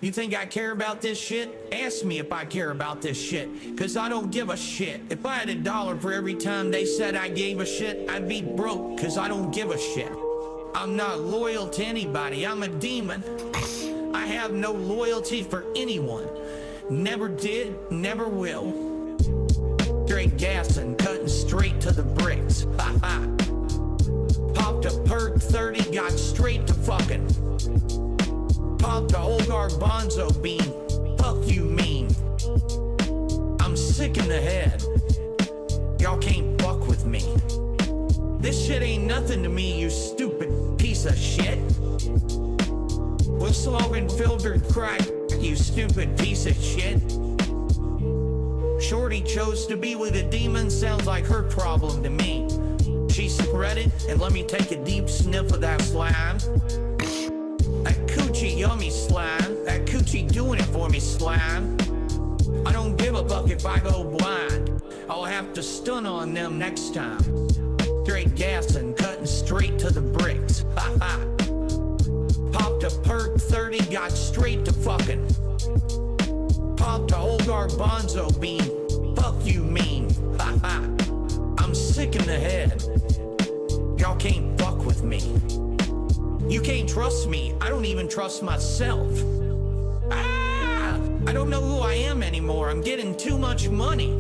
You think I care about this shit? Ask me if I care about this shit, cause I don't give a shit. If I had $1 for every time they said I gave a shit, I'd be broke, cause I don't give a shit. I'm not loyal to anybody, I'm a demon. I have no loyalty for anyone. Never did, never will. Straight gas and cutting straight to the bricks. Ha ha. Popped a perk 30, got straight to fucking. Popped a old garbanzo bean. Fuck you mean. I'm sick in the head. Y'all can't fuck with me. This shit ain't nothing to me, you stupid piece of shit. We're smoking filtered crack, you stupid piece of shit. Shorty chose to be with a demon, sounds like her problem to me. She spread it, and let me take a deep sniff of that slime. That coochie yummy slime, that coochie doing it for me slime. I don't give a fuck if I go blind, I'll have to stun on them next time. Straight gas and cutting straight to the bricks, ha ha. Popped a perk 30, got straight to fucking. Popped a old garbanzo bean, fuck you mean, ha ha. I'm sick in the head, y'all can't fuck with me. You can't trust me, I don't even trust myself. I don't know who I am anymore, I'm getting too much money.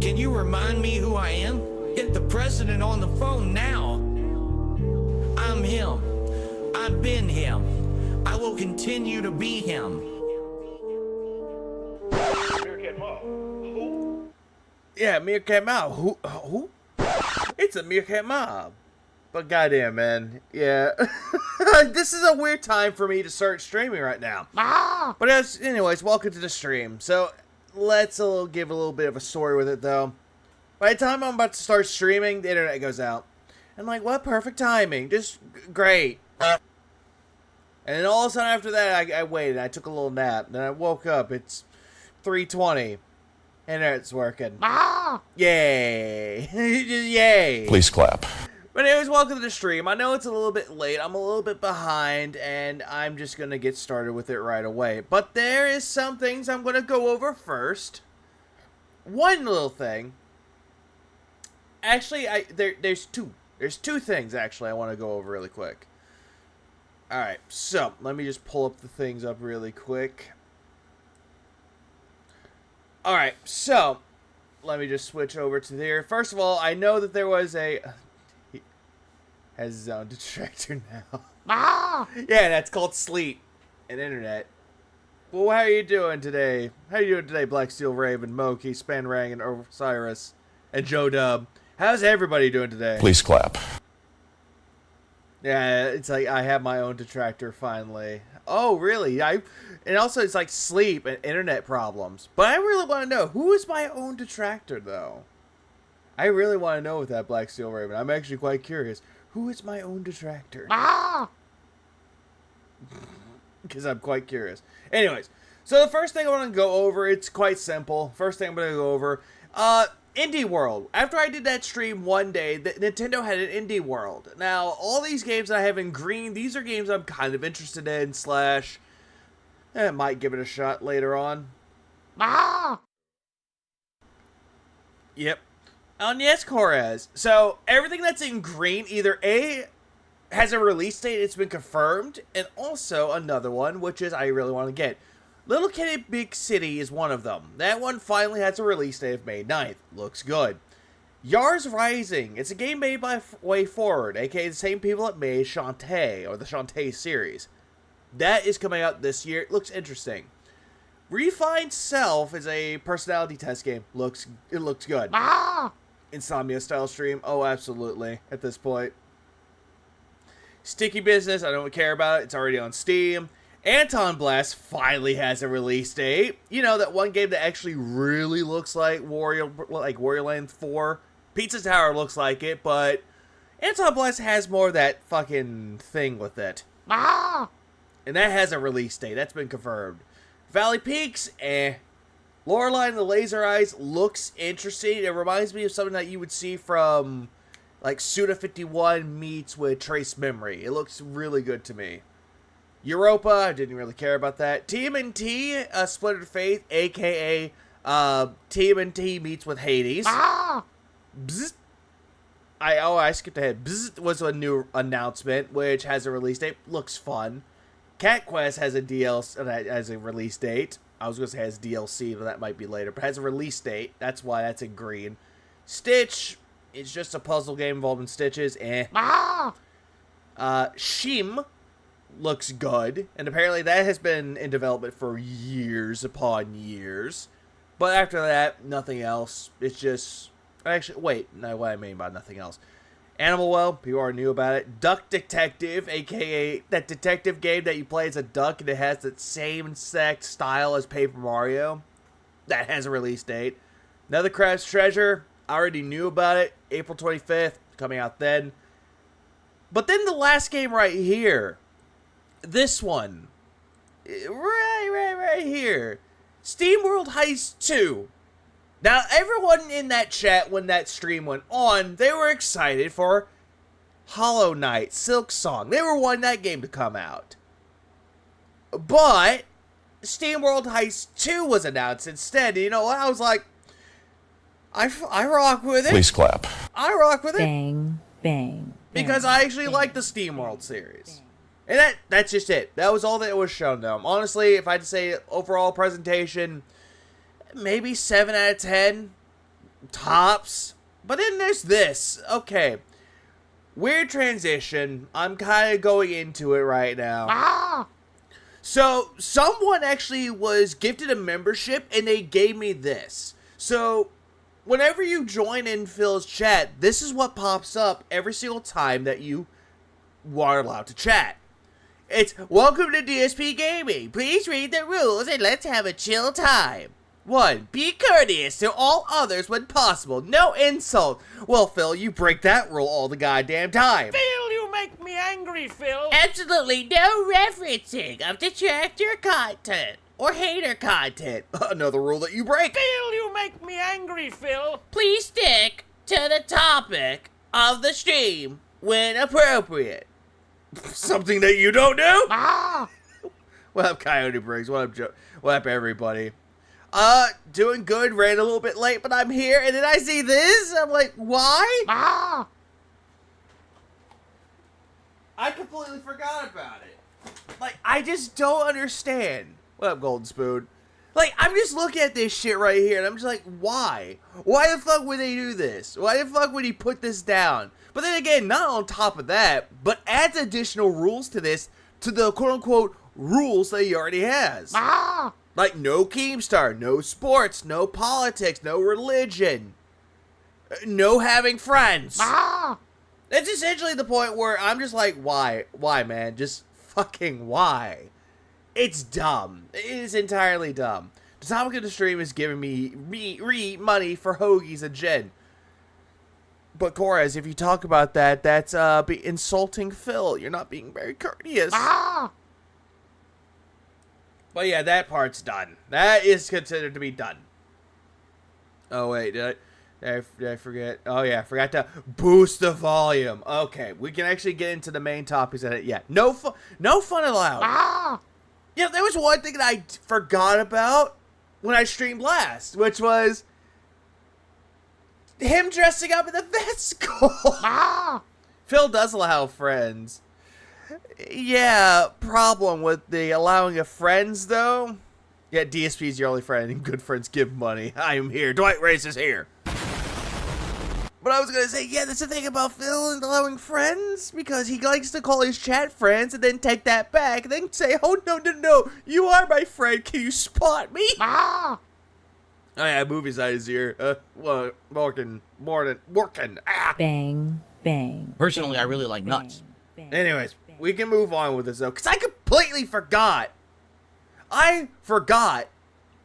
Can you remind me who I am? Get the president on the phone now. I'm him. I've been him. I will continue to be him. Meerkat Mob. Who? Yeah, Meerkat Mob. Who? It's a Meerkat Mob. But goddamn, man. Yeah. This is a weird time for me to start streaming right now. But anyways, welcome to the stream. So, let's give a little bit of a story with it, though. By the time I'm about to start streaming, the internet goes out. I'm like, what perfect timing. Just great. And then all of a sudden after that, I waited. I took a little nap. Then I woke up. It's 3:20. Internet's working. Yay. Yay. Please clap. But anyways, welcome to the stream. I know it's a little bit late. I'm a little bit behind, and I'm just going to get started with it right away. But there is some things I'm going to go over first. One little thing. Actually, there's two. There's two things, actually, I want to go over really quick. Alright, so, let me just pull up the things up really quick. Alright, so, let me just switch over to there. First of all, I know that there was a... He has his own detractor now. Yeah, that's called sleep and internet. Well, how are you doing today? How are you doing today, Black Steel Raven, Moki, Spanrang, and Osiris, and Joe Dub? How's everybody doing today? Please clap. Yeah, it's like I have my own detractor finally. Oh, really? And also it's like sleep and internet problems. But I really want to know, who is my own detractor, though? I really want to know with that Black Steel Raven. I'm actually quite curious. Who is my own detractor? Because I'm quite curious. Anyways, so the first thing I want to go over, it's quite simple. First thing I'm going to go over, Indie World. After I did that stream one day, Nintendo had an Indie World. Now, all these games that I have in green, these are games I'm kind of interested in, slash, might give it a shot later on. Yep. Yes, Corez. So, everything that's in green, either A, has a release date, it's been confirmed, and also another one, which is I really want to get. Little Kitty Big City is one of them. That one finally has a release date of May 9th. Looks good. Yars Rising. It's a game made by Way Forward, aka the same people that made Shantae, or the Shantae series. That is coming out this year. It looks interesting. Refined Self is a personality test game. It looks good. Insomnia style stream. Oh, absolutely. At this point. Sticky Business. I don't care about it. It's already on Steam. Anton Blast finally has a release date. You know, that one game that actually really looks like Warrior Land 4. Pizza Tower looks like it, but Anton Blast has more of that fucking thing with it. And that has a release date. That's been confirmed. Valley Peaks, Lorelei and the Laser Eyes looks interesting. It reminds me of something that you would see from, like, Suda 51 meets with Trace Memory. It looks really good to me. Europa, I didn't really care about that. TMNT, Splintered Faith, a.k.a. TMNT meets with Hades. Bzz. I skipped ahead. Bzz was a new announcement, which has a release date. Looks fun. Cat Quest has a DLC, has a release date. I was going to say has DLC, but that might be later. But has a release date. That's why that's in green. Stitch is just a puzzle game involving stitches. Shim looks good. And apparently that has been in development for years upon years. But after that, nothing else. It's just... Actually, wait. No, what I mean by nothing else. Animal Well, people already knew about it. Duck Detective, a.k.a. that detective game that you play as a duck and it has that same exact style as Paper Mario. That has a release date. Another Crab's Treasure, I already knew about it. April 25th, coming out then. But then the last game right here. This one. Right here. SteamWorld Heist 2. Now, everyone in that chat when that stream went on, they were excited for Hollow Knight, Silk Song. They were wanting that game to come out. But SteamWorld Heist 2 was announced instead. And you know what? I was like, I rock with it. Please clap. I rock with it. Bang, bang. Because I actually like the SteamWorld series. And that's just it. That was all that was shown to them. Honestly, if I had to say overall presentation... Maybe 7 out of 10 tops. But then there's this. Okay. Weird transition. I'm kind of going into it right now. So, someone actually was gifted a membership and they gave me this. So, whenever you join in Phil's chat, this is what pops up every single time that you are allowed to chat. It's, welcome to DSP Gaming. Please read the rules and let's have a chill time. 1. Be courteous to all others when possible. No insult. Well, Phil, you break that rule all the goddamn time. Phil, you make me angry, Phil. Absolutely no referencing of detractor content or hater content. Another rule that you break. Phil, you make me angry, Phil. Please stick to the topic of the stream when appropriate. Something that you don't do? What up, Coyote Briggs? What up, Joe? What up, everybody? Doing good, ran a little bit late, but I'm here, and then I see this, I'm like, why? I completely forgot about it. Like, I just don't understand. What up, Golden Spoon? Like, I'm just looking at this shit right here, and I'm just like, why? Why the fuck would they do this? Why the fuck would he put this down? But then again, not on top of that, but adds additional rules to this, to the quote-unquote rules that he already has. Like, no Keemstar, no sports, no politics, no religion, no having friends. That's essentially the point where I'm just like, why? Why, man? Just fucking why? It's dumb. It is entirely dumb. The topic of the stream is giving me money for hoagies and gin. But, Corez, if you talk about that, that's be insulting Phil. You're not being very courteous. But yeah, that part's done. That is considered to be done. Oh wait, did I forget? Oh yeah, I forgot to boost the volume. Okay, we can actually get into the main topics of it. Yeah, no fun allowed. Yeah, there was one thing that I forgot about when I streamed last, which was him dressing up in the vet school. Phil does allow friends. Yeah, problem with the allowing of friends, though. Yeah, DSP is your only friend, and good friends give money. I am here. Dwight Race is here. But I was going to say, yeah, that's the thing about Phil and allowing friends, because he likes to call his chat friends and then take that back and then say, oh, no, you are my friend. Can you spot me? Oh, yeah, movie's out his ear. Working. Bang, bang. Personally, I really like nuts. Anyways, we can move on with this, though, because I completely forgot. I forgot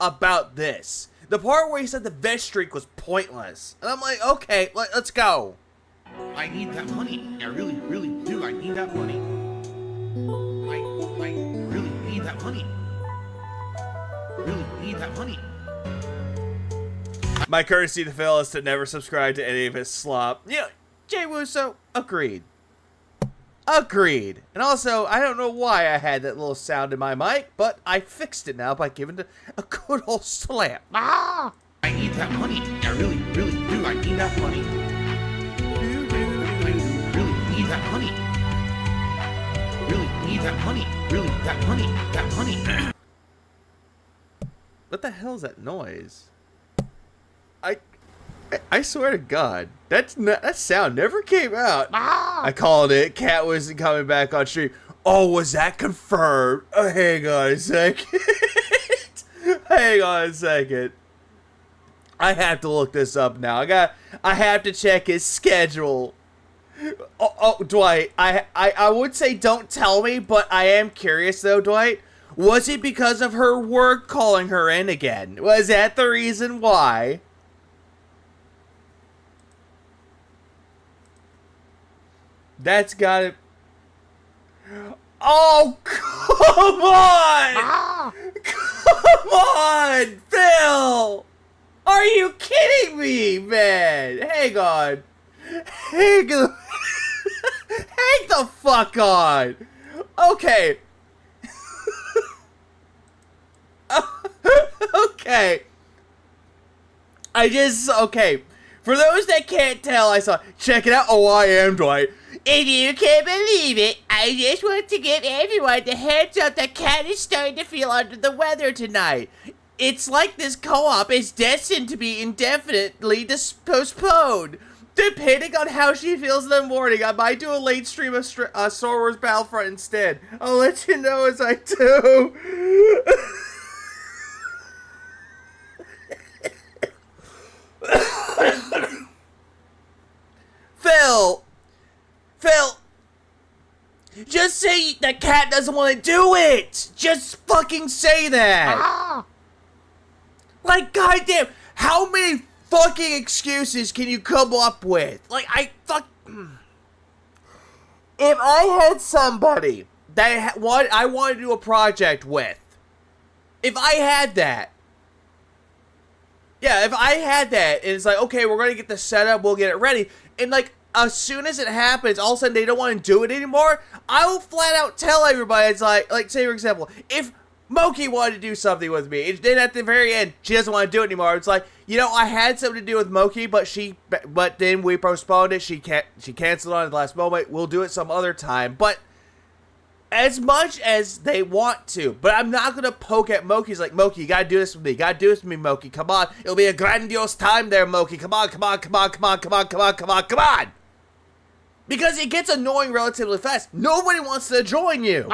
about this. The part where he said the vet streak was pointless. And I'm like, okay, let's go. I need that money. I really, really do. I need that money. I really need that money. Really need that money. My courtesy to Phil is to never subscribe to any of his slop. You know, Jay Wusso, agreed. Agreed. And also, I don't know why I had that little sound in my mic, but I fixed it now by giving it a good old slap. I need that money. I really, really do. I need that money. I really need that money. Really need that money. Really, that money. That money. What the hell is that noise? I swear to God, that sound never came out. I called it. Cat wasn't coming back on stream. Oh, was that confirmed? Oh, hang on a second. Hang on a second. I have to look this up now. I have to check his schedule. Oh, Dwight. I would say don't tell me, but I am curious though, Dwight. Was it because of her work calling her in again? Was that the reason why? That's gotta... Oh, come on! Come on, Phil! Are you kidding me, man? Hang on. Hang the fuck on. Okay. Okay. Okay. For those that can't tell, I saw... Check it out. Oh, I am Dwight. If you can't believe it, I just want to give everyone the heads up that Cat is starting to feel under the weather tonight. It's like this co-op is destined to be indefinitely postponed. Depending on how she feels in the morning, I might do a late stream of Star Wars Battlefront instead. I'll let you know as I do. Phil, just say the Cat doesn't want to do it. Just fucking say that. Like, goddamn, how many fucking excuses can you come up with? Like, if I had somebody that I wanted to do a project with, if I had that, yeah, if I had that, and it's like, okay, we're going to get this set up, we'll get it ready, and like, as soon as it happens, all of a sudden they don't want to do it anymore, I will flat out tell everybody, it's like say for example, if Moki wanted to do something with me, and then at the very end, she doesn't want to do it anymore, it's like, you know, I had something to do with Moki, but then we postponed it, she canceled on it at the last moment, we'll do it some other time, but as much as they want to, but I'm not going to poke at Moki. It's like, Moki, you got to do this with me. You got to do this with me, Moki. Come on. It'll be a grandiose time there, Moki. Come on, come on, come on, come on, come on, come on, come on, come on. Because it gets annoying relatively fast. Nobody wants to join you.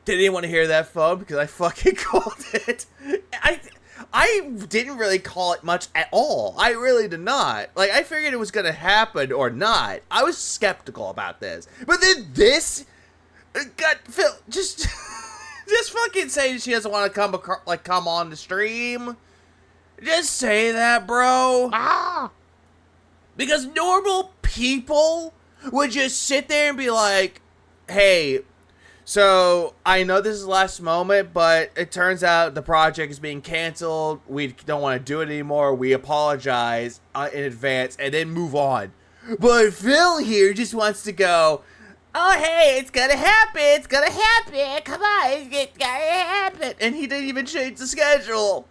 Did anyone hear that phone? Because I fucking called it. I didn't really call it much at all. I really did not. Like, I figured it was going to happen or not. I was skeptical about this. But then this... God, Phil, just fucking say she doesn't want to come on the stream. Just say that, bro. Because normal people would just sit there and be like, hey... So, I know this is the last moment, but it turns out the project is being canceled. We don't want to do it anymore. We apologize in advance and then move on. But Phil here just wants to go, oh, hey, it's gonna happen. It's gonna happen. Come on, it's gonna happen. And he didn't even change the schedule.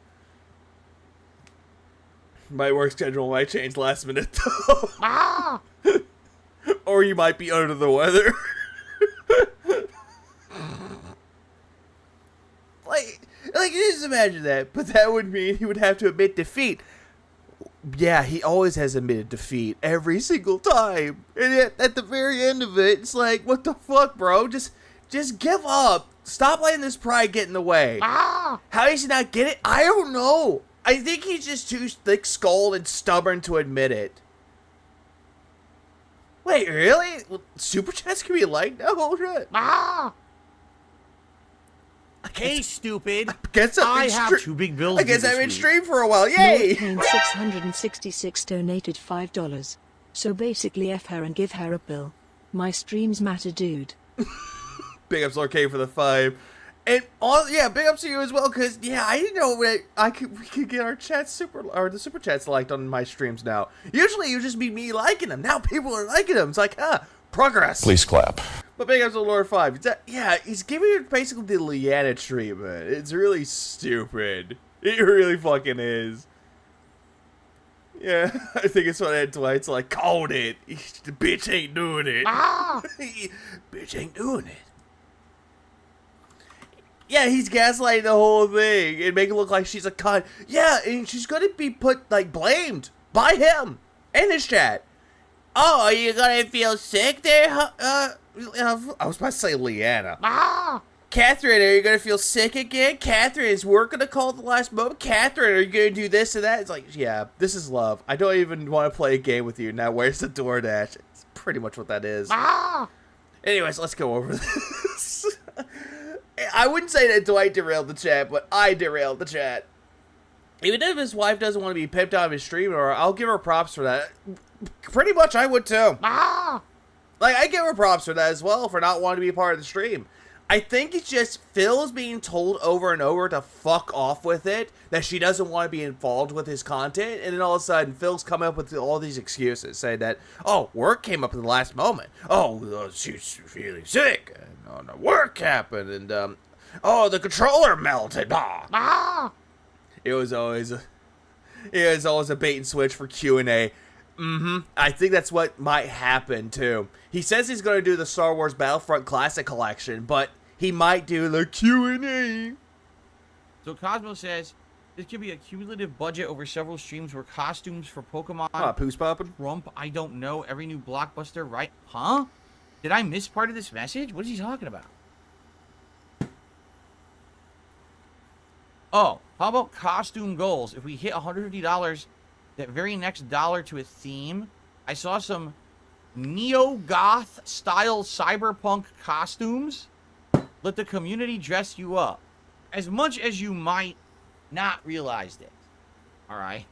My work schedule might change last minute, though. Or you might be under the weather. Like, just imagine that, but that would mean he would have to admit defeat. Yeah, he always has admitted defeat every single time. And yet, at the very end of it, it's like, what the fuck, bro? Just give up. Stop letting this pride get in the way. How does he not get it? I don't know. I think he's just too thick-skulled and stubborn to admit it. Wait, really? Super chats can be like, no, shit. Hey, stupid. I have two big bills. I guess I've been stream for a while. Yay! North 666 donated $5. So basically F her and give her a bill. My streams matter, dude. Big ups Lord K for the 5. And all, yeah, big ups to you as well, because yeah, I didn't know that we could get our chats the super chats liked on my streams now. Usually, it would just be me liking them. Now people are liking them. It's like, progress. Please clap. But big ups to Lord 5. He's giving it basically the Leanna treatment. It's really stupid. It really fucking is. Yeah, I think it's what Ed Dwight's like, called it. The bitch ain't doing it. Bitch ain't doing it. Yeah, he's gaslighting the whole thing and making it look like she's a cunt. Yeah, and she's gonna be blamed by him and his chat. Oh, are you gonna feel sick there? I was about to say Leanna. Catherine, are you gonna feel sick again? Catherine, is work gonna call at the last moment? Catherine, are you gonna do this and that? It's like, yeah, this is love. I don't even want to play a game with you. Now, where's the DoorDash? It's pretty much what that is. Anyways, let's go over this. I wouldn't say that Dwight derailed the chat, but I derailed the chat. Even if his wife doesn't want to be pimped out of his stream, or I'll give her props for that. Pretty much I would too. Like, I give her props for that as well, for not wanting to be a part of the stream. I think it's just Phil's being told over and over to fuck off with it, that she doesn't want to be involved with his content, and then all of a sudden Phil's coming up with all these excuses, saying that, oh, work came up in the last moment. Oh, she's feeling sick, and work happened, and, oh, the controller melted. It was always a bait and switch for Q&A. I think that's what might happen, too. He says he's going to do the Star Wars Battlefront Classic Collection, but he might do the Q&A. So Cosmo says, this could be a cumulative budget over several streams where costumes for Pokemon... Poos popping? Trump, I don't know, every new blockbuster, right? Huh? Did I miss part of this message? What is he talking about? Oh, how about costume goals? If we hit $150, that very next dollar to a theme, I saw some neo-goth style cyberpunk costumes. Let the community dress you up. As much as you might not realize this. Alright?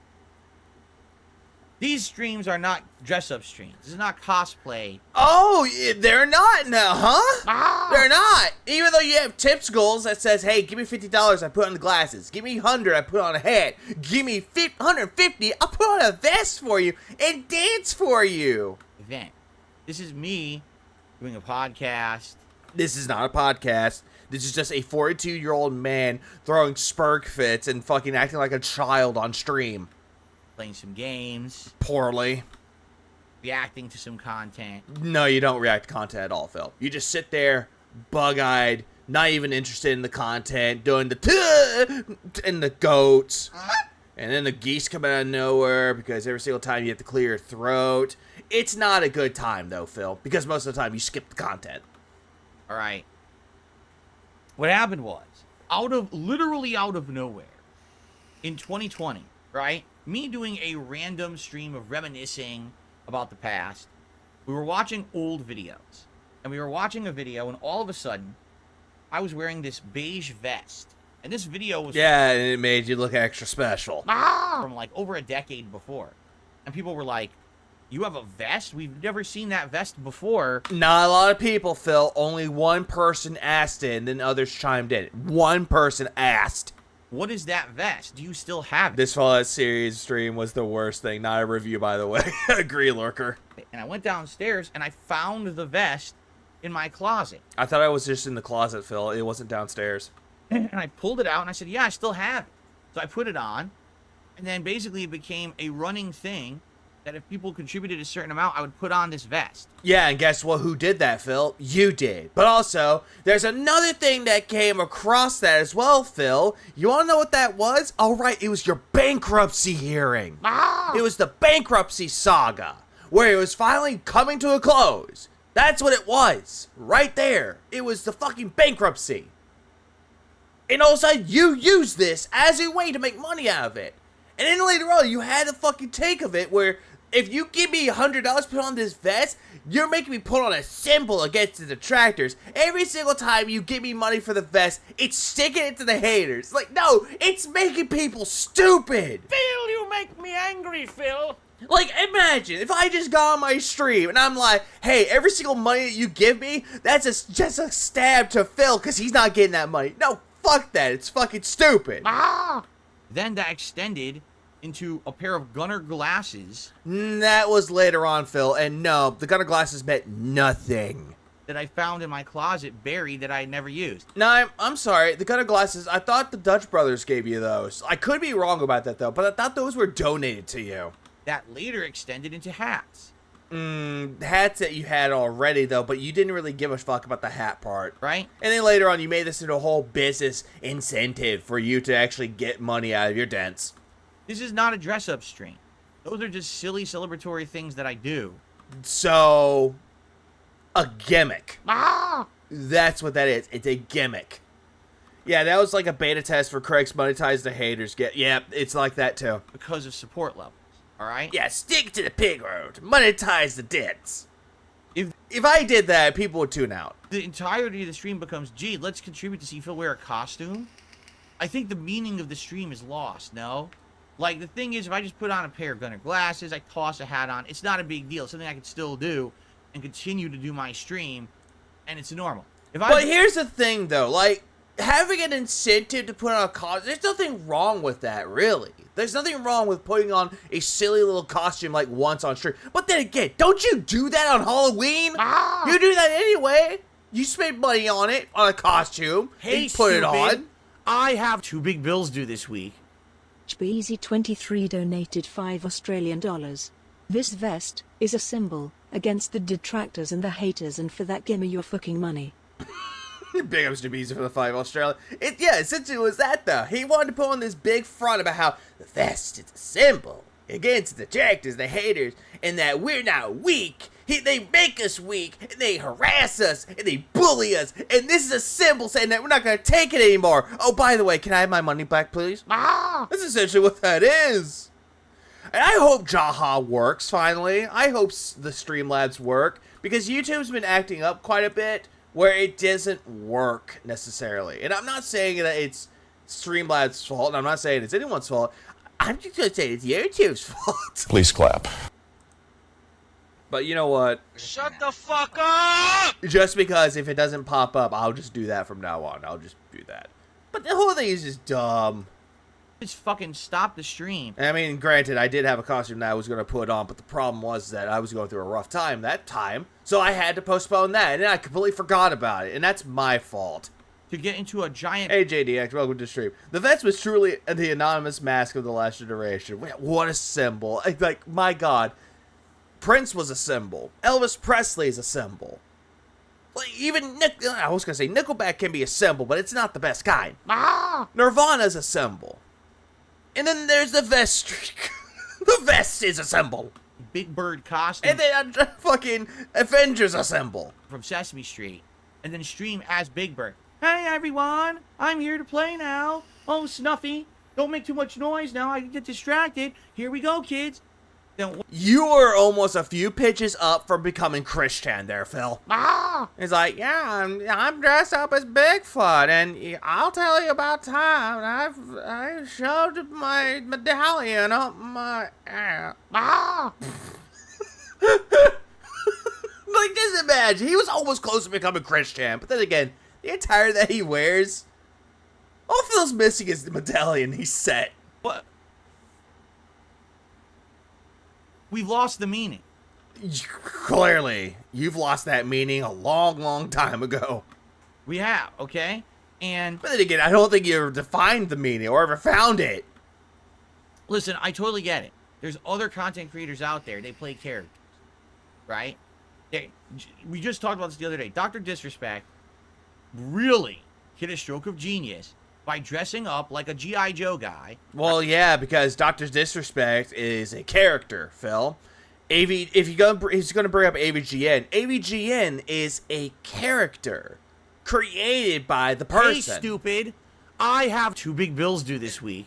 These streams are not dress-up streams. This is not cosplay. Oh, they're not now, huh? They're not. Even though you have tips goals that says, hey, give me $50, I put on the glasses. Give me $100, I put on a hat. Give me $150, I'll put on a vest for you and dance for you. Event. This is me doing a podcast. This is not a podcast. This is just a 42-year-old man throwing spurg fits and fucking acting like a child on stream. Playing some games. Poorly. Reacting to some content. No, you don't react to content at all, Phil. You just sit there, bug-eyed, not even interested in the content, doing the and the goats. And then the geese come out of nowhere because every single time you have to clear your throat. It's not a good time, though, Phil, because most of the time you skip the content. All right. What happened was, literally out of nowhere, in 2020, right? Me doing a random stream of reminiscing about the past. We were watching old videos. And we were watching a video, and all of a sudden, I was wearing this beige vest. And this video was... Yeah, and it made you look extra special. From like over a decade before. And people were like, you have a vest? We've never seen that vest before. Not a lot of people, Phil. Only one person asked it, and then others chimed in. One person asked. What is that vest? Do you still have it? This Fallout series stream was the worst thing. Not a review, by the way. Agree, Lurker. And I went downstairs, and I found the vest in my closet. I thought I was just in the closet, Phil. It wasn't downstairs. And I pulled it out, and I said, yeah, I still have it. So I put it on, and then basically it became a running thing that if people contributed a certain amount, I would put on this vest. Yeah, and guess what? Who did that, Phil? You did. But also, there's another thing that came across that as well, Phil. You want to know what that was? All right, it was your bankruptcy hearing. It was the bankruptcy saga, where it was finally coming to a close. That's what it was. Right there. It was the fucking bankruptcy. And all of a sudden, you used this as a way to make money out of it. And then later on, you had a fucking take of it where if you give me $100 to put on this vest, you're making me put on a symbol against the detractors. Every single time you give me money for the vest, it's sticking it to the haters. Like, no, it's making people stupid. Phil, you make me angry, Phil. Like, imagine if I just got on my stream and I'm like, hey, every single money that you give me, that's just a stab to Phil because he's not getting that money. No, fuck that. It's fucking stupid. Then that extended into a pair of Gunner glasses That was later on, Phil. And no, the Gunner glasses meant nothing. that I found in my closet buried that I had never used. No, I'm sorry. The Gunner glasses, I thought the Dutch brothers gave you those. I could be wrong about that, though, but I thought those were donated to you. That later extended into hats, Hats that you had already, though, but you didn't really give a fuck about the hat part. right? And then later on, you made this into a whole business incentive for you to actually get money out of your dents. This is not a dress-up stream. Those are just silly celebratory things that I do. So, a gimmick. That's what that is. It's a gimmick. Yeah, that was like a beta test for Craig's Monetize the Haters. Yeah, it's like that too. Because of support levels, all right? Yeah, stick to the pig road. Monetize the dents. If If I did that, people would tune out. the entirety of the stream becomes, gee, let's contribute to see Phil wear a costume, I think the meaning of the stream is lost, no? Like, the thing is, if I just put on a pair of Gunner glasses, I toss a hat on, it's not a big deal. It's something I can still do and continue to do my stream, and it's normal. But here's the thing, though. Like, having an incentive to put on a costume, there's nothing wrong with that, really. There's nothing wrong with putting on a silly little costume like once on stream. But then again, don't you do that on Halloween? You do that anyway. You spend money on it, on a costume, Hey, and put it stupid. on. I have 2 big bills due this week. Beezy23 donated $5 Australian. This vest is a symbol against the detractors and the haters, and for that gimme your fucking money. Big ups to Beezy for the 5 Australia. Yeah, essentially it was that, though. He wanted to put on this big front about how the vest is a symbol against the detractors, the haters, and that we're not weak. They make us weak, and they harass us, and they bully us, and this is a symbol saying that we're not going to take it anymore. Oh, by the way, can I have my money back, please? That's essentially what that is. And I hope Jaha works, finally. I hope the Streamlabs work, because YouTube's been acting up quite a bit where it doesn't work, necessarily. And I'm not saying that it's Streamlabs' fault, and I'm not saying it's anyone's fault. I'm just going to say it's YouTube's fault. Please clap. But you know what? Shut the fuck up! Just because if it doesn't pop up, I'll just do that from now on. I'll just do that. But the whole thing is just dumb. Just fucking stop the stream. I mean, granted, I did have a costume that I was going to put on, but the problem was that I was going through a rough time that time, so I had to postpone that, and then I completely forgot about it, and that's my fault. To get into a giant... Hey, JDX, welcome to the stream. The vest was truly the anonymous mask of the last generation. What a symbol. Like, my God. Prince was a symbol. Elvis Presley is a symbol. Like, even I was going to say Nickelback can be a symbol, but it's not the best kind. Nirvana's a symbol. And then there's the vest streak. The vest is a symbol. Big Bird costume And then fucking Avengers a symbol. from Sesame Street. And then stream as Big Bird. Hey, everyone. I'm here to play now. Oh, Snuffy. Don't make too much noise now. I can get distracted. Here we go, kids. Then You were almost a few pitches up from becoming Christian there, Phil. He's like, yeah, I'm dressed up as Bigfoot, and I'll tell you about time. I shoved my medallion up my ass. Like, just imagine, he was almost close to becoming Christian, but then again, the attire that he wears, all Phil's missing is the medallion he's set. what? We've lost the meaning. Clearly, you've lost that meaning a long, long time ago. We have, okay? And But then again, I don't think you ever defined the meaning or ever found it. listen, I totally get it. There's other content creators out there. They play characters, right? We just talked about this the other day. Dr. Disrespect really hit a stroke of genius by dressing up like a G.I. Joe guy. Well, yeah, because Dr. Disrespect is a character, Phil. If he's going to bring up AVGN, AVGN is a character created by the person. Hey, stupid. I have 2 big bills due this week.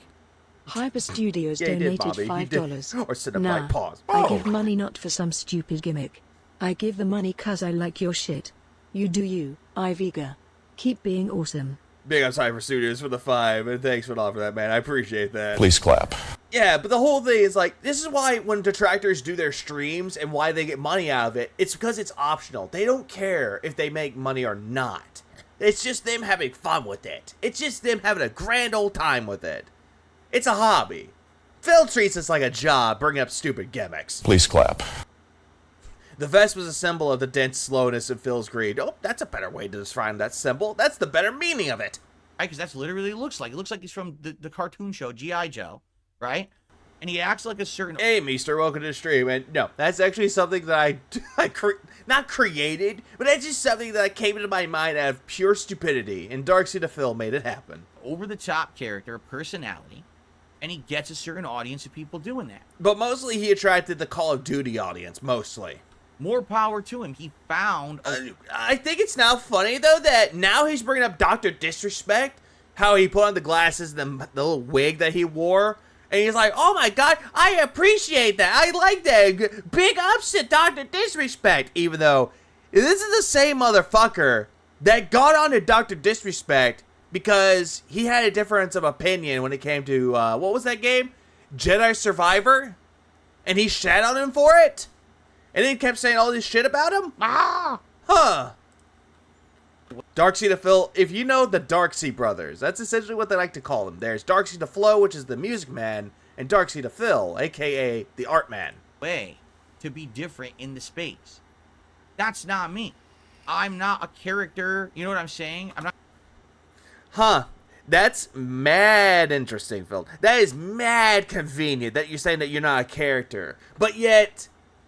Hyper Studios Yeah, he did, donated Bobby. He did. $5. Or sit up Nah, like pause. I Oh. give money not for some stupid gimmick. I give the money cause I like your shit. You do you, Iviga. Keep being awesome. Big ups Hyper Studios for the 5, and thanks for all for that, man. I appreciate that. Please clap. Yeah, but the whole thing is like, this is why when detractors do their streams and why they get money out of it, it's because it's optional. They don't care if they make money or not. It's just them having fun with it. It's just them having a grand old time with it. It's a hobby. Phil treats this like a job, bringing up stupid gimmicks. Please clap. The vest was a symbol of the dense slowness of Phil's greed. Oh, that's a better way to describe that symbol. That's the better meaning of it. Right, because that's literally what it looks like. It looks like he's from the cartoon show, G.I. Joe, right? And he acts like a certain... Hey, Meester, welcome to the stream. And no, that's actually something that not created, but that's just something that came into my mind out of pure stupidity. And Darkseid the Phil made it happen. Over-the-top character, personality, and he gets a certain audience of people doing that. But mostly he attracted the Call of Duty audience, mostly. More power to him. He found... I think it's now funny, though, that now he's bringing up Dr. Disrespect, how he put on the glasses and the little wig that he wore. And he's like, oh my god, I appreciate that. I like that. Big ups to Dr. Disrespect. Even though this is the same motherfucker that got on to Dr. Disrespect because he had a difference of opinion when it came to, what was that game? Jedi Survivor? And he shat on him for it? And then he kept saying all this shit about him? Huh. Darkseid the Phil, if you know the Darkseid brothers, that's essentially what they like to call them. There's Darkseid the Flo, which is the music man, and Darkseid the Phil, aka the art man. Way to be different in the space. That's not me. I'm not a character. You know what I'm saying? I'm not. Huh. That's mad interesting, Phil. That is mad convenient that you're saying that you're not a character. But yet,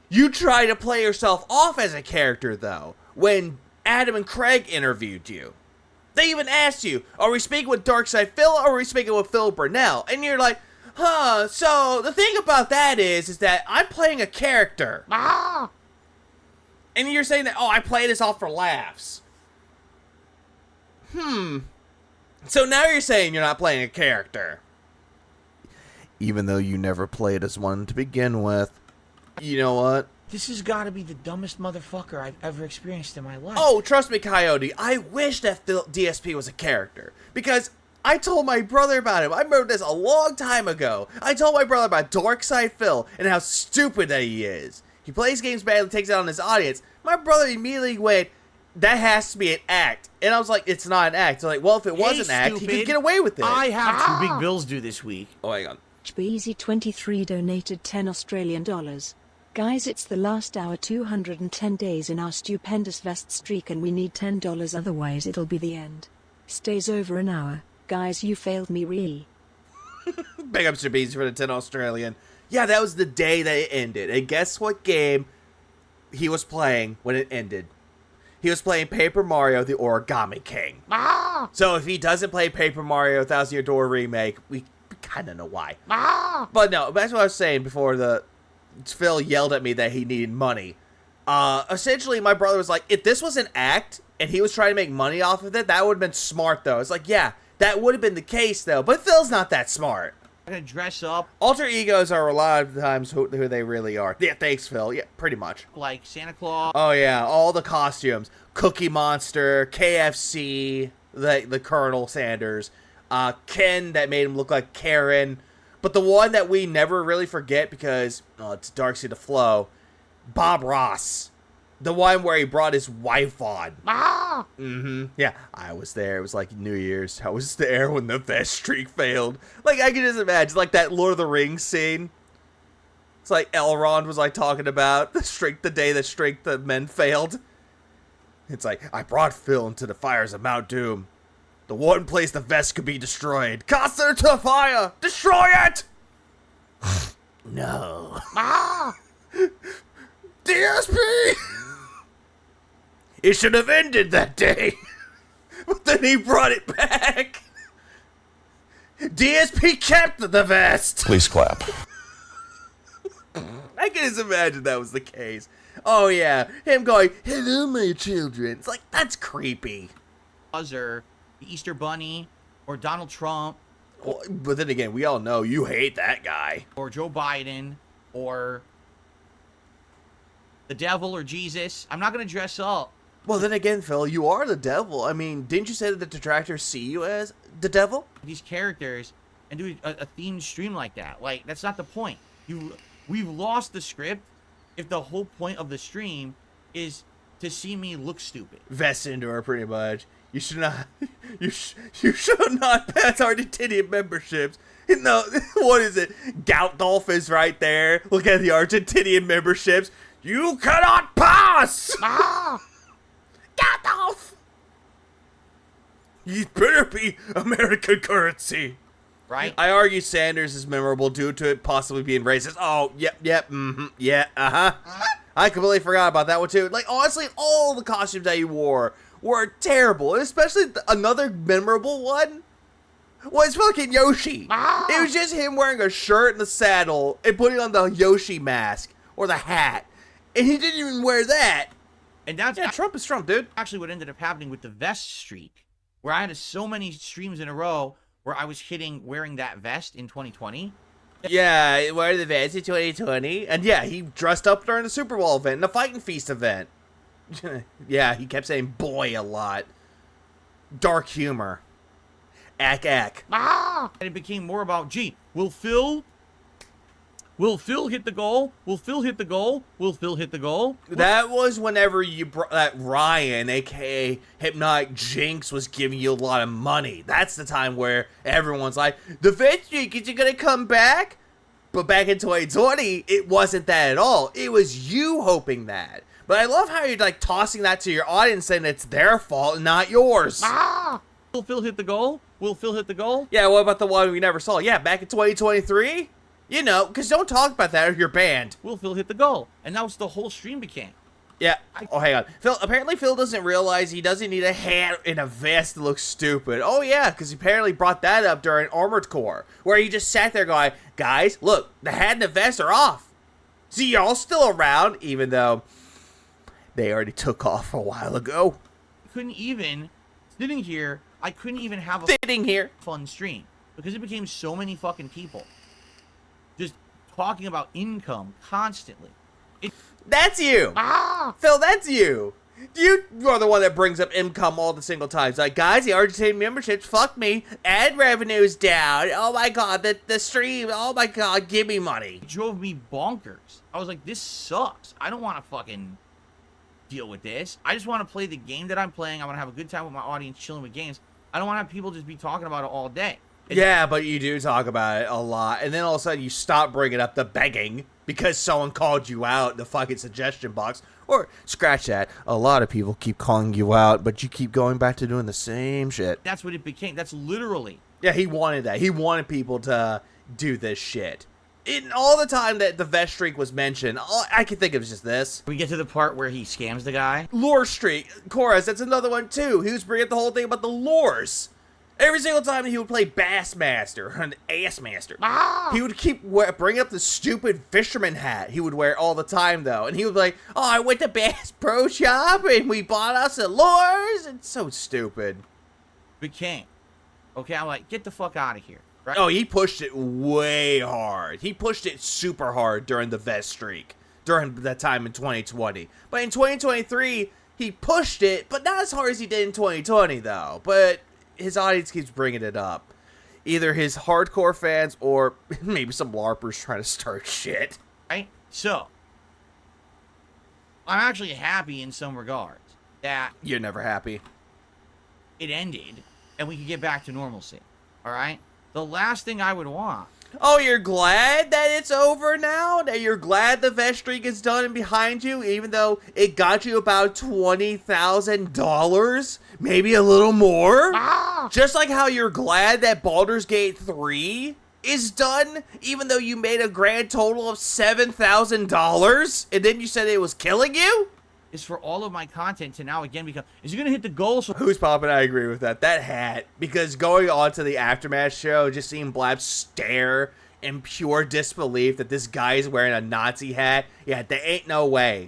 you try to play yourself off as a character, though, when Adam and Craig interviewed you. They even asked you, are we speaking with Darkseid Phil or are we speaking with Phil Burnell? And you're like, huh, so the thing about that is that I'm playing a character. And you're saying that, oh, I play this off for laughs. So now you're saying you're not playing a character. Even though you never played as one to begin with. You know what? This has got to be the dumbest motherfucker I've ever experienced in my life. Oh, trust me, Coyote. I wish that DSP was a character. Because I told my brother about him. I remember this a long time ago. I told my brother about Darkseid Phil and how stupid that he is. He plays games badly, takes it on his audience. My brother immediately went, that has to be an act. And I was like, it's not an act. So like, well, if it was an act, he could get away with it. I have two big bills due this week. Oh, hang on. Beezy23 donated 10 Australian dollars. Guys, it's the last hour, 210 days in our stupendous vest streak, and we need $10, otherwise it'll be the end. Stays over an hour. Guys, you failed me really. Big ups to Bees for the 10 Australian. Yeah, that was the day that it ended. And guess what game he was playing when it ended? He was playing Paper Mario, the Origami King. So if he doesn't play Paper Mario 1000 Year Door Remake, we kind of know why. But no, that's what I was saying before Phil yelled at me that he needed money. Essentially, my brother was like, if this was an act and he was trying to make money off of it, that would have been smart, though. It's like, yeah, that would have been the case, though. But Phil's not that smart. I'm going to dress up Alter egos are a lot of times who they really are. Yeah, thanks, Phil. Yeah, pretty much. like Santa Claus. Oh, yeah, all the costumes. Cookie Monster, KFC, the Colonel Sanders, Ken that made him look like Karen. But the one that we never really forget because it's Darkseid the Flo, Bob Ross. The one where he brought his wife on. Yeah, I was there. It was like New Year's. I was there when the vest streak failed. Like, I can just imagine, like, that Lord of the Rings scene. It's like Elrond was, like, talking about the day that streak the men failed. It's like, I brought Phil into the fires of Mount Doom. The one place the vest could be destroyed. Cast it to fire! Destroy it! No. DSP! It should have ended that day. But then he brought it back. DSP kept the vest. Please clap. I can just imagine that was the case. Oh yeah, him going, hello my children. It's like, that's creepy. Or the Easter Bunny, or Donald Trump, Well, but then again, we all know you hate that guy. or Joe Biden, or the devil, or Jesus. I'm not going to dress up. Well, then again, Phil, you are the devil. I mean, didn't you say that the detractors see you as the devil? These characters and do a themed stream like that. Like, that's not the point. We've lost the script if the whole point of the stream is to see me look stupid. Vest into her, pretty much. You should not. You should not pass Argentinian memberships. No, what is it? Goutdolf is right there. Look at the Argentinian memberships. You cannot pass. Goutdolf. You better be American currency. Right? I argue Sanders is memorable due to it possibly being racist. Oh, yep, yeah, I completely forgot about that one too. Like, honestly, all the costumes that he wore were terrible, and especially another memorable one was fucking Yoshi. It was just him wearing a shirt and the saddle and putting on the Yoshi mask or the hat, and he didn't even wear that. And that's Yeah, Trump is Trump, dude. actually what ended up happening with the vest streak, where I had so many streams in a row where I was hitting wearing that vest in 2020. Yeah, wear the vest in 2020, and yeah, he dressed up during the Super Bowl event and the Fighting Feast event. Yeah, he kept saying "boy" a lot. Dark humor. Ack. And it became more about, gee, will Phil hit the goal? Will Phil hit the goal? Will Phil hit the goal? That was whenever you brought that Ryan, aka Hypnotic Jinx, was giving you a lot of money. That's the time where everyone's like, the vet streak, is it gonna come back? But back in 2020, it wasn't that at all. It was you hoping that. But I love how you're like tossing that to your audience saying it's their fault and not yours. Will Phil hit the goal? Will Phil hit the goal? Yeah, what about the one we never saw? Yeah, back in 2023? You know, because don't talk about that or you're banned. Will Phil hit the goal? And that was the whole stream became. Yeah. Oh, hang on. Apparently Phil doesn't realize he doesn't need a hat and a vest to look stupid. Oh, yeah, because he apparently brought that up during Armored Core, where he just sat there going, guys, look, the hat and the vest are off. See, y'all still around, even though they already took off a while ago. Couldn't even, sitting here, I couldn't even have a Sitting here. fun stream because it became so many fucking people just talking about income constantly. That's you. Phil, that's you. You are the one that brings up income all the single times. Like, guys, the Argentine memberships, fuck me. Ad revenue's down. Oh my god, the stream. Oh my god, give me money. It drove me bonkers. I was like, this sucks. I don't want to fucking deal with this. I just want to play the game that I'm playing. I want to have a good time with my audience, chilling with games. I don't want to have people just be talking about it all day. Yeah, but you do talk about it a lot, and then all of a sudden you stop bringing up the begging because someone called you out in the fucking suggestion box. Or, scratch that, a lot of people keep calling you out, but you keep going back to doing the same shit. That's what it became. That's literally. Yeah, he wanted that. He wanted people to do this shit. In all the time that the vest streak was mentioned, all I can think of is just this. We get to the part where he scams the guy. Lore streak. Chorus, that's another one too. He was bringing up the whole thing about the lores. Every single time he would play Bassmaster and Assmaster, he would keep bring up the stupid fisherman hat he would wear all the time, though. And he would be like, oh, I went to Bass Pro Shop and we bought us a lures. It's so stupid. Became. Okay, I'm like, get the fuck out of here. Right? Oh, he pushed it way hard. He pushed it super hard during the vest streak, during that time in 2020. But in 2023, he pushed it, but not as hard as he did in 2020, though. But his audience keeps bringing it up. Either his hardcore fans or maybe some LARPers trying to start shit. Right? So, I'm actually happy in some regards that You're never happy. it ended and we could get back to normalcy. Alright? The last thing I would want. Oh, you're glad that it's over now? That you're glad the vest streak is done and behind you, even though it got you about $20,000? Maybe a little more? Just like how you're glad that Baldur's Gate 3 is done, even though you made a grand total of $7,000, and then you said it was killing you? Is for all of my content to now again become, is he gonna hit the goal? So Who's popping? I agree with that. That hat, because going on to the Aftermath show, just seeing Blab stare in pure disbelief that this guy is wearing a Nazi hat. Yeah, there ain't no way.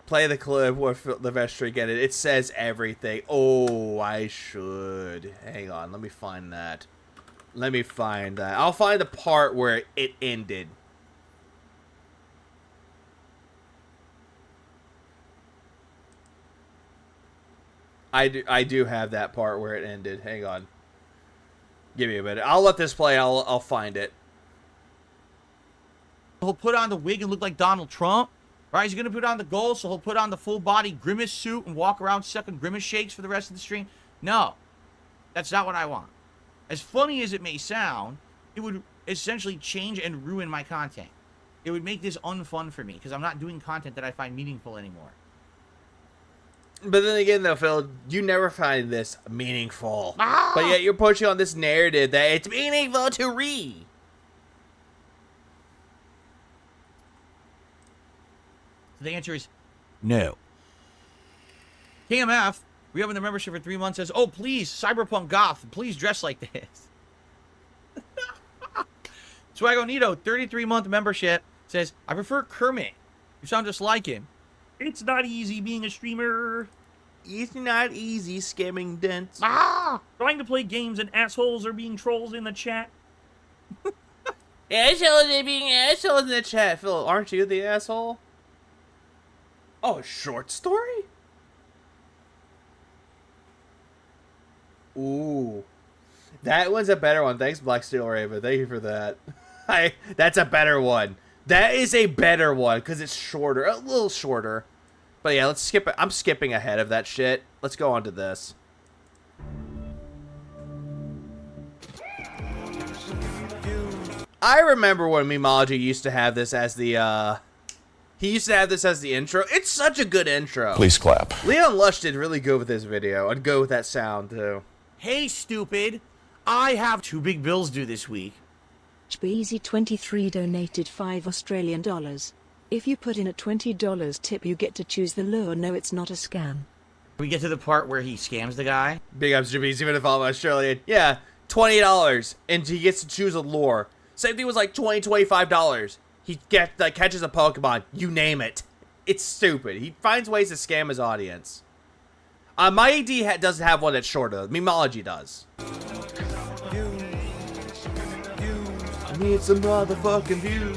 Play the clip where the vest streak ended. It says everything. Oh, I should. Hang on, let me find that. I'll find the part where it ended. I do have that part where it ended. Hang on. Give me a minute. I'll let this play. I'll find it. He'll put on the wig and look like Donald Trump. Right? He's going to put on the gold, so he'll put on the full-body Grimace suit and walk around sucking Grimace shakes for the rest of the stream. No. That's not what I want. As funny as it may sound, it would essentially change and ruin my content. It would make this unfun for me because I'm not doing content that I find meaningful anymore. But then again, though, Phil, you never find this meaningful. But yet you're pushing on this narrative that it's meaningful to read. So the answer is no. KMF, we have in the membership for 3 months, says, oh, please, Cyberpunk Goth, please dress like this. Swagonito, 33-month membership, says, I prefer Kermit. You sound just like him. It's not easy being a streamer. It's not easy scamming dents. Trying to play games and assholes are being trolls in the chat. Assholes are being assholes in the chat. Phil, aren't you the asshole? Oh, a short story? Ooh. That one's a better one. Thanks, Black Steel Raven. Thank you for that. That's a better one. That is a better one because it's shorter, a little shorter. But yeah, let's skip it. I'm skipping ahead of that shit. Let's go on to this. I remember when Memology used to have this as the, he used to have this as the intro. It's such a good intro. Please clap. Leon Lush did really good with this video. I'd go with that sound, too. Hey, stupid. I have 2 big bills due this week. Beezy23 donated $5 Australian. If you put in a $20 tip, you get to choose the lure. No, it's not a scam. We get to the part where he scams the guy. Big ups to Beezy, even if I'm Australian. Yeah, $20, and he gets to choose a lure. Same thing was like $20, $25. He catches a Pokemon, you name it. It's stupid. He finds ways to scam his audience. My AD doesn't have one that's shorter. Memology does. I need some motherfucking views.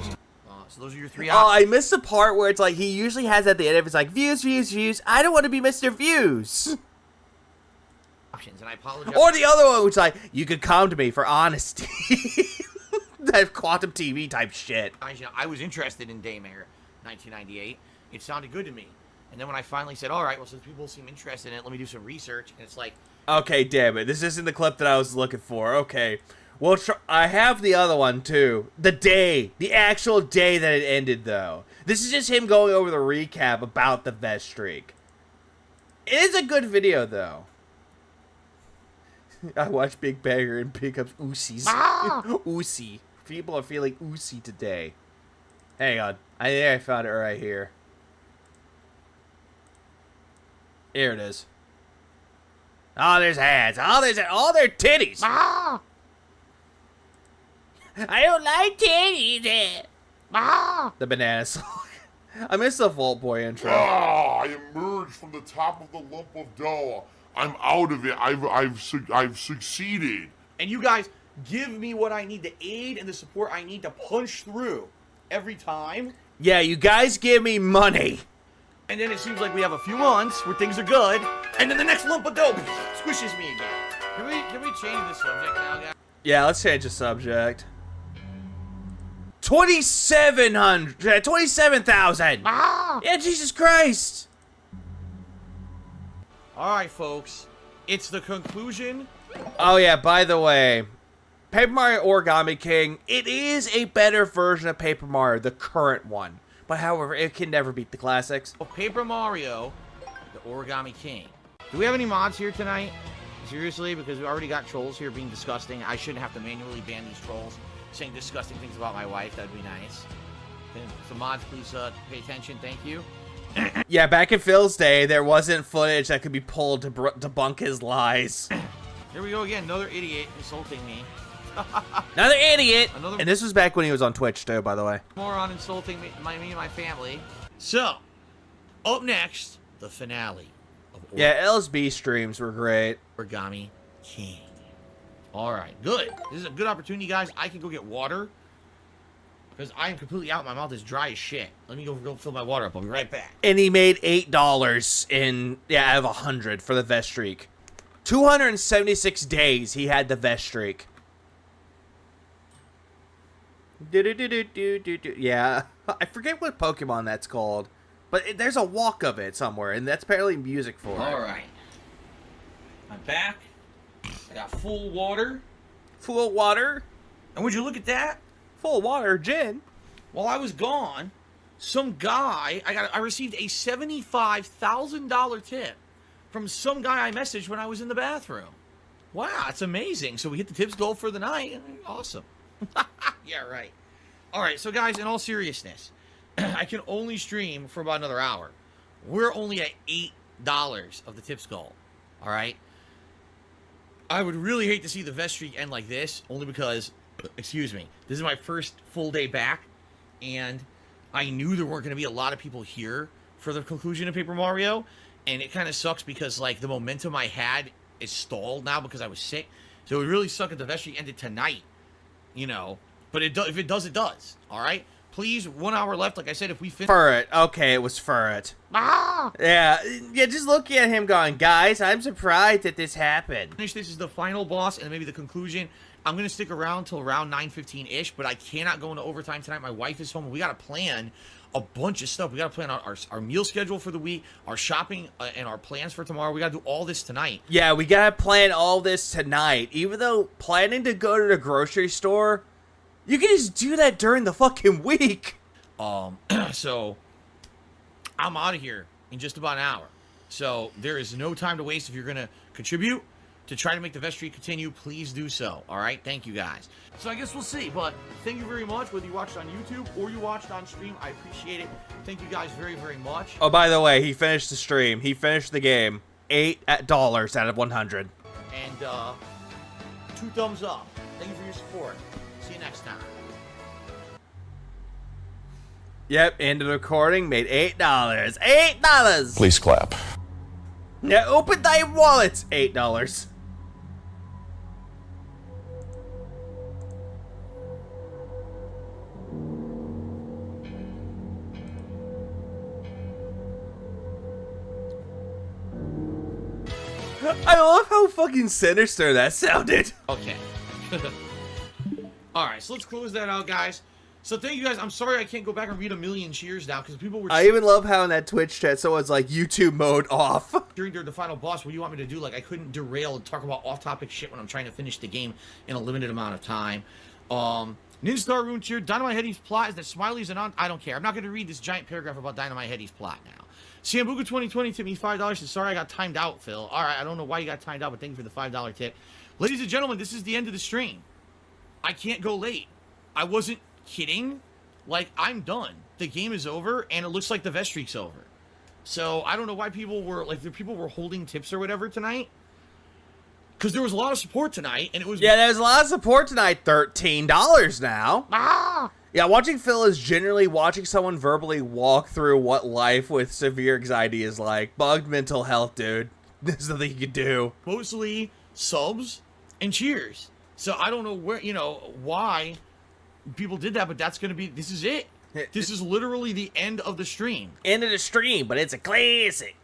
So those are your 3 Oh, options. I missed the part where it's like he usually has at the end of it's like views, views, views. I don't want to be Mr. Views. And I apologize. Or the other one, which is like you could come to me for honesty. That quantum TV type shit. I was interested in Daymare 1998. It sounded good to me. And then when I finally said, all right, well, since people seem interested in it, let me do some research. And it's like, okay, damn it. This isn't the clip that I was looking for. Okay. Well, I have the other one, too. The actual day that it ended, though. This is just him going over the recap about the vest streak. It is a good video, though. I watched Big Banger and pick up Oosies. Oosie. People are feeling Oosie today. Hang on. I think I found it right here. Here it is. Oh, there's ads. Oh, they're titties. I don't like titties. The banana song. I miss the Vault Boy intro. I emerged from the top of the lump of dough. I'm out of it. I've succeeded. and you guys give me what I need, the aid and the support I need to punch through every time. Yeah, you guys give me money. And then it seems like we have a few months where things are good, and then the next lump of dope squishes me again. Can we change the subject now, guys? Yeah, let's change the subject. 27,000. Yeah, Jesus Christ. All right, folks. It's the conclusion. Oh, yeah, by the way, Paper Mario Origami King, it is a better version of Paper Mario, the current one. But however, it can never beat the classics. Of Paper Mario, the Origami King. Do we have any mods here tonight? Seriously, because we already got trolls here being disgusting. I shouldn't have to manually ban these trolls saying disgusting things about my wife. That'd be nice. So mods, please pay attention. Thank you. Yeah, back in Phil's day, there wasn't footage that could be pulled to debunk his lies. Here we go again. Another idiot insulting me. Another idiot! Another And this was back when he was on Twitch, too, by the way. moron insulting me and my family. So, up next, the finale of Yeah, LSB streams were great. Origami King. All right, good. This is a good opportunity, guys. I can go get water because I am completely out. My mouth is dry as shit. Let me go fill my water up. I'll be right back. And he made $8 in, yeah, out of 100 for the vest streak. 276 days he had the vest streak. Do. Yeah, I forget what Pokemon that's called, but there's a walk of it somewhere, and that's apparently music for it. All right. I'm back. I got full water. Full water? And would you look at that? Full water, gin. While I was gone, some guy, I received a $75,000 tip from some guy I messaged when I was in the bathroom. Wow, it's amazing. So we hit the tips goal for the night. Awesome. Yeah, right. All right, so guys, in all seriousness, I can only stream for about another hour. We're only at $8 of the tips goal. All right? I would really hate to see the vest streak end like this, only because, excuse me, this is my first full day back, and I knew there weren't going to be a lot of people here for the conclusion of Paper Mario, and it kind of sucks because, like, the momentum I had is stalled now because I was sick, so it would really suck if the vest streak ended tonight, you know, but if it does, it does, all right? Please, 1 hour left, like I said, if we finish... Furret. Okay, it was Furret. Ah! Yeah, just looking at him going, guys, I'm surprised that this happened. Finish this is the final boss and maybe the conclusion. I'm going to stick around till around 9:15-ish, but I cannot go into overtime tonight. My wife is home. We got to plan a bunch of stuff. We got to plan our meal schedule for the week, our shopping, and our plans for tomorrow. We got to do all this tonight. Yeah, we got to plan all this tonight. Even though planning to go to the grocery store, you can just do that during the fucking week. So I'm out of here in just about an hour. So there is no time to waste. If you're going to contribute to try to make the vest streak continue, please do so. All right? Thank you, guys. So I guess we'll see. But thank you very much, whether you watched on YouTube or you watched on stream. I appreciate it. Thank you guys very, very much. Oh, by the way, he finished the stream. He finished the game. $8 out of 100. And 2 thumbs up. Thank you for your support. See you next time. Yep, end of the recording, made $8. $8! Please clap. Now open thy wallets. $8. I love how fucking sinister that sounded. Okay. Alright, so let's close that out, guys. So thank you guys. I'm sorry I can't go back and read a million cheers now, because people were... I even love how in that Twitch chat someone's like, YouTube mode off. During the final boss, what do you want me to do? Like, I couldn't derail and talk about off-topic shit when I'm trying to finish the game in a limited amount of time. Ninstar Rune cheer. Dynamite Heady's plot is that Smiley's an I don't care. I'm not going to read this giant paragraph about Dynamite Heady's plot now. Sambuca 2020 tipped me $5. Said, sorry I got timed out, Phil. Alright, I don't know why you got timed out, but thank you for the $5 tip. Ladies and gentlemen, this is the end of the stream. I can't go late. I wasn't kidding. Like, I'm done. The game is over, and it looks like the vest streak's over. So, I don't know why people were, like, the people were holding tips or whatever tonight. Because there was a lot of support tonight, and it was... Yeah, there's a lot of support tonight. $13 now. Ah! Yeah, watching Phil is generally watching someone verbally walk through what life with severe anxiety is like. Bugged mental health, dude. There's nothing you can do. Mostly subs and cheers. So, I don't know where, you know, why... people did that, but that's going to be... this is it. This is literally the end of the stream. End of the stream, but it's a classic.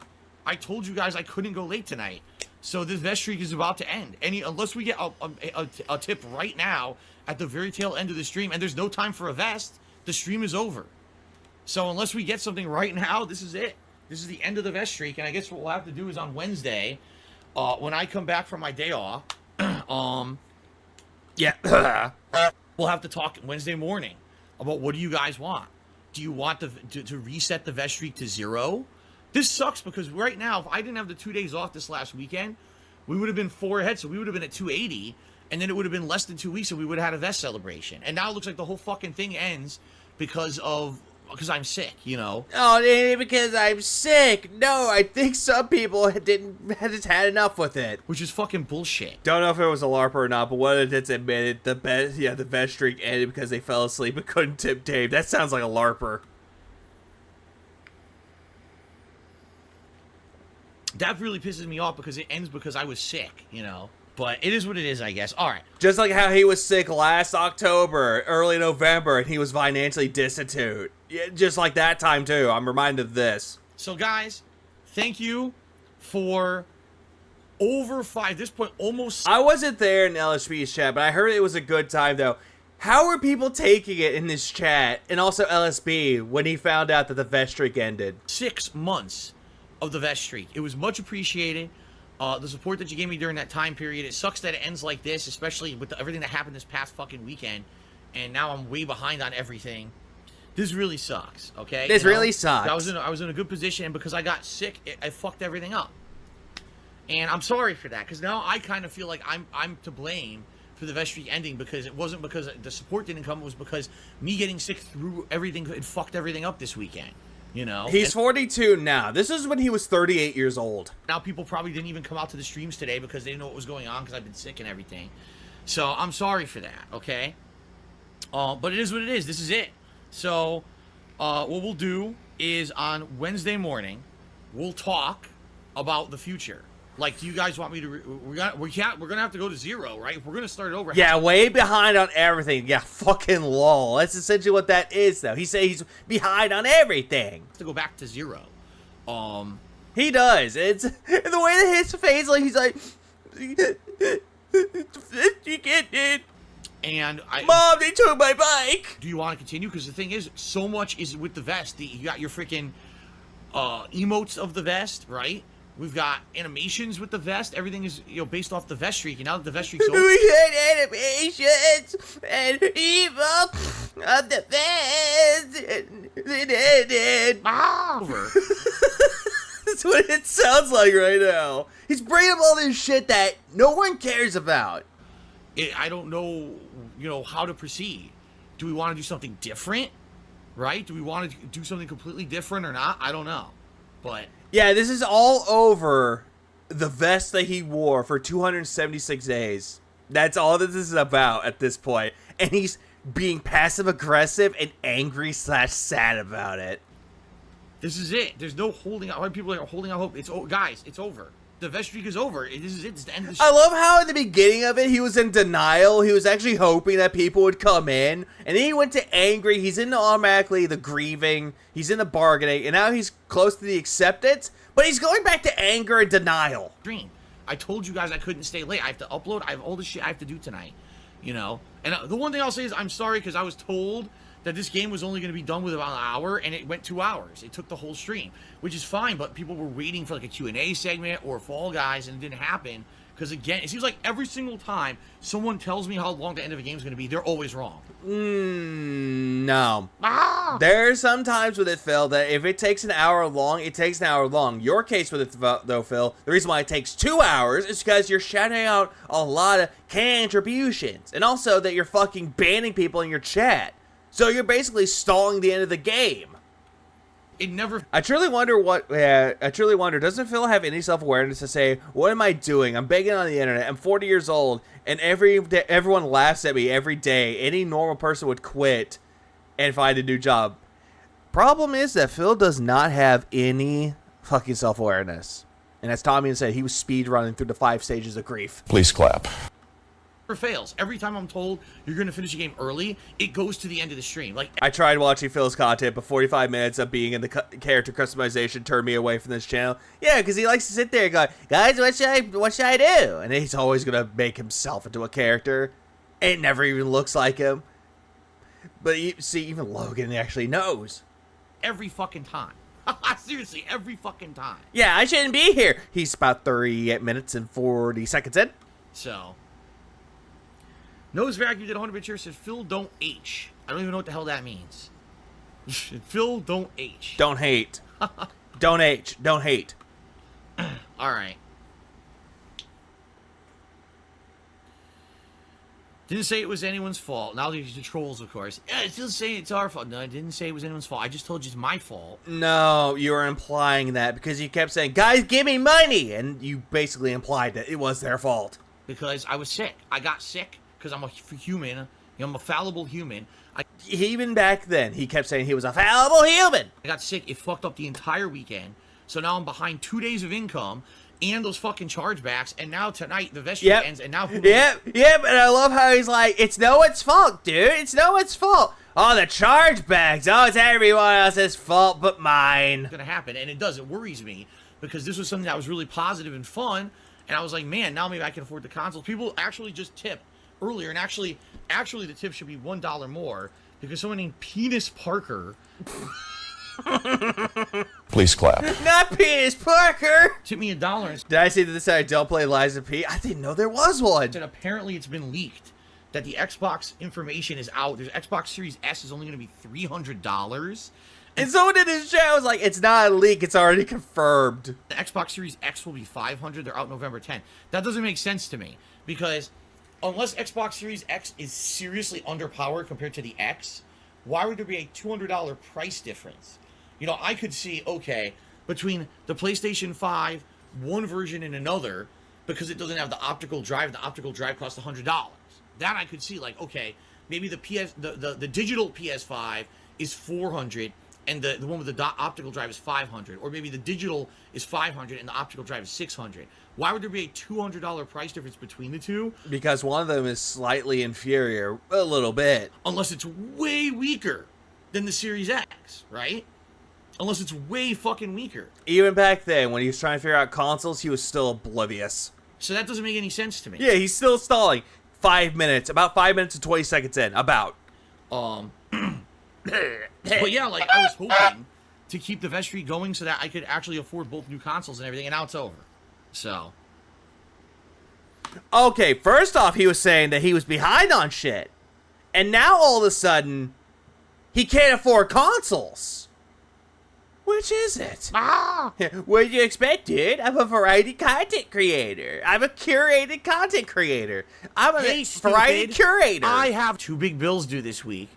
I told you guys I couldn't go late tonight. So this vest streak is about to end. Unless we get a tip right now at the very tail end of the stream, and there's no time for a vest, the stream is over. So unless we get something right now, this is it. This is the end of the vest streak, and I guess what we'll have to do is on Wednesday, when I come back from my day off, yeah. we'll have to talk Wednesday morning about what do you guys want. Do you want to reset the vest streak to 0? This sucks because right now, if I didn't have the 2 days off this last weekend, we would have been 4 ahead, so we would have been at 280, and then it would have been less than 2 weeks, and we would have had a vest celebration. And now it looks like the whole fucking thing ends because I'm sick, you know? Oh, because I'm sick. No, I think some people had just had enough with it. Which is fucking bullshit. Don't know if it was a LARP or not, but one of the tits admitted the vest streak ended because they fell asleep and couldn't tip Dave. That sounds like a LARPer. That really pisses me off because it ends because I was sick, you know? But it is what it is, I guess. All right. Just like how he was sick last October, early November, and he was financially destitute. Yeah, just like that time, too. I'm reminded of this. So, guys, thank you for over 5, at this point, almost... I wasn't there in LSP's chat, but I heard it was a good time, though. How are people taking it in this chat, and also LSB, when he found out that the vest streak ended? 6 months of the vest streak. It was much appreciated. The support that you gave me during that time period. It sucks that it ends like this, especially with everything that happened this past fucking weekend. And now I'm way behind on everything. This really sucks, okay? This really sucks. I was in a good position, and because I got sick, I fucked everything up. And I'm sorry for that, because now I kind of feel like I'm to blame for the vest streak ending, because it wasn't because the support didn't come, it was because me getting sick through everything, it fucked everything up this weekend. You know? He's 42 now. This is when he was 38 years old. Now people probably didn't even come out to the streams today because they didn't know what was going on because I've been sick and everything. So I'm sorry for that, okay? But it is what it is. This is it. So what we'll do is on Wednesday morning, we'll talk about the future. Like, do you guys want me to? We're gonna have to go to 0, right? We're gonna start it over. Yeah, way behind on everything. Yeah, fucking lol. That's essentially what that is, though. He says he's behind on everything. To go back to 0. He does. It's the way that his face, like he's like, you can't, dude. And Mom, they took my bike. Do you want to continue? Because the thing is, so much is with the vest. You got your freaking emotes of the vest, right? We've got animations with the vest. Everything is, based off the vest streak. And now that the vest streak's over, we had animations and evil of the vest. over. That's what it sounds like right now. He's bringing up all this shit that no one cares about. I don't know, how to proceed. Do we want to do something different? Right? Do we want to do something completely different or not? I don't know. But yeah, this is all over the vest that he wore for 276 days. That's all that this is about at this point. And he's being passive-aggressive and angry/sad about it. This is it. There's no holding out. Why people are holding out hope? Guys, it's over. The vest streak is over. This is it. It's the end of the I love how at the beginning of it, he was in denial. He was actually hoping that people would come in. And then he went to angry. He's into automatically the grieving. He's in the bargaining. And now he's close to the acceptance. But he's going back to anger and denial. Dream. I told you guys I couldn't stay late. I have to upload. I have all this shit I have to do tonight. And the one thing I'll say is I'm sorry because I was told that this game was only going to be done with about an hour, and it went 2 hours. It took the whole stream, which is fine, but people were waiting for like a Q&A segment or Fall Guys, and it didn't happen. Because again, it seems like every single time someone tells me how long the end of a game is going to be, they're always wrong. No. There's some times with it, Phil, that if it takes an hour long, it takes an hour long. Your case with it, though, Phil, the reason why it takes 2 hours is because you're shouting out a lot of contributions. And also that you're fucking banning people in your chat. So you're basically stalling the end of the game. It never... I truly wonder, doesn't Phil have any self-awareness to say, what am I doing? I'm begging on the internet. I'm 40 years old, and everyone laughs at me every day. Any normal person would quit and find a new job. Problem is that Phil does not have any fucking self-awareness. And as Tommy said, he was speed running through the 5 stages of grief. Please clap. Fails. Every time I'm told you're going to finish a game early, it goes to the end of the stream. Like, I tried watching Phil's content, but 45 minutes of being in the character customization turned me away from this channel. Yeah, because he likes to sit there and go, guys, what should I do? And he's always going to make himself into a character. It never even looks like him. But you see, even Logan actually knows. Every fucking time. Seriously, every fucking time. Yeah, I shouldn't be here. He's about 38 minutes and 40 seconds in. So... Nose Vacuum did 100 cheers, said, Phil, don't H. I don't even know what the hell that means. Phil, don't H. Don't hate. Don't H. Don't hate. Alright. Didn't say it was anyone's fault. Now there's the trolls, of course. Yeah, it's still saying it's our fault. No, I didn't say it was anyone's fault. I just told you it's my fault. No, you were implying that because you kept saying, guys, give me money. And you basically implied that it was their fault. Because I was sick. I got sick. Because I'm a human, I'm a fallible human. Even back then, he kept saying he was a fallible human. I got sick. It fucked up the entire weekend. So now I'm behind 2 days of income and those fucking chargebacks. And now tonight the vest ends. And now Yep. And I love how he's like, it's no one's fault, dude. It's no one's fault. Oh, the chargebacks. Oh, it's everyone else's fault but mine. It's gonna happen, and it does. It worries me because this was something that was really positive and fun. And I was like, man, now maybe I can afford the consoles. People actually just tipped earlier, and actually Actually, the tip should be $1 more because someone named Penis Parker Please clap. Not Penis Parker! tipped me $1 and Did I say that this I don't play Liza P? I didn't know there was one. said apparently it's been leaked that the Xbox information is out. There's Xbox Series S is only going to be $300. And someone in his chat was like, it's not a leak, it's already confirmed. The Xbox Series X will be $500. They're out November 10th. That doesn't make sense to me because unless Xbox Series X is seriously underpowered compared to the X, why would there be a $200 price difference? You know, I could see, okay, between the PlayStation 5, one version and another, because it doesn't have the optical drive costs $100. That I could see, like, okay, maybe the digital PS5 is $400 and the one with the optical drive is $500, or maybe the digital is $500 and the optical drive is $600. Why would there be a $200 price difference between the two? Because one of them is slightly inferior, a little bit. Unless it's way weaker than the Series X, right? Unless it's way fucking weaker. Even back then, when he was trying to figure out consoles, he was still oblivious. So that doesn't make any sense to me. Yeah, he's still stalling. 5 minutes, about 5 minutes and 20 seconds in, about. But yeah, like, I was hoping to keep the vestry going so that I could actually afford both new consoles and everything, and now it's over. So. Okay, first off, he was saying that he was behind on shit. And now all of a sudden, he can't afford consoles. Which is it? What did you expect, dude? I'm a variety content creator. I'm a curated content creator. I'm a variety curator. I have 2 big bills due this week.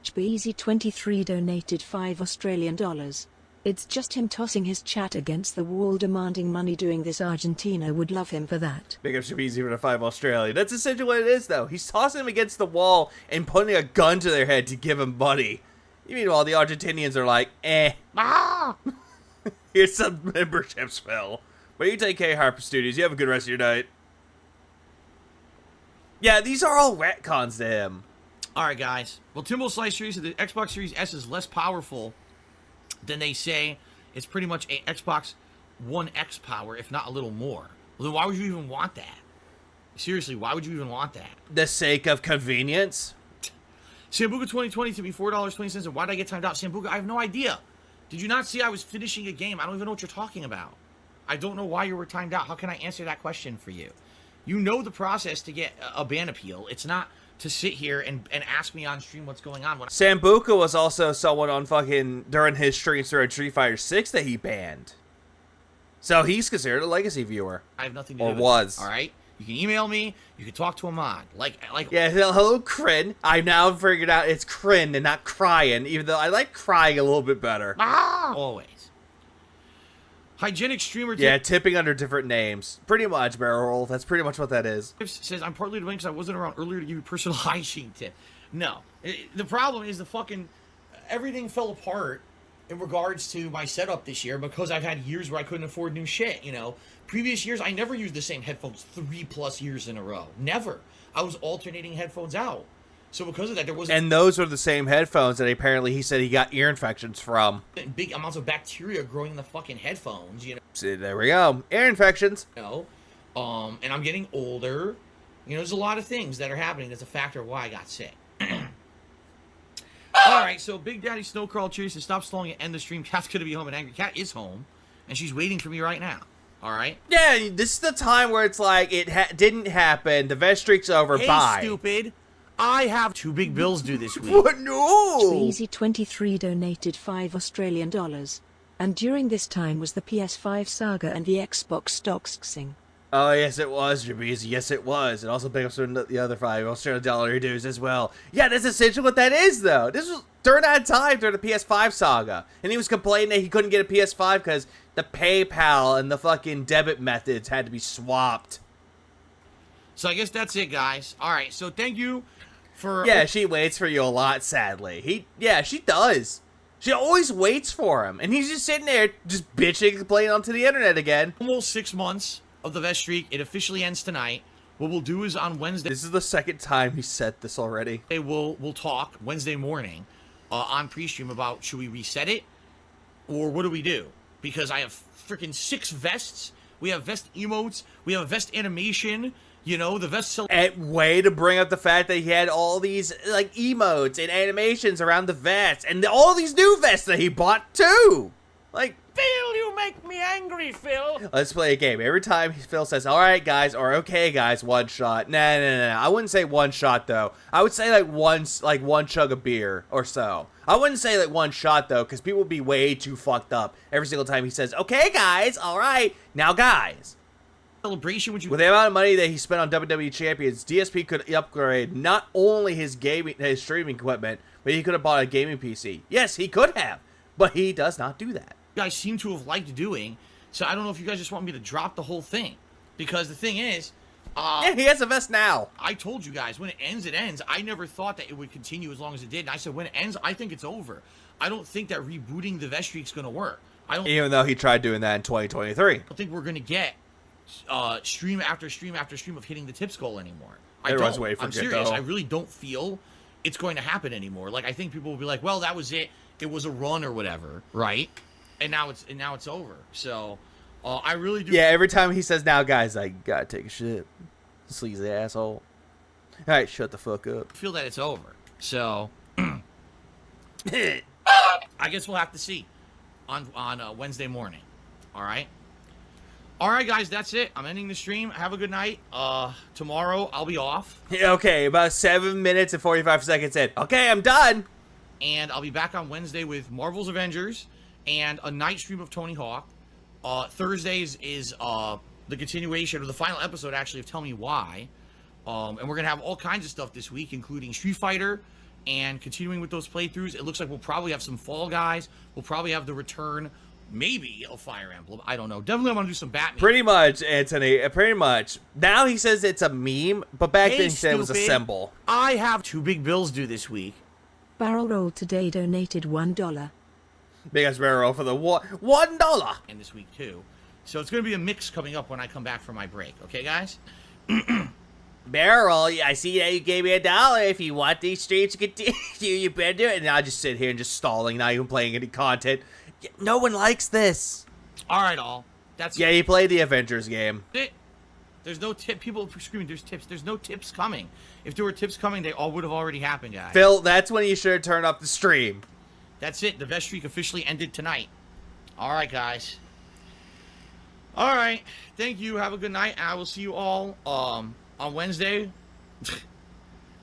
Beezy23 donated $5 Australian. It's just him tossing his chat against the wall demanding money doing this. Argentina would love him for that. Big up Shabizi for the 5 Australian. That's essentially what it is, though. He's tossing him against the wall and putting a gun to their head to give him money. Meanwhile, the Argentinians are like, eh. Here's some memberships, Phil. But you take care, Harper Studios. You have a good rest of your night. Yeah, these are all retcons to him. Alright, guys. Well, Timbo Slice Series, the Xbox Series S is less powerful than they say. It's pretty much a Xbox One X power, if not a little more. Well, then why would you even want that? Seriously, why would you even want that? The sake of convenience? Sambuca 2020 to be $4.20. And why did I get timed out? Sambuca, I have no idea. Did you not see I was finishing a game? I don't even know what you're talking about. I don't know why you were timed out. How can I answer that question for you? You know the process to get a ban appeal. It's not to sit here and ask me on stream what's going on. Sambuca was also someone on fucking, during his streams during Street Fighter 6 that he banned. So he's considered a legacy viewer. I have nothing to do with was. it. All right? You can email me. You can talk to a mod. Yeah, hello, Crin. I've now figured out it's Crin and not crying, even though I like crying a little bit better. Always. Hygienic streamer yeah, tipping under different names. Pretty much, Barrel. That's pretty much what that is. Says, I'm partly to blame because I wasn't around earlier to give you personal hygiene tip. No. The problem is the fucking... Everything fell apart in regards to my setup this year because I've had years where I couldn't afford new shit, you know. Previous years, I never used the same headphones 3+ years in a row. Never. I was alternating headphones out. So because of that, there wasn't... And those are the same headphones that apparently he said he got ear infections from. Big amounts of bacteria growing in the fucking headphones, you know. See, there we go. Ear infections. You know? And I'm getting older. You know, there's a lot of things that are happening that's a factor of why I got sick. Alright, so Big Daddy Snowcrawl cheers to stop stalling and end the stream. Cat's gonna be home, and Angry Cat is home. And she's waiting for me right now. Alright? Yeah, this is the time where it's like, it didn't happen. The vet streak's over. Hey, bye. Stupid. I have 2 big bills due this week. What? No! Beezy23 donated $5 Australian. And during this time was the PS5 saga and the Xbox doxing. Oh, yes, it was, Jabeez. Yes, it was. And also pick up some of the other $5 Australian dues as well. Yeah, that's essentially what that is, though. This was during that time, during the PS5 saga. And he was complaining that he couldn't get a PS5 because the PayPal and the fucking debit methods had to be swapped. So I guess that's it, guys. Alright, so thank you for... Yeah, she waits for you a lot, sadly. Yeah, she does. She always waits for him. And he's just sitting there, just bitching and complaining onto the internet again. Almost 6 months of the Vest Streak. It officially ends tonight. What we'll do is on Wednesday... This is the second time he said this already. We'll talk Wednesday morning on pre-stream about should we reset it or what do we do? Because I have freaking 6 vests. We have vest emotes. We have a vest animation. You know, the vest. And way to bring up the fact that he had all these like emotes and animations around the vest, and all these new vests that he bought too. Like, Phil, you make me angry, Phil. let's play a game. Every time Phil says, "All right, guys," or "Okay, guys," one shot. Nah. I wouldn't say one shot though. I would say like one chug of beer or so. I wouldn't say like one shot though, because people would be way too fucked up every single time he says, "Okay, guys, all right, now, guys." Celebration would you? With the amount of money that he spent on WWE champions, DSP could upgrade not only his streaming equipment, but he could have bought a gaming PC. Yes, he could have, but he does not do that. Guys seem to have liked doing, so I don't know if you guys just want me to drop the whole thing, because the thing is, yeah, he has a vest now. I told you guys, when it ends, it ends. I never thought that it would continue as long as it did, and I said when it ends, I think it's over. I don't think that rebooting the vest streak's gonna work. Even though he tried doing that in 2023. I don't think we're gonna get stream after stream after stream of hitting the tips goal anymore. Everyone's waiting for I'm it, serious. though. I really don't feel it's going to happen anymore. Like, I think people will be like, well, that was it. It was a run or whatever, right? And now it's over. So I really do. Yeah, every time he says, "Now, guys, I gotta take a shit," sleazy asshole. All right, shut the fuck up. Feel that it's over. So I guess we'll have to see on Wednesday morning. All right, guys, that's it. I'm ending the stream. Have a good night. Tomorrow I'll be off. Yeah, okay, about 7 minutes and 45 seconds in. Okay, I'm done. And I'll be back on Wednesday with Marvel's Avengers and a night stream of Tony Hawk. Thursdays is the continuation, or the final episode, actually, of Tell Me Why. And we're going to have all kinds of stuff this week, including Street Fighter, and continuing with those playthroughs. It looks like we'll probably have some Fall Guys. We'll probably have the return, maybe, of Fire Emblem. I don't know. Definitely I want to do some Batman. Pretty much, Anthony. Pretty much. Now he says it's a meme, but back then he said it was a stupid. symbol. I have two big bills due this week. Barrel Roll today donated $1. Big ass barrel for the $1. And this week, too. So it's going to be a mix coming up when I come back from my break. Okay, guys? Barrel, I see that you gave me $1. If you want these streams to continue, you better do it. And I'll just sit here and just stalling, not even playing any content. No one likes this. All right, all. That's Yeah, you played the Avengers game. it. There's no tip. People are screaming, there's tips. There's no tips coming. If there were tips coming, they all would have already happened, guys. Phil, that's when you should turn up the stream. That's it. The vest streak officially ended tonight. All right, guys. All right. Thank you. Have a good night. I will see you all on Wednesday.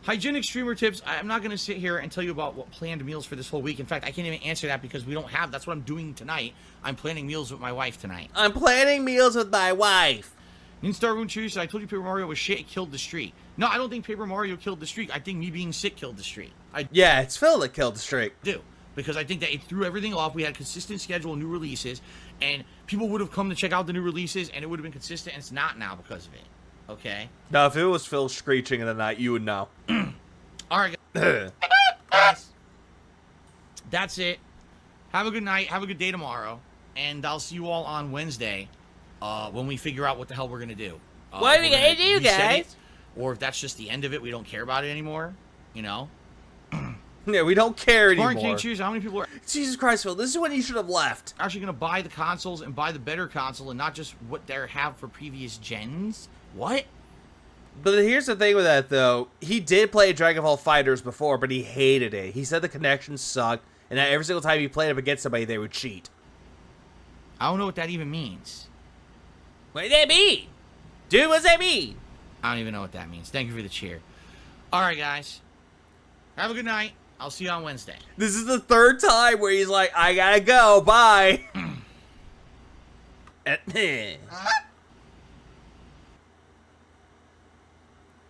Hygienic streamer tips. I'm not going to sit here and tell you about what planned meals for this whole week. In fact, I can't even answer that because we don't have. That's what I'm doing tonight. I'm planning meals with my wife tonight. I'm planning meals with my wife. Ninstar Rune Cheese said, I told you Paper Mario was shit. It killed the streak. No, I don't think Paper Mario killed the streak. I think me being sick killed the streak. I Yeah, it's Phil that killed the streak. do. Because I think that it threw everything off. We had a consistent schedule of new releases. And people would have come to check out the new releases. And it would have been consistent. And it's not now because of it. Okay? Now, if it was Phil screeching in the night, you would know. All right, guys. That's it. Have a good night. Have a good day tomorrow. And I'll see you all on Wednesday when we figure out what the hell we're going to do. What are we going to do, guys? It, or if that's just the end of it, we don't care about it anymore. You know? Yeah, we don't care anymore. Can't choose how many people are Jesus Christ, Phil, this is when you should have left. actually going to buy the consoles and buy the better console and not just what they have for previous gens. What? But here's the thing with that, though. He did play Dragon Ball FighterZ before, but he hated it. He said the connection sucked, and that every single time he played up against somebody, they would cheat. I don't know what that even means. What does that mean? Dude, what does that mean? I don't even know what that means. Thank you for the cheer. All right, guys. Have a good night. I'll see you on Wednesday. This is the third time where he's like, I gotta go, bye.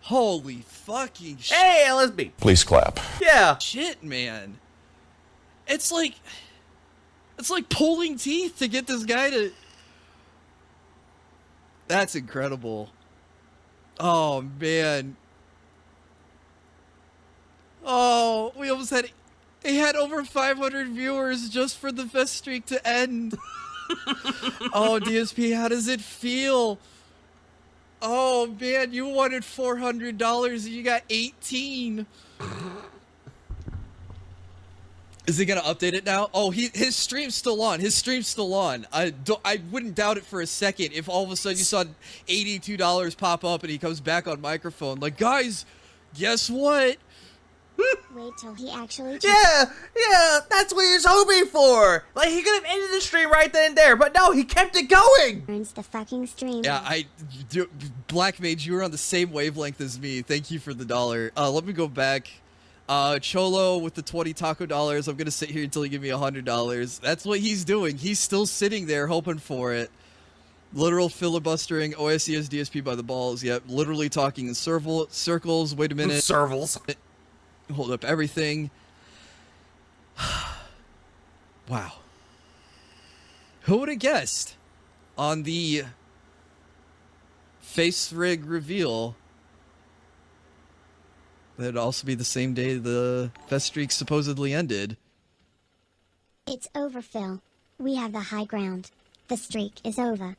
Holy fucking shit. Hey, LSB. Please clap. Yeah. Shit, man. It's like pulling teeth to get this guy to... That's incredible. Oh, man. Oh, we almost had... He had over 500 viewers just for the fest streak to end. Oh, DSP, how does it feel? Oh, man, you wanted $400 and you got 18. Is he gonna update it now? Oh, his stream's still on. His stream's still on. I wouldn't doubt it for a second if all of a sudden you saw $82 pop up and he comes back on microphone like, guys, guess what? Wait till he actually. Yeah, that's what he was hoping for. Like, he could have ended the stream right then and there, but no, he kept it going. Turns the fucking stream. Yeah, Black Mage, you were on the same wavelength as me. Thank you for the $1. Let me go back. Cholo with the 20 taco dollars. I'm gonna sit here until you give me $100. That's what he's doing. He's still sitting there hoping for it. Literal filibustering OSCS DSP by the balls. Yep, literally talking in circles. Wait a minute. Servals. Hold up everything. Wow. Who would have guessed on the face rig reveal that it'd also be the same day the fest streak supposedly ended? It's over, Phil. We have the high ground. The streak is over.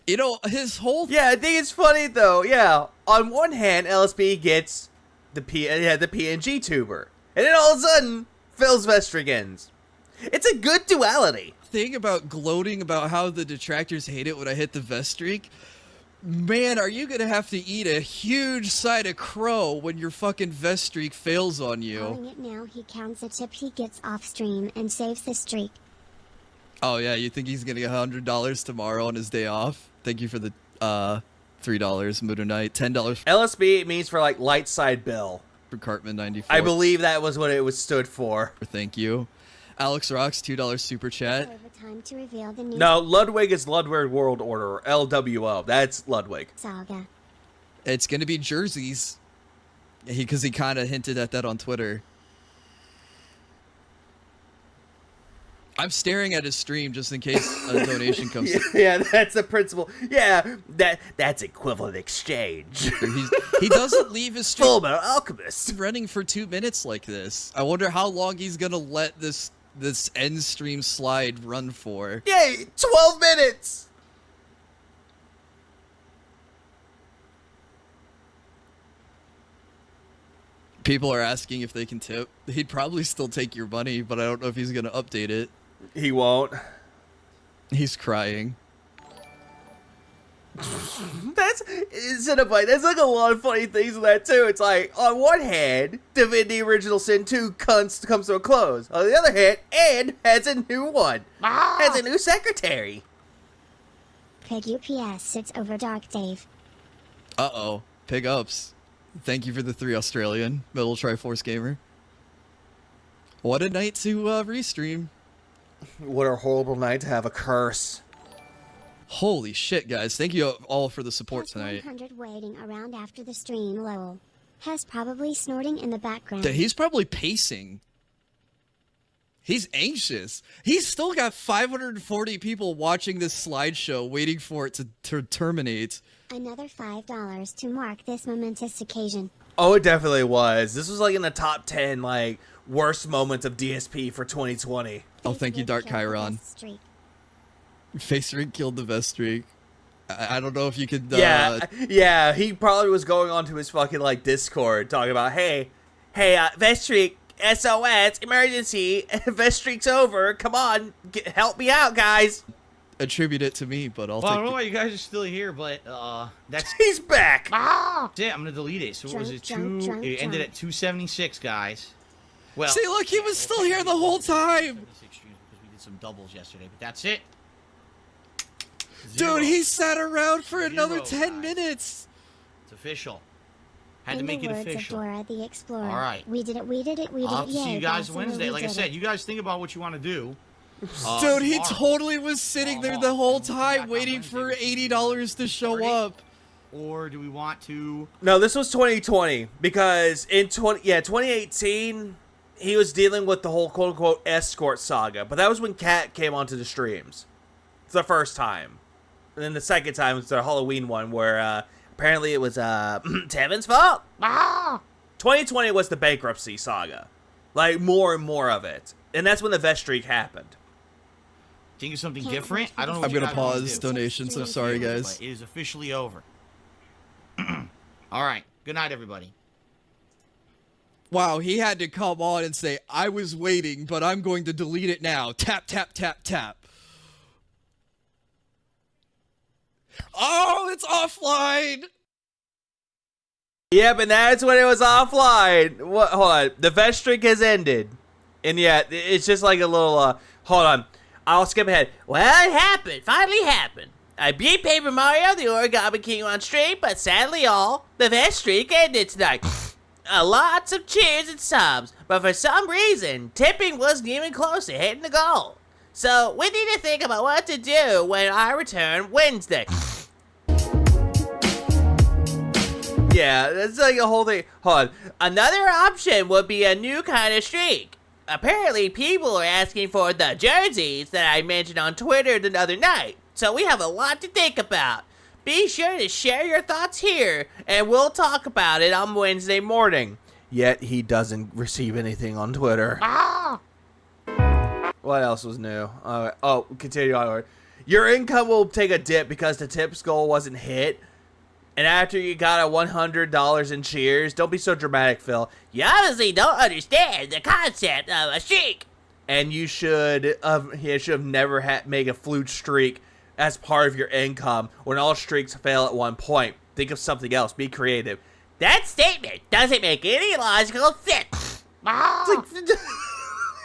You know, his whole... Yeah, I think it's funny, though. Yeah, on one hand, LSB gets the PNG tuber. And then all of a sudden, Phil's Vestrig ends. It's a good duality. Thing about gloating about how the detractors hate it when I hit the vest streak, man, are you gonna have to eat a huge side of crow when your fucking vest streak fails on you. Calling it now, he counts a tip he gets off stream and saves the streak. Oh yeah, you think he's gonna get $100 tomorrow on his day off? Thank you for the $3 Moon Knight, $10 LSB means for like light side bill. for Cartman 94. I believe that was what it was stood for. Thank you. Alex Rocks, $2 super chat. Over time to reveal the new No, Ludwig is Ludwig World Order, LWO. That's Ludwig. saga. It's gonna be jerseys. Because he kind of hinted at that on Twitter. I'm staring at his stream just in case a donation comes through. Yeah, that's the principle. Yeah, that's equivalent exchange. He doesn't leave his stream Full Metal Alchemist. running for 2 minutes like this. I wonder how long he's gonna let this end stream slide run for. Yay, 12 minutes. People are asking if they can tip. He'd probably still take your money, but I don't know if he's gonna update it. He won't. He's crying. That's there's like a lot of funny things in that too. It's like, on one hand, Divinity Original Sin 2 comes to a close. On the other hand, Ed has a new one. Has a new secretary. Pig UPS sits over Dark Dave. Uh-oh. Pig ups. Thank you for the 3 Australian. Middle Triforce Gamer. What a night to restream. What a horrible night to have a curse. Holy shit, guys. Thank you all for the support Has tonight. 100 waiting around after the stream, Lowell. Has probably snorting in the background. He's probably pacing. He's anxious. He's still got 540 people watching this slideshow waiting for it to terminate. Another $5 to mark this momentous occasion. Oh, it definitely was. This was like in the top 10, like, worst moments of DSP for 2020. Oh, thank you, Dark Chiron. Face rig killed the vest streak. I don't know if you could... Yeah, he probably was going on to his fucking, like, Discord talking about, hey, vest streak, SOS, emergency, vest streak's over, come on, help me out, guys. Attribute it to me, but I'll Well, I take don't know why you guys are still here, but that's He's back. that's it. I'm gonna delete it. So what was it? Drunk, It ended at 276, guys. Well, See, look, he was still here the whole time. 76 streams because we did some doubles yesterday, but that's it. Dude, he sat around for another 10 guys. minutes. It's official. Had to In make the it words official. of Dora the Explorer. All right. We did it, we did it, we did I'll it, have to see yay, you guys Barcelona, Wednesday. we Like I did said, it. you guys think about what you want to do. Dude, he tomorrow. totally was sitting there the whole time waiting for $80 to show up. Or do we want to? No, this was 2020 because in 2018 he was dealing with the whole quote unquote escort saga, but that was when Kat came onto the streams. It's the first time, and then the second time was the Halloween one where apparently it was Tevin's fault. 2020 was the bankruptcy saga, like more and more of it, and that's when the vest streak happened. Think of something different? I don't know. I'm what you gonna guys wanna pause do. donations. I'm sorry, guys. But it is officially over. All right. Good night, everybody. Wow, he had to come on and say, I was waiting, but I'm going to delete it now. Tap, tap, tap, tap. Oh, it's offline! Yep, and that's when it was offline. What? Hold on. The vest streak has ended. And yeah, it's just like a little, hold on. I'll skip ahead. Well, it happened. Finally happened. I beat Paper Mario, the Origami King on stream, but sadly the vest streak ended tonight. Lots of cheers and subs, but for some reason, tipping wasn't even close to hitting the goal. So we need to think about what to do when I return Wednesday. Yeah, that's like a whole thing. Hold on. Another option would be a new kind of streak. Apparently, people are asking for the jerseys that I mentioned on Twitter the other night, so we have a lot to think about. Be sure to share your thoughts here, and we'll talk about it on Wednesday morning. Yet he doesn't receive anything on Twitter. What else was new? Oh, continue onward. Your income will take a dip because the tips goal wasn't hit. And after you got a $100 in cheers, don't be so dramatic, Phil. You obviously don't understand the concept of a streak. And you should have never made a flute streak as part of your income when all streaks fail at one point. Think of something else. Be creative. That statement doesn't make any logical sense.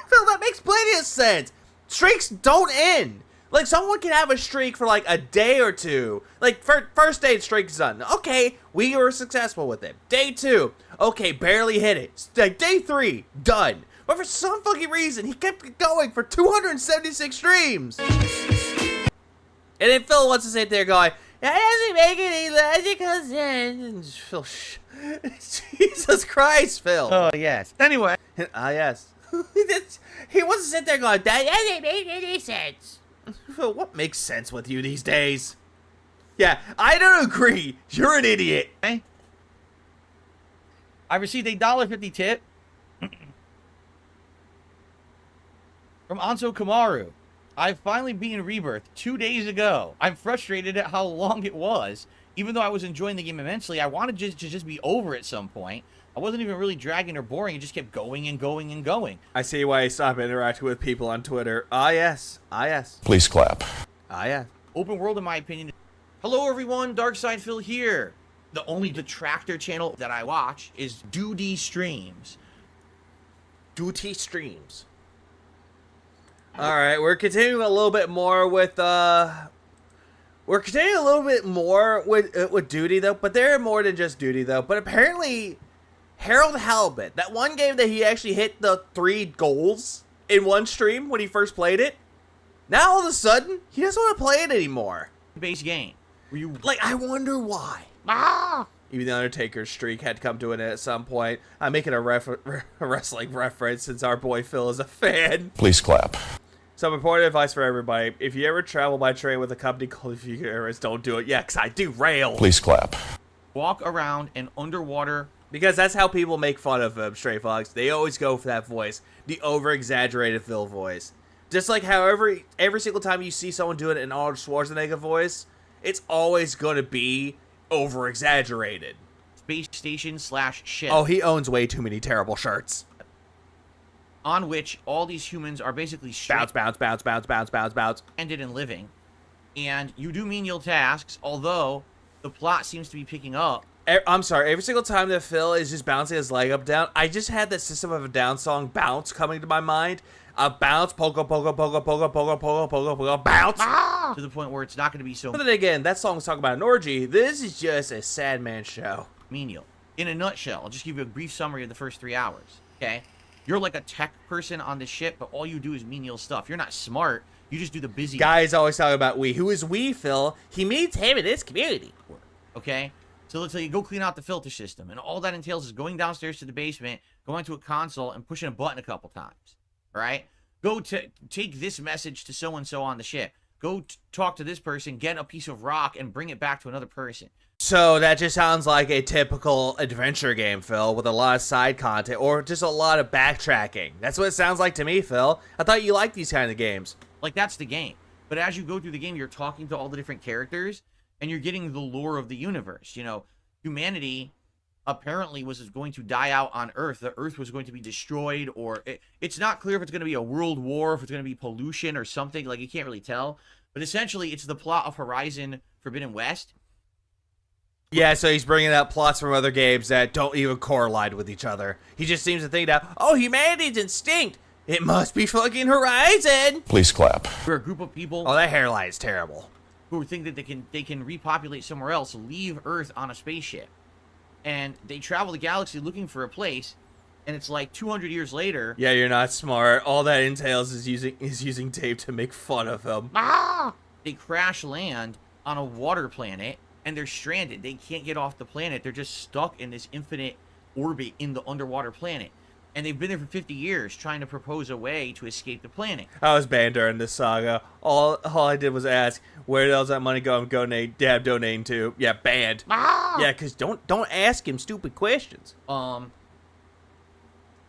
Phil, that makes plenty of sense. Streaks don't end. Like, someone can have a streak for, like, a day or two. Like, first day, streak's done. Okay, we were successful with it. Day 2, okay, barely hit it. Like, day 3, done. But for some fucking reason, he kept it going for 276 streams. And then Phil wants to sit there going, that doesn't make any logical sense. Phil, Jesus Christ, Phil. Oh, yes. Anyway. Yes. He wants to sit there going, that doesn't make any sense. Phil, what makes sense with you these days? Yeah, I don't agree. You're an idiot. Okay. I received a $1.50 tip from Anso Kamaru. I've finally beaten Rebirth 2 days ago. I'm frustrated at how long it was. Even though I was enjoying the game immensely, I wanted to just be over at some point. I wasn't even really dragging or boring. It just kept going and going and going. I see why I stopped interacting with people on Twitter. Ah, yes. Ah, yes. Please clap. Ah, yes. Open world, in my opinion. Hello, everyone. Darkside Phil here. The only detractor channel that I watch is Duty Streams. Duty Streams. All right, we're continuing a little bit more with with Duty though, but they're more than just Duty though. But apparently, Harold Halibut, that one game that he actually hit the 3 goals in one stream when he first played it, now all of a sudden he doesn't want to play it anymore. Base game. Were you like? I wonder why. Even the Undertaker's streak had come to an end at some point. I'm making a wrestling reference since our boy Phil is a fan. Please clap. Some important advice for everybody. If you ever travel by train with a company called Figueres, don't do it. Yeah, because I do rail. Please clap. Walk around an underwater... Because that's how people make fun of Stray Fox. They always go for that voice. The over-exaggerated Phil voice. Just like how every single time you see someone doing it in Arnold Schwarzenegger voice, it's always going to be over-exaggerated. Space station / ship. Oh, he owns way too many terrible shirts. On which all these humans are basically bounce, ended in living. And you do menial tasks, although the plot seems to be picking up. I'm sorry, every single time that Phil is just bouncing his leg up down, I just had that System of a Down song, Bounce, coming to my mind. Bounce, pogo, bounce! To the point where it's not going to be so... But then again, that song was talking about an orgy. This is just a sad man show. Menial. In a nutshell, I'll just give you a brief summary of the first 3 hours, okay? You're like a tech person on the ship, but all you do is menial stuff. You're not smart. You just do the busy... Guys always talk about we. Who is we, Phil? He means him in his community. Okay? So let's say you go clean out the filter system, and all that entails is going downstairs to the basement, going to a console, and pushing a button a couple times. All right? Go to take this message to so-and-so on the ship. Go talk to this person, get a piece of rock, and bring it back to another person. So that just sounds like a typical adventure game, Phil, with a lot of side content, or just a lot of backtracking. That's what it sounds like to me, Phil. I thought you liked these kind of games. Like, that's the game. But as you go through the game, you're talking to all the different characters, and you're getting the lore of the universe. You know, humanity apparently was going to die out on Earth. The Earth was going to be destroyed, or it's not clear if it's going to be a world war, if it's going to be pollution or something. Like, you can't really tell. But essentially, it's the plot of Horizon Forbidden West. Yeah, so he's bringing out plots from other games that don't even correlate with each other. He just seems to think that, oh, humanity's extinct. It must be fucking Horizon. Please clap. We're a group of people Oh, that hairline is terrible. who think that they can repopulate somewhere else, leave Earth on a spaceship. And they travel the galaxy looking for a place, and it's like 200 years later. Yeah, you're not smart. All that entails is using tape to make fun of him. They crash land on a water planet, and they're stranded. They can't get off the planet. They're just stuck in this infinite orbit in the underwater planet. And they've been there for 50 years trying to propose a way to escape the planet. I was banned during this saga. All I did was ask, where does that money go? I'm donating to. Yeah, banned. Yeah, because don't ask him stupid questions.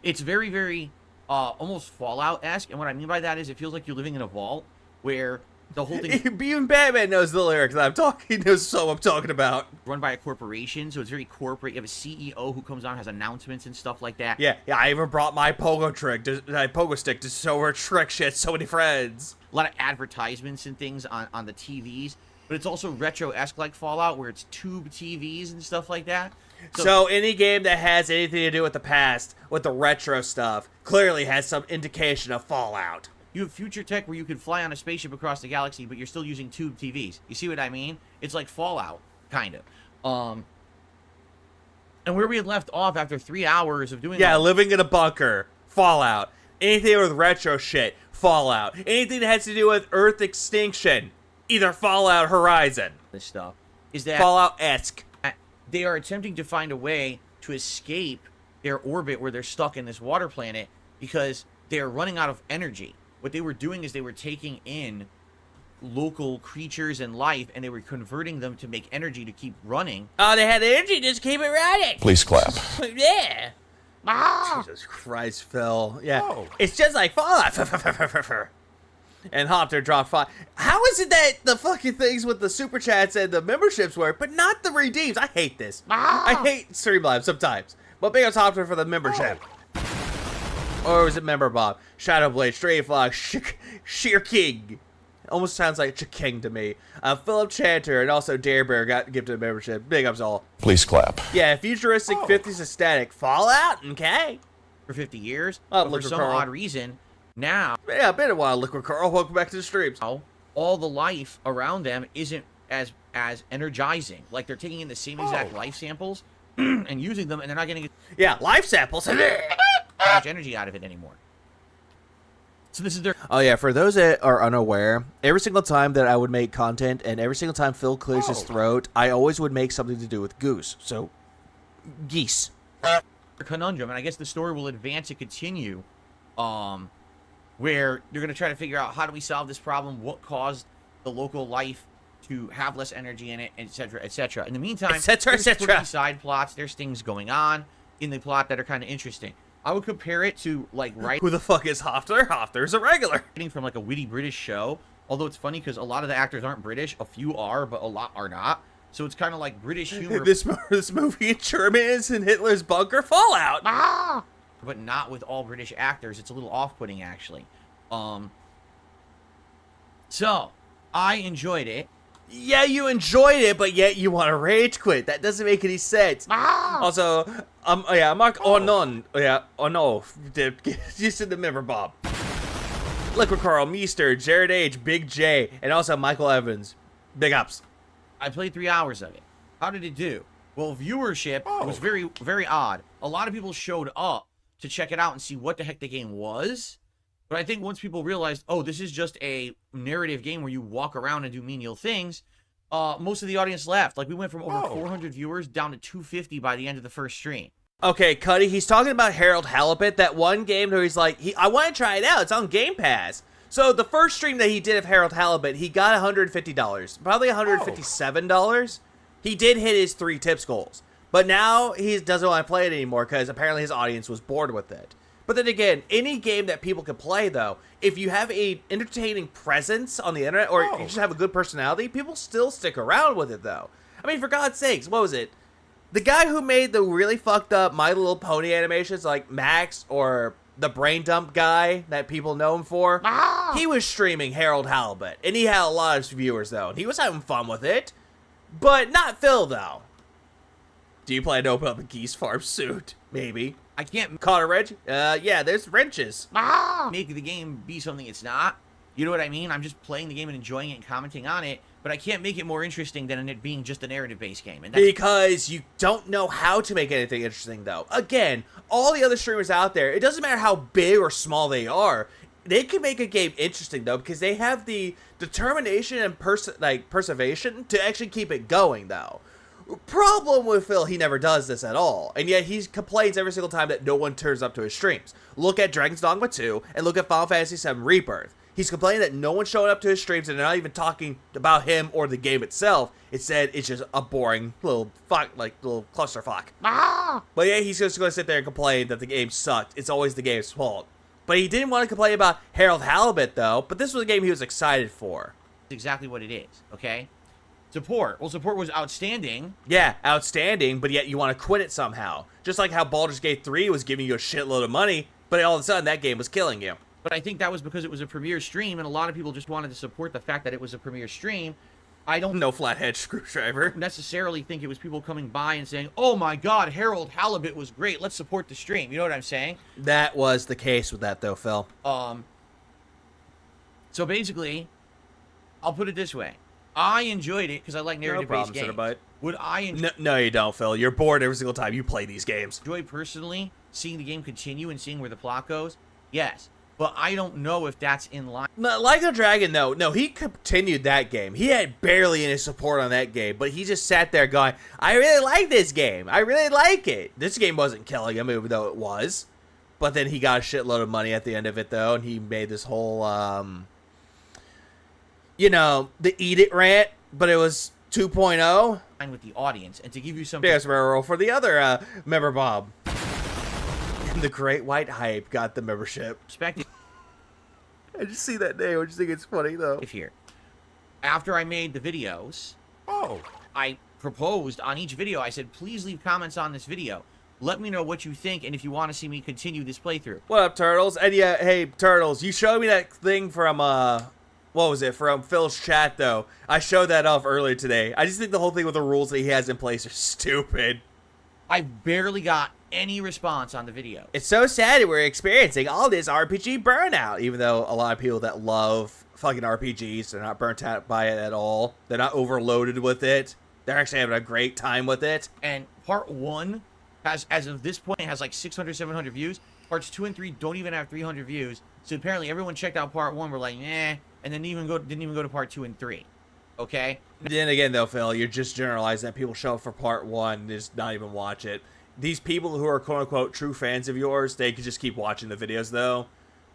It's very, very almost Fallout-esque. And what I mean by that is it feels like you're living in a vault where the whole thing... Even Batman knows the lyrics that I'm talking. He knows what I'm talking about. Run by a corporation, so it's very corporate. You have a CEO who comes on, has announcements and stuff like that. Yeah, I even brought my pogo stick to show her trick shit. So many friends. A lot of advertisements and things on the TVs, but it's also retro-esque like Fallout, where it's tube TVs and stuff like that. So any game that has anything to do with the past, with the retro stuff, clearly has some indication of Fallout. You have future tech where you can fly on a spaceship across the galaxy, but you're still using tube TVs. You see what I mean? It's like Fallout, kind of. And where we had left off after 3 hours of doing living in a bunker, Fallout. Anything with retro shit, Fallout. Anything that has to do with Earth extinction, either Fallout, Horizon. This stuff is that Fallout-esque. They are attempting to find a way to escape their orbit where they're stuck in this water planet because they are running out of energy. What they were doing is they were taking in local creatures and life, and they were converting them to make energy to keep running. Oh, they had energy, just keep it running. Please clap. Yeah. Jesus Christ, Phil. Yeah, It's just like Fallout. And Hopter dropped 5. How is it that the fucking things with the super chats and the memberships work, but not the redeems? I hate this. I hate Streamlabs sometimes. But big ups Hopter for the membership. Or was it Member Bob? Shadowblade, Stray Fox, Sheer King. Almost sounds like Chiking to me. Philip Chanter and also Dare Bear got gifted a membership. Big ups all. Please clap. Yeah, futuristic 50s aesthetic. Fallout, okay. For 50 years, Oh, but for some odd reason, now... Yeah, been a while, Liquid Carl. Welcome back to the streams. All the life around them isn't as energizing. Like, they're taking in the same exact life samples and using them, and they're not getting... Yeah, life samples. much energy out of it anymore. So this is their... Oh yeah, for those that are unaware, every single time that I would make content and every single time Phil clears his throat, I always would make something to do with goose. So, geese. Conundrum, and I guess the story will advance and continue, where you're going to try to figure out how do we solve this problem, what caused the local life to have less energy in it, etc., etc. In the meantime, there's side plots, there's things going on in the plot that are kind of interesting. I would compare it to, like, Who the fuck is Hofter? Hofter's a regular. From, like, a witty British show. Although it's funny because a lot of the actors aren't British. A few are, but a lot are not. So it's kind of like British humor. This movie in German is in Hitler's bunker. Fallout. But not with all British actors. It's a little off-putting, actually. So, I enjoyed it. Yeah, you enjoyed it, but yet you want to rage quit. That doesn't make any sense. Also, yeah, Mark no. You said the member Bob. Liquid Carl, Meester, Jared H, Big J, and also Michael Evans. Big ups. I played 3 hours of it. How did it do? Well, viewership was very, very odd. A lot of people showed up to check it out and see what the heck the game was. But I think once people realized, oh, this is just a narrative game where you walk around and do menial things, most of the audience left. Like, we went from over 400 viewers down to 250 by the end of the first stream. Okay, Cuddy, he's talking about Harold Halibut, that one game where he's like, I want to try it out. It's on Game Pass. So the first stream that he did of Harold Halibut, he got $150, probably $157. He did hit his 3 tips goals. But now he doesn't want to play it anymore because apparently his audience was bored with it. But then again, any game that people can play, though, if you have a entertaining presence on the internet or you just have a good personality, people still stick around with it, though. I mean, for God's sakes, what was it? The guy who made the really fucked up My Little Pony animations, like Max or the Brain Dump guy that people know him for, he was streaming Harold Halibut, and he had a lot of viewers, though, and he was having fun with it. But not Phil, though. Do you plan to open up a geese farm soon? Maybe. I can't Caught a wrench? Yeah, there's wrenches. make the game be something it's not. You know what I mean? I'm just playing the game and enjoying it and commenting on it, but I can't make it more interesting than it being just a narrative-based game. And that's Because you don't know how to make anything interesting, though. Again, all the other streamers out there, it doesn't matter how big or small they are, they can make a game interesting, though, because they have the determination and perseveration to actually keep it going, though. Problem with Phil, he never does this at all, and yet he complains every single time that no one turns up to his streams. Look at Dragon's Dogma 2, and look at Final Fantasy VII Rebirth. He's complaining that no one's showing up to his streams, and they're not even talking about him or the game itself. Instead, it's just a boring little little clusterfuck. But yeah, he's just going to sit there and complain that the game sucked. It's always the game's fault. But he didn't want to complain about Harold Halibut, though, but this was a game he was excited for. exactly what it is, okay? Support. Well, support was outstanding. Yeah, outstanding, but yet you want to quit it somehow. Just like how Baldur's Gate 3 was giving you a shitload of money, but all of a sudden that game was killing you. But I think that was because it was a premiere stream, and a lot of people just wanted to support the fact that it was a premiere stream. I don't No flathead screwdriver. necessarily think it was people coming by and saying, oh my god, Harold Halibut was great, let's support the stream. You know what I'm saying? That was the case with that, though, Phil. So basically, I'll put it this way. I enjoyed it because I like narrative-based games. Would I No, you don't, Phil. You're bored every single time you play these games. enjoy personally seeing the game continue and seeing where the plot goes? Yes. But I don't know if that's in line. No, like the Dragon, though. No, he continued that game. He had barely any support on that game, but he just sat there going, I really like this game. I really like it. This game wasn't killing him, even though it was. But then he got a shitload of money at the end of it, though, and he made this whole, you know, the Eat It rant, but it was 2.0. With the audience, and to give you some... There's Railroad for the other member Bob. And the Great White Hype got the membership. perspective I just see that name. I just think it's funny, though. here. After I made the videos, I proposed on each video, I said, please leave comments on this video. Let me know what you think and if you want to see me continue this playthrough. What up, Turtles? And yeah, hey, Turtles, you showed me that thing from, what was it, from Phil's chat, though. I showed that off earlier today. I just think the whole thing with the rules that he has in place are stupid. I barely got any response on the video. It's so sad that we're experiencing all this RPG burnout, even though a lot of people that love fucking RPGs, they're not burnt out by it at all. They're not overloaded with it. They're actually having a great time with it. And part 1 has, as of this point, has like 600, 700 views. Parts 2 and 3 don't even have 300 views. So apparently everyone checked out part 1, were like, eh, and then didn't even go to part 2 and 3. Okay? Then again, though, Phil, you're just generalizing that people show up for part 1 and just not even watch it. These people who are quote-unquote true fans of yours, they could just keep watching the videos, though.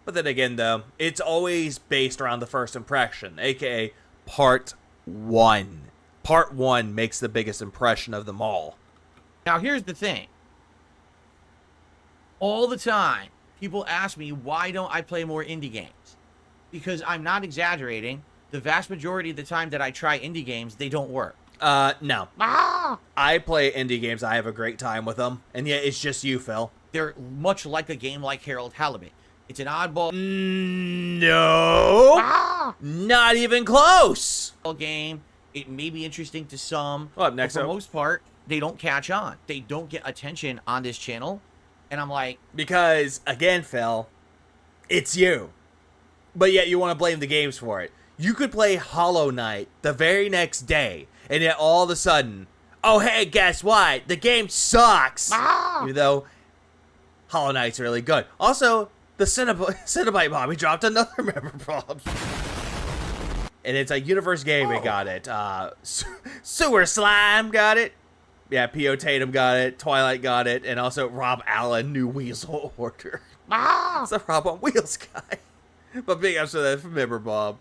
But then again, though, it's always based around the first impression, aka part 1. Part 1 makes the biggest impression of them all. Now, here's the thing. All the time, people ask me, why don't I play more indie games? Because I'm not exaggerating. The vast majority of the time that I try indie games, they don't work. No. I play indie games. I have a great time with them. And yet, it's just you, Phil. They're much like a game like Harold Halibut. It's an oddball No. Not even close. game. It may be interesting to some. Well, next but for up. the most part, they don't catch on. They don't get attention on this channel. And I'm like... Because, again, Phil, it's you. But yet you want to blame the games for it. You could play Hollow Knight the very next day, and yet all of a sudden, oh, hey, guess what? The game sucks. Even though Hollow Knight's really good. Also, the Cinnabite Mommy dropped another member problem. And it's a Universe Gaming got it. Sewer Slime got it. Yeah, P.O. Tatum got it. Twilight got it. And also Rob Allen, New Weasel Order. It's the Rob on Wheels guy. But big ups to that member, Bob.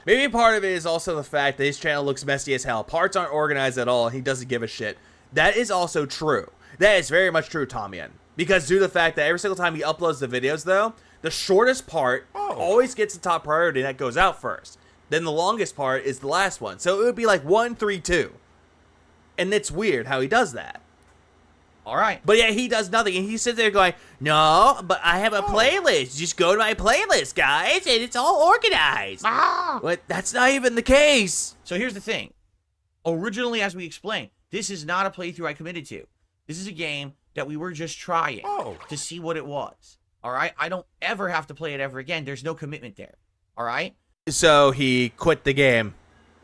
Maybe part of it is also the fact that his channel looks messy as hell. Parts aren't organized at all, and he doesn't give a shit. That is also true. That is very much true, Tomian. Because due to the fact that every single time he uploads the videos, though, the shortest part always gets the top priority, and that goes out first. Then the longest part is the last one. So it would be like 1, 3, 2. And it's weird how he does that. All right. But yeah, he does nothing, and he sits there going, no, but I have a playlist. Just go to my playlist, guys, and it's all organized. But that's not even the case. So here's the thing. Originally, as we explained, this is not a playthrough I committed to. This is a game that we were just trying to see what it was. All right? I don't ever have to play it ever again. There's no commitment there. All right? So he quit the game.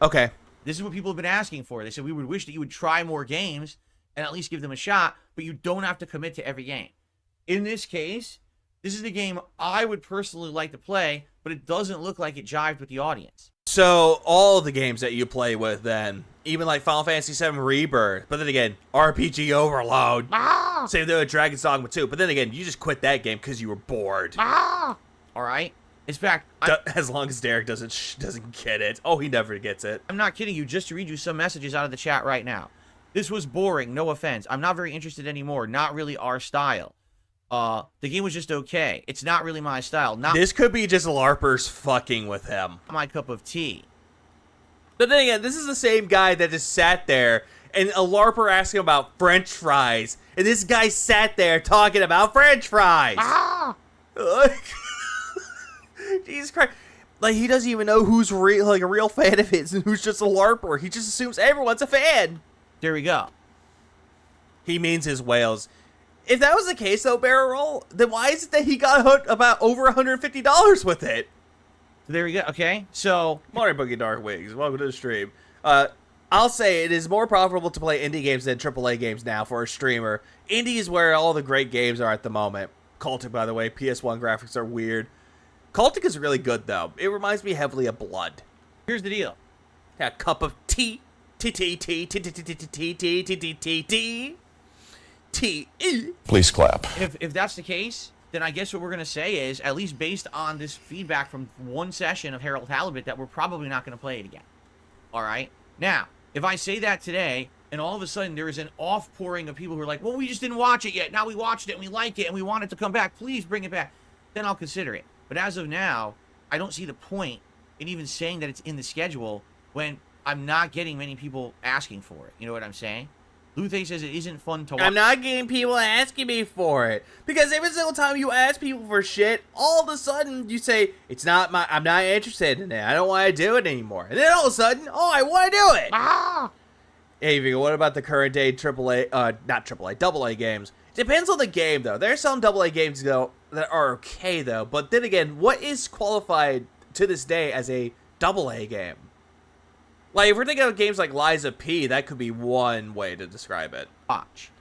Okay. This is what people have been asking for. They said, we would wish that you would try more games and at least give them a shot, but you don't have to commit to every game. In this case, this is the game I would personally like to play, but it doesn't look like it jived with the audience. So all the games that you play with then, even like Final Fantasy VII Rebirth, but then again, RPG Overload, same thing with Dragon's Dogma 2, but then again, you just quit that game because you were bored. All right? In fact, as long as Derek doesn't get it. Oh, he never gets it. I'm not kidding you. Just to read you some messages out of the chat right now. This was boring, no offense. I'm not very interested anymore. Not really our style. The game was just okay. It's not really my style. This could be just LARPers fucking with him. My cup of tea. But then again, this is the same guy that just sat there and a LARPer asked him about French fries. And this guy sat there talking about French fries. Jesus Christ. Like, he doesn't even know who's real, like a real fan of his and who's just a LARPer. He just assumes everyone's a fan. There we go. He means his whales. If that was the case, though, Barrel Roll, then why is it that he got hooked about over $150 with it? There we go. Okay, so Mario Boogie Dark Wings, welcome to the stream. I'll say it is more profitable to play indie games than AAA games now for a streamer. Indie is where all the great games are at the moment. Cultic, by the way, PS1 graphics are weird. Cultic is really good, though. It reminds me heavily of Blood. Here's the deal. A cup of tea. T-T-T-T-T-T-T-T-T-T-T. Please clap. If that's the case, then I guess what we're going to say is, at least based on this feedback from one session of Harold Halibut, that we're probably not going to play it again. All right? Now, if I say that today, and all of a sudden there is an off-pouring of people who are like, well, we just didn't watch it yet. Now we watched it, and we liked it, and we want it to come back. Please bring it back. Then I'll consider it. But as of now, I don't see the point in even saying that it's in the schedule when I'm not getting many people asking for it. You know what I'm saying? Luthe says it isn't fun to watch. I'm not getting people asking me for it. Because every single time you ask people for shit, all of a sudden you say, I'm not interested in it. I don't want to do it anymore. And then all of a sudden, I want to do it. Hey, Vigo, what about the current day AA games? Depends on the game, though. There's some AA games, though, that are okay, though. But then again, what is qualified to this day as a AA game? Like, if we're thinking of games like Liza P, that could be one way to describe it. Watch.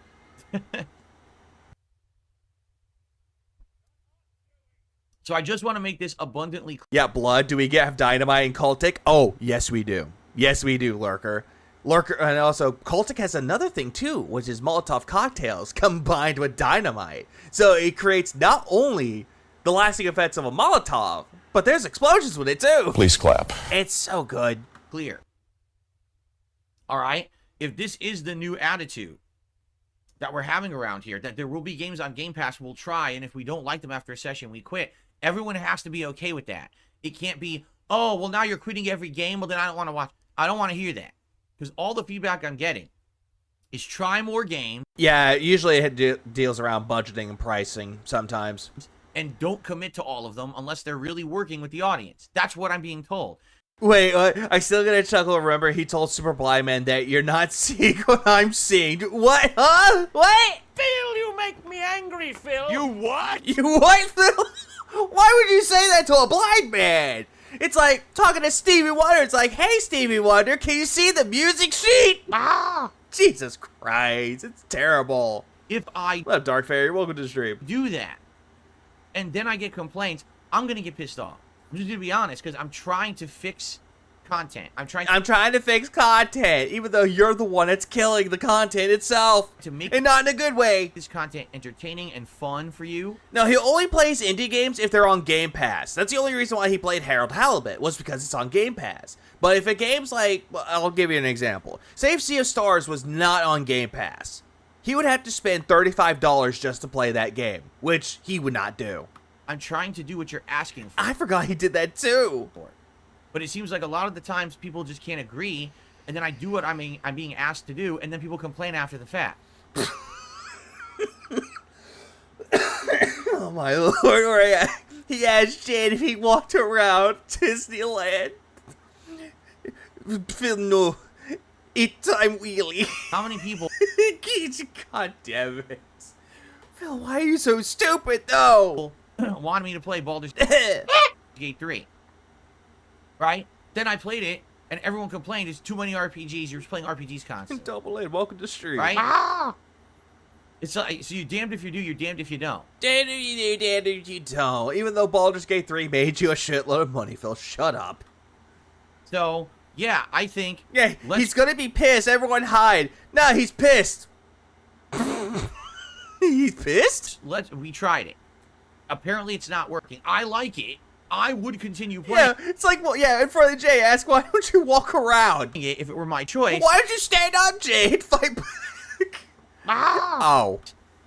So I just want to make this abundantly clear. Yeah, Blood. Do we have Dynamite and Cultic? Oh, yes, we do. Yes, we do, Lurker. And also, Cultic has another thing, too, which is Molotov cocktails combined with Dynamite. So it creates not only the lasting effects of a Molotov, but there's explosions with it, too. Please clap. It's so good. Clear. All right? If this is the new attitude that we're having around here, that there will be games on Game Pass we'll try, and if we don't like them after a session, we quit. Everyone has to be okay with that. It can't be, oh, well, now you're quitting every game. Well, then I don't want to watch. I don't want to hear that. Because all the feedback I'm getting is try more games. Yeah, usually it deals around budgeting and pricing sometimes. And don't commit to all of them unless they're really working with the audience. That's what I'm being told. Wait, I still gotta chuckle. Remember, he told Super Blind Man that you're not seeing what I'm seeing. What? Huh? What? Phil, you make me angry, Phil. You what? You what, Phil? Why would you say that to a blind man? It's like talking to Stevie Wonder. It's like, hey, Stevie Wonder, can you see the music sheet? Jesus Christ, it's terrible. If I What up, Dark Fairy? Welcome to the stream. do that, and then I get complaints, I'm going to get pissed off. I'm just going to be honest, because I'm trying to fix content. I'm trying to fix content, even though you're the one that's killing the content itself. to make And not in a good way. this content entertaining and fun for you. No, he only plays indie games if they're on Game Pass. That's the only reason why he played Harold Halibut, was because it's on Game Pass. But if a game's like, well, I'll give you an example. Say if Sea of Stars was not on Game Pass, he would have to spend $35 just to play that game, which he would not do. I'm trying to do what you're asking for. I forgot he did that too. But it seems like a lot of the times people just can't agree, and then I do what I'm being asked to do, and then people complain after the fact. my lord, where he asked Jade if he walked around Disneyland. Phil, no. It's time wheelie. How many people? God damn it. Phil, why are you so stupid, though? wanted me to play Baldur's Gate 3. Right? Then I played it, and everyone complained it's too many RPGs. You're just playing RPGs constantly. Double A, welcome to stream. Right? It's like, so you're damned if you do, you're damned if you don't. Damned if you do, damned if you don't. Even though Baldur's Gate 3 made you a shitload of money, Phil, shut up. So, yeah, I think... Yeah, he's gonna be pissed. Everyone hide. Nah, he's pissed. He's pissed? We tried it. Apparently it's not working. I like it. I would continue playing. Yeah, it's like, well, yeah, in front of Jay, ask, why don't you walk around? If it were my choice. Why don't you stand up, Jay, and fight back? Oh.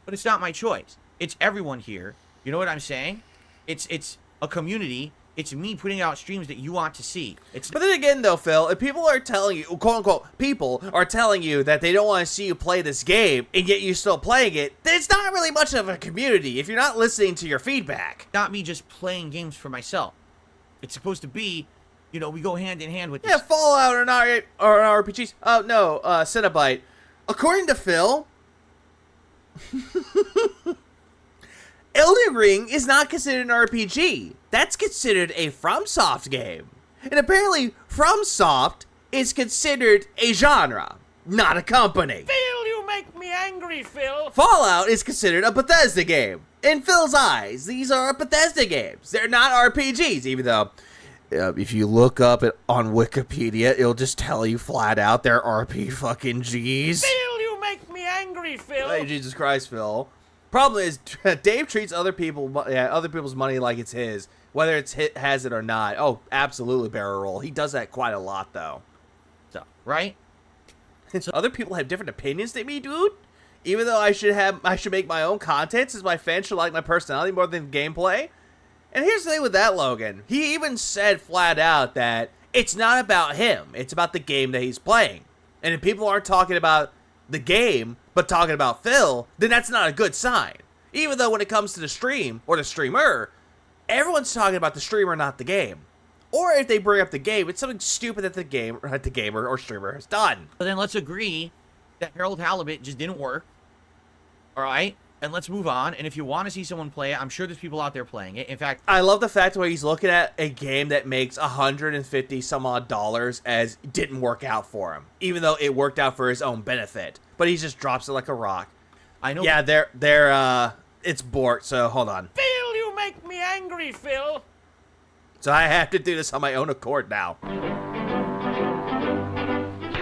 But it's not my choice. It's everyone here. You know what I'm saying? It's a community. It's me putting out streams that you want to see. But then again, though, Phil, if people are telling you, quote-unquote, people are telling you that they don't want to see you play this game, and yet you're still playing it, then it's not really much of a community if you're not listening to your feedback. Not me just playing games for myself. It's supposed to be, you know, we go hand in hand with this. Yeah, Fallout or RPGs. Oh, no, Cenobite. According to Phil... Elden Ring is not considered an RPG. That's considered a FromSoft game. And apparently, FromSoft is considered a genre, not a company. Phil, you make me angry, Phil. Fallout is considered a Bethesda game. In Phil's eyes, these are Bethesda games. They're not RPGs, even though if you look up it on Wikipedia, it'll just tell you flat out they're RP-fucking-Gs. Phil, you make me angry, Phil. Hey, Jesus Christ, Phil. Problem is, Dave treats other people's money like it's his, whether has it or not. Oh, absolutely, barrel roll. He does that quite a lot, though. So, right? So other people have different opinions than me, dude. Even though I should make my own content, since my fans should like my personality more than gameplay. And here's the thing with that, Logan. He even said flat out that it's not about him. It's about the game that he's playing. And if people aren't talking about the game, but talking about Phil, then that's not a good sign. Even though when it comes to the stream, or the streamer, everyone's talking about the streamer, not the game. Or if they bring up the game, it's something stupid that the gamer or streamer has done. But then let's agree that Harold Halibut just didn't work. Alright? And let's move on. And if you want to see someone play it, I'm sure there's people out there playing it. In fact, I love the fact where he's looking at a game that makes $150 some odd as didn't work out for him, even though it worked out for his own benefit. But he just drops it like a rock. I know. Yeah, it's Bort. So hold on. Phil, you make me angry, Phil. So I have to do this on my own accord now.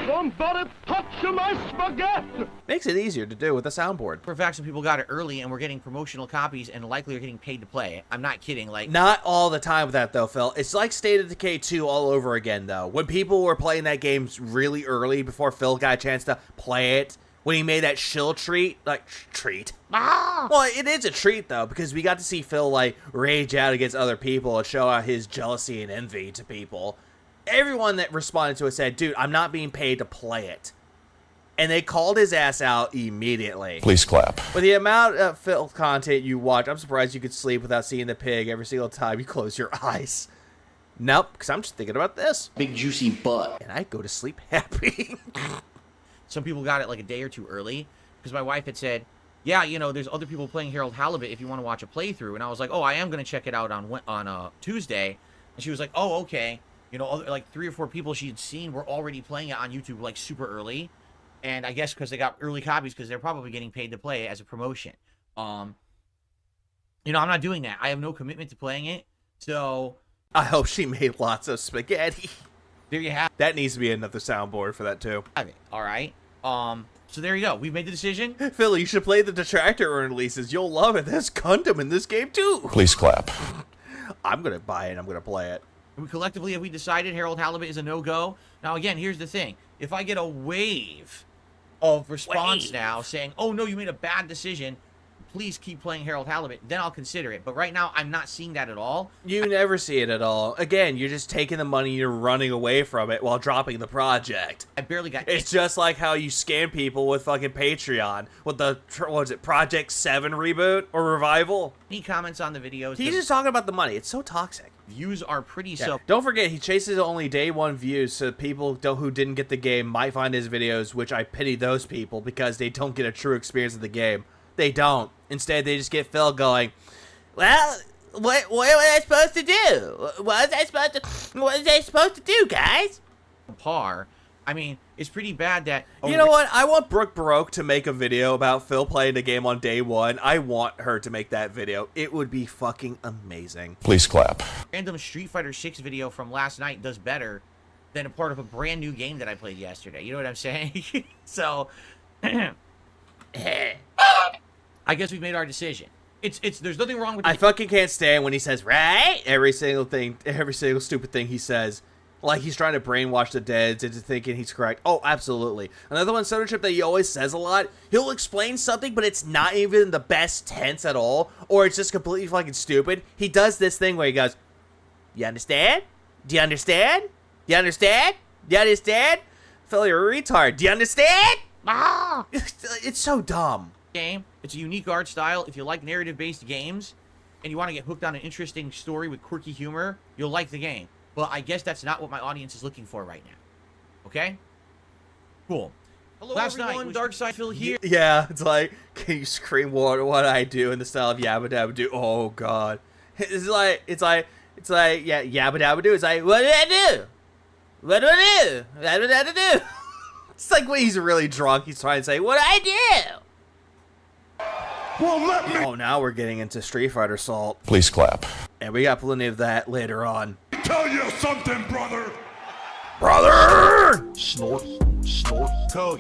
Somebody touch my spaghetti! Makes it easier to do with a soundboard. For a fact, some people got it early and we're getting promotional copies and likely are getting paid to play it. I'm not kidding. Like, not all the time with that, though, Phil. It's like State of Decay 2 all over again, though. When people were playing that game really early before Phil got a chance to play it, when he made that shill treat. Well, it is a treat, though, because we got to see Phil, like, rage out against other people and show out his jealousy and envy to people. Everyone that responded to it said, dude, I'm not being paid to play it. And they called his ass out immediately. Please clap. With the amount of Phil content you watch, I'm surprised you could sleep without seeing the pig every single time you close your eyes. Nope, because I'm just thinking about this. Big juicy butt. And I go to sleep happy. some people got it like a day or two early because my wife had said, yeah, you know, there's other people playing Harold Halibut if you want to watch a playthrough. And I was like, oh, I am going to check it out on Tuesday. And she was like, oh, okay. You know, like 3 or 4 people she had seen were already playing it on YouTube, like, super early. And I guess because they got early copies because they're probably getting paid to play it as a promotion. You know, I'm not doing that. I have no commitment to playing it. So I hope she made lots of spaghetti. There you have it. That needs to be another soundboard for that, too. All right. So there you go. We've made the decision. Philly, you should play the Detractor releases. You'll love it. There's Gundam in this game, too. Please clap. I'm going to buy it. I'm going to play it. We collectively have we decided Harold Halibut is a no-go. Now, again, here's the thing. If I get a wave of response now saying, oh, no, you made a bad decision, please keep playing Harold Halibut, then I'll consider it. But right now, I'm not seeing that at all. You never see it at all. Again, you're just taking the money, you're running away from it while dropping the project. I barely got... It's just like how you scam people with fucking Patreon. With the, what is it, Project 7 reboot or revival? Any comments on the videos? He's just talking about the money. It's so toxic. Views are pretty Yeah. Don't forget, he chases only day one views, so people who didn't get the game might find his videos, which I pity those people because they don't get a true experience of the game. They don't. Instead, they just get Phil going, Well, what was I supposed to do? What was I supposed to do, guys? par. I mean, it's pretty bad that... You know what? I want Brooke Baroque to make a video about Phil playing the game on day one. I want her to make that video. It would be fucking amazing. Please clap. Random Street Fighter 6 video from last night does better than a part of a brand new game that I played yesterday. You know what I'm saying? So... I guess we've made our decision. There's nothing wrong with I fucking can't stand when he says, right? Every single stupid thing he says. Like he's trying to brainwash the deads into thinking he's correct. Oh, absolutely. Another one, Soda Trip, that he always says a lot. He'll explain something, but it's not even the best tense at all. Or it's just completely fucking stupid. He does this thing where he goes, you understand? Do you understand? Do you understand? Do you understand? Phil, you're a retard. Do you understand? Ah! It's so dumb. Game. It's a unique art style. If you like narrative-based games and you want to get hooked on an interesting story with quirky humor, you'll like the game. But I guess that's not what my audience is looking for right now. Okay? Cool. Hello, last everyone. Night, Dark Side Phil here. Yeah, it's like, can you scream what I do in the style of Yabba Dabba Do? Oh God, it's like, yeah, Yabba Dabba Do. It's like, what did I do? What do I do? What did I do? It's like when he's really drunk, he's trying to say, what did I do? Well, let me. Oh, now we're getting into Street Fighter Salt. Please clap. And we got plenty of that later on. Tell you something, brother. Brother! Snort, snort, Code.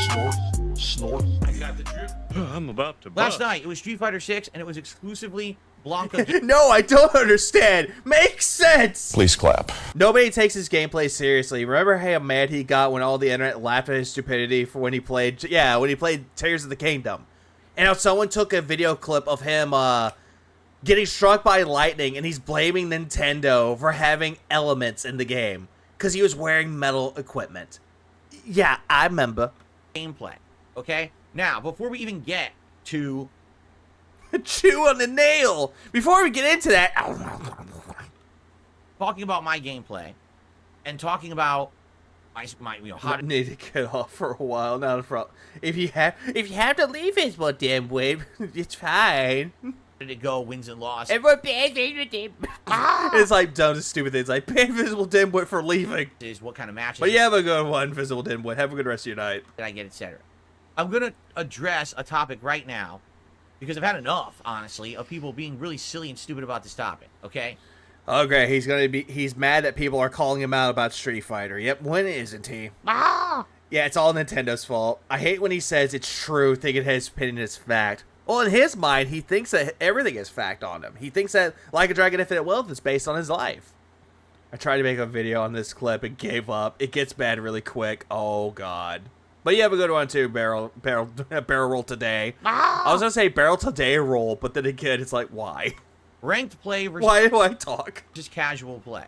snort, snort. I got the drip. I'm about to. Last night, it was Street Fighter 6, and it was exclusively Blanca. No, I don't understand. Makes sense. Please clap. Nobody takes his gameplay seriously. Remember how mad he got when all the internet laughed at his stupidity for when he played Tears of the Kingdom. And now someone took a video clip of him getting struck by lightning, and he's blaming Nintendo for having elements in the game because he was wearing metal equipment. Yeah, I remember. Gameplay. Okay? Now, before we even get to... Chew on the nail! Before we get into that... talking about my gameplay, and talking about my how I need to get off for a while. Not a problem. If you have to leave his damn way, it's fine. did it go, wins and losses. Everyone pay attention. It's like dumb and stupid things like pay Invisible Dimwit for leaving. Is what kind of matches. But you have a good one, Invisible Dimwit. Have a good rest of your night. Did I get, etc. I'm gonna address a topic right now because I've had enough, honestly, of people being really silly and stupid about this topic. Okay. Okay, he's mad that people are calling him out about Street Fighter. Yep, when isn't he? Ah! Yeah, it's all Nintendo's fault. I hate when he says it's true, thinking his opinion is fact. Well, in his mind, he thinks that everything is fact on him. He thinks that Like a Dragon Infinite Wealth is based on his life. I tried to make a video on this clip and gave up. It gets bad really quick. Oh, God. But you have a good one, too, Barrel Roll Today. Ah! I was going to say Barrel Today Roll, but then again, it's like, why? Ranked play versus... Why do I talk? Just casual play.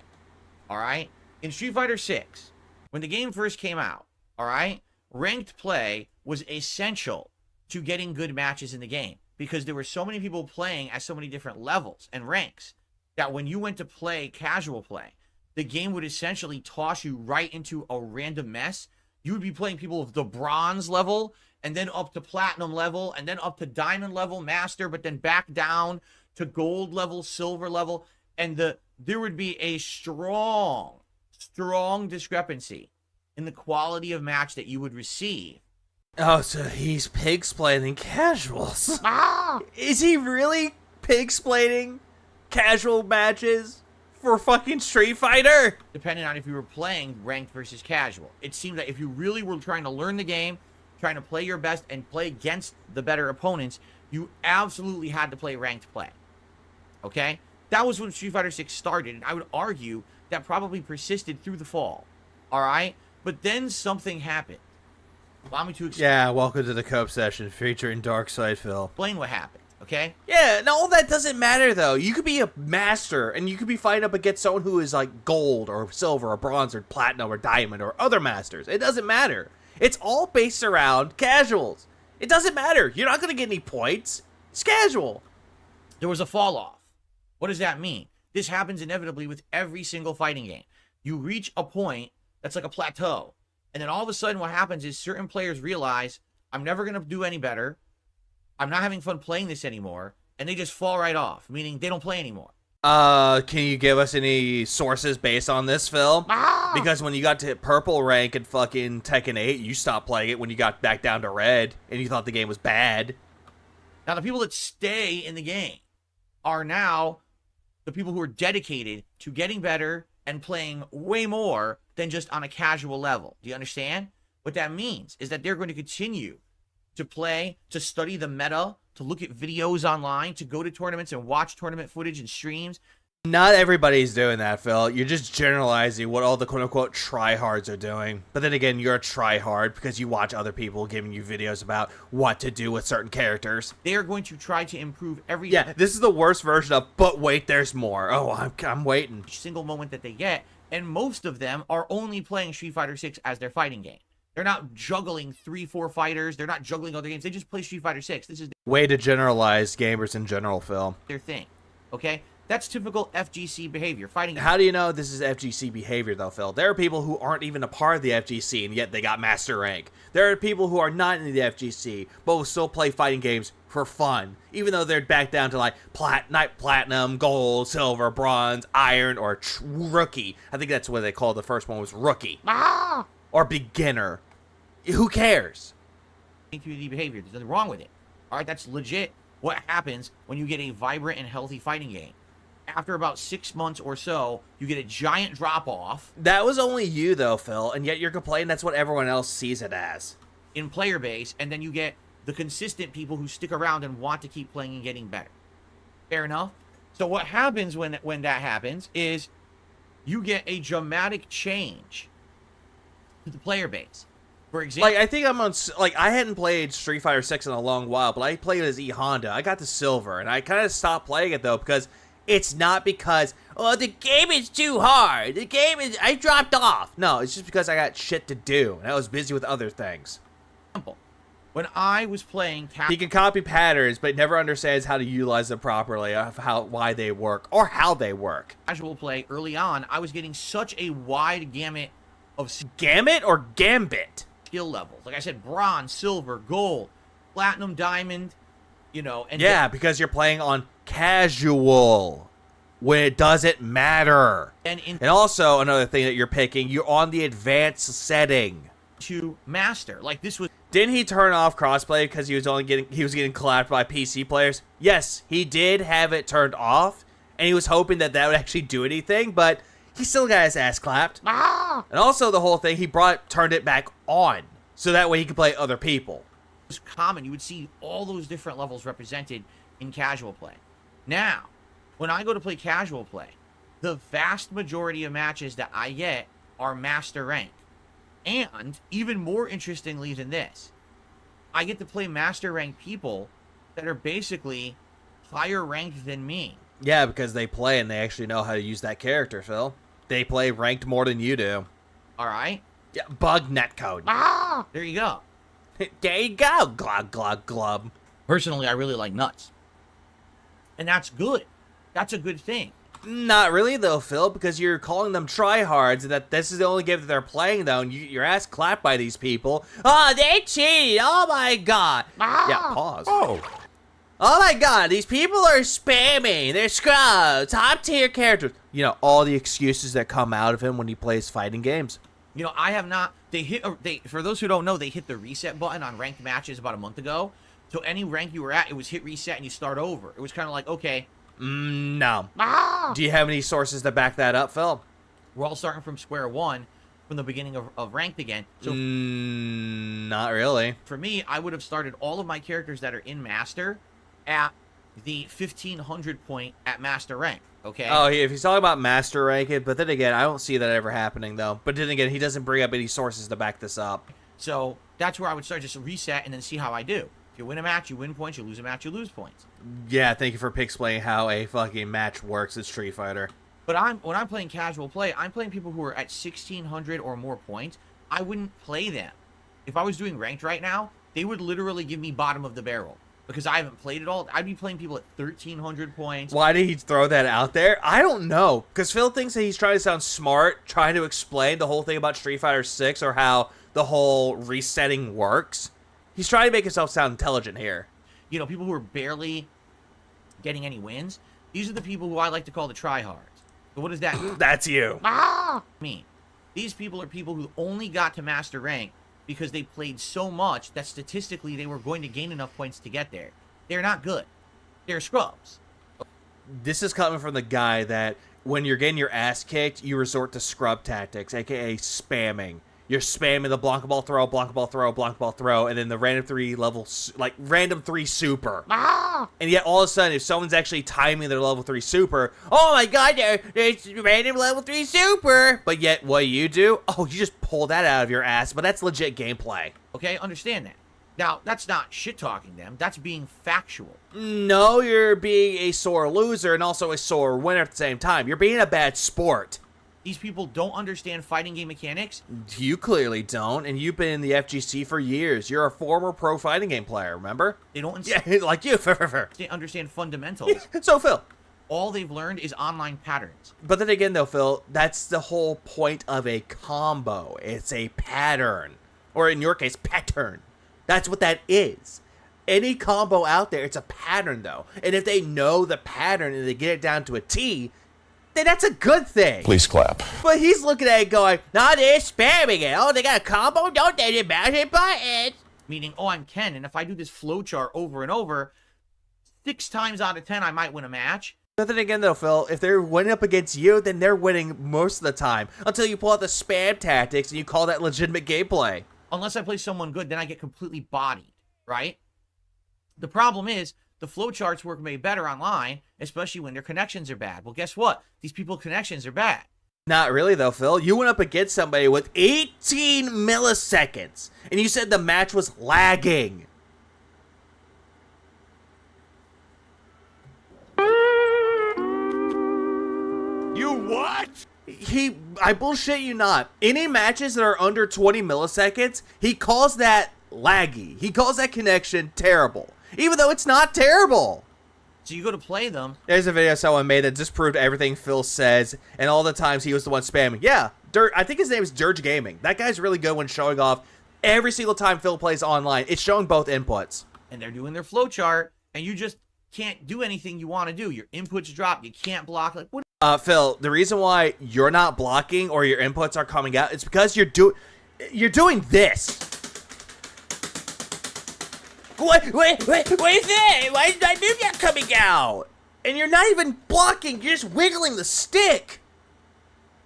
Alright? In Street Fighter 6, when the game first came out, alright, ranked play was essential to getting good matches in the game. Because there were so many people playing at so many different levels and ranks that when you went to play casual play, the game would essentially toss you right into a random mess. You would be playing people of the bronze level, and then up to platinum level, and then up to diamond level, master, but then back down to gold level, silver level, and there would be a strong discrepancy in the quality of match that you would receive. Oh, so he's pig-splaining casuals. Ah! Is he really pig-splaining casual matches for fucking Street Fighter? Depending on if you were playing ranked versus casual. It seemed that if you really were trying to learn the game, trying to play your best, and play against the better opponents, you absolutely had to play ranked play. Okay? That was when Street Fighter 6 started, and I would argue that probably persisted through the fall. Alright? But then something happened. Allow me to Yeah, welcome to the Cope Session featuring Darkside Phil. explain what happened, okay? Yeah, no, all that doesn't matter though. You could be a master and you could be fighting up against someone who is like gold or silver or bronze or platinum or diamond or other masters. It doesn't matter. It's all based around casuals. It doesn't matter. You're not going to get any points. It's casual. There was a fall off. What does that mean? This happens inevitably with every single fighting game. You reach a point that's like a plateau. And then all of a sudden what happens is certain players realize, I'm never going to do any better. I'm not having fun playing this anymore. And they just fall right off, meaning they don't play anymore. Can you give us any sources based on this, Phil? Because when you got to hit purple rank in fucking Tekken 8, you stopped playing it when you got back down to red, and you thought the game was bad. Now, the people that stay in the game are now the people who are dedicated to getting better and playing way more than just on a casual level. Do you understand? What that means is that they're going to continue to play, to study the meta, to look at videos online, to go to tournaments and watch tournament footage and streams. Not everybody's doing that, Phil. You're just generalizing what all the quote-unquote tryhards are doing. But then again, you're a tryhard because you watch other people giving you videos about what to do with certain characters. They are going to try to improve every Yeah, this is the worst version of, but wait, there's more. Oh, I'm waiting. single moment that they get. And most of them are only playing Street Fighter 6 as their fighting game. They're not juggling 3-4 fighters. They're not juggling other games. They just play Street Fighter 6. This is Way to generalize gamers in general, Phil. their thing. Okay? That's typical FGC behavior. Fighting. How do you know this is FGC behavior, though, Phil? There are people who aren't even a part of the FGC, and yet they got master rank. There are people who are not in the FGC, but will still play fighting games for fun, even though they're back down to, like, platinum, gold, silver, bronze, iron, or rookie. I think that's what they called the first one was rookie. Or beginner. Who cares? community behavior. There's nothing wrong with it. All right, that's legit what happens when you get a vibrant and healthy fighting game. After about 6 months or so, you get a giant drop-off. That was only you, though, Phil, and yet you're complaining that's what everyone else sees it as. In player base, and then you get the consistent people who stick around and want to keep playing and getting better. Fair enough? So what happens when that happens is you get a dramatic change to the player base. For example, Like, I think I'm on, like, I hadn't played Street Fighter 6 in a long while, but I played it as E Honda. I got the silver, and I kind of stopped playing it, though, because it's not because, oh, the game is too hard. The game is, I dropped off. No, it's just because I got shit to do, and I was busy with other things. when I was playing He can copy patterns, but never understands how to utilize them properly, of why they work, or how they work. casual play early on, I was getting such a wide gamut of Gamut or Gambit? skill levels. Like I said, bronze, silver, gold, platinum, diamond, and Yeah, because you're playing on casual, when it doesn't matter. And also, another thing that you're picking, you're on the advanced setting. to master. Like this was Didn't he turn off crossplay because he was getting clapped by PC players? Yes, he did have it turned off, and he was hoping that would actually do anything, but he still got his ass clapped. And also the whole thing, he turned it back on, so that way he could play other people. was common. You would see all those different levels represented in casual play. Now, when I go to play casual play, the vast majority of matches that I get are master rank. And even more interestingly than this, I get to play master rank people that are basically higher ranked than me. Yeah, because they play and they actually know how to use that character, Phil. They play ranked more than you do. All right? Yeah, bug netcode. There you go. There you go, glug, glug, glub. Personally, I really like nuts. And that's good. That's a good thing. Not really, though, Phil, because you're calling them tryhards, and that this is the only game that they're playing, though, and your ass clapped by these people. Oh, they cheated! Oh, my God! Yeah, pause. Oh my God, these people are spamming. They're scrubs. Top-tier characters. You know, all the excuses that come out of him when he plays fighting games. I have not. For those who don't know, they hit the reset button on ranked matches about a month ago. So any rank you were at, it was hit reset and you start over. It was kind of like, okay. No. Do you have any sources that back that up, Phil? We're all starting from square one, from the beginning of ranked again. So not really. For me, I would have started all of my characters that are in master at the 1500 point at master rank. Okay. Oh, if he's talking about master ranking, but then again, I don't see that ever happening, though. But then again, he doesn't bring up any sources to back this up. So that's where I would start, just reset and then see how I do. If you win a match, you win points. You lose a match, you lose points. Yeah, thank you for explaining how a fucking match works in Street Fighter. But when I'm playing casual play, I'm playing people who are at 1,600 or more points. I wouldn't play them. If I was doing ranked right now, they would literally give me bottom of the barrel. Because I haven't played it all. I'd be playing people at 1,300 points. Why did he throw that out there? I don't know. Because Phil thinks that he's trying to sound smart, trying to explain the whole thing about Street Fighter 6 or how the whole resetting works. He's trying to make himself sound intelligent here. You know, people who are barely getting any wins, these are the people who I like to call the tryhards. So what does that mean? That's you. Mean? These people are people who only got to master rank because they played so much that statistically they were going to gain enough points to get there. They're not good. They're scrubs. This is coming from the guy that when you're getting your ass kicked, you resort to scrub tactics, aka spamming. You're spamming the Blanca ball throw, Blanca ball throw, Blanca ball throw, and then the random 3 level, like random 3 super. And yet all of a sudden, if someone's actually timing their level 3 super, oh my god, there's random level 3 super. But yet what do? Oh, you just pull that out of your ass, but that's legit gameplay. Okay, understand that. Now, that's not shit-talking them. That's being factual. No, you're being a sore loser and also a sore winner at the same time. You're being a bad sport. These people don't understand fighting game mechanics. You clearly don't, and you've been in the FGC for years. You're a former pro fighting game player, remember? They don't like you. They understand fundamentals. So, Phil. All they've learned is online patterns. But then again, though, Phil, that's the whole point of a combo. It's a pattern. Or in your case, pattern. That's what that is. Any combo out there, it's a pattern, though. And if they know the pattern and they get it down to a T, then that's a good thing. Please clap. But he's looking at it going, nah, they're spamming it. Oh, they got a combo? Don't they? Just mash it buttons. Meaning, oh, I'm Ken, and if I do this flowchart over and over, 6 times out of 10, I might win a match. But then again, though, Phil, if they're winning up against you, then they're winning most of the time. Until you pull out the spam tactics and you call that legitimate gameplay. Unless I play someone good, then I get completely bodied, right? The problem is, the flowcharts work way better online, especially when their connections are bad. Well, guess what? These people's connections are bad. Not really, though, Phil. You went up against somebody with 18 milliseconds, and you said the match was lagging. You what? I bullshit you not. Any matches that are under 20 milliseconds, he calls that laggy. He calls that connection terrible. Even though it's not terrible. So you go to play them. There's a video someone made that disproved everything Phil says, and all the times he was the one spamming. Yeah, I think his name is Dirge Gaming. That guy's really good when showing off every single time Phil plays online. It's showing both inputs. And they're doing their flowchart, and you just can't do anything you want to do. Your inputs drop. You can't block. Like, what? Phil, the reason why you're not blocking or your inputs are coming out is because you're doing this. What is that? Why is my move not coming out? And you're not even blocking, you're just wiggling the stick.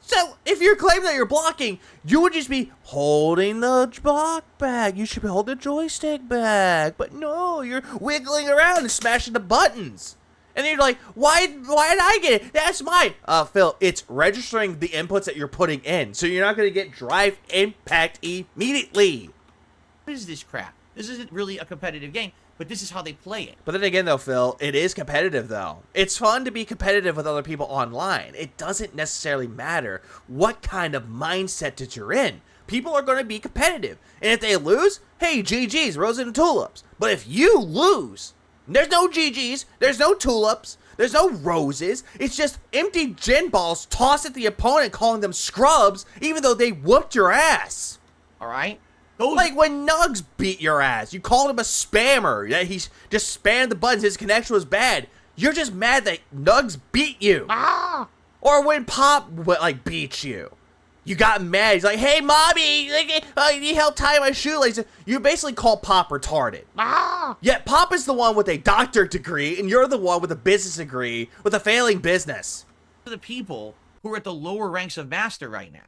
So, if you're claiming that you're blocking, you would just be holding the block back. You should be holding the joystick back. But no, you're wiggling around and smashing the buttons. And then you're like, why did I get it? That's mine. Phil, it's registering the inputs that you're putting in. So you're not going to get drive impact immediately. What is this crap? This isn't really a competitive game, but this is how they play it. But then again, though, Phil, it is competitive, though. It's fun to be competitive with other people online. It doesn't necessarily matter what kind of mindset that you're in. People are going to be competitive. And if they lose, hey, GG's, roses and tulips. But if you lose, there's no GG's, there's no tulips, there's no roses. It's just empty gin balls tossed at the opponent, calling them scrubs, even though they whooped your ass. All right? Like when Nugs beat your ass, you called him a spammer. Yeah, he just spammed the buttons. His connection was bad. You're just mad that Nugs beat you. Or when Pop beat you, you got mad. He's like, "Hey, mommy, you need help tie my shoelaces." You basically call Pop retarded. Yet Pop is the one with a doctorate degree, and you're the one with a business degree with a failing business. The people who are at the lower ranks of master right now.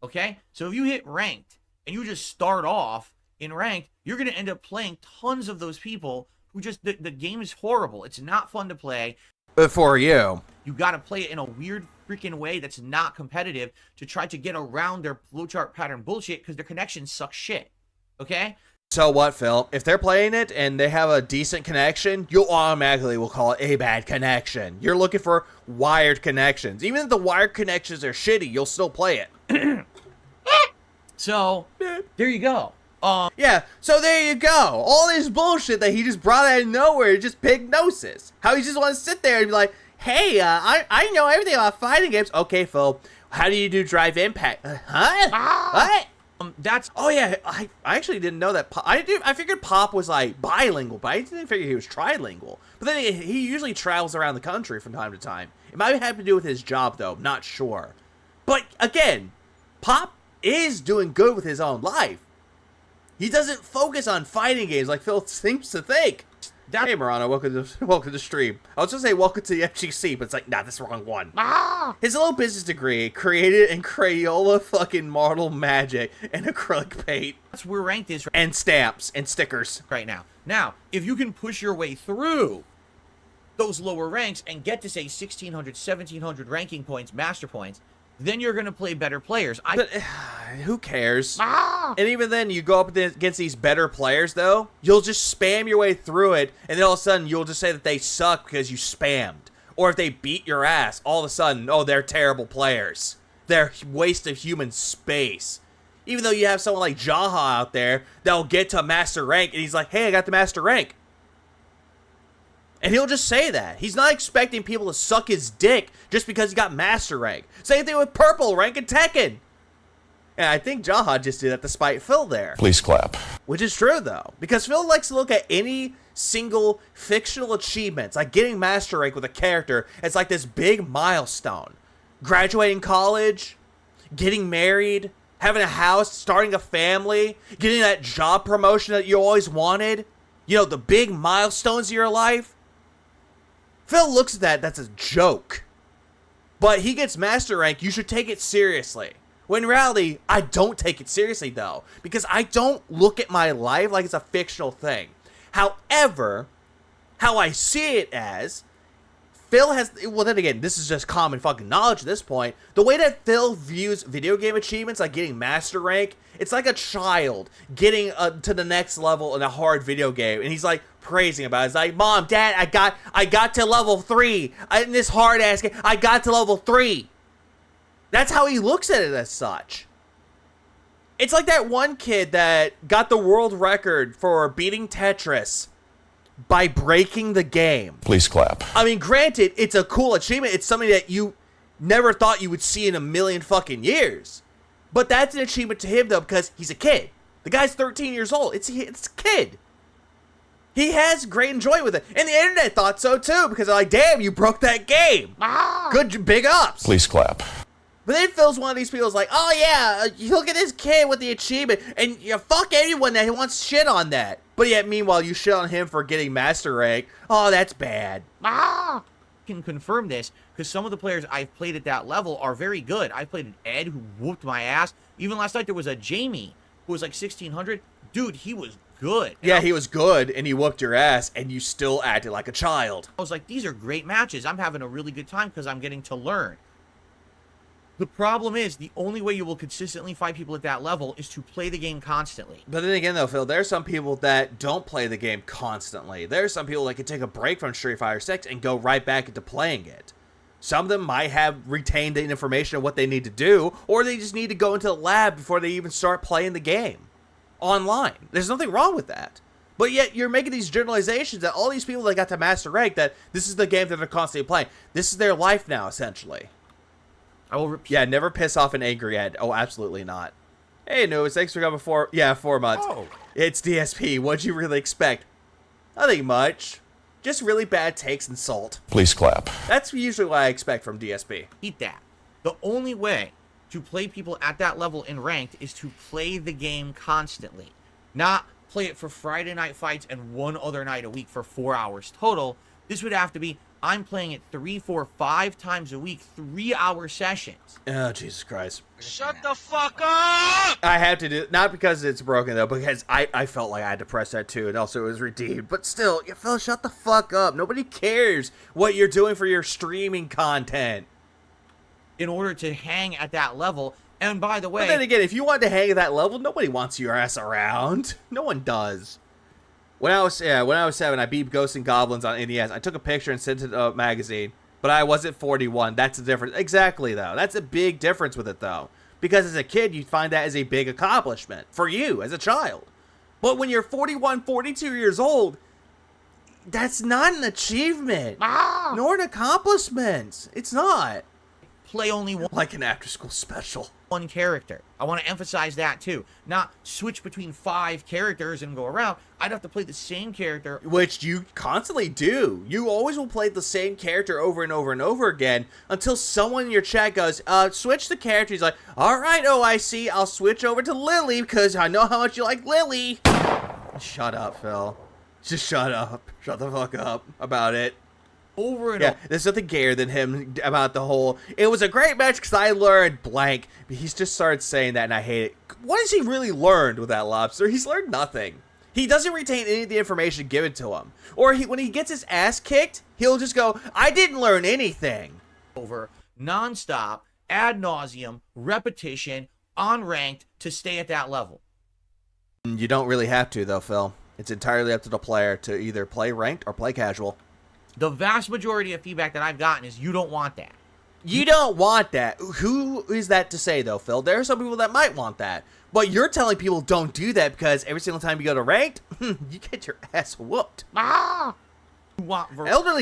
Okay, so if you hit ranked. And you just start off in ranked, you're going to end up playing tons of those people who just, the game is horrible. It's not fun to play. But for you, you got to play it in a weird freaking way that's not competitive to try to get around their flowchart pattern bullshit because their connections suck shit. Okay? So what, Phil? If they're playing it and they have a decent connection, you'll automatically will call it a bad connection. You're looking for wired connections. Even if the wired connections are shitty, you'll still play it. So, there you go. Yeah, so there you go. All this bullshit that he just brought out of nowhere, just pignosis. How he just wants to sit there and be like, hey, I know everything about fighting games. Okay, Phil, how do you do drive impact? What? That's Oh yeah, I actually didn't know that. I figured Pop was like bilingual, but I didn't figure he was trilingual. But then he usually travels around the country from time to time. It might have to do with his job though, not sure. But again, Pop is doing good with his own life. He doesn't focus on fighting games like Phil seems to think. Hey Marano, welcome to the stream. I was gonna say welcome to the FGC, but it's like, nah, that's the wrong one. His little business degree created in Crayola fucking Marble Magic and acrylic paint. That's where ranked is And stamps and stickers. right now. Now, if you can push your way through those lower ranks and get to say 1600, 1700 ranking points, master points, then you're gonna play better players. But who cares? And even then, you go up against these better players, though, you'll just spam your way through it, and then all of a sudden, you'll just say that they suck because you spammed. Or if they beat your ass, all of a sudden, oh, they're terrible players. They're a waste of human space. Even though you have someone like Jaha out there that'll get to master rank, and he's like, hey, I got the master rank. And he'll just say that. He's not expecting people to suck his dick just because he got master rank. Same thing with purple rank in Tekken. And I think Jaha just did that to spite Phil there. Please clap. Which is true, though. Because Phil likes to look at any single fictional achievements, like getting master rank with a character, as like this big milestone. Graduating college, getting married, having a house, starting a family, getting that job promotion that you always wanted. You know, the big milestones of your life. Phil looks at that, that's a joke. But he gets master rank, you should take it seriously. When in reality, I don't take it seriously though. Because I don't look at my life like it's a fictional thing. However, how I see it as, Phil has, well then again, this is just common fucking knowledge at this point. The way that Phil views video game achievements, like getting master rank, it's like a child getting to the next level in a hard video game. And he's like praising about it. It's like, Mom, Dad, I got to level 3. In this hard ass game, I got to level 3. That's how he looks at it as such. It's like that one kid that got the world record for beating Tetris by breaking the game. Please clap. I mean, granted, it's a cool achievement. It's something that you never thought you would see in a million fucking years. But that's an achievement to him, though, because he's a kid. The guy's 13 years old. It's a kid. He has great enjoyment with it. And the internet thought so, too, because they're like, damn, you broke that game. Good, big ups. Please clap. But then Phil's one of these people who's like, oh yeah, you look at this kid with the achievement, and you fuck anyone that wants shit on that. But yet, meanwhile, you shit on him for getting master rank. Oh, that's bad. Can confirm this because some of the players I've played at that level are very good. I played an Ed who whooped my ass. Even last night there was a Jamie who was like 1600. Dude, he was good. Yeah, he was good, and he whooped your ass, and you still acted like a child. I was like, these are great matches. I'm having a really good time because I'm getting to learn. The problem is, the only way you will consistently fight people at that level is to play the game constantly. But then again, though, Phil, there are some people that don't play the game constantly. There are some people that can take a break from Street Fighter 6 and go right back into playing it. Some of them might have retained the information of what they need to do, or they just need to go into the lab before they even start playing the game online. There's nothing wrong with that. But yet, you're making these generalizations that all these people that got to master rank, that this is the game that they're constantly playing. This is their life now, essentially. I will repeat. Yeah, never piss off an angry Ed. Oh, absolutely not. Hey, News, thanks for coming 4 months. Oh. It's DSP. What'd you really expect? Nothing much. Just really bad takes and salt. Please clap. That's usually what I expect from DSP. Eat that. The only way to play people at that level in ranked is to play the game constantly. Not play it for Friday night fights and one other night a week for 4 hours total. This would have to be, I'm playing it 3, 4, 5 times a week, 3-hour sessions. Oh, Jesus Christ. Shut the fuck up! I have to do, not because it's broken though, because I felt like I had to press that too, and also it was redeemed. But still, you Phil, shut the fuck up. Nobody cares what you're doing for your streaming content. In order to hang at that level, And by the way, But then again, if you wanted to hang at that level, nobody wants your ass around. No one does. When I was 7, I beat Ghosts and Goblins on NES. I took a picture and sent it to a magazine, but I wasn't 41. That's the difference. Exactly, though. That's a big difference with it, though. Because as a kid, you find that as a big accomplishment for you as a child. But when you're 41, 42 years old, that's not an achievement. Nor an accomplishment. It's not. play only like an after-school special. One character. I want to emphasize that too. Not switch between 5 characters and go around. I'd have to play the same character. Which you constantly do. You always will play the same character over and over and over again until someone in your chat goes, switch the character. He's like, alright, OIC, I'll switch over to Lily because I know how much you like Lily. Shut up, Phil. Just shut up. Shut the fuck up about it. Over and over. There's nothing gayer than him about the whole, it was a great match because I learned blank. But he's just started saying that and I hate it. What has he really learned with that lobster? He's learned nothing. He doesn't retain any of the information given to him. Or when he gets his ass kicked, he'll just go, I didn't learn anything. Over, non-stop, ad nauseum, repetition, unranked to stay at that level. You don't really have to though, Phil. It's entirely up to the player to either play ranked or play casual. The vast majority of feedback that I've gotten is you don't want that. You don't want that. Who is that to say, though, Phil? There are some people that might want that. But you're telling people don't do that because every single time you go to ranked, you get your ass whooped. Elderly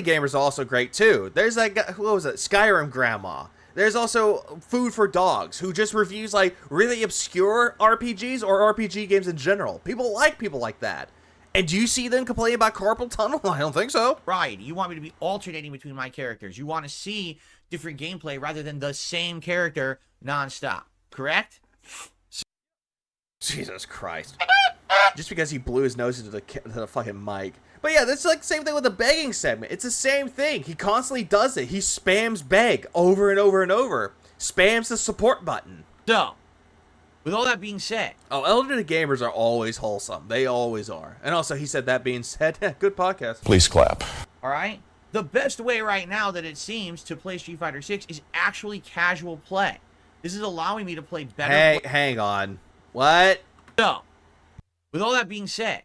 gamers are also great, too. There's that guy, what was it? Skyrim Grandma. There's also Food for Dogs, who just reviews, like, really obscure RPGs or RPG games in general. People like people like that. And do you see them complain about carpal tunnel? I don't think so. Right. You want me to be alternating between my characters. You want to see different gameplay rather than the same character nonstop. Correct? Jesus Christ. Just because he blew his nose into the fucking mic. But yeah, that's like the same thing with the begging segment. It's the same thing. He constantly does it. He spams beg over and over and over. Spams the support button. So, with all that being said. Oh, elderly gamers are always wholesome. They always are. And also, he said that being said, good podcast. Please clap. All right? The best way right now that it seems to play Street Fighter 6 is actually casual play. This is allowing me to play better. Hey, hang on. What? So, with all that being said,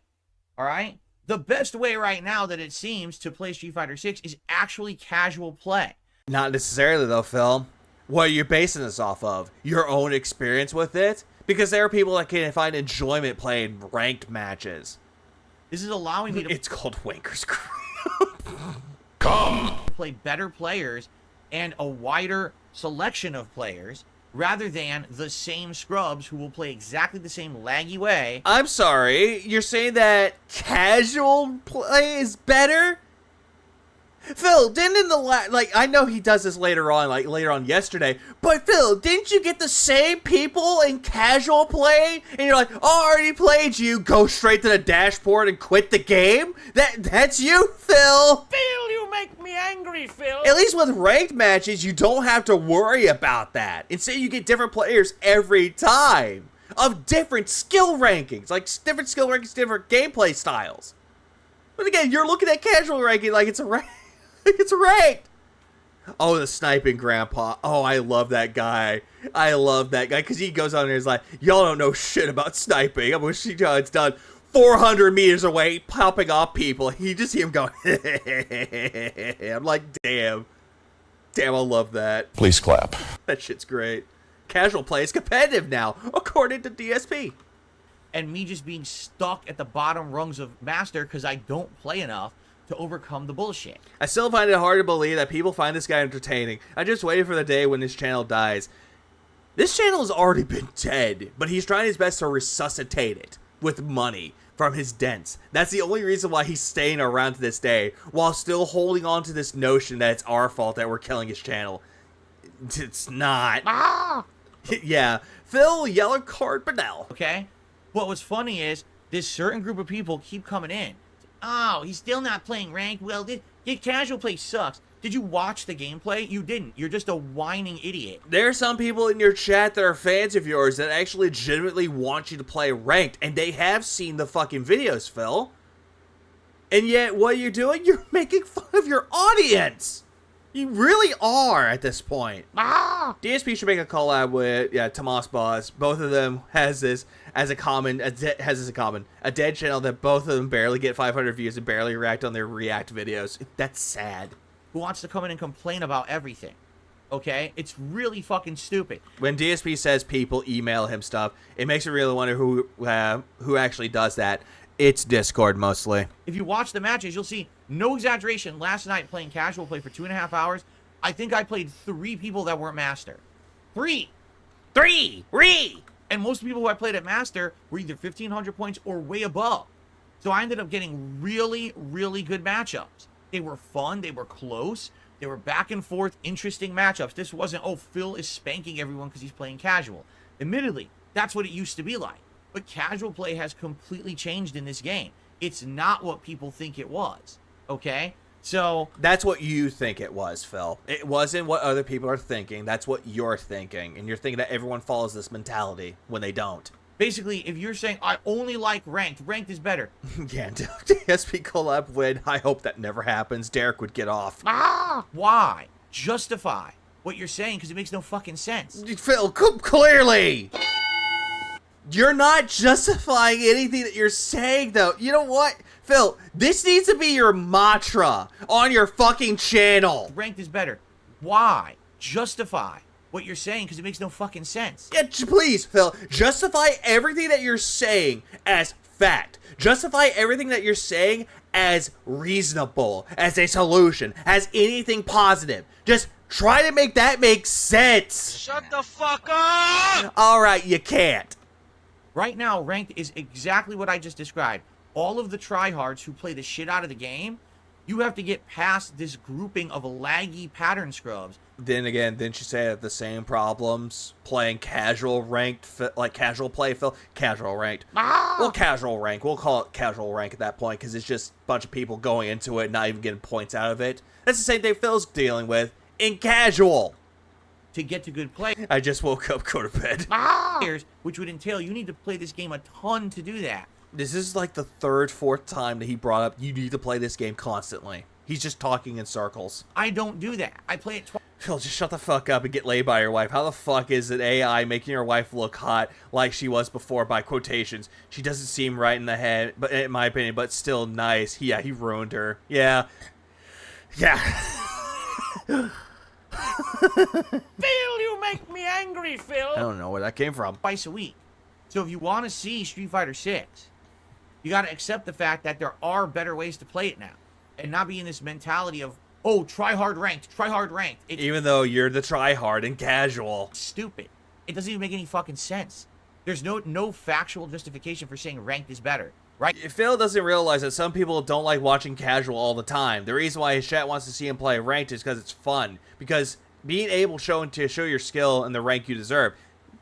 all right? The best way right now that it seems to play Street Fighter 6 is actually casual play. Not necessarily, though, Phil. What are you basing this off of? Your own experience with it? Because there are people that can find enjoyment playing ranked matches. This is allowing me to... It's called Wanker's Crew. Come! Play better players and a wider selection of players rather than the same scrubs who will play exactly the same laggy way. I'm sorry, you're saying that casual play is better? Phil, didn't in the I know he does this later on yesterday, but Phil, didn't you get the same people in casual play? And you're like, oh, I already played you, go straight to the dashboard and quit the game? That's you, Phil! Phil, you make me angry, Phil! At least with ranked matches, you don't have to worry about that. Instead, you get different players every time, of different skill rankings, different skill rankings, different gameplay styles. But again, you're looking at casual ranking like it's a rank. It's ranked. Oh, the sniping grandpa. Oh, I love that guy. I love that guy because he goes on there and is like, y'all don't know shit about sniping. I wish it's done 400 meters away, popping off people. You just see him going, I'm like, damn. Damn, I love that. Please clap. That shit's great. Casual play is competitive now, according to DSP. And me just being stuck at the bottom rungs of Master because I don't play enough to overcome the bullshit. I still find it hard to believe that people find this guy entertaining. I just waited for the day when this channel dies. This channel has already been dead, but he's trying his best to resuscitate it with money from his dents. That's the only reason why he's staying around to this day, while still holding on to this notion that it's our fault that we're killing his channel. It's not. Yeah, Phil Yellow Card Bernal. Okay? What was funny is, this certain group of people keep coming in. Oh, he's still not playing ranked. Well, the casual play sucks. Did you watch the gameplay? You didn't. You're just a whining idiot. There are some people in your chat that are fans of yours that actually legitimately want you to play ranked, and they have seen the fucking videos, Phil. And yet, what you're doing? You're making fun of your audience. You really are at this point. DSP should make a collab with Tomas Boss. Both of them has this as a common, a dead channel that both of them barely get 500 views and barely react on their React videos. That's sad. Who wants to come in and complain about everything? Okay, it's really fucking stupid. When DSP says people email him stuff, it makes me really wonder who actually does that. It's Discord mostly. If you watch the matches, you'll see, no exaggeration, last night playing casual play for 2.5 hours, I think I played 3 people that weren't master. 3! And most people who I played at master were either 1,500 points or way above. So I ended up getting really, really good matchups. They were fun, they were close, they were back and forth, interesting matchups. This wasn't, oh, Phil is spanking everyone because he's playing casual. Admittedly, that's what it used to be like. But casual play has completely changed in this game. It's not what people think it was, okay? So... That's what you think it was, Phil. It wasn't what other people are thinking. That's what you're thinking. And you're thinking that everyone follows this mentality when they don't. Basically, if you're saying, I only like ranked is better. Yeah, DSP collab win. I hope that never happens. Derek would get off. Why? Justify what you're saying, because it makes no fucking sense. Phil, clearly! You're not justifying anything that you're saying, though. You know what? Phil, this needs to be your mantra on your fucking channel. Ranked is better. Why? Justify what you're saying, because it makes no fucking sense. Yeah, please, Phil, justify everything that you're saying as fact. Justify everything that you're saying as reasonable, as a solution, as anything positive. Just try to make that make sense. Shut the fuck up! Alright, you can't. Right now, ranked is exactly what I just described. All of the tryhards who play the shit out of the game, you have to get past this grouping of laggy pattern scrubs. Then again, didn't you say that the same problems playing casual ranked, like casual play, Phil? Casual ranked. Well, casual rank. We'll call it casual rank at that point because it's just a bunch of people going into it, not even getting points out of it. That's the same thing Phil's dealing with in casual. To get to good play. I just woke up, go to bed. Which would entail you need to play this game a ton to do that. This is like the 3rd, 4th time that he brought up you need to play this game constantly. He's just talking in circles. I don't do that. I play it twice. Phil, just shut the fuck up and get laid by your wife. How the fuck is it AI making your wife look hot like she was before by quotations? She doesn't seem right in the head, but in my opinion, but still nice. Yeah, he ruined her. Yeah. Phil, you make me angry, Phil. I don't know where that came from. Twice a week. So if you want to see Street Fighter 6, you got to accept the fact that there are better ways to play it now. And not be in this mentality of, oh, try hard ranked. It's even though you're the try hard and casual. Stupid. It doesn't even make any fucking sense. There's no factual justification for saying ranked is better, right? Phil doesn't realize that some people don't like watching casual all the time. The reason why his chat wants to see him play ranked is because it's fun. Because being able to show your skill and the rank you deserve,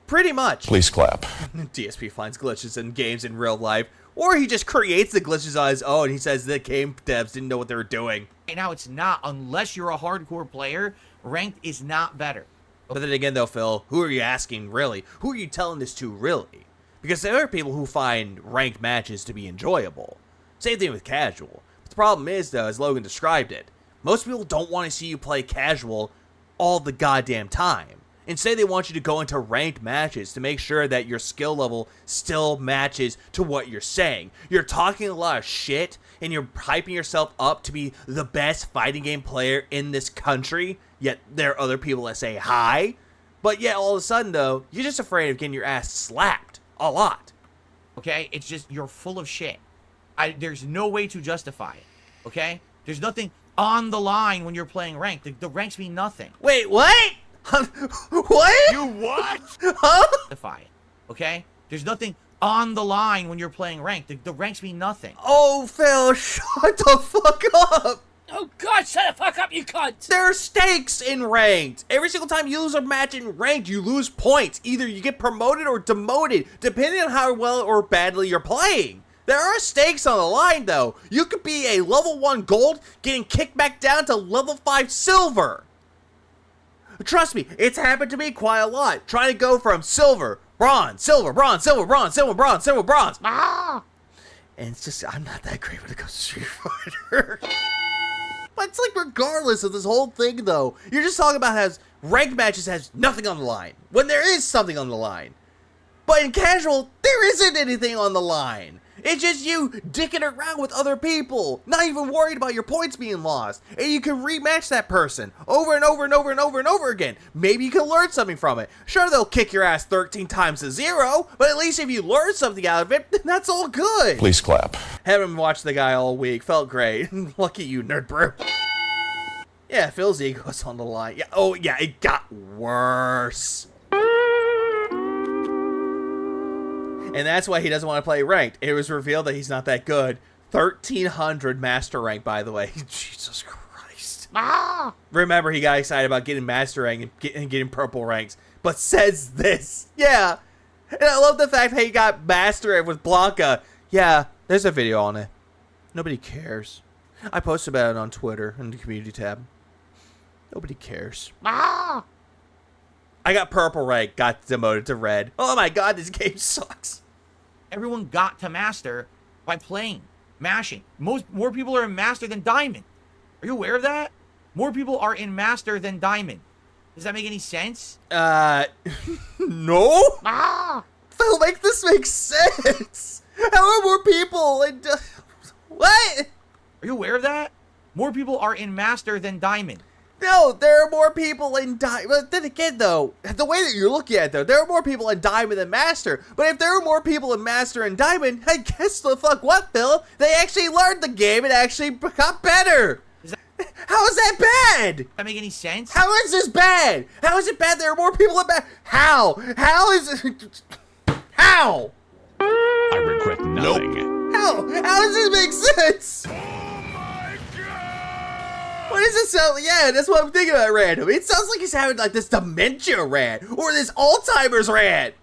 pretty much. Please clap. DSP finds glitches in games in real life, or he just creates the glitches on his own. He says the game devs didn't know what they were doing. Right now, it's not. Unless you're a hardcore player, ranked is not better. But then again, though, Phil, who are you asking, really? Who are you telling this to, really? Because there are people who find ranked matches to be enjoyable. Same thing with casual. But the problem is, though, as Logan described it, most people don't want to see you play casual all the goddamn time. Instead, they want you to go into ranked matches to make sure that your skill level still matches to what you're saying. You're talking a lot of shit, and you're hyping yourself up to be the best fighting game player in this country, yet there are other people that say hi. But yet, all of a sudden, though, you're just afraid of getting your ass slapped a lot. Okay? It's just, you're full of shit. There's no way to justify it. Okay? There's nothing on the line when you're playing ranked. The ranks mean nothing. Wait, what? What? You what? Huh? Justify it. Okay? There's nothing on the line when you're playing ranked. The ranks mean nothing. Oh, Phil, shut the fuck up. Oh, God, shut the fuck up, you cunt. There are stakes in ranked. Every single time you lose a match in ranked, you lose points. Either you get promoted or demoted, depending on how well or badly you're playing. There are stakes on the line, though. You could be a level 1 gold, getting kicked back down to level 5 silver. Trust me, it's happened to me quite a lot. Trying to go from silver, bronze, silver, bronze, silver, bronze, silver, bronze, silver, bronze. And it's just, I'm not that great when it comes to Street Fighter. But it's like regardless of this whole thing, though, you're just talking about how ranked matches has nothing on the line, when there is something on the line. But in casual, there isn't anything on the line. It's just you dicking around with other people, not even worried about your points being lost. And you can rematch that person over and over and over and over and over again. Maybe you can learn something from it. Sure, they'll kick your ass 13 times to 0, but at least if you learn something out of it, then that's all good. Please clap. Haven't watched the guy all week. Felt great. Lucky you, nerd bro. Yeah, Phil's ego's on the line. Yeah. Oh, yeah, it got worse. And that's why he doesn't want to play ranked. It was revealed that he's not that good. 1300 master rank, by the way. Jesus Christ. Ah! Remember, he got excited about getting master rank and getting purple ranks, but says this. Yeah. And I love the fact that he got master rank with Blanca. Yeah, there's a video on it. Nobody cares. I posted about it on Twitter in the community tab. Nobody cares. Ah! I got purple rank, got demoted to red. Oh my god, this game sucks. Everyone got to master by playing, mashing. More people are in master than diamond. Are you aware of that? More people are in master than diamond. Does that make any sense? No? Ah! Phil, make this make sense. How are more people in... What? Are you aware of that? More people are in master than diamond. No, there are more people in Diamond. But then again, though, the way that you're looking at it, though, there are more people in Diamond than Master. But if there are more people in Master and Diamond, I guess the fuck what, Phil? They actually learned the game and actually got better. How is that bad? Does that make any sense? How is this bad? How is it bad there are more people in Master? How? How is it? How? I regret nothing. How? How does this make sense? What does it sound like? Yeah, that's what I'm thinking about random. It sounds like he's having like this dementia rant or this Alzheimer's rant.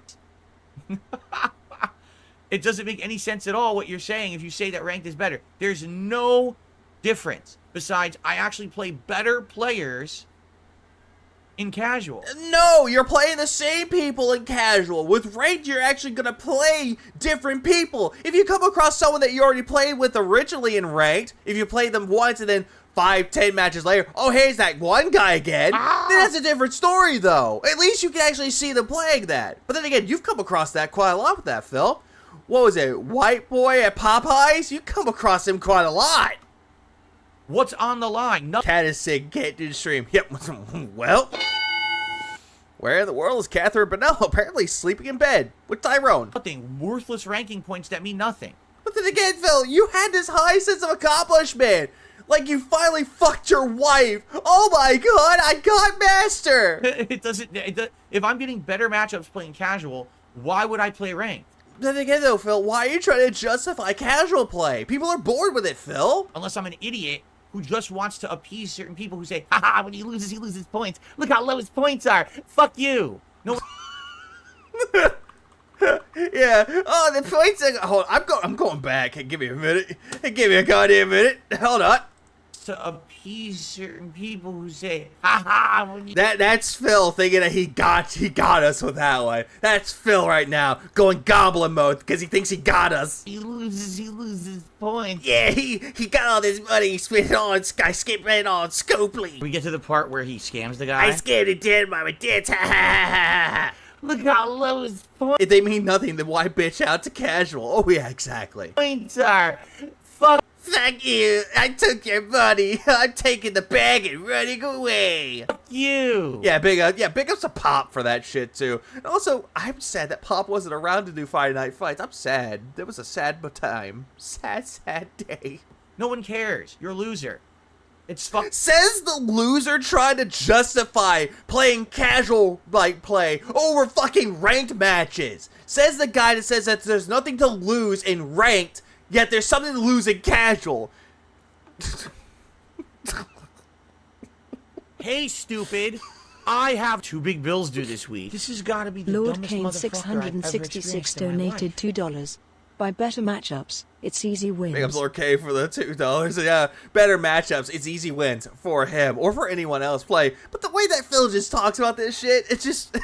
It doesn't make any sense at all what you're saying if you say that ranked is better. There's no difference. Besides, I actually play better players in casual. No, you're playing the same people in casual. With ranked, you're actually going to play different people. If you come across someone that you already played with originally in ranked, if you play them once and then 5-10 matches later, oh, here's that one guy again. Then that's a different story, though. At least you can actually see them playing that. But then again, you've come across that quite a lot with that, Phil. What was it, White Boy at Popeyes? You come across him quite a lot. What's on the line? Nothing. Cat is sick, can't do the stream. Yep, well, where in the world is Catherine Bonnell? Apparently sleeping in bed with Tyrone. Nothing. Worthless ranking points that mean nothing. But then again, Phil, you had this high sense of accomplishment. Like you finally fucked your wife. Oh my god, I got master. It doesn't. If I'm getting better matchups playing casual, why would I play ranked? Then again, though, Phil, why are you trying to justify casual play? People are bored with it, Phil. Unless I'm an idiot who just wants to appease certain people who say, haha, when he loses points. Look how low his points are. Fuck you. No. Yeah. Oh, the points are... Hold on. I'm going back. Hey, give me a minute. Hey, give me a goddamn minute. Hold on. To appease certain people who say, haha. That's Phil thinking that he got us with that one. That's Phil right now going goblin mode because he thinks he got us. He loses points. Yeah, he got all this money he spent on skipping on Scopely. We get to the part where he scams the guy. I scammed it dead by my tits. Look how low his points. If they mean nothing, then why bitch out to casual? Oh yeah, exactly. Points are. Fuck. Thank you. I took your money. I'm taking the bag and running away. Fuck you. Yeah, big ups to Pop for that shit too. And also, I'm sad that Pop wasn't around to do Friday Night Fights. I'm sad. That was a sad time. Sad day. No one cares. You're a loser. It's fuck. Says the loser trying to justify playing casual play over fucking ranked matches. Says the guy that says that there's nothing to lose in ranked, yet there's something to lose in casual. Hey, stupid. I have 2 big bills due this week. This has got to be the Lord dumbest Kane motherfucker 666 I've ever donated $2. By better matchups, it's easy wins. Big ups Lord K for the $2. Yeah, better matchups, it's easy wins for him or for anyone else play. But the way that Phil just talks about this shit, it's just...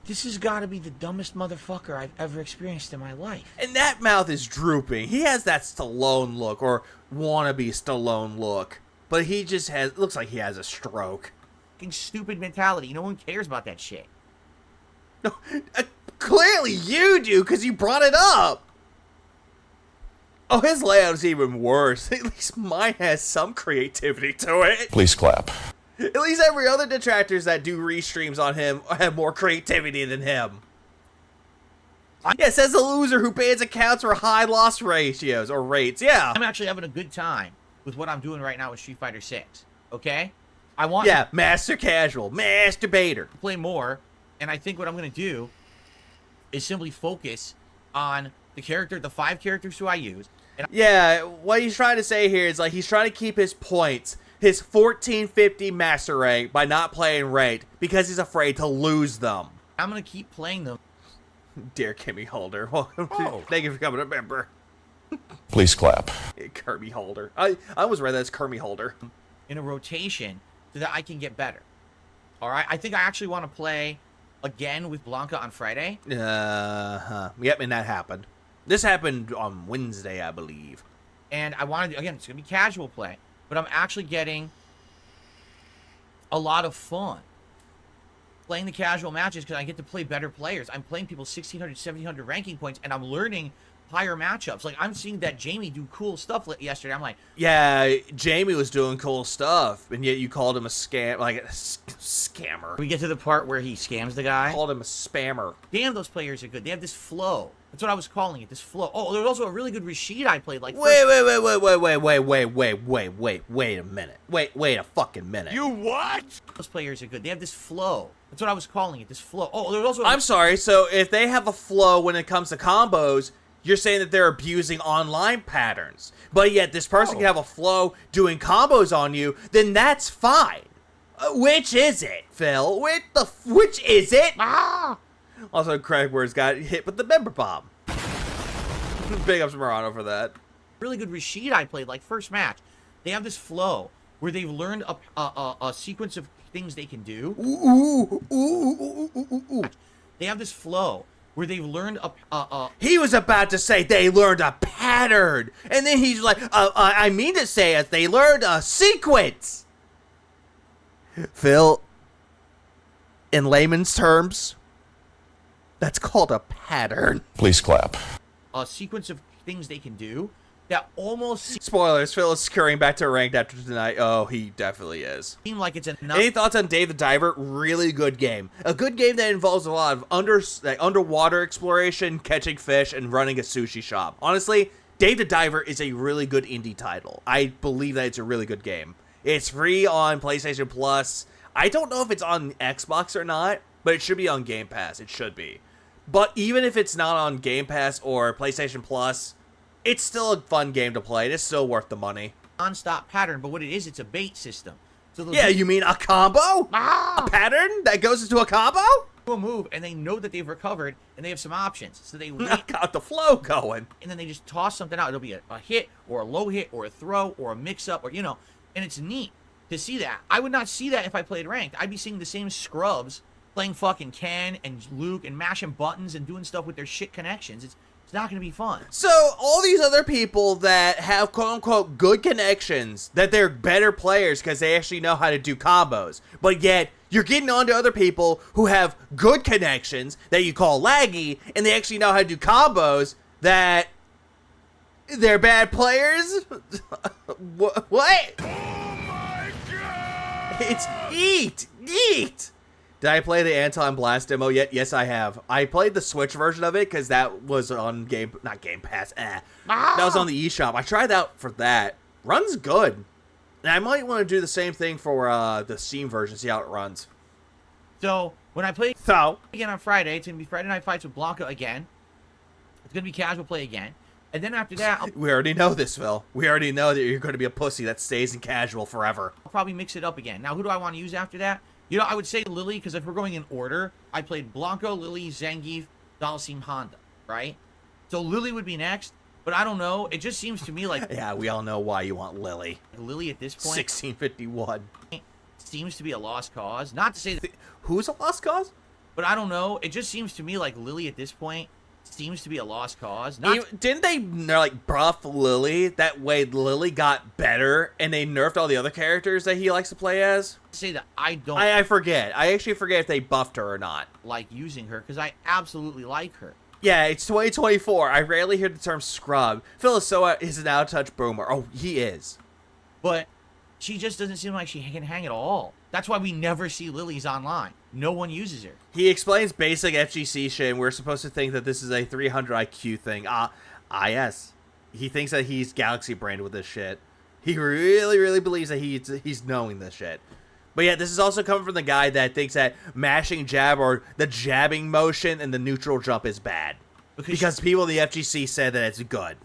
This has got to be the dumbest motherfucker I've ever experienced in my life. And that mouth is drooping. He has that Stallone look, or wannabe Stallone look. but he just has, looks like he has a stroke. Fucking stupid mentality. No one cares about that shit. No, clearly you do, because you brought it up. Oh, his layout is even worse. At least mine has some creativity to it. Please clap. At least every other detractors that do restreams on him have more creativity than him. Yeah, it says the loser who bans accounts for high loss ratios or rates. Yeah. I'm actually having a good time with what I'm doing right now with Street Fighter 6. Okay? I want Yeah, master casual, masturbator. to play more, and I think what I'm going to do is simply focus on the 5 characters who I use. And Yeah, what he's trying to say here is like he's trying to keep his points, his 1450 master rank, by not playing ranked because he's afraid to lose them. I'm going to keep playing them. Dear Kimmy Holder, welcome to, thank you for becoming a member. Please clap. Kirby Holder. I almost read that as Kirby Holder. In a rotation so that I can get better. All right? I think I actually want to play again with Blanca on Friday. Yep, and that happened. This happened on Wednesday, I believe. And I wanted to, again, it's going to be casual play, but I'm actually getting a lot of fun playing the casual matches because I get to play better players. I'm playing people 1,600, 1,700 ranking points, and I'm learning higher matchups. Like, I'm seeing that Jamie do cool stuff yesterday. I'm like, Yeah, Jamie was doing cool stuff, and yet you called him a scammer. we get to the part where he scams the guy. Called him a spammer. Damn, those players are good. They have this flow. That's what I was calling it, this flow. Oh, there was also a really good Rashid I played. Like, Wait a minute. Wait a fucking minute. You what? those players are good. They have this flow. That's what I was calling it, this flow. Oh, there was also I'm sorry, so if they have a flow when it comes to combos, you're saying that they're abusing online patterns. But yet this person can have a flow doing combos on you, then that's fine. Which is it, Phil? Which is it? Also, Craig Words got hit with the member bomb. Big ups to Murano for that. really good Rashid I played, like first match. They have this flow where they've learned a sequence of things they can do. They have this flow where they've learned He was about to say they learned a pattern, and then he's like, I mean to say as they learned a sequence. Phil, in layman's terms, that's called a pattern. Please clap. a sequence of things they can do that almost Spoilers, Phil is scurrying back to ranked after tonight. Oh, he definitely is. seem like it's enough. Any thoughts on Dave the Diver? Really good game. A good game that involves a lot of underwater exploration, catching fish, and running a sushi shop. Honestly, Dave the Diver is a really good indie title. I believe that it's a really good game. It's free on PlayStation Plus. I don't know if it's on Xbox or not, but it should be on Game Pass. It should be. But even if it's not on Game Pass or PlayStation Plus, it's still a fun game to play. It's still worth the money. non-stop pattern, but what it is, it's a bait system. So they'll Yeah, you mean a combo? A pattern that goes into a combo? do a move, and they know that they've recovered, and they have some options. So they wait, Got the flow going. and then they just toss something out. It'll be a hit, or a low hit, or a throw, or a mix-up, or, you know, and it's neat to see that. I would not see that if I played ranked. I'd be seeing the same scrubs playing fucking Ken and Luke and mashing buttons and doing stuff with their shit connections. It's not going to be fun. So, all these other people that have quote-unquote good connections, that they're better players because they actually know how to do combos, but yet you're getting on to other people who have good connections that you call laggy, and they actually know how to do combos that they're bad players? What? Oh my god! It's neat! Did I play the Anton Blast demo yet? Yes, I have. I played the Switch version of it because that was on not Game Pass. That was on the eShop. I tried out for that. Runs good. And I might want to do the same thing for the Steam version, see how it runs. So, when I play again on Friday, it's going to be Friday Night Fights with Blanca again. It's going to be casual play again. And then after that, We already know this, Phil. We already know that you're going to be a pussy that stays in casual forever. I'll probably mix it up again. Now, who do I want to use after that? You know, I would say Lily, because if we're going in order, I played Blanco, Lily, Zangief, Dalsim, Honda, right? So Lily would be next, but I don't know. It just seems to me like Yeah, we all know why you want Lily. Lily at this point 1651. seems to be a lost cause. Not to say that, Who's a lost cause? but I don't know. It just seems to me like Lily at this point seems to be a lost cause. Didn't they like buff Lily? That way Lily got better, and they nerfed all the other characters that he likes to play as? Say that I don't I forget. I actually forget if they buffed her or not. like using her, because I absolutely like her. Yeah, it's 2024. I rarely hear the term scrub. Phil is an out-of-touch boomer. Oh, he is. But she just doesn't seem like she can hang at all. That's why we never see Lilies online. No one uses her. He explains basic FGC shit, and we're supposed to think that this is a 300 IQ thing. Yes. He thinks that he's Galaxy Brained with this shit. He really, really believes that he's knowing this shit. But yeah, this is also coming from the guy that thinks that mashing jab or the jabbing motion and the neutral jump is bad. Because people in the FGC said that it's good.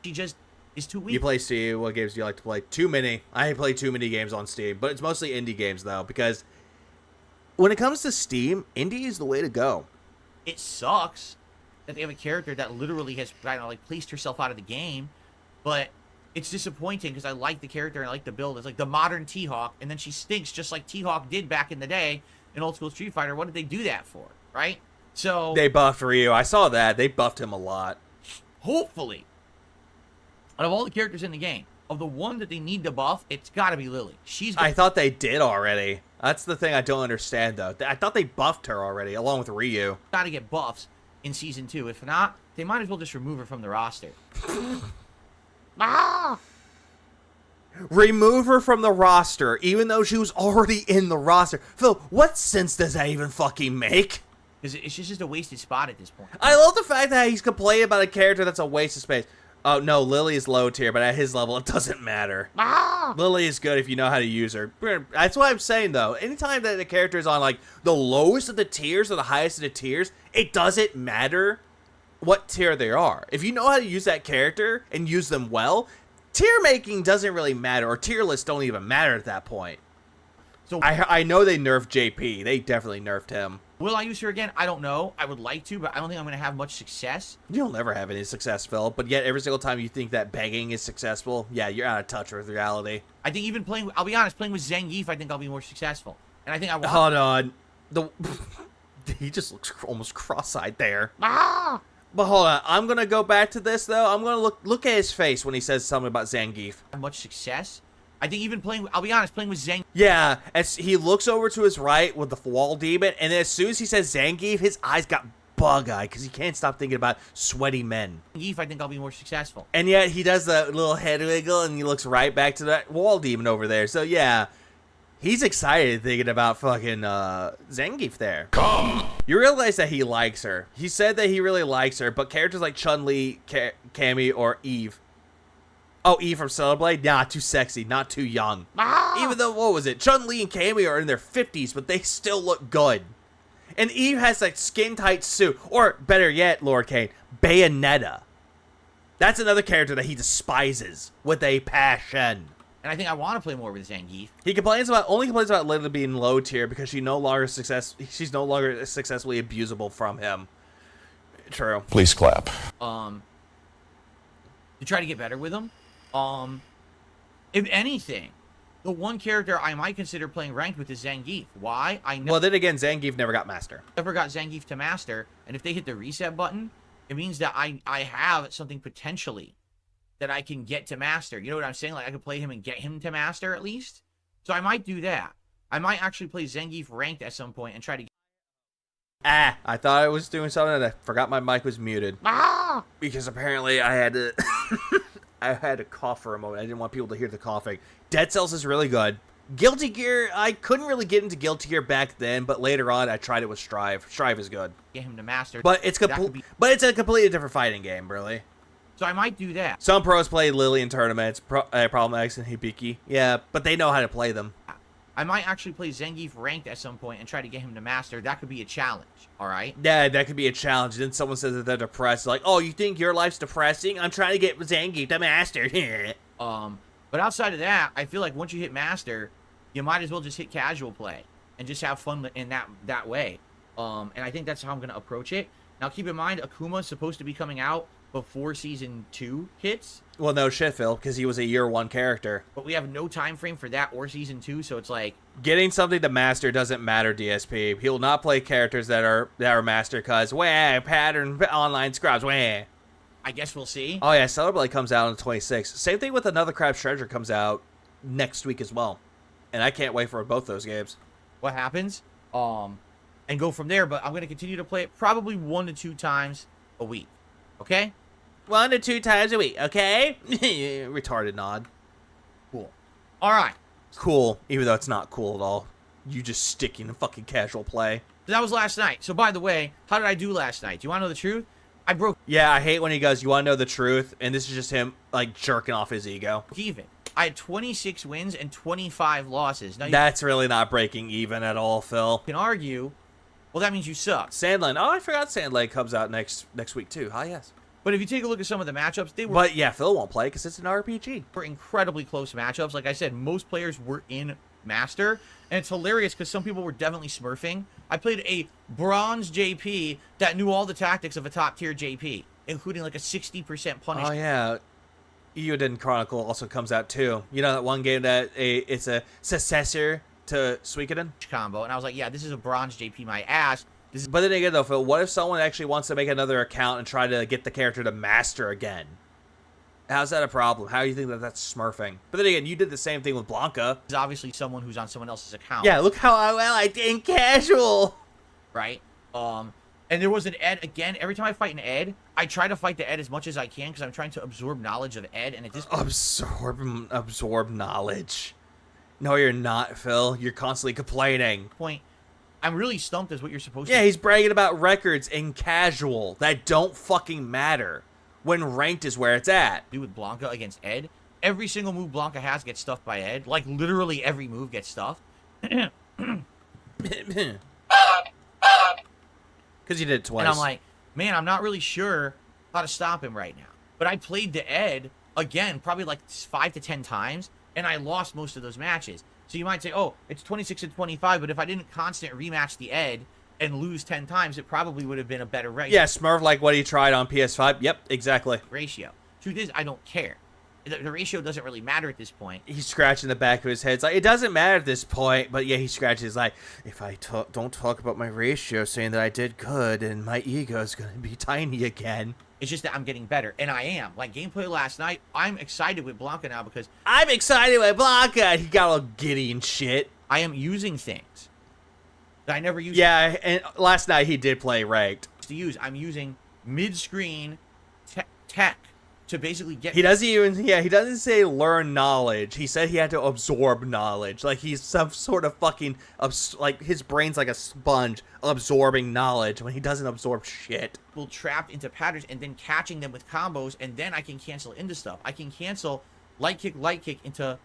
She just is too weak. You play Steam. What games do you like to play? Too many. I play too many games on Steam. But it's mostly indie games, though. Because when it comes to Steam, indie is the way to go. It sucks that they have a character that literally has placed herself out of the game. But it's disappointing because I like the character and I like the build. It's like the modern T-Hawk, and then she stinks just like T-Hawk did back in the day in old school Street Fighter. What did they do that for, right? So they buffed Ryu. I saw that. They buffed him a lot. Hopefully, out of all the characters in the game, of the one that they need to buff, it's got to be Lily. I thought they did already. That's the thing I don't understand, though. I thought they buffed her already, along with Ryu. Got to get buffs in Season 2. If not, they might as well just remove her from the roster. Remove her from the roster, even though she was already in the roster. Phil, what sense does that even fucking make? Because it's just a wasted spot at this point. I love the fact that he's complaining about a character that's a waste of space. Oh, no, Lily is low tier, but at his level, it doesn't matter. Lily is good if you know how to use her. That's what I'm saying, though. Anytime that the character is on, like, the lowest of the tiers or the highest of the tiers, it doesn't matter what tier they are. If you know how to use that character and use them well, tier making doesn't really matter, or tier lists don't even matter at that point. So I know they nerfed JP. They definitely nerfed him. Will I use her again? I don't know. I would like to, but I don't think I'm going to have much success. You'll never have any success, Phil. But yet, every single time you think that begging is successful, yeah, you're out of touch with reality. I think even playing, I'll be honest, playing with Zangief, I think I'll be more successful. And I think I want... Hold on. He just looks almost cross-eyed there. But hold on. I'm going to go back to this, though. I'm going to look at his face when he says something about Zangief. Much success. I think even playing, I'll be honest, playing with Zangief. Yeah, as he looks over to his right with the wall demon, and then as soon as he says Zangief, his eyes got bug-eyed because he can't stop thinking about sweaty men. Zangief, I think I'll be more successful. And yet he does the little head wiggle, and he looks right back to that wall demon over there. So yeah, he's excited thinking about fucking Zangief there. Come! You realize that he likes her. He said that he really likes her, but characters like Chun-Li, Cammy, or Eve. Oh, Eve from Stellar Blade? Nah, too sexy, not too young. Even though, what was it? Chun-Li and Cammy are in their 50s, but they still look good. And Eve has that skin-tight suit. Or, better yet, Lord Kane, Bayonetta. That's another character that he despises with a passion. And I think I want to play more with Zangief. He only complains about Lily being low tier because she's no longer successfully abusable from him. True. Please clap. To try to get better with him. If anything, the one character I might consider playing ranked with is Zangief. Why? Well, then again, Zangief never got master. Never got Zangief to master, and if they hit the reset button, it means that I have something potentially that I can get to master. You know what I'm saying? Like, I could play him and get him to master at least. So I might do that. I might actually play Zangief ranked at some point and try to get... I thought I was doing something and I forgot my mic was muted. Because apparently I had to... I had to cough for a moment. I didn't want people to hear the coughing. Dead Cells is really good. Guilty Gear, I couldn't really get into Guilty Gear back then, but later on I tried it with Strive. Strive is good. Get him to master. But it's it's a completely different fighting game, really. So I might do that. Some pros play Lily in tournaments, Problem X and Hibiki. Yeah, but they know how to play them. I might actually play Zangief ranked at some point and try to get him to master. That could be a challenge, all right? Yeah, that could be a challenge. Then someone says that they're depressed. Like, oh, you think your life's depressing? I'm trying to get Zangief to master. But outside of that, I feel like once you hit master, you might as well just hit casual play and just have fun in that way. And I think that's how I'm going to approach it. Now, keep in mind, Akuma's supposed to be coming out before Season 2 hits. Well, no shit, Phil, because he was a year 1 character. But we have no time frame for that or Season 2, so it's like... Getting something to master doesn't matter, DSP. He'll not play characters that are master because, pattern online scrubs, I guess we'll see. Oh, yeah, Stellar Blade comes out on the 26th. Same thing with Another Crab's Treasure comes out next week as well. And I can't wait for both those games. What happens? And go from there, but I'm going to continue to play it probably 1 to 2 times a week. Okay? 1 to 2 times a week, okay? Retarded nod. Cool. All right. Cool, even though it's not cool at all. You just sticking to fucking casual play. So that was last night. So, by the way, how did I do last night? Do you want to know the truth? I broke Yeah, I hate when he goes, you want to know the truth? And this is just him, like, jerking off his ego. even. I had 26 wins and 25 losses. Now, you That's really not breaking even at all, Phil. can argue, well, that means you suck. Sandland. Oh, I forgot Sandland comes out next week, too. Ah, yes. But if you take a look at some of the matchups, they were... But, yeah, Phil won't play because it's an RPG. were incredibly close matchups. Like I said, most players were in Master, and it's hilarious because some people were definitely smurfing. I played a bronze JP that knew all the tactics of a top-tier JP, including like a 60% punish. Oh, yeah. Eoden Chronicle also comes out, too. You know that one game that it's a successor to Suikoden? Combo, and I was like, yeah, this is a bronze JP my ass. But then again, though, Phil, what if someone actually wants to make another account and try to get the character to master again? How's that a problem? How do you think that that's smurfing? But then again, you did the same thing with Blanca. Is obviously someone who's on someone else's account. Yeah, look how well I did in casual. Right? And there was an Ed, again, every time I fight an Ed, I try to fight the Ed as much as I can because I'm trying to absorb knowledge of Ed, and it just... Absorb knowledge. No, you're not, Phil. You're constantly complaining. Point. I'm really stumped as what you're supposed to... Yeah, he's bragging about records in casual that don't fucking matter when ranked is where it's at. Do with Blanca against Ed. Every single move Blanca has gets stuffed by Ed. Like, literally every move gets stuffed. Because you did it twice. And I'm like, man, I'm not really sure how to stop him right now. But I played the Ed, again, probably like 5 to 10 times, and I lost most of those matches. So you might say, oh, it's 26 and 25, but if I didn't constant rematch the Ed and lose 10 times, it probably would have been a better ratio. Yeah, Smurf like what he tried on PS5. Yep, exactly. Ratio. Truth is, I don't care. The ratio doesn't really matter at this point. He's scratching the back of his head. It's like, it doesn't matter at this point, but yeah, he scratches like, if I don't talk about my ratio saying that I did good and my ego is going to be tiny again. It's just that I'm getting better, and I am. Like gameplay last night, I'm excited with Blanca now because... I'm excited with Blanca! He got all giddy and shit. I am using things that I never used. Yeah, and last night he did play ranked. To use, I'm using mid-screen tech to basically get... He doesn't even... Yeah, he doesn't say learn knowledge. He said he had to absorb knowledge. Like, he's some sort of fucking... like, his brain's like a sponge absorbing knowledge when he doesn't absorb shit. People trapped into patterns and then catching them with combos, and then I can cancel into stuff. I can cancel light kick into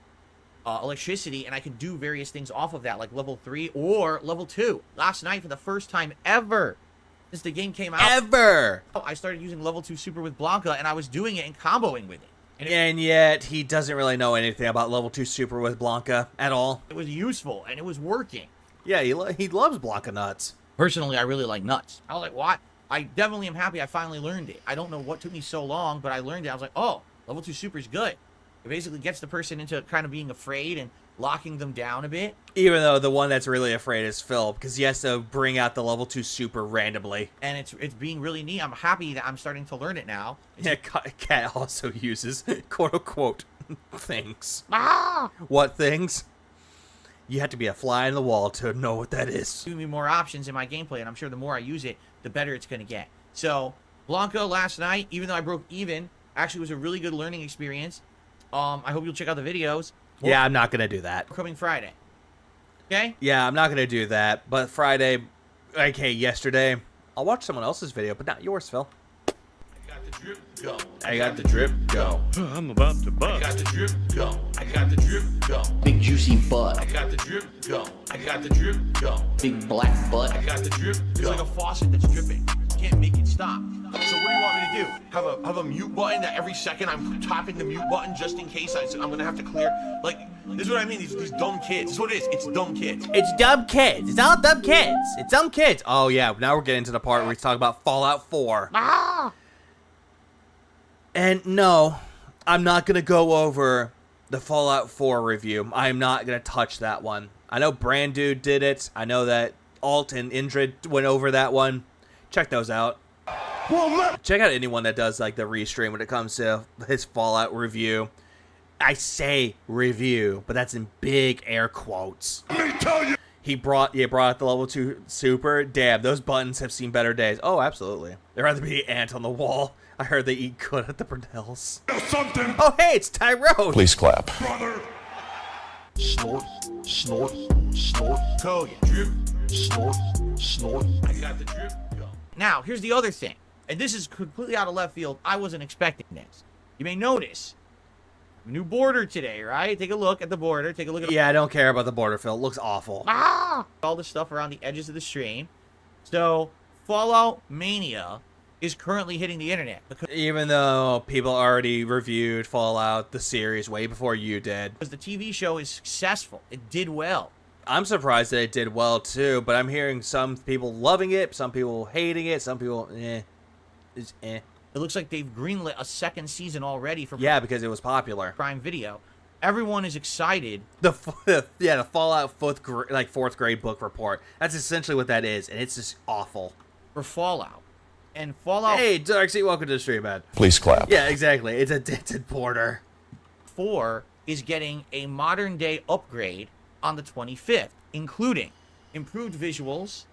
electricity, and I can do various things off of that, like level 3 or level 2. Last night, for the first time ever since the game came out, I started using level 2 super with Blanca, and I was doing it and comboing with it. And yet, he doesn't really know anything about level 2 super with Blanca at all. It was useful, and it was working. Yeah, he loves Blanca nuts. Personally, I really like nuts. I was like, what? I definitely am happy I finally learned it. I don't know what took me so long, but I learned it. I was like, oh, level 2 super is good. It basically gets the person into kind of being afraid and locking them down a bit. Even though the one that's really afraid is Phil, because he has to bring out the level 2 super randomly. And it's being really neat. I'm happy that I'm starting to learn it now. Yeah, Cat also uses quote-unquote things. Ah! What things? You have to be a fly in the wall to know what that is. Giving me more options in my gameplay, and I'm sure the more I use it, the better it's going to get. So, Blanca last night, even though I broke even, actually was a really good learning experience. I hope you'll check out the videos. Yeah, I'm not going to do that. Coming Friday. Okay? Yeah, I'm not going to do that. But Friday, okay, yesterday, I'll watch someone else's video, but not yours, Phil. Drip go. I got the drip go. I'm about to bust. I got the drip go. I got the drip go. Big juicy butt. I got the drip go. I got the drip go. Big black butt. I got the drip It's go. like a faucet that's dripping. You can't make it stop. So what do you want me to do? Have a mute button that every second I'm tapping the mute button just in case I'm gonna have to clear? Like, This is what I mean. These dumb kids. This is what it is. It's dumb kids. It's dumb kids. It's all dumb kids. It's dumb kids. Oh, yeah. Now we're getting to the part where we talk about Fallout 4. And no, I'm not going to go over the Fallout 4 review. I'm not going to touch that one. I know Brandude did it. I know that Alt and Indrid went over that one. Check those out. Check out anyone that does like the restream when it comes to his Fallout review. I say review, but that's in big air quotes. Let me tell you. He brought out the level 2 super. Damn, those buttons have seen better days. Oh, absolutely. There'd rather be an ant on the wall. I heard they eat good at the Brunels. Something. Oh, hey, it's Tyrone. Please clap. Brother. Snort, snort, snort. Code. Drip. Snort, snort. I got the drip. Go. Now, here's the other thing. And this is completely out of left field. I wasn't expecting this. You may notice. New border today, right? Take a look at the border. Take a look at... Yeah, I don't care about the border, Phil. It looks awful. All the stuff around the edges of the stream. So, Fallout Mania is currently hitting the internet. Even though people already reviewed Fallout, the series, way before you did. Because the TV show is successful. It did well. I'm surprised that it did well, too. But I'm hearing some people loving it, some people hating it, some people, It's eh. It looks like they've greenlit a second season already for because it was popular. Prime Video. Everyone is excited. The Fallout fourth grade book report. That's essentially what that is, and it's just awful. For Fallout. And Fallout... Hey, Darkseid, welcome to the stream, man. Please clap. Yeah, exactly. It's a dented border. 4 is getting a modern-day upgrade on the 25th, including improved visuals,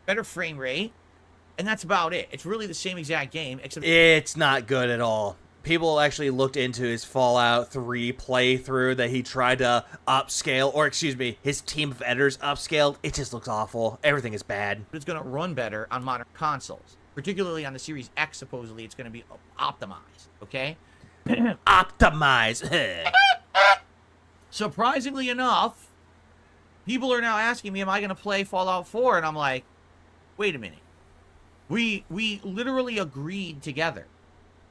better frame rate, and that's about it. It's really the same exact game, except... It's not good at all. People actually looked into his Fallout 3 playthrough that he tried to upscale, or excuse me, his team of editors upscaled. It just looks awful. Everything is bad. It's going to run better on modern consoles. Particularly on the Series X, supposedly, it's going to be optimized, okay? Optimize. Surprisingly enough, people are now asking me, am I going to play Fallout 4? And I'm like, wait a minute. We literally agreed together,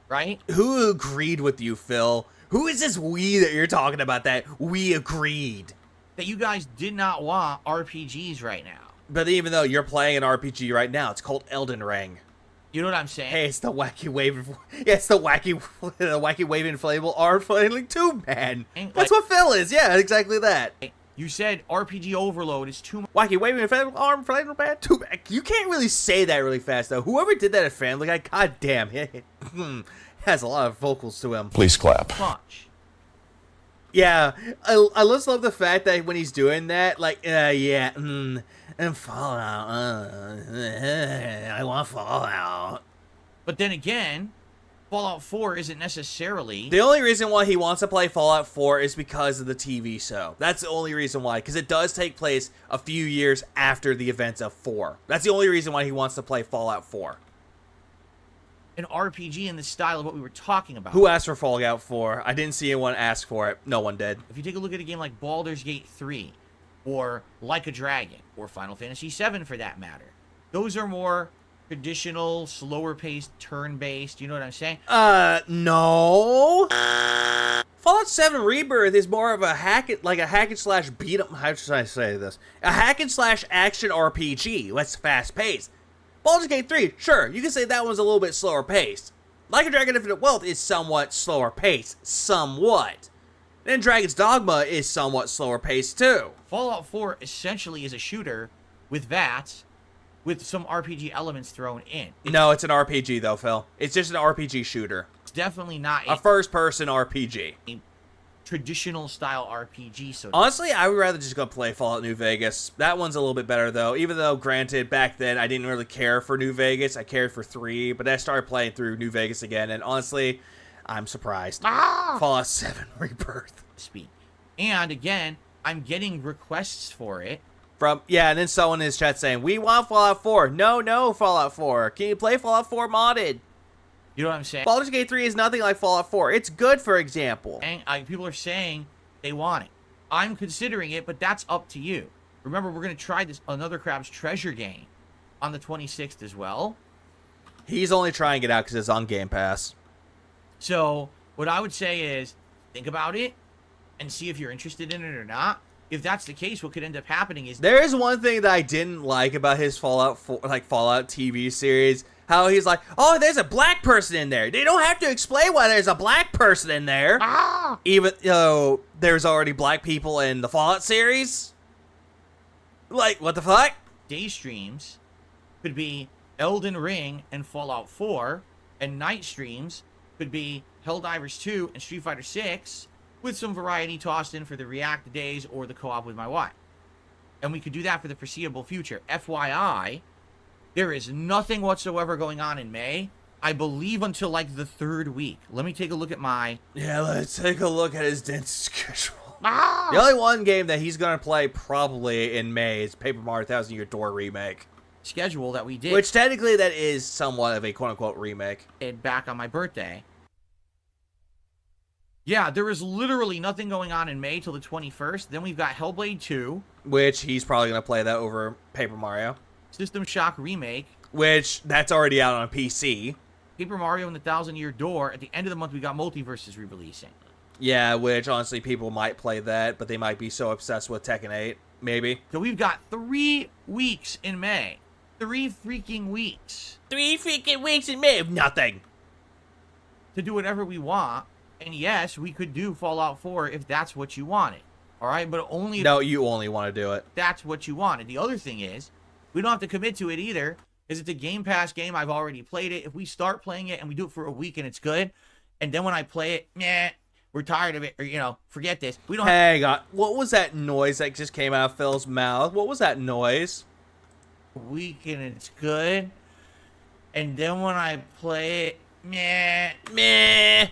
right? Who agreed with you, Phil? Who is this we that you're talking about that we agreed? That you guys did not want RPGs right now. But even though you're playing an RPG right now, it's called Elden Ring. You know what I'm saying? Hey, it's the wacky wave. Yeah, it's the wacky wave inflatable arm flailing tube man. That's what Phil is. Yeah, exactly that. You said RPG overload is too much. Wacky waving inflatable arm flailing man tube. You can't really say that really fast though. Whoever did that at Family Guy, goddamn, has a lot of vocals to him. Please clap. Much. Yeah, I just love the fact that when he's doing that, like, and Fallout, I want Fallout. But then again, Fallout 4 isn't necessarily... The only reason why he wants to play Fallout 4 is because of the TV show. That's the only reason why, because it does take place a few years after the events of 4. That's the only reason why he wants to play Fallout 4. An RPG in the style of what we were talking about. Who asked for Fallout 4? I didn't see anyone ask for it. No one did. If you take a look at a game like Baldur's Gate 3, or Like a Dragon, or Final Fantasy 7 for that matter, those are more traditional, slower-paced, turn-based. You know what I'm saying? No. Fallout 7 Rebirth is more of a hack and slash beat 'em. How should I say this? A hack and slash action RPG. That's fast-paced. Baldur's Gate 3, sure, you can say that one's a little bit slower paced. Like a Dragon Infinite Wealth is somewhat slower paced. Somewhat. Then Dragon's Dogma is somewhat slower paced too. Fallout 4 essentially is a shooter with VATS, with some RPG elements thrown in. No, it's an RPG though, Phil. It's just an RPG shooter. It's definitely not a first-person RPG. A traditional style RPG. So honestly, I would rather just go play Fallout New Vegas. That one's a little bit better though. Even though, granted, back then I didn't really care for New Vegas. I cared for 3, but I started playing through New Vegas again, and honestly, I'm surprised. Fallout 7 Rebirth. And again, I'm getting requests for it. And then someone in his chat saying, we want Fallout 4. No, Fallout 4. Can you play Fallout 4 modded? You know what I'm saying? Baldur's Gate 3 is nothing like Fallout 4. It's good, for example. And people are saying they want it. I'm considering it, but that's up to you. Remember, we're going to try this Another Crab's Treasure game on the 26th as well. He's only trying it out because it's on Game Pass. So, what I would say is, think about it. and see if you're interested in it or not. If that's the case, what could end up happening is There is one thing that I didn't like about his Fallout TV series. How he's like, oh, there's a black person in there. They don't have to explain why there's a black person in there. Even though there's already black people in the Fallout series. Like, what the fuck? day streams could be Elden Ring and Fallout 4, and night streams could be Helldivers 2 and Street Fighter 6, with some variety tossed in for the React days or the co-op with my wife. And we could do that for the foreseeable future. FYI, there is nothing whatsoever going on in May, I believe, until like the 3rd week. Let me take a look at my... Yeah, let's take a look at his dense schedule. The only one game that he's going to play probably in May is Paper Mario 1000 Year Door Remake. Schedule that we did. Which technically that is somewhat of a quote-unquote remake. And back on my birthday. Yeah, there is literally nothing going on in May till the 21st. Then we've got Hellblade 2. Which he's probably going to play that over Paper Mario. System Shock Remake. Which, that's already out on PC. Paper Mario and the 1000 Year Door. At the end of the month, we got Multiverses re-releasing. Yeah, which honestly people might play that, but they might be so obsessed with Tekken 8. Maybe. So we've got 3 weeks in May. 3 freaking weeks. 3 freaking weeks in May of nothing. To do whatever we want. And yes, we could do Fallout 4 if that's what you wanted. Alright, but only... No, you only want to do it. That's what you wanted. The other thing is, we don't have to commit to it either, because it's a Game Pass game. I've already played it. If we start playing it and we do it for a week and it's good, and then when I play it, meh, we're tired of it, or, you know, forget this. We don't Hang on. What was that noise that just came out of Phil's mouth? What was that noise? a week and it's good, and then when I play it, meh,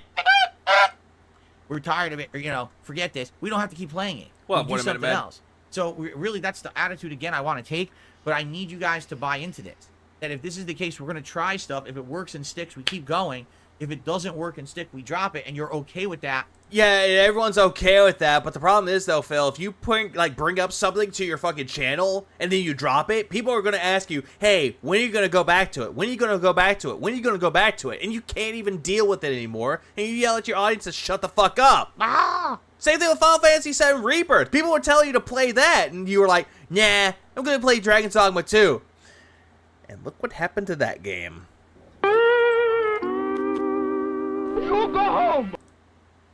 we're tired of it, or, you know, forget this. We don't have to keep playing it. Well, we do something else. So really, that's the attitude again I want to take. But I need you guys to buy into this. That if this is the case, we're gonna try stuff. If it works and sticks, we keep going. If it doesn't work and stick, we drop it. And you're okay with that? Yeah, everyone's okay with that. But the problem is, though, Phil, if you bring up something to your fucking channel and then you drop it, people are gonna ask you, "Hey, when are you gonna go back to it? When are you gonna go back to it? When are you gonna go back to it?" And you can't even deal with it anymore. And you yell at your audience to shut the fuck up. Same thing with Final Fantasy VII Rebirth. People were telling you to play that, and you were like, "Nah, I'm gonna play Dragon's Dogma 2." And look what happened to that game. You go home.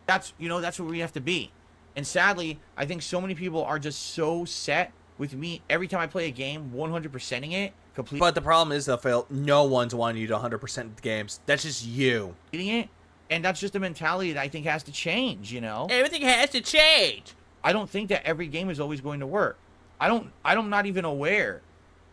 That's where we have to be. And sadly, I think so many people are just so set with me every time I play a game, 100%ing it completely. But the problem is, though, Phil, no one's wanting you to 100% the games. That's just you. It, and that's just a mentality that I think has to change, you know? Everything has to change. I don't think that every game is always going to work. I'm not even aware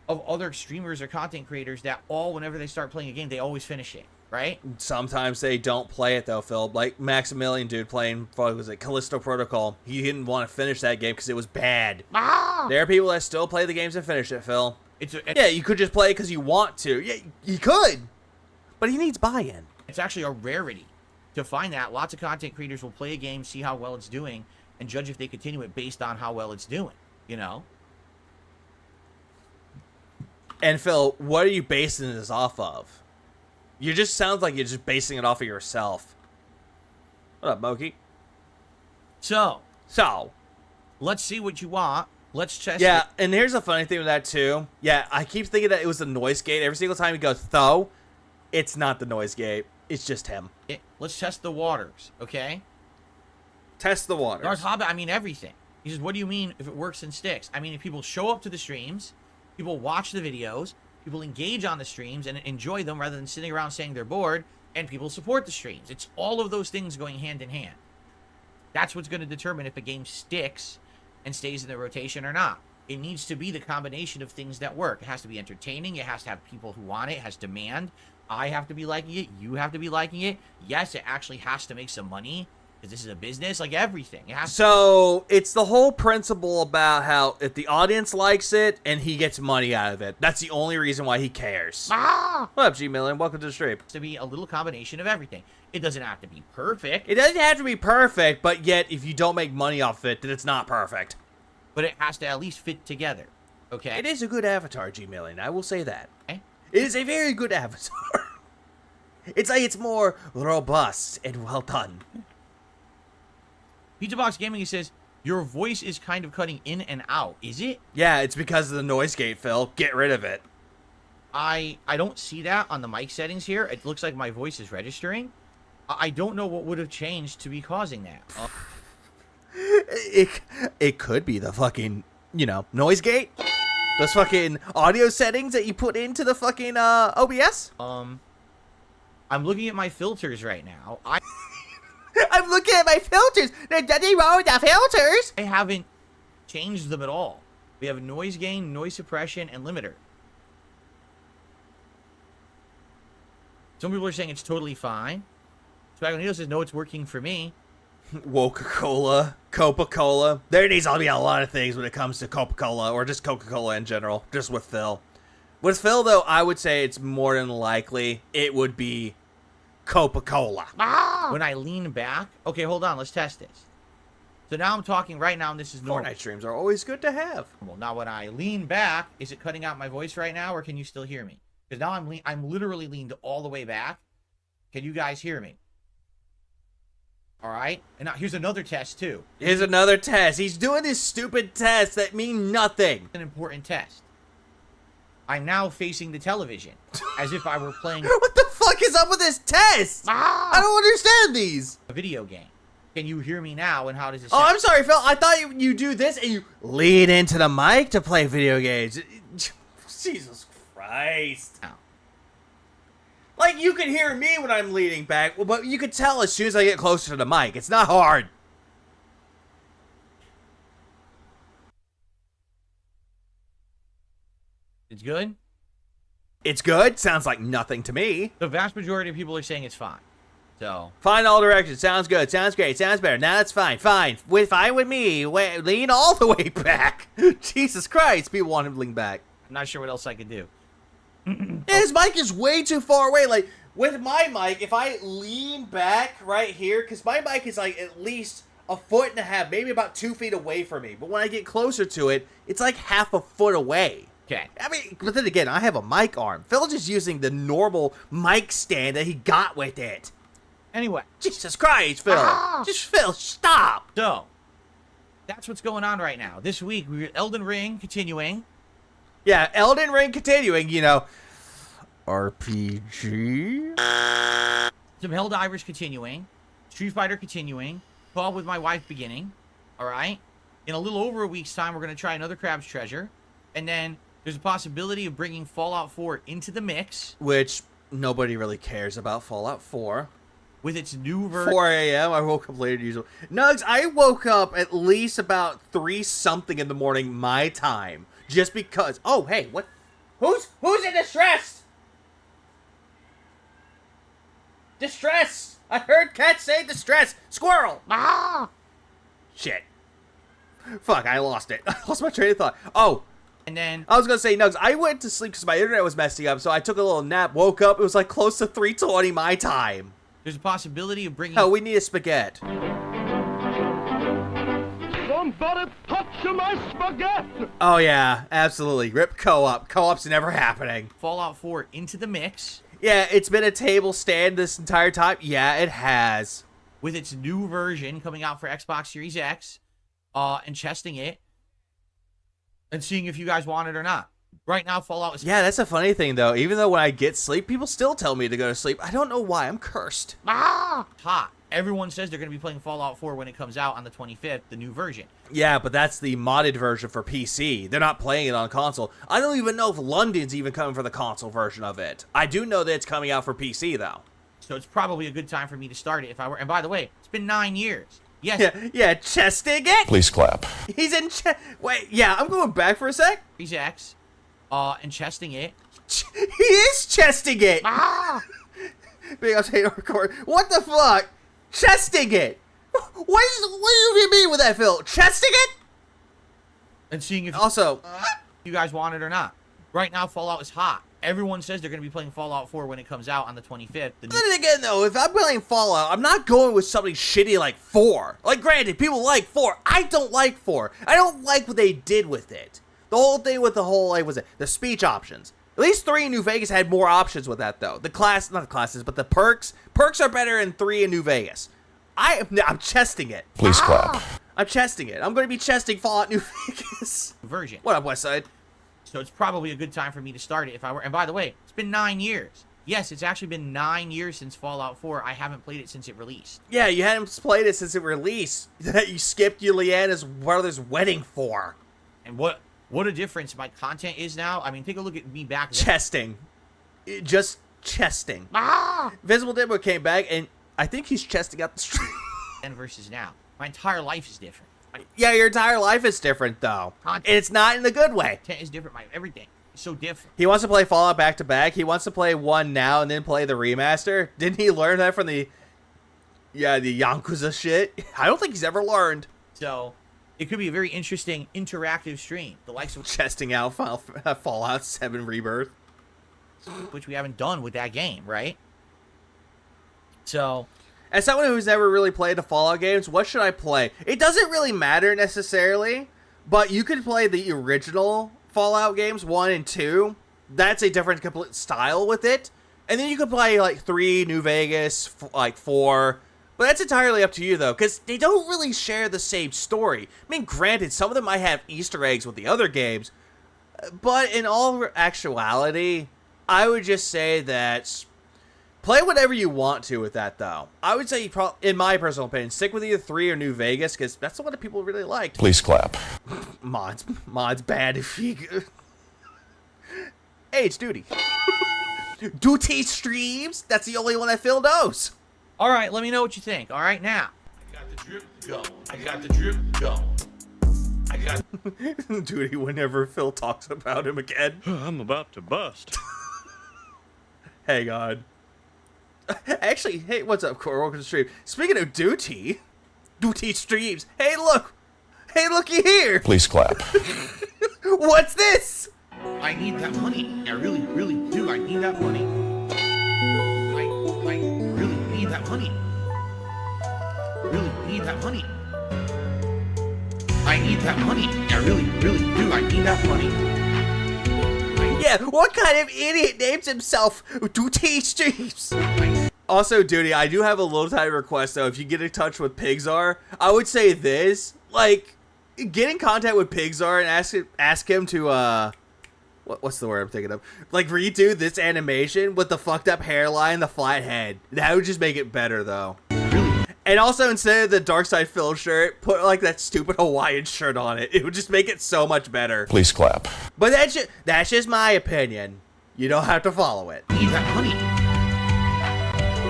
of other streamers or content creators that whenever they start playing a game, they always finish it, right? Sometimes they don't play it, though, Phil. Like Maximilian, dude, playing, what was it, Callisto Protocol. He didn't want to finish that game because it was bad. There are people that still play the games and finish it, Phil. Yeah, you could just play it because you want to. Yeah, you could. But he needs buy-in. It's actually a rarity to find that. Lots of content creators will play a game, see how well it's doing, and judge if they continue it based on how well it's doing, you know? And Phil, what are you basing this off of? You just sounds like you're just basing it off of yourself. What up, Moki? So, let's see what you want. Let's test it. Yeah, and here's the funny thing with that, too. Yeah, I keep thinking that it was the noise gate. Every single time he goes, though, it's not the noise gate. It's just him. Let's test the waters, okay? Test the waters. Darth Hobbit, I mean everything. He says, what do you mean if it works and sticks? I mean if people show up to the streams, people watch the videos, people engage on the streams and enjoy them rather than sitting around saying they're bored, and people support the streams. It's all of those things going hand in hand. That's what's going to determine if a game sticks and stays in the rotation or not. It needs to be the combination of things that work. It has to be entertaining. It has to have people who want it. It has demand. I have to be liking it. You have to be liking it. Yes, it actually has to make some money because this is a business, like everything. So it's the whole principle about how if the audience likes it and he gets money out of it, that's the only reason why he cares. What up, G Million? Welcome to the stream. To be a little combination of everything. It doesn't have to be perfect. It doesn't have to be perfect, but yet if you don't make money off it, then it's not perfect. But it has to at least fit together. Okay. It is a good avatar, G Million. I will say that. Okay. It is a very good avatar. It's like it's more robust and well done. Pizza Box Gaming, he says, your voice is kind of cutting in and out. Is it? Yeah, it's because of the noise gate, Phil. Get rid of it. I don't see that on the mic settings here. It looks like my voice is registering. I don't know what would have changed to be causing that. It could be the fucking, noise gate. Those fucking audio settings that you put into the fucking OBS. I'm looking at my filters right now. I'm looking at my filters. There's nothing wrong with the filters. I haven't changed them at all. We have noise gain, noise suppression, and limiter. Some people are saying it's totally fine. Spagonito says, no, it's working for me. Coca-Cola. There needs to be a lot of things when it comes to Coca-Cola, or just Coca-Cola in general, just with Phil. With Phil, though, I would say it's more than likely it would be Coca-Cola. When I lean back... Okay, hold on. Let's test this. So now I'm talking right now, and this is normal. Fortnite streams are always good to have. Well, now when I lean back, is it cutting out my voice right now, or can you still hear me? Because now I'm literally leaned all the way back. Can you guys hear me? All right. And now here's another test, too. Here's another test. He's doing this stupid test that mean nothing. An important test. I'm now facing the television as if I were playing... What the fuck is up with this test? I don't understand these. A video game. Can you hear me now, and how does it sound? Oh, I'm sorry, Phil. I thought you do this and you lean into the mic to play video games. Jesus Christ. Now. Like, you can hear me when I'm leaning back, but you can tell as soon as I get closer to the mic. It's not hard. It's good? It's good. Sounds like nothing to me. The vast majority of people are saying it's fine. So. Fine all directions. Sounds good. Sounds great. Sounds better. Now that's fine. Fine. Fine with me. Lean all the way back. Jesus Christ. People want him to lean back. I'm not sure what else I could do. His mic is way too far away. Like, with my mic, if I lean back right here, because my mic is like at least a foot and a half, maybe about 2 feet away from me. But when I get closer to it, it's like half a foot away. Okay. I mean, but then again, I have a mic arm. Phil's just using the normal mic stand that he got with it. Anyway. Jesus Christ, Phil. Just, Phil, stop. So, that's what's going on right now. This week, we got Elden Ring continuing. Yeah, Elden Ring continuing, RPG. Some Helldivers continuing. Street Fighter continuing. Call with My Wife beginning. Alright? In a little over a week's time, we're going to try another Crab's Treasure. And then, there's a possibility of bringing Fallout 4 into the mix. Which, nobody really cares about Fallout 4. With its new version. 4 a.m. I woke up later than usual. Nugs, I woke up at least about 3-something in the morning my time. Just because. Oh, hey, what? Who's in distress? Distress! I heard Cat say distress. Squirrel! Shit. Fuck, I lost it. I lost my train of thought. Oh. And then... I was going to say, Nugs, I went to sleep because my internet was messing up, so I took a little nap, woke up, it was like close to 3:20 my time. There's a possibility of bringing... Oh, we need a spaghetti. Somebody touch my spaghetti! Oh, yeah, absolutely. Rip co-op. Co-op's never happening. Fallout 4 into the mix. Yeah, it's been a table stand this entire time. Yeah, it has. With its new version coming out for Xbox Series X. And testing it. And seeing if you guys want it or not. Right now, Fallout is... Yeah, that's a funny thing, though. Even though when I get sleep, people still tell me to go to sleep. I don't know why. I'm cursed. Hot. Everyone says they're going to be playing Fallout 4 when it comes out on the 25th, the new version. Yeah, but that's the modded version for PC. They're not playing it on console. I don't even know if London's even coming for the console version of it. I do know that it's coming out for PC, though. So it's probably a good time for me to start it if I were... And by the way, it's been 9 years. Yes. Yeah, chesting it? Please clap. He's in Wait, yeah, I'm going back for a sec. Series X. And chesting it. He is chesting it! Big ups, hate record. What the fuck? Chesting it! What do you mean with that, Phil? Chesting it? And seeing if also you guys want it or not. Right now, Fallout is hot. Everyone says they're going to be playing Fallout 4 when it comes out on the 25th. But then again, though, if I'm playing Fallout, I'm not going with something shitty like 4. Like, granted, people like 4. I don't like 4. I don't like what they did with it. The whole thing with the whole, like, the speech options. At least 3 in New Vegas had more options with that, though. Not the classes, but the perks. Perks are better in 3 in New Vegas. I'm chesting it. Please clap. I'm chesting it. I'm going to be chesting Fallout New Vegas. Version. What up, Westside? So it's probably a good time for me to start it if I were. And by the way, it's been 9 years. Yes, it's actually been 9 years since Fallout 4. I haven't played it since it released. Yeah, you hadn't played it since it released. That you skipped Juliana's brother's wedding for. And what a difference my content is now. I mean, take a look at me back then. Chesting. Just chesting. Visible Demo came back, and I think he's chesting out the street. And versus now. My entire life is different. Yeah, your entire life is different, though. And it's not in the good way. Content is different. My everything is so different. He wants to play Fallout back to back. He wants to play 1 now and then play the remaster. Didn't he learn that from the Yakuza shit? I don't think he's ever learned. So, it could be a very interesting interactive stream. The likes of chesting out Fallout 7 Rebirth. Which we haven't done with that game, right? So, as someone who's never really played the Fallout games, what should I play? It doesn't really matter necessarily, but you could play the original Fallout games, 1 and 2. That's a different complete style with it. And then you could play like 3, New Vegas, like 4. But that's entirely up to you though, because they don't really share the same story. I mean, granted, some of them might have Easter eggs with the other games, but in all actuality, I would just say that play whatever you want to with that, though. I would say, in my personal opinion, stick with either 3 or New Vegas, because that's the one that people really like. Please clap. Mod's bad if you... Hey, it's Duty. Duty streams? That's the only one that Phil knows. All right, let me know what you think. All right, now. I got the drip going. I got the drip going. I got... Duty whenever Phil talks about him again. I'm about to bust. Hang on. Actually, hey, what's up, Core? Welcome to the stream. Speaking of Duty streams. Hey, looky here. Please clap. What's this? I need that money. I really, really do. I need that money. I really need that money. Really need that money. I need that money. I really, really do. I need that money. Yeah, what kind of idiot names himself Duty Streams? Also, Duty, I do have a little tiny request, though. If you get in touch with Pixar, I would say this. Like, get in contact with Pixar and ask him to, what's the word I'm thinking of? Like, redo this animation with the fucked up hairline, the flat head. That would just make it better, though. And also, instead of the Dark Side Phil shirt, put, like, that stupid Hawaiian shirt on it. It would just make it so much better. Please clap. But that's just my opinion. You don't have to follow it. Need that money.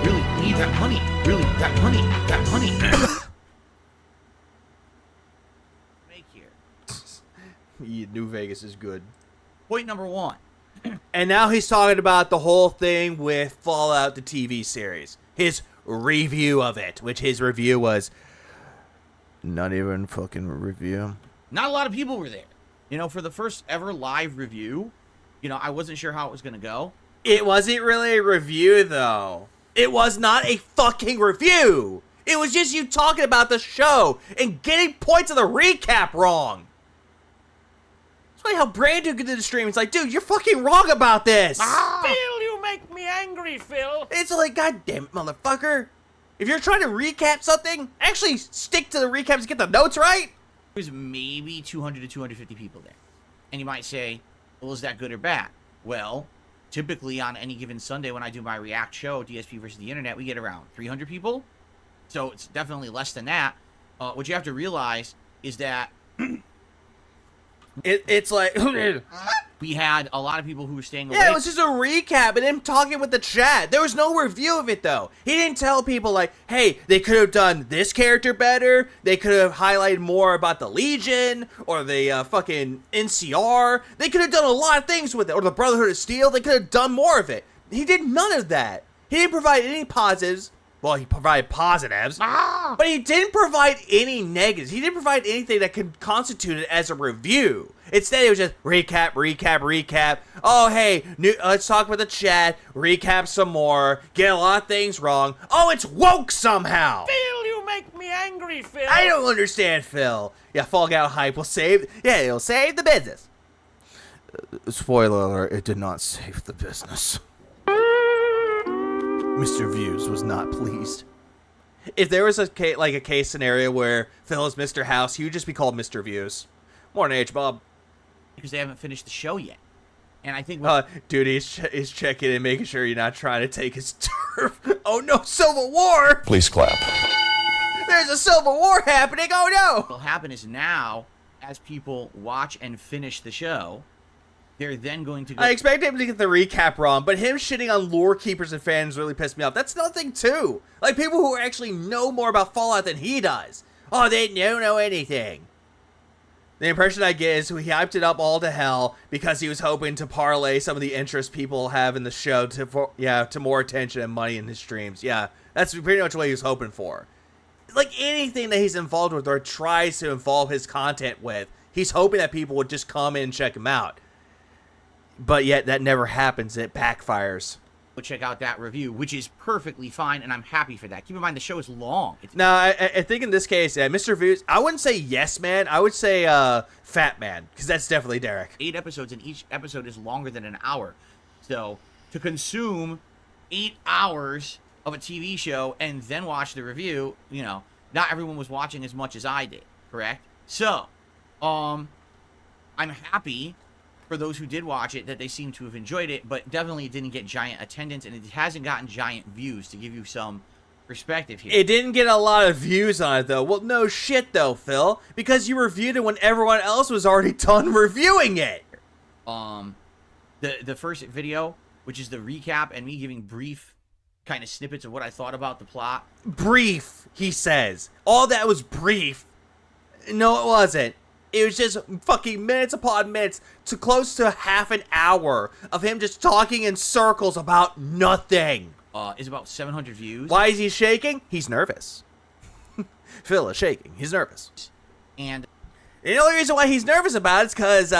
Really need that money. Really, that money. That money. Make here. Yeah, New Vegas is good. Point number 1. And now he's talking about the whole thing with Fallout, the TV series. His review of it, which his review was not even fucking review. Not a lot of people were there. You know, for the first ever live review, you know, I wasn't sure how it was going to go. It wasn't really a review, though. It was not a fucking review. It was just you talking about the show and getting points of the recap wrong. That's why how Brandon did the stream. It's like, dude, you're fucking wrong about this. Phil, you make me angry, Phil. It's like, god damn it, motherfucker. If you're trying to recap something, actually stick to the recaps and get the notes right. There's maybe 200 to 250 people there. And you might say, well, is that good or bad? Well, typically on any given Sunday when I do my React show, DSP versus the Internet, we get around 300 people. So it's definitely less than that. What you have to realize is that it's like we had a lot of people who were staying awake. Yeah, it was just a recap and him talking with the chat. There was no review of it, though. He didn't tell people, like, hey, they could have done this character better. They could have highlighted more about the Legion or the fucking NCR. They could have done a lot of things with it. Or the Brotherhood of Steel. They could have done more of it. He did none of that. He didn't provide any positives. Well, he provided positives, but he didn't provide any negatives. He didn't provide anything that could constitute it as a review. Instead, it was just recap. Oh, hey, let's talk with the chat, recap some more, get a lot of things wrong. Oh, it's woke somehow. Phil, you make me angry, Phil. I don't understand, Phil. Yeah, Fall Out hype will save, it'll save the business. Spoiler alert, it did not save the business. Mr. Views was not pleased. If there was a case scenario where Phil is Mr. House, he would just be called Mr. Views. Morning, H-Bob. Because they haven't finished the show yet. And I think... Dude, he's checking and making sure you're not trying to take his turf. Oh, no, Civil War! Please clap. There's a Civil War happening! Oh, no! What will happen is now, as people watch and finish the show, they're then going to go... I expect him to get the recap wrong, but him shitting on lore keepers and fans really pissed me off. That's nothing, too. Like, people who actually know more about Fallout than he does. Oh, they don't know anything. The impression I get is he hyped it up all to hell because he was hoping to parlay some of the interest people have in the show to more attention and money in his streams. Yeah, that's pretty much what he was hoping for. Like anything that he's involved with or tries to involve his content with, he's hoping that people would just come in and check him out. But yet that never happens. It backfires. Check out that review, which is perfectly fine, and I'm happy for that. Keep in mind, the show is long. No, I think in this case, Mr. Views, I wouldn't say yes man, I would say fat man, because that's definitely Derek. 8 episodes, and each episode is longer than an hour. So, to consume 8 hours of a TV show and then watch the review, you know, not everyone was watching as much as I did, correct? So, I'm happy for those who did watch it that they seem to have enjoyed it, but definitely it didn't get giant attendance, and it hasn't gotten giant views, to give you some perspective here. It didn't get a lot of views on it, though. Well, no shit, though, Phil, because you reviewed it when everyone else was already done reviewing it. The first video, which is the recap and me giving brief kind of snippets of what I thought about the plot. Brief, he says. All that was brief. No, it wasn't. It was just fucking minutes upon minutes to close to half an hour of him just talking in circles about nothing. Is about 700 views. Why is he shaking? He's nervous. Phil is shaking. He's nervous. And the only reason why he's nervous about it is because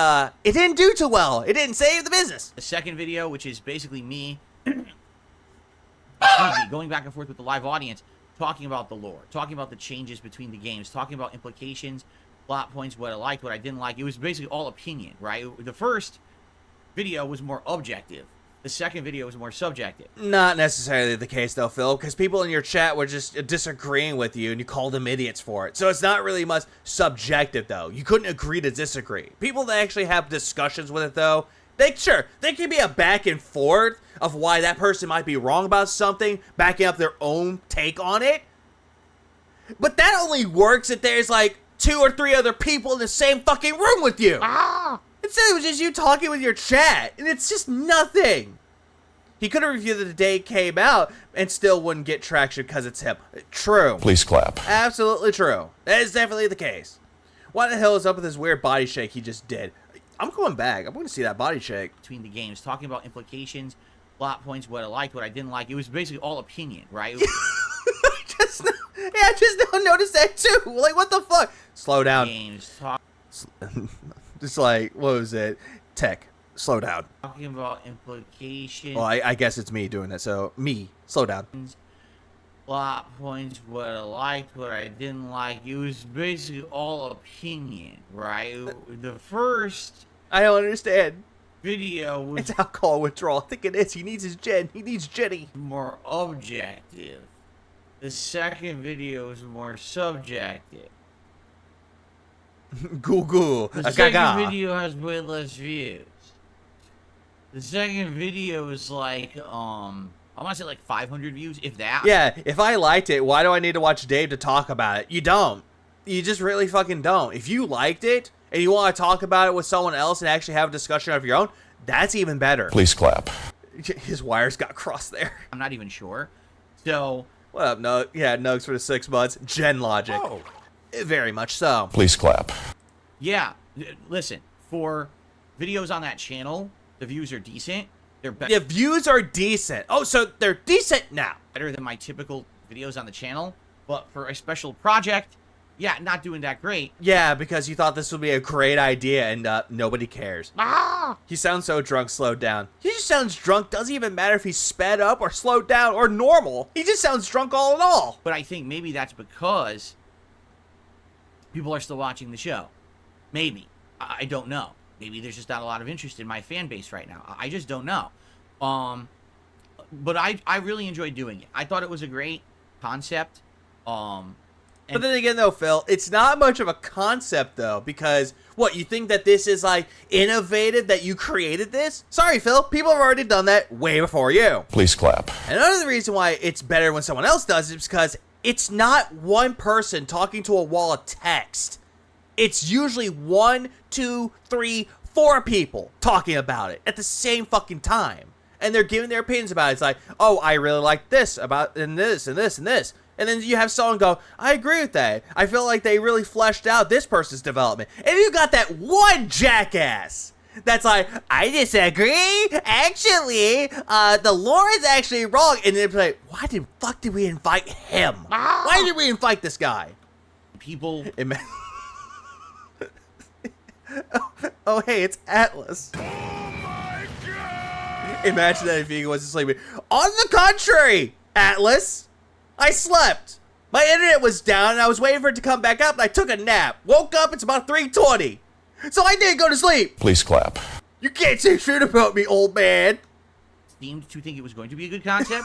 it didn't do too well. It didn't save the business. The second video, which is basically me going back and forth with the live audience, talking about the lore, talking about the changes between the games, talking about implications, plot points, what I liked, what I didn't like. It was basically all opinion, right? The first video was more objective. The second video was more subjective. Not necessarily the case, though, Phil, because people in your chat were just disagreeing with you, and you called them idiots for it. So it's not really much subjective, though. You couldn't agree to disagree. People that actually have discussions with it, though, they can be a back and forth of why that person might be wrong about something, backing up their own take on it. But that only works if there's, like, 2 or 3 other people in the same fucking room with you. Instead, it was just you talking with your chat, and it's just nothing. He could have reviewed it the day it came out and still wouldn't get traction because it's him. True. Please clap. Absolutely true. That is definitely the case. What the hell is up with this weird body shake he just did? I'm going back. I'm going to see that body shake. Between the games, talking about implications, plot points, what I liked, what I didn't like. It was basically all opinion, right? I just now noticed that too. Like, what the fuck? Slow down. Games, Just like, what was it? Tech. Slow down. Talking about implications. Well, I guess it's me doing it, so me. Slow down. Plot points, what I liked, what I didn't like. It was basically all opinion, right? The first... I don't understand. Video was... It's alcohol withdrawal. I think it is. He needs his gin. He needs Jenny. More objective. The second video is more subjective. Goo. The second video has way less views. The second video is like, I want to say like 500 views, if that. Yeah, if I liked it, why do I need to watch Dave to talk about it? You don't. You just really fucking don't. If you liked it, and you want to talk about it with someone else and actually have a discussion of your own, that's even better. Please clap. His wires got crossed there. I'm not even sure. So... What up, Nug? Yeah, Nugs for the 6 months. Gen logic. Oh. Very much so. Please clap. Yeah, listen, for videos on that channel, the views are decent. They're better. The views are decent. Oh, so they're decent now. Better than my typical videos on the channel. But for a special project, yeah, not doing that great. Yeah, because you thought this would be a great idea and nobody cares. He sounds so drunk, slowed down. He just sounds drunk. Doesn't even matter if he's sped up or slowed down or normal. He just sounds drunk all in all. But I think maybe that's because people are still watching the show. Maybe. I don't know. Maybe there's just not a lot of interest in my fan base right now. I just don't know. But I really enjoyed doing it. I thought it was a great concept. But then again, though, Phil, it's not much of a concept, though, because, what, you think that this is, like, innovative, that you created this? Sorry, Phil, people have already done that way before you. Please clap. And another reason why it's better when someone else does it is because it's not one person talking to a wall of text. It's usually 1, 2, 3, 4 people talking about it at the same fucking time. And they're giving their opinions about it. It's like, oh, I really like this about, and this, and this, and this. And then you have someone go, I agree with that. I feel like they really fleshed out this person's development. And you got that one jackass that's like, I disagree. Actually, the lore is actually wrong. And they're like, why the fuck did we invite him? Why did we invite this guy? People. Oh, hey, it's Atlas. Oh my God. Imagine that if he wasn't sleeping. On the contrary, Atlas. I slept. My internet was down, and I was waiting for it to come back up, and I took a nap. Woke up, it's about 3:20. So I didn't go to sleep. Please clap. You can't say shit about me, old man. Seemed to think it was going to be a good concept.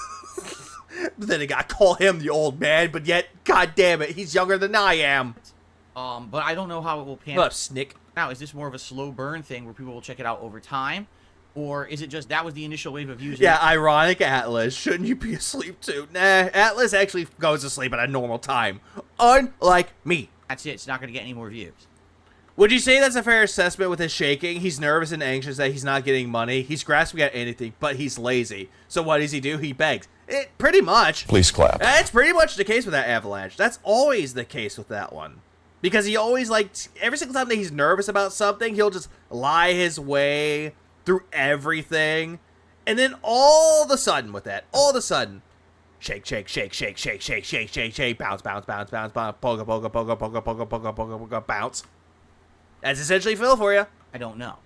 But then I got to call him the old man, but yet, god damn it, he's younger than I am. But I don't know how it will pan What out. up, Snick? Now, is this more of a slow burn thing where people will check it out over time? Or is it just that was the initial wave of users? Yeah, ironic Atlas. Shouldn't you be asleep too? Nah, Atlas actually goes to sleep at a normal time. Unlike me. That's it. It's not going to get any more views. Would you say that's a fair assessment with his shaking? He's nervous and anxious that he's not getting money. He's grasping at anything, but he's lazy. So what does he do? He begs. Pretty much. Please clap. That's pretty much the case with that Avalanche. That's always the case with that one. Because he always, like, every single time that he's nervous about something, he'll just lie his way through everything, and then all of a sudden with that, all of a sudden, shake, shake, shake, shake, shake, shake, shake, shake, shake, bounce, bounce, bounce, bounce, bounce, poga, poga, poga, poga, poga, poga, poga, poga, bounce. That's essentially Phil for you. I don't know.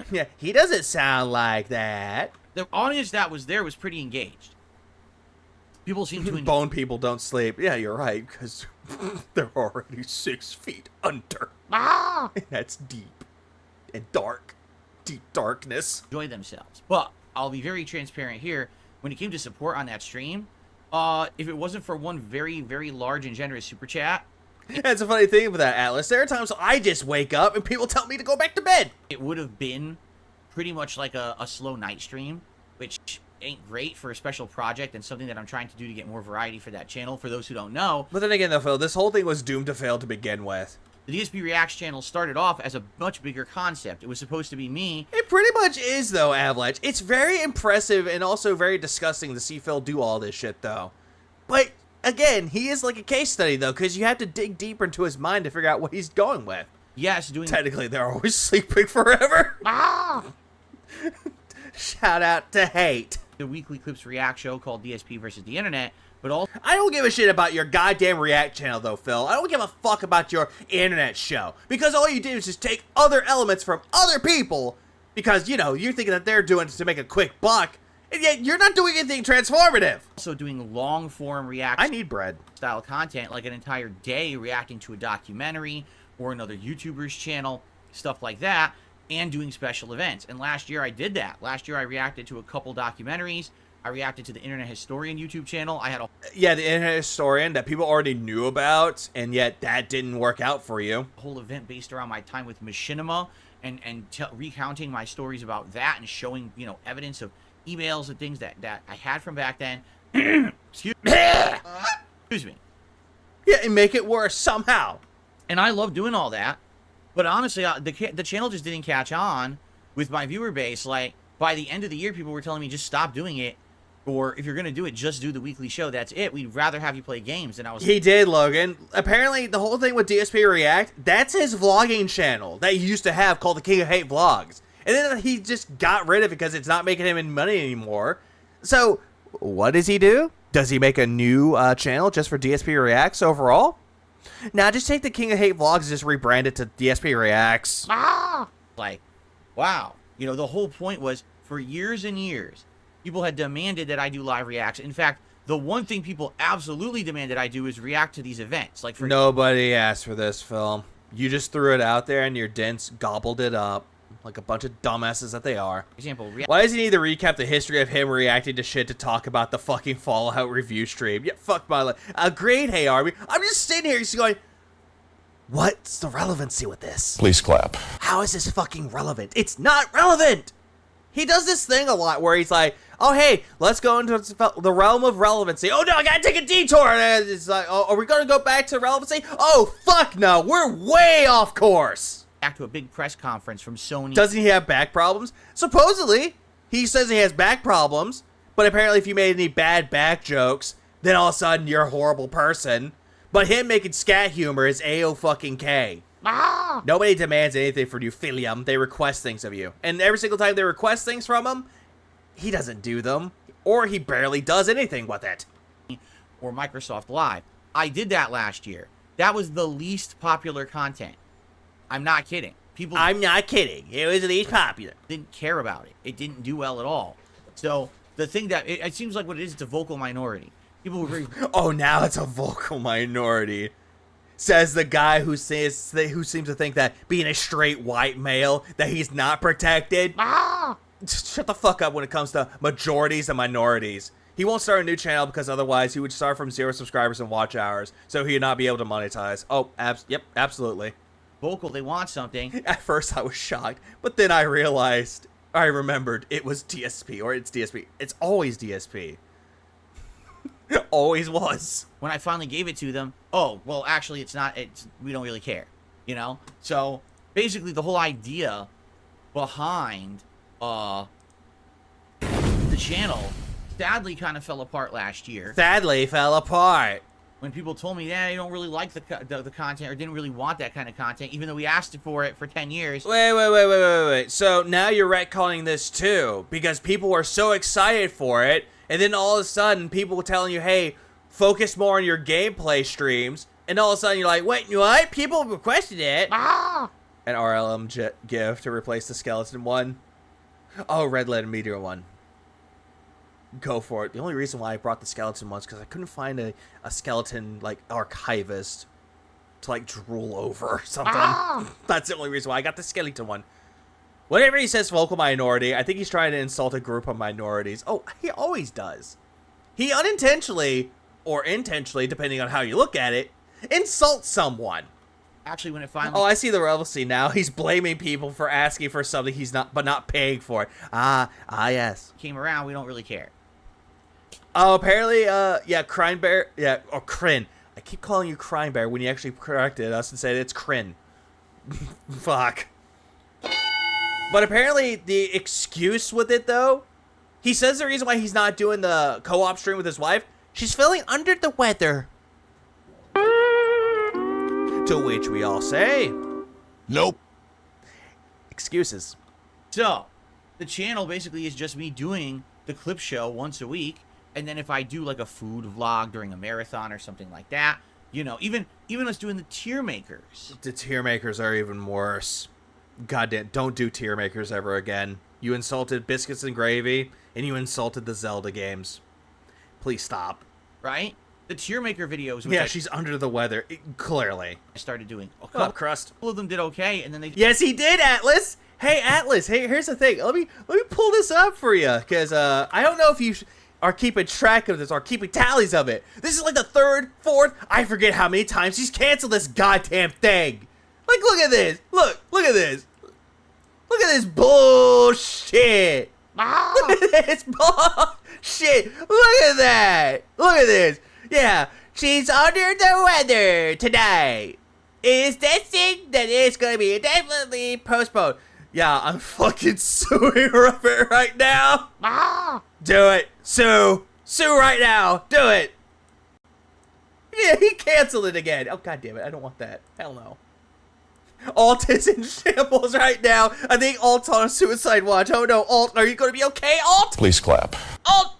Yeah, he doesn't sound like that. The audience that was there was pretty engaged. People seem to Bone people don't sleep. Yeah, you're right, because they're already 6 feet under. And that's deep and dark. Deep darkness. Enjoy themselves. But I'll be very transparent here. When it came to support on that stream, if it wasn't for one very, very large and generous super chat. That's a funny thing about that, Atlas. There are times I just wake up and people tell me to go back to bed. It would have been pretty much like a slow night stream, which ain't great for a special project and something that I'm trying to do to get more variety for that channel, for those who don't know. But then again, though, Phil, this whole thing was doomed to fail to begin with. The DSP Reacts channel started off as a much bigger concept. It was supposed to be me. It pretty much is, though, Avalanche. It's very impressive and also very disgusting to see Phil do all this shit, though. But, again, he is like a case study, though, because you have to dig deeper into his mind to figure out what he's going with. Yes, doing... Technically, they're always sleeping forever. Shout out to Hate. The weekly Clips React show called DSP versus the Internet. But also, I don't give a shit about your goddamn React channel, though, Phil. I don't give a fuck about your internet show. Because all you do is just take other elements from other people. Because, you know, you're thinking that they're doing it to make a quick buck. And yet, you're not doing anything transformative. Also doing long-form React... I need bread. ...style content, like an entire day reacting to a documentary or another YouTuber's channel, stuff like that, and doing special events. And last year, I did that. Last year, I reacted to a couple documentaries. I reacted to the Internet Historian YouTube channel. I had a... Yeah, the Internet Historian that people already knew about, and yet that didn't work out for you. Whole event based around my time with Machinima and recounting my stories about that and showing, you know, evidence of emails and things that I had from back then. Excuse me. Yeah, and make it worse somehow. And I love doing all that. But honestly, the channel just didn't catch on with my viewer base. Like, by the end of the year, people were telling me just stop doing it. Or if you're going to do it, just do the weekly show. That's it. We'd rather have you play games. And I was... He did, Logan. Apparently, the whole thing with DSP React, that's his vlogging channel that he used to have called the King of Hate Vlogs. And then he just got rid of it because it's not making him any money anymore. So, what does he do? Does he make a new channel just for DSP Reacts overall? Now, just take the King of Hate Vlogs and just rebrand it to DSP Reacts. Like, wow. You know, the whole point was, for years and years, people had demanded that I do live reacts. In fact, the one thing people absolutely demanded I do is react to these events. Like, for nobody asked for this, Phil. You just threw it out there and your dents gobbled it up. like a bunch of dumbasses that they are. Example. Why does he need to recap the history of him reacting to shit to talk about the fucking Fallout review stream? Yeah, fuck my life. Great, hey Arby. I'm just sitting here just going, what's the relevancy with this? Please clap. How is this fucking relevant? It's not relevant! He does this thing a lot where he's like, oh, hey, let's go into the realm of relevancy. Oh, no, I gotta take a detour. And it's like, oh, are we gonna go back to relevancy? Oh, fuck no, we're way off course. Back to a big press conference from Sony. Doesn't he have back problems? Supposedly, he says he has back problems, but apparently if you made any bad back jokes, then all of a sudden you're a horrible person. But him making scat humor is A-O-fucking-K. Nobody demands anything from you, Philium. They request things of you. And every single time they request things from him, he doesn't do them. Or he barely does anything with it. Or Microsoft Live. I did that last year. That was the least popular content. I'm not kidding. I'm not kidding. It was the least popular. Didn't care about it. It didn't do well at all. So the thing that it seems like what it is, it's a vocal minority. People were very... Oh, now it's a vocal minority. Says the guy who seems to think that being a straight white male, that he's not protected. Shut the fuck up when it comes to majorities and minorities. He won't start a new channel because otherwise he would start from 0 subscribers and watch hours, so he'd not be able to monetize. Oh, yep, absolutely. Vocal, they want something. At first I was shocked, but then I remembered it was DSP, or it's DSP. It's always DSP. Always was. When I finally gave it to them, oh, well, actually, it's not, we don't really care, you know? So, basically, the whole idea behind, the channel, sadly, kind of fell apart last year. Sadly fell apart. When people told me, yeah, you don't really like the content, or didn't really want that kind of content, even though we asked for it for 10 years. Wait. So, now you're retconning this, too, because people were so excited for it, and then all of a sudden, people were telling you, hey, focus more on your gameplay streams. And all of a sudden, you're like, wait, what? People requested it. An RLM GIF to replace the skeleton one. Oh, Red Lead Meteor one. Go for it. The only reason why I brought the skeleton one is because I couldn't find a skeleton, like, archivist to, like, drool over or something. That's the only reason why I got the skeleton one. Whenever he says vocal minority, I think he's trying to insult a group of minorities. Oh, he always does. He unintentionally, or intentionally, depending on how you look at it, insults someone. Actually, when it finally... Oh, I see the relevancy now. He's blaming people for asking for something he's not, but not paying for it. Yes. Came around, we don't really care. Oh, apparently, yeah, Crime Bear, yeah, or Crin. I keep calling you Crime Bear when you actually corrected us and said it's Crin. Fuck. But apparently, the excuse with it, though, he says the reason why he's not doing the co-op stream with his wife, she's feeling under the weather. To which we all say, Nope. Excuses. So, the channel basically is just me doing the clip show once a week, and then if I do like a food vlog during a marathon or something like that, you know, even us doing the tier makers. The tier makers are even worse. Goddamn, don't do tier makers ever again. You insulted Biscuits and Gravy, and you insulted the Zelda games. Please stop. Right? The tier maker videos. Yeah, she's under the weather, clearly. I started doing. Oh, crust. A couple of them did okay, and then they. Yes, he did, Atlas. Hey, Atlas. Hey, here's the thing. Let me pull this up for you, because I don't know if you are keeping track of this or keeping tallies of it. This is like the third, fourth. I forget how many times he's canceled this goddamn thing. Like, look at this. Look at this. Look at this bullshit. Look at this bullshit. Look at that. Look at this. Yeah, she's under the weather tonight. Is destined that it's going to be definitely postponed. Yeah, I'm fucking suing Robert right now. Do it. Sue. Sue right now. Do it. Yeah, he canceled it again. Oh, god damn it. I don't want that. Hell no. Alt is in shambles right now. I think Alt's on a suicide watch. Oh no, Alt, are you going to be okay, Alt? Please clap. Alt,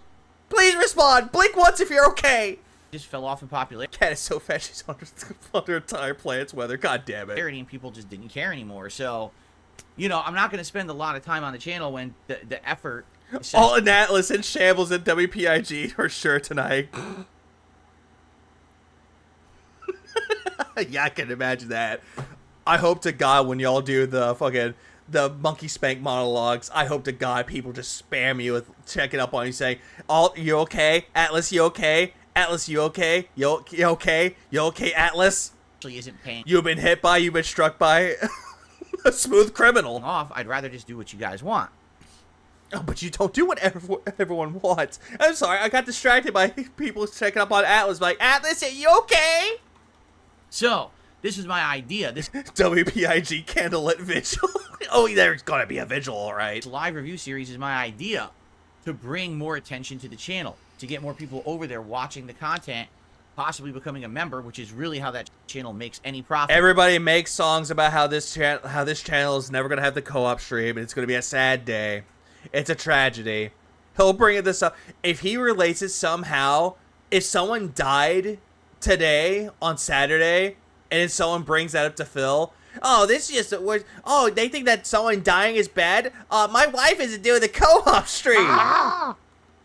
please respond. Blink once if you're okay. Just fell off in popularity. Cat is so fat she's under entire planet's weather. God damn it. And people just didn't care anymore. So, you know, I'm not going to spend a lot of time on the channel when the effort. Alt and Atlas in shambles and WPIG for sure tonight. Yeah, I can imagine that. I hope to God when y'all do the fucking the monkey spank monologues. I hope to God people just spam you with checking up on you saying, "Oh, you okay? Atlas, you okay? Atlas, you okay? You okay? You okay, Atlas?" Actually isn't paying You've been hit by, you've been struck by a smooth criminal. off. I'd rather just do what you guys want. Oh, but you don't do what everyone wants. I'm sorry, I got distracted by people checking up on Atlas. Like, Atlas, are you okay? So, this is my idea. This WPIG candlelit vigil. Oh, there's gonna be a vigil, all right. live review series is my idea to bring more attention to the channel, to get more people over there watching the content, possibly becoming a member, which is really how that channel makes any profit. Everybody makes songs about how this channel is never gonna have the co-op stream, and it's gonna be a sad day. It's a tragedy. He'll bring this up if he relates it somehow. If someone died today on Saturday, and then someone brings that up to Phil. Oh, this is just oh, they think that someone dying is bad. My wife isn't doing the co-op stream.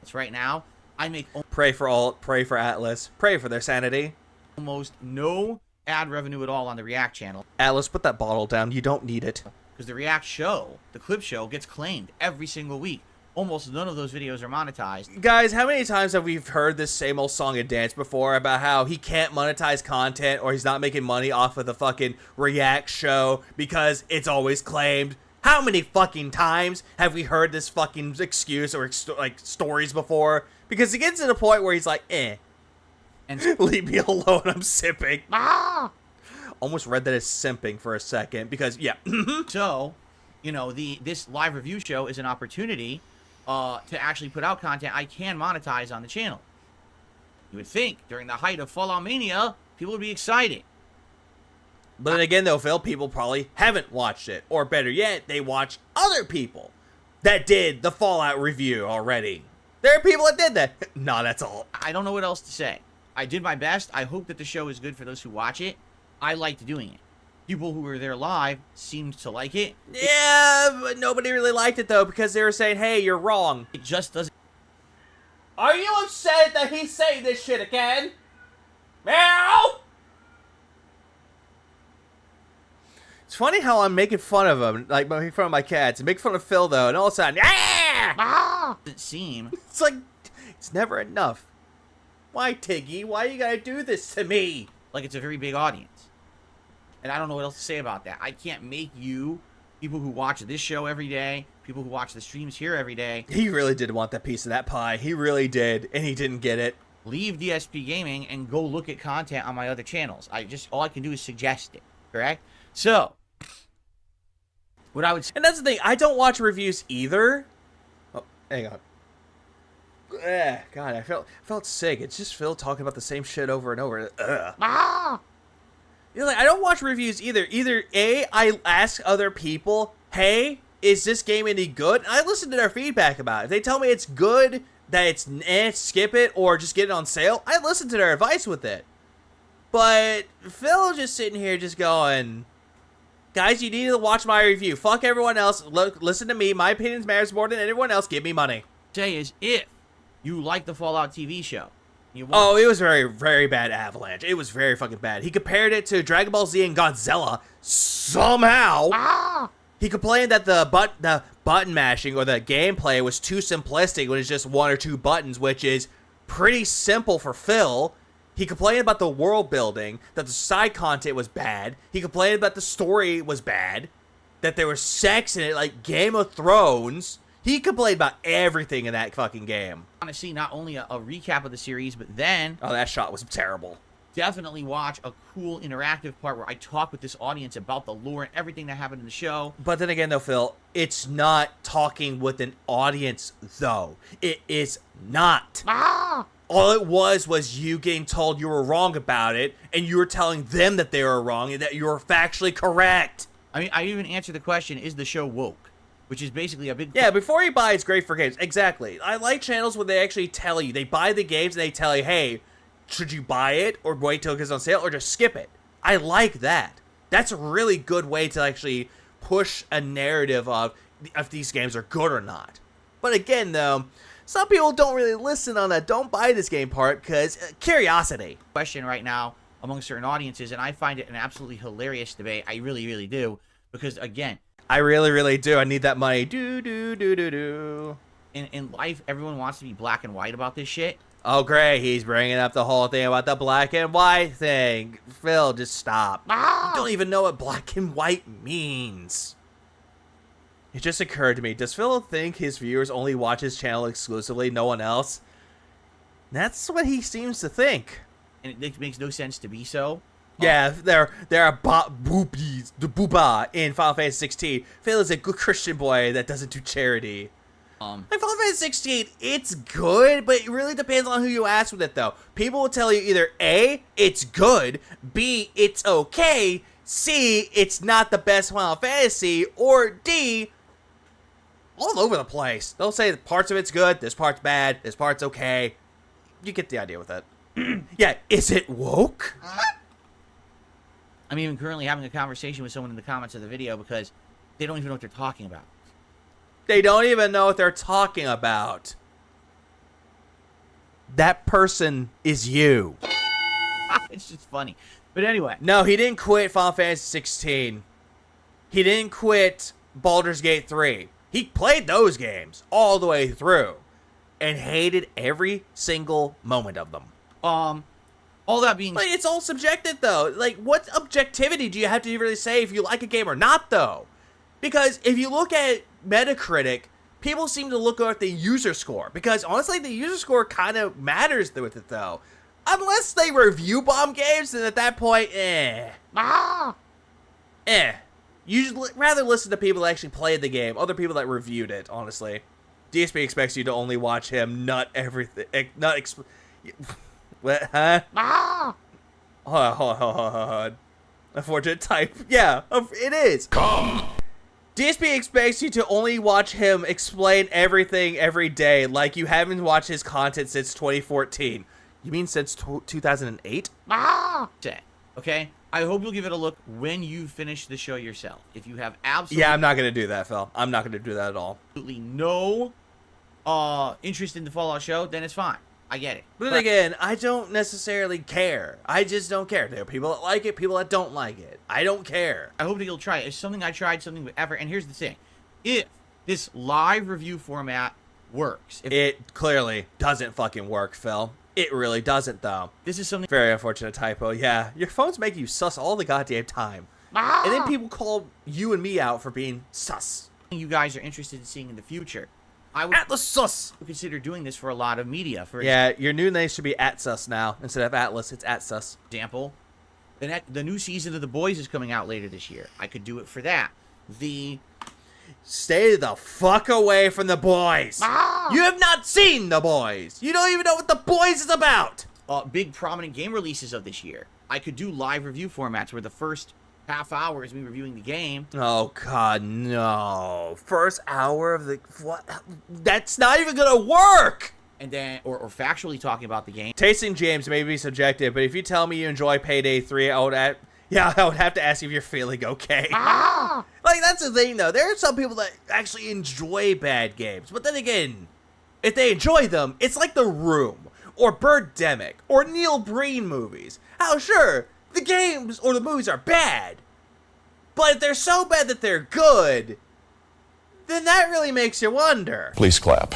It's right now. I make Pray for Atlas, pray for their sanity. almost no ad revenue at all on the React channel. Atlas, put that bottle down. You don't need it. Because the React show, the clip show, gets claimed every single week. Almost none of those videos are monetized. Guys, how many times have we heard this same old song and dance before about how he can't monetize content or he's not making money off of the fucking React show because it's always claimed? How many fucking times have we heard this fucking excuse or like stories before? Because it gets to the point where he's like, And leave me alone, I'm sipping. Almost read that as simping for a second because, yeah. so, you know, this live review show is an opportunity to actually put out content I can monetize on the channel. You would think during the height of Fallout Mania, people would be excited. But then again, though, Phil, people probably haven't watched it. Or better yet, they watch other people that did the Fallout review already. There are people that did that. No, that's all. I don't know what else to say. I did my best. I hope that the show is good for those who watch it. I liked doing it. People who were there live seemed to like it. Yeah, but nobody really liked it, though, because they were saying, hey, you're wrong. It just doesn't. Are you upset that he's saying this shit again? Meow! It's funny how I'm making fun of him, like making fun of my cats, and make fun of Phil, though, and all of a sudden, It seem. It's like, it's never enough. Why, Tiggy? Why you gotta do this to me? Like it's a very big audience. And I don't know what else to say about that. I can't make you, people who watch this show every day, people who watch the streams here every day. He really did want that piece of that pie. He really did, and he didn't get it. Leave DSP Gaming and go look at content on my other channels. All I can do is suggest it, correct? So, what I would say, and that's the thing, I don't watch reviews either. Oh, hang on. God, I felt sick. It's just Phil talking about the same shit over and over. Ugh. You're like, I don't watch reviews either. Either A, I ask other people, hey, is this game any good? And I listen to their feedback about it. If they tell me it's good, that it's skip it, or just get it on sale, I listen to their advice with it. But Phil just sitting here just going, guys, you need to watch my review. Fuck everyone else. Listen to me. My opinions matters more than anyone else. Give me money. say is if you like the Fallout TV show. Oh, it was very, very bad, Avalanche. It was very fucking bad. He compared it to Dragon Ball Z and Godzilla. Somehow, he complained that the button mashing or the gameplay was too simplistic when it's just one or two buttons, which is pretty simple for Phil. He complained about the world building, that the side content was bad. He complained about the story was bad, that there was sex in it like Game of Thrones. He complained about everything in that fucking game. I want to see not only a recap of the series, but then... Oh, that shot was terrible. Definitely watch a cool interactive part where I talk with this audience about the lore and everything that happened in the show. But then again, though, Phil, it's not talking with an audience, though. It is not. All it was you getting told you were wrong about it, and you were telling them that they were wrong and that you were factually correct. I mean, I even answered the question, is the show woke? Which is basically a big... Yeah, before you buy, it's great for games. Exactly. I like channels where they actually tell you. They buy the games and they tell you, hey, should you buy it or wait till it gets on sale or just skip it? I like that. That's a really good way to actually push a narrative of if these games are good or not. But again, though, some people don't really listen on that don't buy this game part because curiosity. Question right now among certain audiences, and I find it an absolutely hilarious debate. I really, really do. Because, again, I really, really do. I need that money. Do. In life, everyone wants to be black and white about this shit. Oh, great. He's bringing up the whole thing about the black and white thing. Phil, just stop. You don't even know what black and white means. It just occurred to me. Does Phil think his viewers only watch his channel exclusively, no one else? That's what he seems to think. And it makes no sense to be so. Yeah, there are boobies, the booba in Final Fantasy 16. Phil is a good Christian boy that doesn't do charity. Like Final Fantasy 16, it's good, but it really depends on who you ask with it, though. People will tell you either A, it's good, B, it's okay, C, it's not the best Final Fantasy, or D, all over the place. They'll say that parts of it's good, this part's bad, this part's okay. You get the idea with it. Yeah, is it woke? I'm even currently having a conversation with someone in the comments of the video because they don't even know what they're talking about. They don't even know what they're talking about. That person is you. It's just funny. But anyway. No, he didn't quit Final Fantasy 16. He didn't quit Baldur's Gate 3. He played those games all the way through and hated every single moment of them. All that being... Like, it's all subjective, though. Like, what objectivity do you have to really say if you like a game or not, though? Because if you look at Metacritic, people seem to look at the user score. Because, honestly, the user score kind of matters with it, though. Unless they review bomb games, then at that point, You should rather listen to people that actually played the game, other people that reviewed it, honestly. DSP expects you to only watch him nut everything. What? Huh? Hold on. Unfortunate type. Yeah, it is. Come. DSP expects you to only watch him explain everything every day, like you haven't watched his content since 2014. You mean since 2008? Okay? I hope you'll give it a look when you finish the show yourself. If you have absolutely... Yeah, I'm not going to do that, Phil. I'm not going to do that at all. Absolutely no interest in the Fallout show, then it's fine. I get it. But then again, I don't necessarily care. I just don't care. There are people that like it, people that don't like it. I don't care. I hope that you'll try it. It's something I tried, something with effort. And here's the thing. If this live review format works... It clearly doesn't fucking work, Phil. It really doesn't, though. This is something... Very unfortunate typo, yeah. Your phones make you sus all the goddamn time. And then people call you and me out for being sus. You guys are interested in seeing in the future. I would Atlas sus. consider doing this for a lot of media. For yeah, your new name should be Atsus now. Instead of Atlas, it's Atsus. example, the new season of The Boys is coming out later this year. I could do it for that. Stay the fuck away from The Boys. You have not seen The Boys. You don't even know what The Boys is about. Big prominent game releases of this year. I could do live review formats where the first half hour is me reviewing the game. Oh god, no. First hour of the... What? That's not even gonna work! And then, or factually talking about the game. Tasting James may be subjective, but if you tell me you enjoy Payday 3, I would have to ask if you're feeling okay. Like, that's the thing, though. There are some people that actually enjoy bad games. But then again, if they enjoy them, it's like The Room, or Birdemic, or Neil Breen movies. How sure, the games or the movies are bad. But if they're so bad that they're good, then that really makes you wonder. Please clap.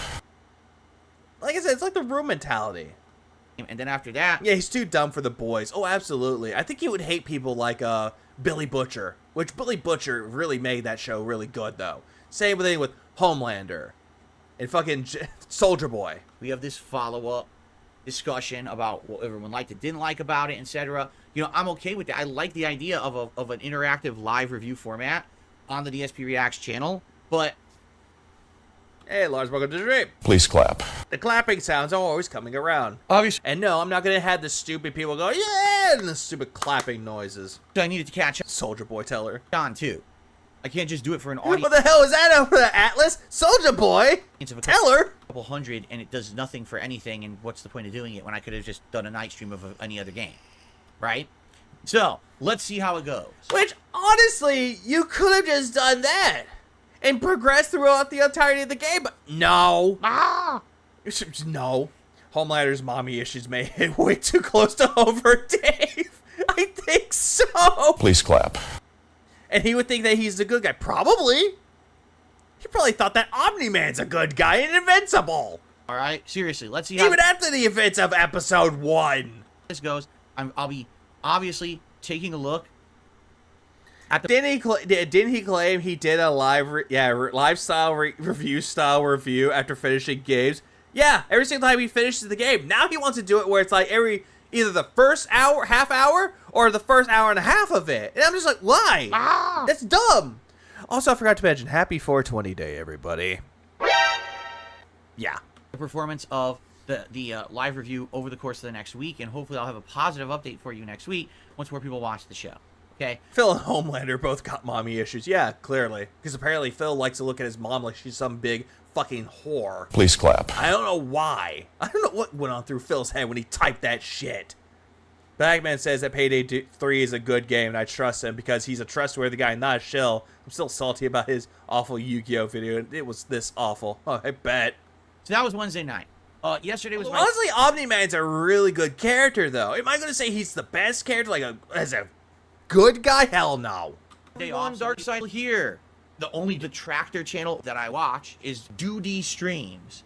Like I said, it's like The Room mentality. And then after that... Yeah, he's too dumb for The Boys. Oh, absolutely. I think he would hate people like Billy Butcher. Which Billy Butcher really made that show really good, though. Same thing with Homelander. And fucking Soldier Boy. We have this follow-up discussion about what everyone liked and didn't like about it, etc. You know, I'm okay with that. I like the idea of an interactive live review format on the DSP Reacts channel, but... Hey, Lars, welcome to the stream. Please clap. The clapping sounds are always coming around. Obviously. And no, I'm not going to have the stupid people go, yeah, and the stupid clapping noises. I needed to catch Soldier Boy Teller. on, too. I can't just do it for an audience. What the hell is that over the Atlas? Soldier Boy? Teller? Couple hundred, and it does nothing for anything, and what's the point of doing it when I could have just done a night stream of any other game? Right? So, let's see how it goes. Which, honestly, you could have just done that and progressed throughout the entirety of the game, but no. No. Homelander's mommy issues may hit way too close to home for Dave. I think so. Please clap. And he would think that he's the good guy. Probably. He probably thought that Omni-Man's a good guy and invincible. All right, seriously, let's see how Even after the events of episode 1. this goes. I'll be obviously taking a look at the. Didn't he claim he did a lifestyle review style review after finishing games? Yeah, every single time he finishes the game. Now he wants to do it where it's like either the first hour, half hour, or the first hour and a half of it. And I'm just like, why? That's dumb. Also, I forgot to mention, happy 420 day, everybody. Yeah. The performance of the live review over the course of the next week, and hopefully I'll have a positive update for you next week once more people watch the show. Okay? Phil and Homelander both got mommy issues. Yeah, clearly. Because apparently Phil likes to look at his mom like she's some big fucking whore. Please clap. I don't know why. I don't know what went on through Phil's head when he typed that shit. Bagman says that Payday 3 is a good game, and I trust him because he's a trustworthy guy, not a shill. I'm still salty about his awful Yu-Gi-Oh video. It was this awful. Oh, I bet. So that was Wednesday night. Yesterday was my... Honestly, Omni-Man's a really good character, though. Am I going to say he's the best character, like as a good guy? Hell no. Day on Dark Side here. The only detractor channel that I watch is Duty Streams.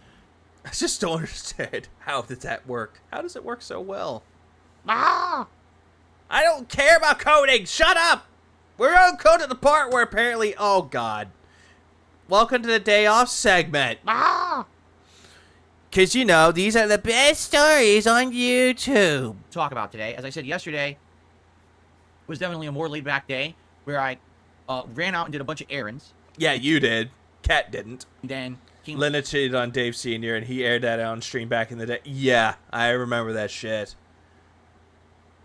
I just don't understand. How does that work? How does it work so well? Ah! I don't care about coding. Shut up. We're going to code to the part where apparently... Oh, God. Welcome to the day off segment. Ah! Because, you know, these are the best stories on YouTube. Talk about today. As I said yesterday, was definitely a more laid-back day where I ran out and did a bunch of errands. Yeah, you did. Cat didn't. Then came... Linda cheated on Dave Sr., and he aired that on stream back in the day. Yeah, I remember that shit.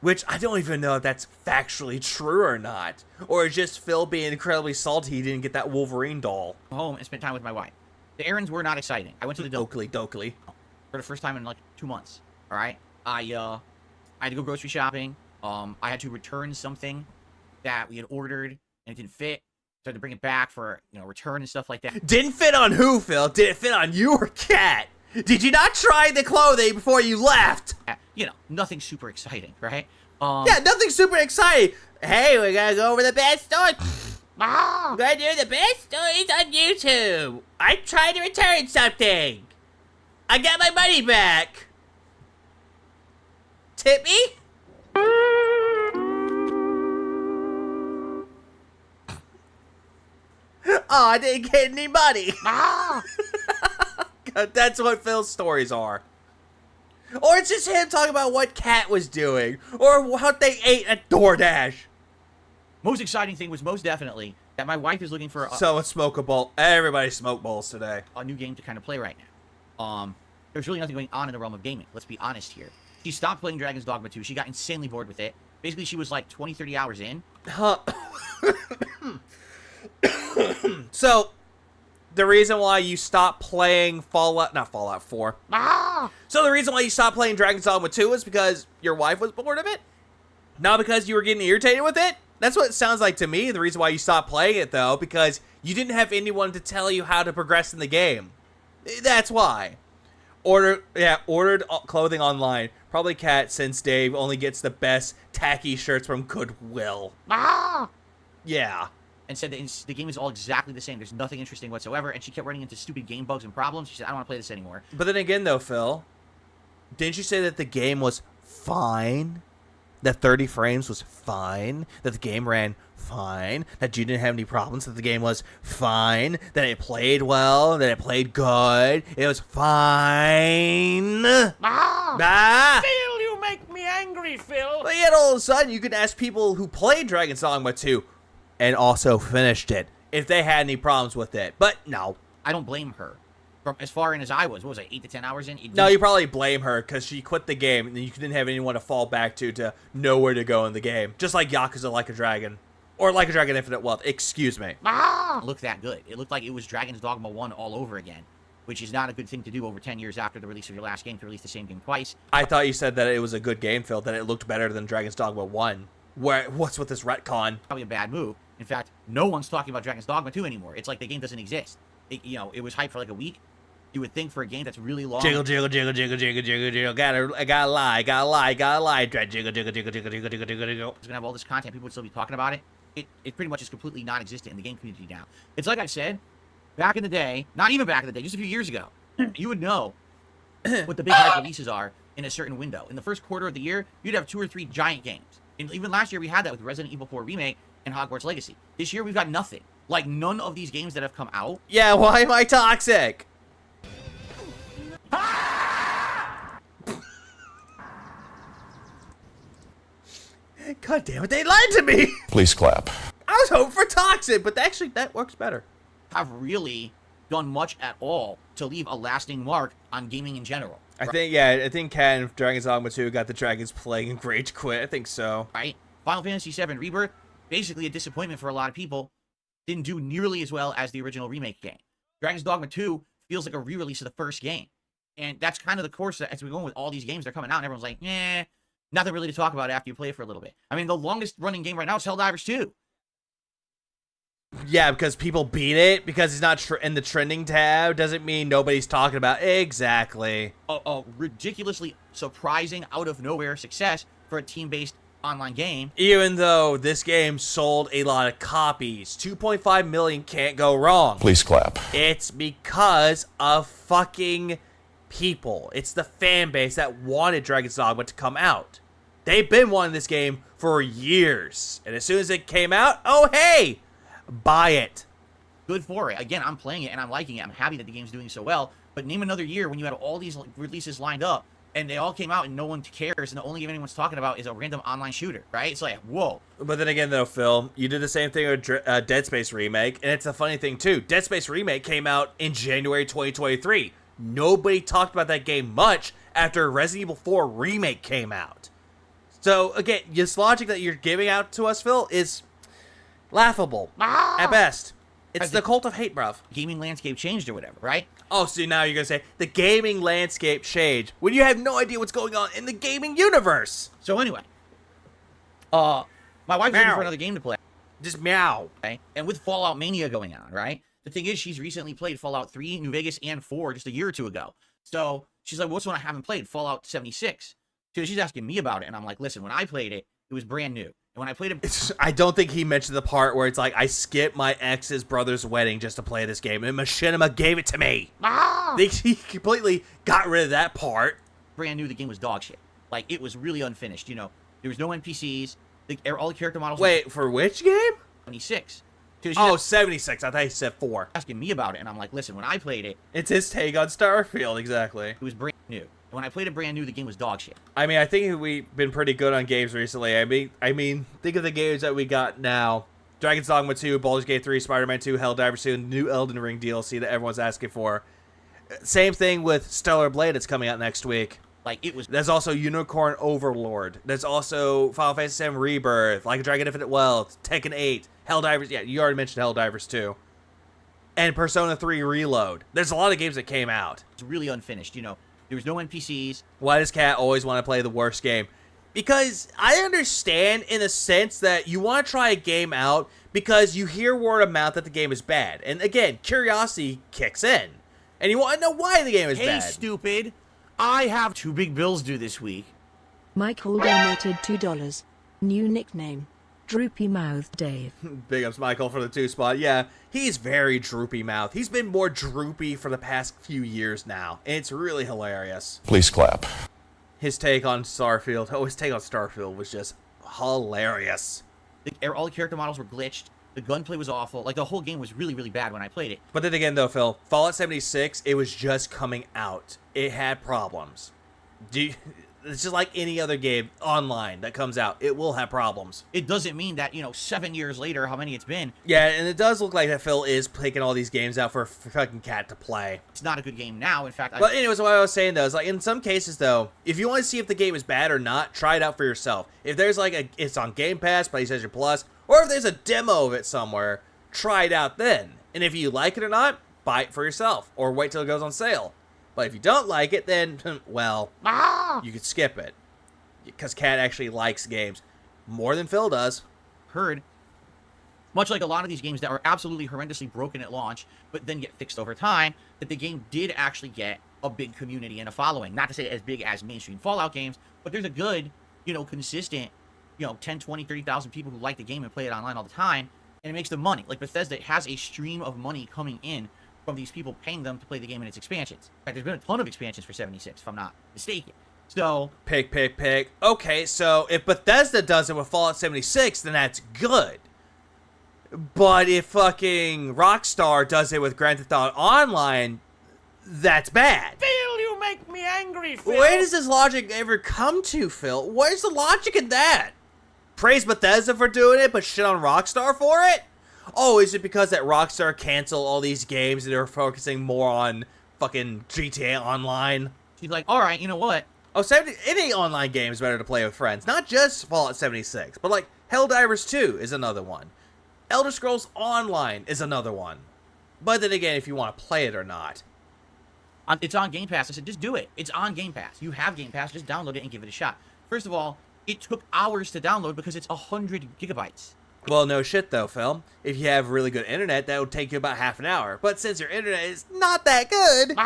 Which, I don't even know if that's factually true or not. Or it's just Phil being incredibly salty he didn't get that Wolverine doll. Home and spent time with my wife. The errands were not exciting. I went to the Dokley. For the first time in like 2 months. All right. I had to go grocery shopping. I had to return something that we had ordered and it didn't fit. So I had to bring it back for return and stuff like that. Didn't fit on who, Phil? Did it fit on you or Cat? Did you not try the clothing before you left? Nothing super exciting, right? Yeah, nothing super exciting. Hey, we're gonna go over the best stories. We're gonna do the best stories on YouTube. I tried to return something. I got my money back. Tip me? Oh, I didn't get any money. That's what Phil's stories are. Or it's just him talking about what Cat was doing. Or what they ate at DoorDash. Most exciting thing was most definitely that my wife is looking for so let's smoke a bowl. Everybody smoke bowls today. A new game to kind of play right now. There's really nothing going on in the realm of gaming. Let's be honest here. She stopped playing Dragon's Dogma 2. She got insanely bored with it. Basically, she was like 20, 30 hours in. Huh. So, the reason why you stopped playing not Fallout 4. So the reason why you stopped playing Dragon's Dogma 2 is because your wife was bored of it? Not because you were getting irritated with it? That's what it sounds like to me. The reason why you stopped playing it, though, because you didn't have anyone to tell you how to progress in the game. That's why. Ordered clothing online. Probably Cat, since Dave only gets the best tacky shirts from Goodwill. Yeah. And said that the game is all exactly the same. There's nothing interesting whatsoever. And she kept running into stupid game bugs and problems. She said, I don't want to play this anymore. But then again, though, Phil, didn't you say that the game was fine? That 30 frames was fine? That the game ran fine? That you didn't have any problems? That the game was fine? That it played well? That it played good? It was fine? Phil, you make me angry, Phil. But yet all of a sudden, you could ask people who played Dragon's Dogma 2 and also finished it if they had any problems with it. But no. I don't blame her. From as far in as I was, what was I, 8 to 10 hours in? No, you probably blame her because she quit the game and you didn't have anyone to fall back to know where to go in the game. Just like Yakuza Like a Dragon. Or Like a Dragon Infinite Wealth. Excuse me. It looked that good. It looked like it was Dragon's Dogma 1 all over again. Which is not a good thing to do over 10 years after the release of your last game, to release the same game twice. I thought you said that it was a good game, Phil, that it looked better than Dragon's Dogma 1. What's with this retcon? Probably a bad move. In fact, no one's talking about Dragon's Dogma 2 anymore. It's like the game doesn't exist. It was hyped for like a week. You would think for a game that's really long. Jiggle, jiggle, jiggle, jiggle, jiggle, jiggle, jiggle. Gotta lie. Jiggle, jiggle, jiggle, jiggle, jiggle, jiggle, jiggle, jiggle. It's gonna have all this content. People would still be talking about it. it pretty much is completely non-existent in the game community now. It's like I said, back in the day, not even back in the day, just a few years ago, you would know what the big hype releases are in a certain window. In the first quarter of the year, you'd have 2 or 3 giant games. And even last year, we had that with Resident Evil 4 Remake and Hogwarts Legacy. This year, we've got nothing. Like, none of these games that have come out. Yeah, why am I toxic? God damn it, they lied to me! Please clap. I was hoping for toxic, but actually, that works better. Have really done much at all to leave a lasting mark on gaming in general. I think Cat and Dragon's Dogma 2 got the Dragon's Plague and Rage Quit. I think so. Right? Final Fantasy VII Rebirth, basically a disappointment for a lot of people. Didn't do nearly as well as the original remake game. Dragon's Dogma 2 feels like a re-release of the first game. And that's kind of the course that as we're going with all these games, they're coming out, and everyone's like, nothing really to talk about after you play it for a little bit. I mean, the longest running game right now is Helldivers 2. Yeah, because people beat it, because it's not in the trending tab, doesn't mean nobody's talking about it. Exactly. A ridiculously surprising, out-of-nowhere success for a team-based online game. Even though this game sold a lot of copies. 2.5 million can't go wrong. Please clap. It's because of fucking people. It's the fan base that wanted Dragon's Dogma to come out. They've been wanting this game for years. And as soon as it came out, oh hey! Buy it. Good for it. Again, I'm playing it and I'm liking it. I'm happy that the game's doing so well. But name another year when you had all these releases lined up and they all came out and no one cares and the only game anyone's talking about is a random online shooter, right? It's like, whoa. But then again, though, Phil, you did the same thing with Dead Space Remake, and it's a funny thing, too. Dead Space Remake came out in January 2023. Nobody talked about that game much after Resident Evil 4 Remake came out. So, again, this logic that you're giving out to us, Phil, is laughable at best. It's the cult of hate, bruv. Gaming landscape changed or whatever, right? Oh, so now you're going to say the gaming landscape changed when you have no idea what's going on in the gaming universe. So anyway, my wife's looking for another game to play. Just meow. Okay? And with Fallout Mania going on, right? The thing is, she's recently played Fallout 3, New Vegas, and 4 just a year or two ago. So she's like, what's one I haven't played? Fallout 76. So she's asking me about it, and I'm like, listen, when I played it, it was brand new. And when I played it... I don't think he mentioned the part where it's like, I skipped my ex's brother's wedding just to play this game, and Machinima gave it to me. He completely got rid of that part. Brand new, the game was dog shit. Like, it was really unfinished, you know. There was no NPCs. All the character models... Wait, for which game? 76. Oh, 76. I thought he said 4. Asking me about it, and I'm like, listen, when I played it... It's his take on Starfield, exactly. It was brand new. And when I played it brand new, the game was dog shit. I mean, I think we've been pretty good on games recently. I mean, think of the games that we got now. Dragon's Dogma 2, Baldur's Gate 3, Spider-Man 2, Helldivers 2, new Elden Ring DLC that everyone's asking for. Same thing with Stellar Blade that's coming out next week. Like, it was... There's also Unicorn Overlord. There's also Final Fantasy VII Rebirth, Like a Dragon Infinite Wealth, Tekken 8, Helldivers... Yeah, you already mentioned Helldivers 2. And Persona 3 Reload. There's a lot of games that came out. It's really unfinished, you know. There was no NPCs. Why does Cat always want to play the worst game? Because I understand in the sense that you want to try a game out because you hear word of mouth that the game is bad. And again, curiosity kicks in. And you want to know why the game is bad. Hey, stupid. I have 2 big bills due this week. Michael donated $2. New nickname. Droopy Mouth Dave. Big ups, Michael, for the 2 spot. Yeah, he's very droopy mouth. He's been more droopy for the past few years now. And it's really hilarious. Please clap. His take on Starfield. Oh, his take on Starfield was just hilarious. All the character models were glitched. The gunplay was awful. Like, the whole game was really, really bad when I played it. But then again, though, Phil, Fallout 76, it was just coming out. It had problems. It's just like any other game online that comes out. It will have problems. It doesn't mean that, 7 years later, how many it's been. Yeah, and it does look like that Phil is taking all these games out for fucking Cat to play. It's not a good game now, in fact. But anyways, what I was saying, though, is like in some cases, though, if you want to see if the game is bad or not, try it out for yourself. If there's like it's on Game Pass, PlayStation Plus, or if there's a demo of it somewhere, try it out then. And if you like it or not, buy it for yourself, or wait till it goes on sale. But if you don't like it, then, well, you could skip it. Because Cat actually likes games more than Phil does. Heard. Much like a lot of these games that were absolutely horrendously broken at launch, but then get fixed over time, that the game did actually get a big community and a following. Not to say as big as mainstream Fallout games, but there's a good, consistent 10, 20, 30,000 people who like the game and play it online all the time, and it makes them money. Like Bethesda has a stream of money coming in from these people paying them to play the game and its expansions. In fact, there's been a ton of expansions for 76, if I'm not mistaken. So, Pick. Okay, so if Bethesda does it with Fallout 76, then that's good. But if fucking Rockstar does it with Grand Theft Auto Online, that's bad. Phil, you make me angry, Phil. Where does this logic ever come to, Phil? Where's the logic in that? Praise Bethesda for doing it, but shit on Rockstar for it? Oh, is it because that Rockstar canceled all these games and they're focusing more on fucking GTA Online? she's like, all right, you know what? Oh, any online game is better to play with friends. Not just Fallout 76, but like Helldivers 2 is another one. Elder Scrolls Online is another one. But then again, if you want to play it or not. It's on Game Pass. I said, just do it. It's on Game Pass. You have Game Pass. Just download it and give it a shot. First of all, it took hours to download because it's 100 gigabytes. Well, no shit though, Phil. If you have really good internet, that would take you about half an hour. But since your internet is not that good,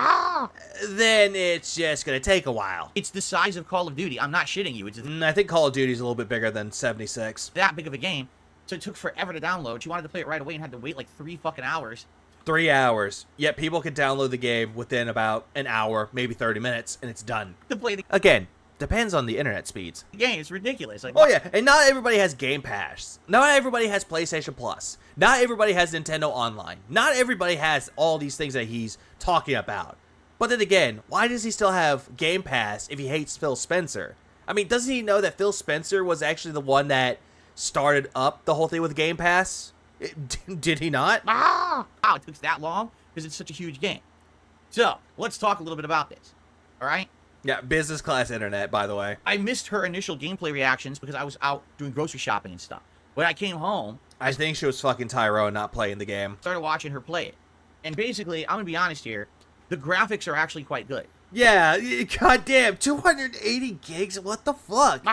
then it's just going to take a while. It's the size of Call of Duty. I'm not shitting you. It's I think Call of Duty is a little bit bigger than 76. that big of a game. So it took forever to download. She wanted to play it right away and had to wait like 3 fucking hours. 3 hours. Yet people can download the game within about an hour, maybe 30 minutes, and it's done. To play the Again, depends on the internet speeds. game. It's ridiculous. Like, Oh yeah, and not everybody has Game Pass. Not everybody has PlayStation Plus. Not everybody has Nintendo Online. Not everybody has all these things that he's talking about. But then again, why does he still have Game Pass if he hates Phil Spencer? I mean, doesn't he know that Phil Spencer was actually the one that started up the whole thing with Game Pass? Did he not? Wow, it took that long because it's such a huge game. So let's talk a little bit about this. All right. Yeah, business class internet, by the way. I missed her initial gameplay reactions because I was out doing grocery shopping and stuff. When I came home, I think she was fucking Tyrone not playing the game. started watching her play it. And basically, I'm going to be honest here, the graphics are actually quite good. Yeah, goddamn, 280 gigs? What the fuck?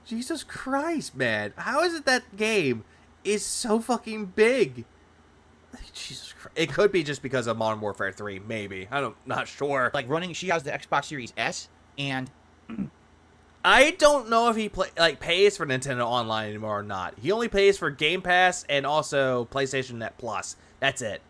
Jesus Christ, man. How is it that game is so fucking big? Jesus Christ. It could be just because of Modern Warfare 3, maybe. Not sure. Like running, she has the Xbox Series S, and I don't know if he pays for Nintendo Online anymore or not. He only pays for Game Pass and also PlayStation Net Plus. That's it.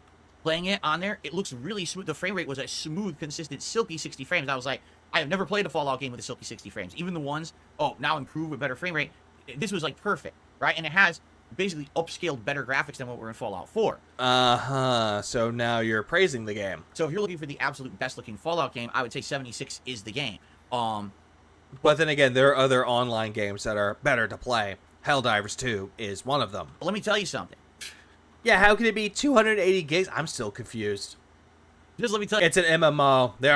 playing it on there, it looks really smooth. The frame rate was a smooth, consistent, silky 60 frames. I was like, I have never played a Fallout game with a silky 60 frames. Even the ones, now improved with better frame rate. This was like perfect, right? And it has basically upscaled better graphics than what were in Fallout 4. So now you're praising the game. So if you're looking for the absolute best looking Fallout game, I would say 76 is the game. But then again, there are other online games that are better to play. Helldivers 2 is one of them. Let me tell you something. Yeah, how can it be 280 gigs? I'm still confused. Just let me tell you. It's an MMO. They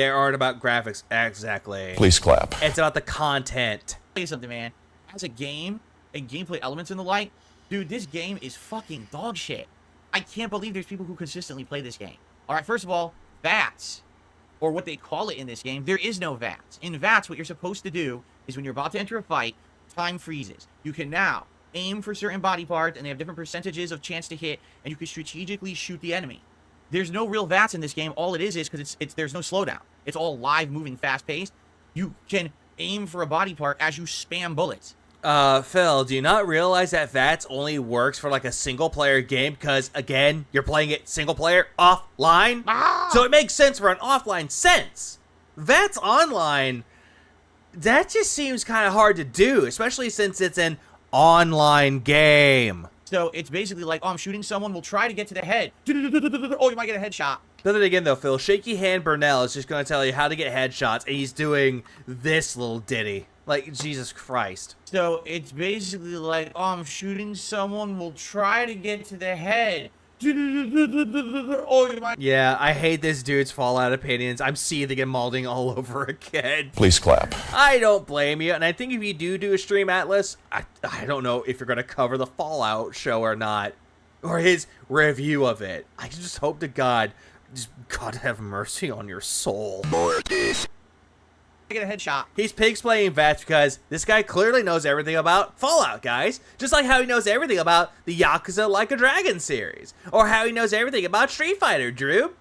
aren't about graphics exactly. Please clap. It's about the content. Tell you something, man. As a game and gameplay elements and the like, dude, this game is fucking dog shit. I can't believe there's people who consistently play this game. All right, first of all, VATS, or what they call it in this game, there is no VATS. In VATS, what you're supposed to do is when you're about to enter a fight, time freezes. You can now aim for certain body parts, and they have different percentages of chance to hit, and you can strategically shoot the enemy. There's no real VATS in this game. All it is because there's no slowdown. It's all live, moving, fast-paced. You can aim for a body part as you spam bullets. Phil, do you not realize that VATS only works for like a single-player game because, again, you're playing it single-player offline? So it makes sense for an offline sense. VATS online, that just seems kind of hard to do, especially since it's an online game. So it's basically like, I'm shooting someone, we'll try to get to the head. Oh, you might get a headshot. But then again, though, Phil, Shaky Hand Burnell is just going to tell you how to get headshots, and he's doing this little ditty. Like, Jesus Christ. So it's basically like, I'm shooting someone, we'll try to get to the head. Oh, you might. Yeah, I hate this dude's Fallout opinions. I'm seething and malding all over again. Please clap. I don't blame you, and I think if you do a stream, Atlas, I don't know if you're going to cover the Fallout show or not, or his review of it. I just hope to God, just God have mercy on your soul. Get a headshot. He's pigs playing VATS because this guy clearly knows everything about Fallout, guys. Just like how he knows everything about the Yakuza Like a Dragon series, or how he knows everything about Street Fighter, Drew.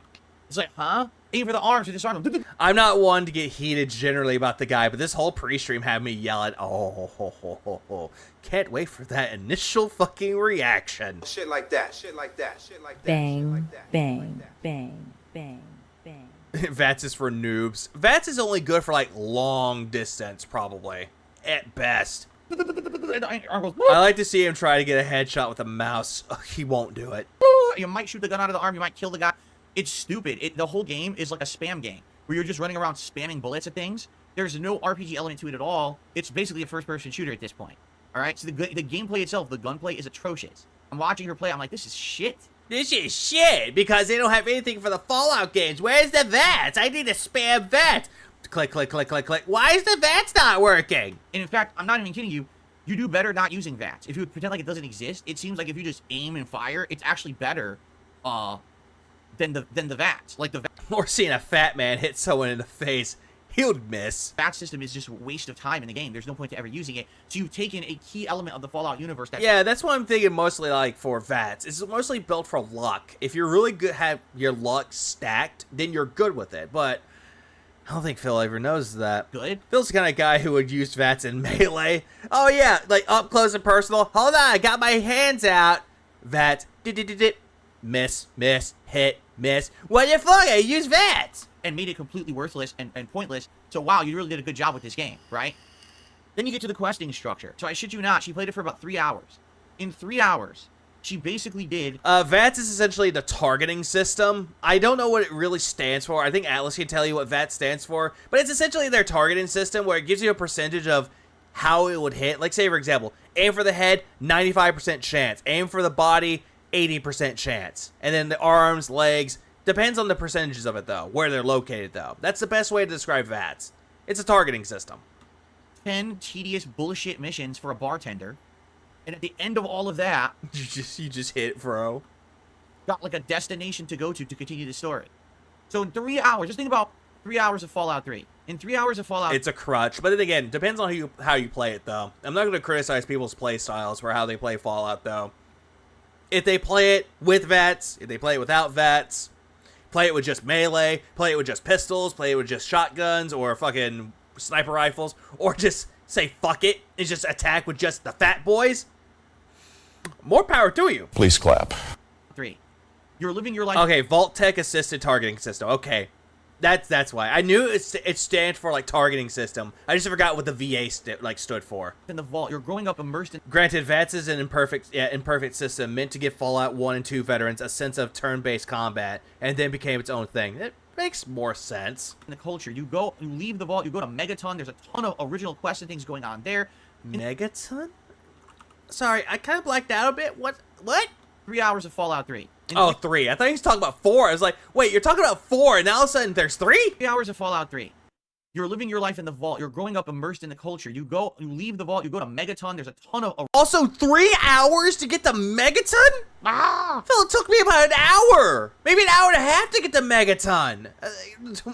It's like, huh? Aim for the arms or disarm them. I'm not one to get heated generally about the guy, but this whole pre-stream had me yelling, oh, ho, ho, ho, ho. Can't wait for that initial fucking reaction. Shit like that, shit like that, shit like that. Bang, bang, bang, bang, bang. VATS is for noobs. VATS is only good for, like, long distance, probably. At best. I like to see him try to get a headshot with a mouse. Ugh, he won't do it. You might shoot the gun out of the arm. You might kill the guy. It's stupid. The whole game is like a spam game where you're just running around spamming bullets at things. There's no RPG element to it at all. It's basically a first-person shooter at this point. All right? So the gameplay itself, the gunplay is atrocious. I'm watching her play. I'm like, this is shit. This is shit, because they don't have anything for the Fallout games. Where's the VATS? I need to spam VATS. Click, click, click, click, click. Why is the VATS not working? And in fact, I'm not even kidding you. You do better not using VATS. If you pretend like it doesn't exist, it seems like if you just aim and fire, it's actually better than the VATS. Like the VATS. Or seeing a fat man hit someone in the face. He would miss. VATS system is just a waste of time in the game. There's no point to ever using it. So you've taken a key element of the Fallout universe. Yeah, that's what I'm thinking mostly like for VATS. It's mostly built for luck. If you're really good, have your luck stacked, then you're good with it. But I don't think Phil ever knows that. Good. Phil's the kind of guy who would use VATS in Melee. Oh yeah, like up close and personal. Hold on, I got my hands out. VATS. Miss, miss, hit, miss. What the fuck? I use VATS. And made it completely worthless and pointless. So wow, you really did a good job with this game, right? Then you get to the questing structure. So I shit you not, she played it for about 3 hours. In 3 hours, she basically did... VATS is essentially the targeting system. I don't know what it really stands for. I think Atlas can tell you what VATS stands for. But it's essentially their targeting system where it gives you a percentage of how it would hit. Like say, for example, aim for the head, 95% chance. Aim for the body, 80% chance. And then the arms, legs... Depends on the percentages of it, though. Where they're located, though. That's the best way to describe VATS. It's a targeting system. 10 tedious bullshit missions for a bartender. And at the end of all of that... you just hit, bro. Got like a destination to go to continue the story. So in 3 hours, just think about 3 hours of Fallout 3. In 3 hours of Fallout... It's a crutch. But then again, depends on how you play it, though. I'm not going to criticize people's play styles for how they play Fallout, though. If they play it with VATS, if they play it without VATS... Play it with just melee, play it with just pistols, play it with just shotguns or fucking sniper rifles, or just say fuck it and just attack with just the fat boys. More power to you. Please clap. 3. You're living your life... Okay, Vault Tech Assisted Targeting System. Okay, that's why. I knew it stands for, like, targeting system. I just forgot what the VA stood for. In the vault, you're growing up immersed in... Granted, VATS is an imperfect system meant to give Fallout 1 and 2 veterans a sense of turn-based combat, and then became its own thing. It makes more sense. In the culture, you leave the vault, you go to Megaton, there's a ton of original quests and things going on there. Megaton? Sorry, I kind of blacked out a bit. What? 3 hours of Fallout 3. Oh, 3. I thought he was talking about 4. I was like, wait, you're talking about 4, and now all of a sudden there's 3? 3 hours of Fallout 3. You're living your life in the vault. You're growing up immersed in the culture. You leave the vault, you go to Megaton, there's a ton of... Also, 3 hours to get to Megaton? Phil, it took me about an hour. Maybe an hour and a half to get to Megaton.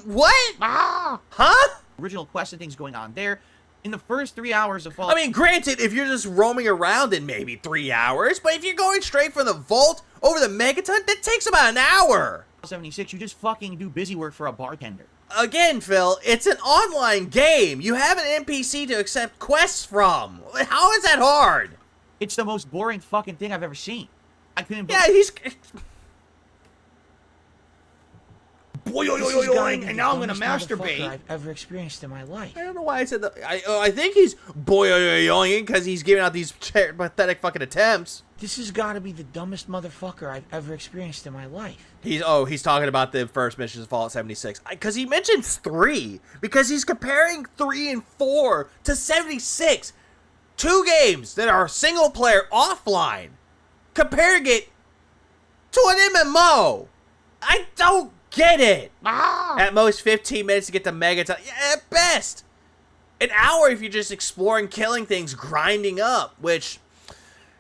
What? Huh? Original quests and things going on there. In the first 3 hours of Fallout... I mean, granted, if you're just roaming around in maybe 3 hours, but if you're going straight from the vault over the Megaton, that takes about an hour. 76, you just fucking do busy work for a bartender. Again, Phil, it's an online game. You have an NPC to accept quests from. How is that hard? It's the most boring fucking thing I've ever seen. I couldn't... Yeah, he's... And now I'm gonna masturbate. I've ever experienced in my life. I don't know why I said that. I think he's boing because he's giving out these pathetic fucking attempts. This has got to be the dumbest motherfucker I've ever experienced in my life. He's talking about the first missions of Fallout 76 because he mentions 3 because he's comparing 3 and 4 to 76, 2 games that are single player offline, comparing it to an MMO. I don't get it. At most 15 minutes to get to Megaton. Yeah, at best. An hour if you're just exploring, killing things, grinding up, which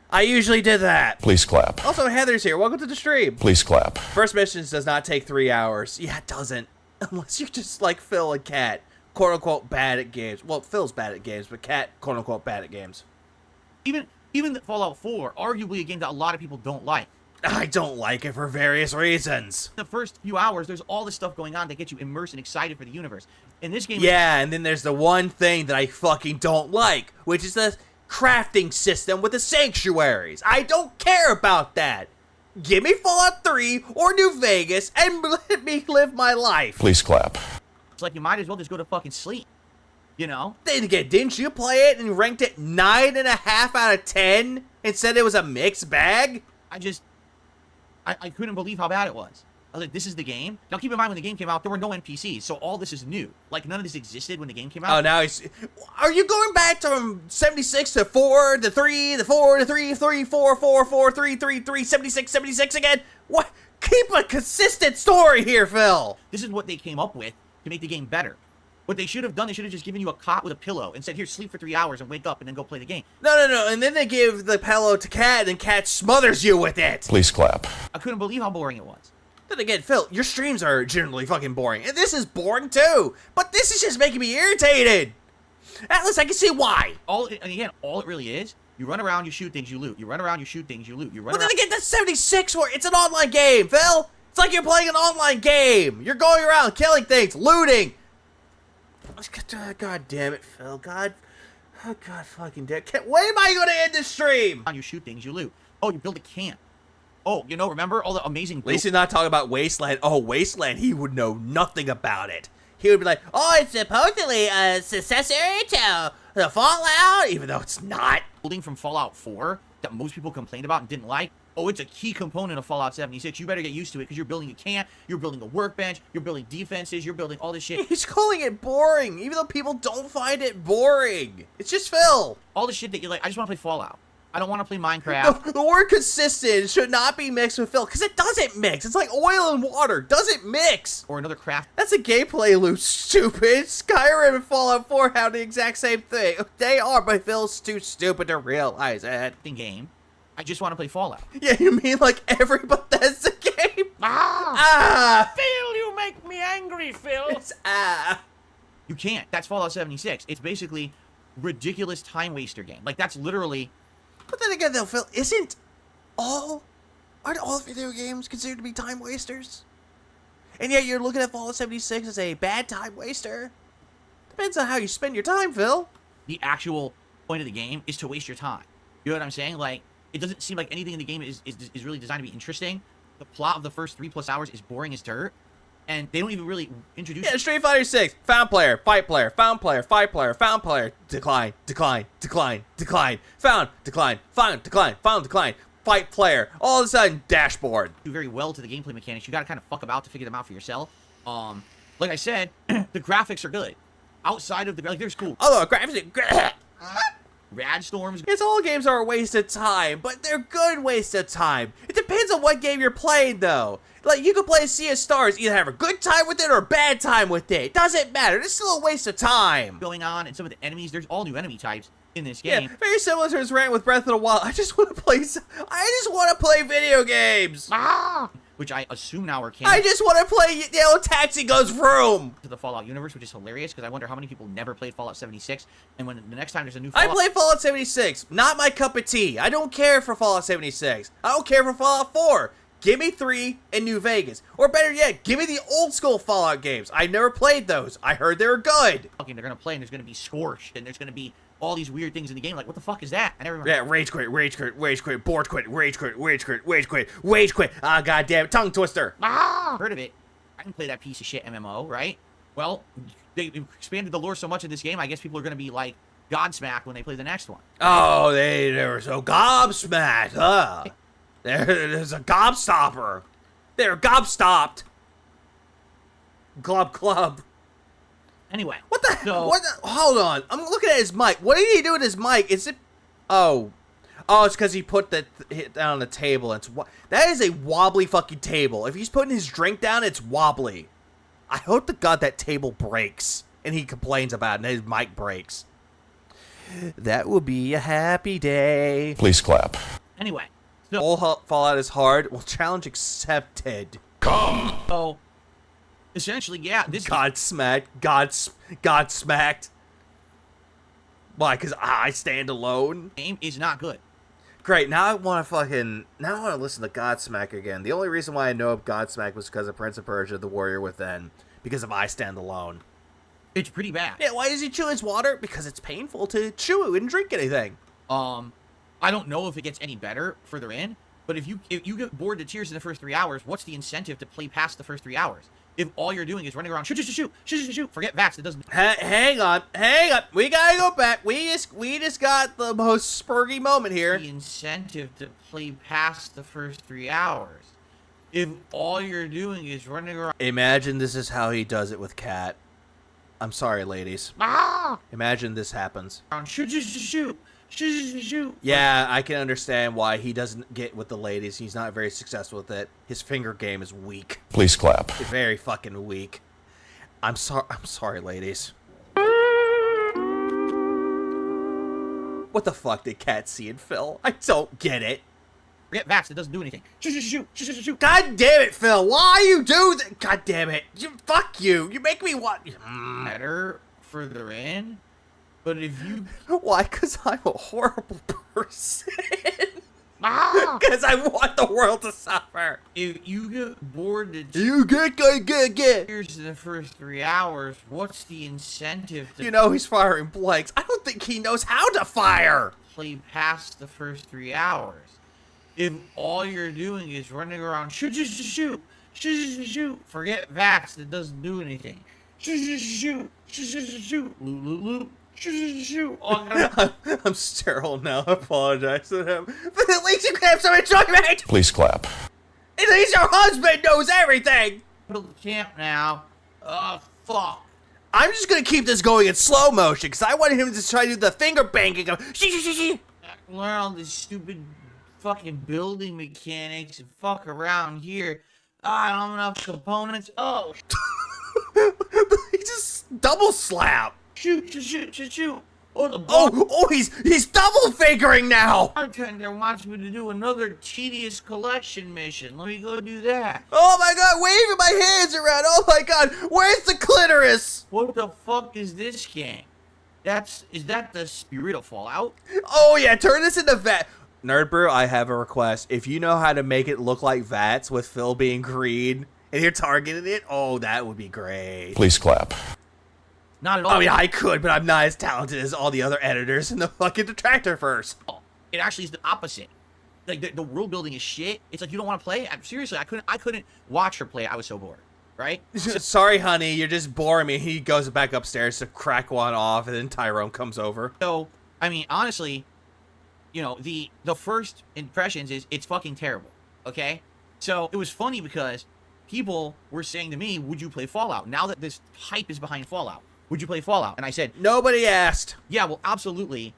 I usually did that. Please clap. Also, Heather's here. Welcome to the stream. Please clap. First missions does not take 3 hours. Yeah, it doesn't. Unless you're just like Phil and Kat, quote unquote bad at games. Well, Phil's bad at games, but Kat, quote unquote bad at games. Even Fallout 4, arguably a game that a lot of people don't like. I don't like it for various reasons. The first few hours, there's all this stuff going on that gets you immersed and excited for the universe. In this game... Yeah, and then there's the one thing that I fucking don't like, which is the crafting system with the sanctuaries. I don't care about that. Give me Fallout 3 or New Vegas and let me live my life. Please clap. It's like you might as well just go to fucking sleep. You know? Then again, didn't you play it and ranked it 9.5 out of 10 and said it was a mixed bag? I couldn't believe how bad it was. I was like, this is the game? Now keep in mind, when the game came out, there were no NPCs, so all this is new. Like, none of this existed when the game came out. Oh, now he's... Are you going back from 76 to 4, to 3, to 4, to 3, 3, 4, 4, 4, 3, 3, 3, 76, 76 again? What? Keep a consistent story here, Phil. This is what they came up with to make the game better. What they should have done, they should have just given you a cot with a pillow and said, here, sleep for 3 hours and wake up and then go play the game. No. And then they give the pillow to Cat and Cat smothers you with it. Please clap. I couldn't believe how boring it was. Then again, Phil, your streams are generally fucking boring. And this is boring too. But this is just making me irritated. At least I can see why. All it really is, you run around, you shoot things, you loot. You run around, you shoot things, you loot. You run Well, around. then again, that's 76 where it's an online game, Phil. It's like you're playing an online game. You're going around killing things, looting. God damn it, Phil. God fucking damn it. When am I going to end this stream? You shoot things, you loot. Oh, you build a camp. Oh, you know, remember all the amazing... At least he's not talking about Wasteland. Oh, Wasteland, he would know nothing about it. He would be like, oh, it's supposedly a successor to the Fallout, even though it's not. Building from Fallout 4 that most people complained about and didn't like. Oh, it's a key component of Fallout 76. You better get used to it because you're building a camp, you're building a workbench, you're building defenses, you're building all this shit. He's calling it boring, even though people don't find it boring. It's just Phil. All the shit that you're like, I just want to play Fallout. I don't want to play Minecraft. The word consistent should not be mixed with Phil, because it doesn't mix. It's like oil and water. Doesn't mix. Or another craft. That's a gameplay loop, stupid. Skyrim and Fallout 4 have the exact same thing. They are, but Phil's too stupid to realize it. Game. I just want to play Fallout. Yeah, you mean like every Bethesda game? Phil, you make me angry, Phil. It's You can't. That's Fallout 76. It's basically ridiculous time waster game. Like, that's literally... But then again, though, Phil, aren't all video games considered to be time wasters? And yet you're looking at Fallout 76 as a bad time waster? Depends on how you spend your time, Phil. The actual point of the game is to waste your time. You know what I'm saying? Like, it doesn't seem like anything in the game is really designed to be interesting. The plot of the first 3+ hours is boring as dirt. And they don't even really introduce... Yeah, Street Fighter 6. Found player, fight player, found player, fight player, found player. Decline, decline, decline, decline. Found, decline, found, decline, found, decline. Fight player. All of a sudden, dashboard. Do very well to the gameplay mechanics. You gotta kind of fuck about to figure them out for yourself. Like I said, the graphics are good. Outside of the... Like, they're cool. Although, graphics are... Rad Storms. Yes, all games are a waste of time, but they're good waste of time. It depends on what game you're playing, though. Like, you can play Sea of Stars, either have a good time with it or a bad time with it. It doesn't matter. It's still a waste of time. Going on, and some of the enemies, there's all new enemy types in this game. Yeah, very similar to his rant with Breath of the Wild. I just want to play video games. Which I assume now are canon. I just want to play Yellow Taxi Goes Vroom. To the Fallout universe, which is hilarious, because I wonder how many people never played Fallout 76, and when the next time there's a new Fallout... I play Fallout 76. Not my cup of tea. I don't care for Fallout 76. I don't care for Fallout 4. Give me 3 and New Vegas. Or better yet, give me the old school Fallout games. I've never played those. I heard they were good. They're going to play, and there's going to be Scorched, and there's going to be all these weird things in the game. Like, what the fuck is that? I never remember. Yeah, rage quit, rage quit, rage quit, board quit, rage quit, rage quit, rage quit, rage quit. Ah, goddamn, tongue twister. Heard of it. I didn't play that piece of shit MMO, right? Well, they expanded the lore so much in this game, I guess people are going to be, like, godsmacked when they play the next one. Oh, they were so gobsmacked, huh? There's a gobstopper. They're gobstopped. Glub club. Anyway. What the? Hold on. I'm looking at his mic. What did he do with his mic? Is it... Oh, it's because he put the hit down on the table. That is a wobbly fucking table. If he's putting his drink down, it's wobbly. I hope to God that table breaks. And he complains about it and his mic breaks. That will be a happy day. Please clap. Anyway. All Fallout is hard. Well, challenge accepted. Come. So, essentially, yeah. This God smacked. God smacked. Why? Because I stand alone? Game is not good. Great, now I want to listen to Godsmack again. The only reason why I know of Godsmack was because of Prince of Persia, The Warrior Within, because of I Stand Alone. It's pretty bad. Yeah, why does he chew his water? Because it's painful to chew and drink anything. I don't know if it gets any better further in, but if you get bored to tears in the first 3 hours, what's the incentive to play past the first 3 hours? If all you're doing is running around, shoot, forget VATS, it doesn't... Hang on. We gotta go back. We just got the most spurgy moment here. The incentive to play past the first 3 hours. If all you're doing is running around... Imagine this is how he does it with Cat. I'm sorry, ladies. Imagine this happens. Shoot. Yeah, I can understand why he doesn't get with the ladies. He's not very successful with it. His finger game is weak. Please clap. It's very fucking weak. I'm sorry, ladies. What the fuck did Cat see in Phil? I don't get it. Forget VATS, it doesn't do anything. Shoot. God damn it, Phil. Why you do that? God damn it. Fuck you. You make me want... Better further in, but if you... Why? Because I'm a horrible person. Because I want the world to suffer. If you get bored to... You get. Here's the first 3 hours, what's the incentive to... You know he's firing blanks. I don't think he knows how to fire. Play past the first 3 hours. If all you're doing is running around, shoot, forget VATS, it doesn't do anything. Shoot, I'm sterile now. I apologize to him. But at least you can have some enjoyment. Please clap. At least your husband knows everything. Go to the camp now. Fuck. I'm just gonna keep this going in slow motion because I wanted him to try to do the finger banging. Learn all this stupid fucking building mechanics and fuck around here. I don't have enough components. Oh. He just double slap. Shoot. He's double fingering now. Bartender wants me to do another tedious collection mission. Let me go do that. Oh my god, waving my hands around. Oh my god, where's the clitoris? What the fuck is this game? Is that the spirit of Fallout? Oh yeah, turn this into VATS. Nerd Brew, I have a request. If you know how to make it look like VATS with Phil being green and you're targeting it, oh, that would be great. Please clap. Not at all. I mean, I could, but I'm not as talented as all the other editors in the fucking Detractor first. It actually is the opposite. Like, the world building is shit. It's like, you don't want to play? Seriously, I couldn't watch her play. I was so bored, right? Sorry, honey, you're just boring me. He goes back upstairs to crack one off, and then Tyrone comes over. So, I mean, honestly... You know, the first impressions is it's fucking terrible, okay? So it was funny because people were saying to me, would you play Fallout? Now that this hype is behind Fallout, would you play Fallout? And I said, nobody asked. Yeah, well, absolutely.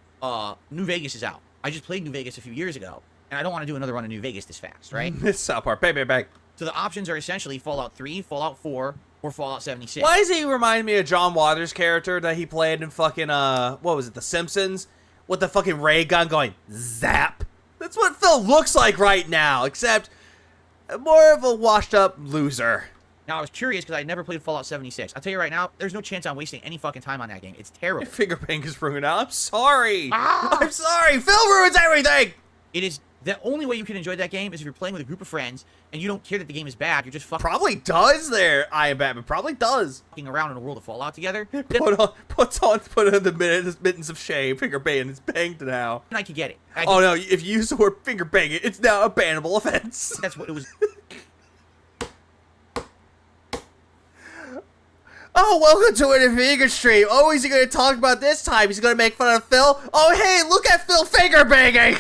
New Vegas is out. I just played New Vegas a few years ago, and I don't want to do another run of New Vegas this fast, right? This South Park, bang. So the options are essentially Fallout 3, Fallout 4, or Fallout 76. Why does he remind me of John Waters' character that he played in fucking, what was it, The Simpsons? With the fucking ray gun going zap. That's what Phil looks like right now, except more of a washed up loser. Now, I was curious because I never played Fallout 76. I'll tell you right now, there's no chance I'm wasting any fucking time on that game. It's terrible. Your finger bang is ruined out. I'm sorry. I'm sorry. Phil ruins everything. It is... The only way you can enjoy that game is if you're playing with a group of friends and you don't care that the game is bad. You're just fucking... Probably does there, I am Batman. Probably does. Fucking around in a world of Fallout together. Put on the mittens of shame. Finger banging is banged now. And I could get it. Oh no, if you use the word finger banging, it's now a bannable offense. That's what it was. Oh, welcome to an Amiga stream. Oh, is he going to talk about this time? He's going to make fun of Phil? Oh, hey, look at Phil finger banging.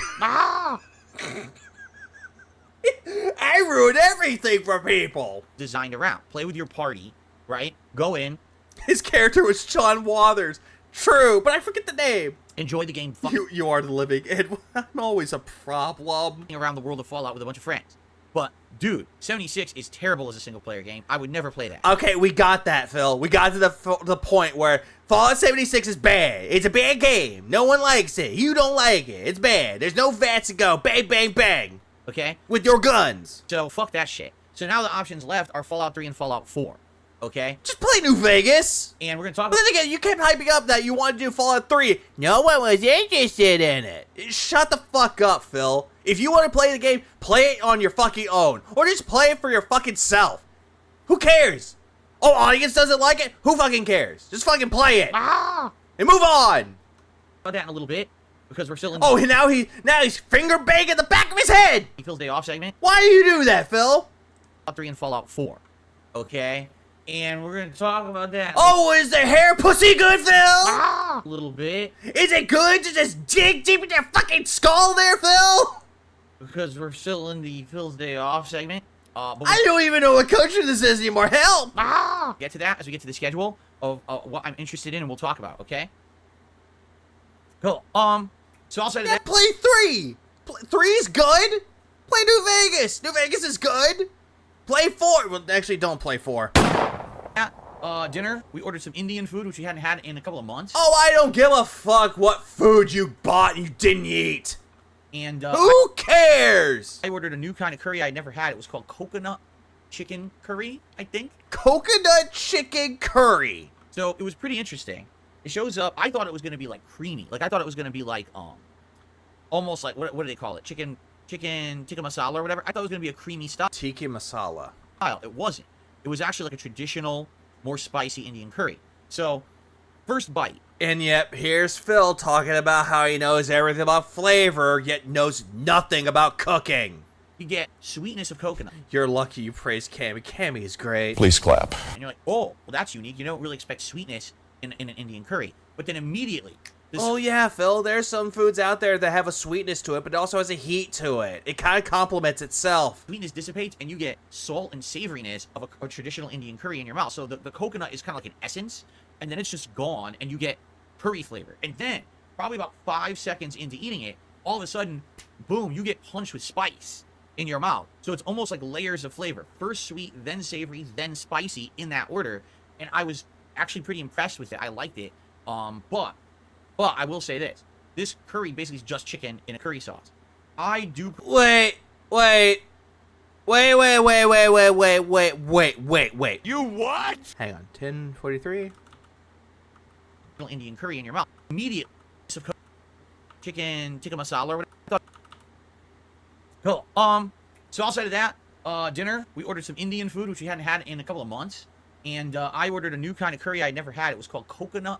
I ruined everything for people. Designed around. Play with your party, right? Go in. His character was John Waters. True, but I forget the name. Enjoy the game. You are the living Ed. I'm always a problem. Around the world of Fallout with a bunch of friends. But, dude, 76 is terrible as a single-player game. I would never play that. Okay, we got that, Phil. We got to the point where Fallout 76 is bad. It's a bad game. No one likes it. You don't like it. It's bad. There's no VATS to go. Bang, bang, bang. Okay? With your guns. So, fuck that shit. So now the options left are Fallout 3 and Fallout 4. okay? Just play New Vegas. And we're gonna talk But about. then again, you kept hyping up that you wanted to do Fallout 3. No one was interested in it. Shut the fuck up, Phil. If you want to play the game, play it on your fucking own. Or just play it for your fucking self. Who cares? Oh, audience doesn't like it? Who fucking cares? Just fucking play it. And move on. About that in a little bit because we're still in. Oh, and now he's finger banging the back of his head. Phil's Day Off segment. Why do you do that, Phil? Fallout 3 and Fallout 4, okay? And we're gonna talk about that. Oh, is the hair pussy good, Phil? A little bit Is it good to just dig deep in your fucking skull there, Phil? because we're still in the Phil's Day Off segment. But I don't even know what country this is anymore. Help! we'll get to that as we get to the schedule of what I'm interested in, and we'll talk about. Okay. Cool. So I'll say Yeah, that. play 3. 3's good. Play New Vegas. New Vegas is good. Play 4. Well, actually, don't play 4. Dinner. We ordered some Indian food, which we hadn't had in a couple of months. Oh, I don't give a fuck what food you bought and you didn't eat. And Who cares? I ordered a new kind of curry I'd never had. It was called coconut chicken curry, I think. Coconut chicken curry. So it was pretty interesting. It shows up. I thought it was gonna be like creamy. Like I thought it was gonna be like almost like what do they call it? Chicken tikka masala or whatever. I thought it was gonna be a creamy style. Tiki masala. It wasn't. It was actually like a traditional, more spicy Indian curry. So, first bite. And yet, here's Phil talking about how he knows everything about flavor, yet knows nothing about cooking. You get sweetness of coconut. You're lucky you praise Cammy. Cammy is great. Please clap. And you're like, oh, well, that's unique. You don't really expect sweetness in an Indian curry. But then immediately... Oh yeah, Phil, there's some foods out there that have a sweetness to it, but it also has a heat to it. It kind of complements itself. Sweetness dissipates, and you get salt and savoriness of a traditional Indian curry in your mouth. So the coconut is kind of like an essence, and then it's just gone, and you get curry flavor. And then, probably about 5 seconds into eating it, all of a sudden, boom, you get punched with spice in your mouth. So it's almost like layers of flavor. First sweet, then savory, then spicy in that order. And I was actually pretty impressed with it. I liked it. But I will say this. This curry basically is just chicken in a curry sauce. I do... Wait. You what? Hang on, 10:43. Indian curry in your mouth. Immediately. Chicken tikka masala or whatever. Cool. So outside of that, dinner, we ordered some Indian food, which we hadn't had in a couple of months. And I ordered a new kind of curry I'd never had. It was called coconut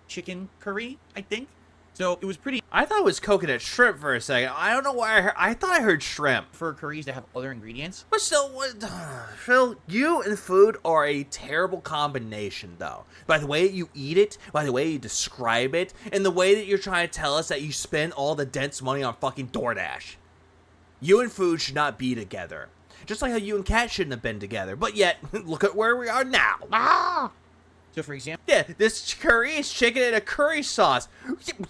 chicken curry, I think. So it was pretty... I thought it was coconut shrimp for a second. I don't know why I thought I heard shrimp. For curries to have other ingredients. But still, Phil, you and food are a terrible combination, though. By the way you eat it, by the way you describe it, and the way that you're trying to tell us that you spend all the dense money on fucking DoorDash. You and food should not be together. Just like how you and Cat shouldn't have been together. But yet, look at where we are now. So, for example... Yeah, this curry is chicken in a curry sauce.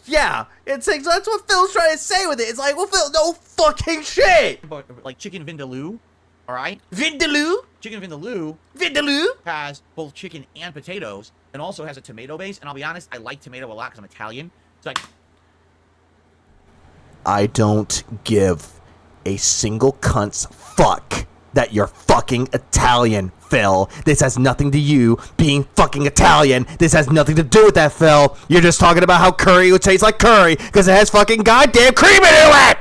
Yeah, it's like, that's what Phil's trying to say with it. It's like, well, Phil, no fucking shit. But, like, chicken vindaloo, alright? Vindaloo? Chicken vindaloo... Vindaloo? Has both chicken and potatoes, and also has a tomato base. And I'll be honest, I like tomato a lot because I'm Italian. It's like... I don't give a single cunt's fuck that you're fucking Italian, Phil. This has nothing to you being fucking Italian. This has nothing to do with that, Phil. You're just talking about how curry would taste like curry because it has fucking goddamn cream into it!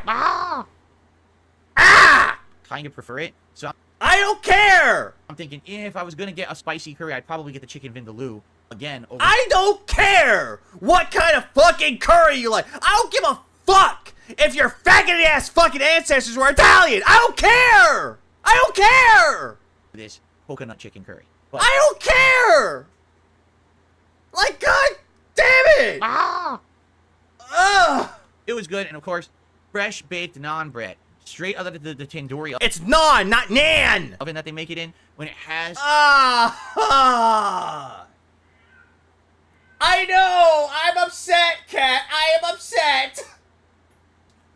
Kind of prefer it. So I don't care! I'm thinking if I was going to get a spicy curry, I'd probably get the chicken vindaloo again. Over I don't care what kind of fucking curry you like. I don't give a fuck if your faggoty ass fucking ancestors were Italian. I don't care! I don't care! This coconut chicken curry. But I don't care! Like, god damn it! Ugh! it was good, and of course, fresh baked naan bread. Straight out of the tandoori It's naan, not nan! oven that they make it in. When it has... I know! I'm upset, Cat! I am upset!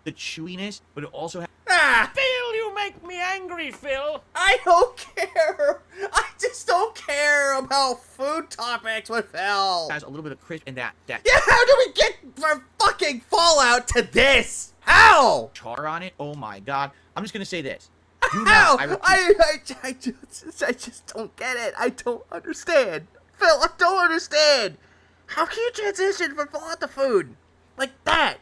the chewiness, but it also has... Phil, you make me angry, Phil. I don't care! I just don't care about food topics with Phil! has a little bit of crisp in that Yeah, how do we get from fucking Fallout to this? How? char on it. Oh my god. I'm just gonna say this. Do not. I just don't get it. I don't understand. Phil, I don't understand. How can you transition from fallout to food? Like that?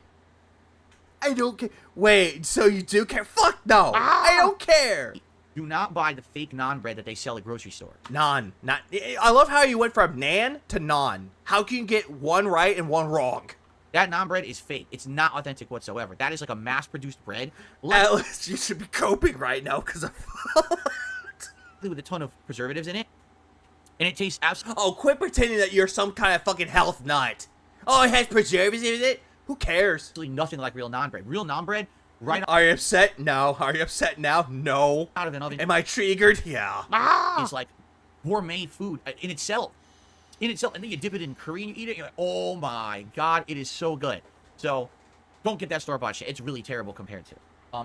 I don't care. Wait, so you do care? Fuck no. I don't care. Do not buy the fake naan bread that they sell at grocery stores. Naan. Not. I love how you went from nan to naan. How can you get one right and one wrong? That naan bread is fake. It's not authentic whatsoever. That is like a mass-produced bread. At least you should be coping right now because of with a ton of preservatives in it. And it tastes absolutely... Oh, quit pretending that you're some kind of fucking health nut. Oh, it has preservatives in it? Who cares? Absolutely nothing like real naan bread. Real naan bread, right... Are you upset? No. Are you upset now? No. Out of an oven. Am I triggered? Yeah. It's like gourmet food in itself. And then you dip it in curry and you eat it, you're like, oh my god, it is so good. So, don't get that store-bought shit. It's really terrible compared to.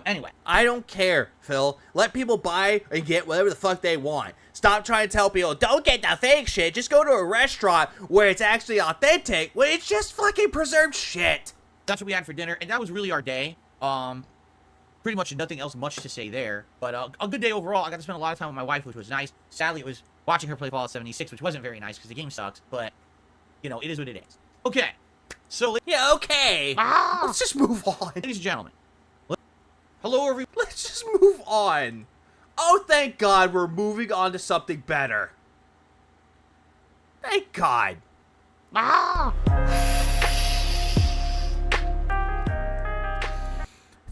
Anyway. I don't care, Phil. Let people buy and get whatever the fuck they want. Stop trying to tell people, don't get the fake shit. Just go to a restaurant where it's actually authentic, when it's just fucking preserved shit. That's what we had for dinner, and that was really our day. Pretty much nothing else much to say there. But a good day overall. I got to spend a lot of time with my wife, which was nice. Sadly, it was watching her play Fallout 76, which wasn't very nice because the game sucks. But, you know, it is what it is. Okay. So, yeah, okay. Let's just move on. Ladies and gentlemen. Hello, everyone. Let's just move on. Oh, thank God we're moving on to something better. Thank God.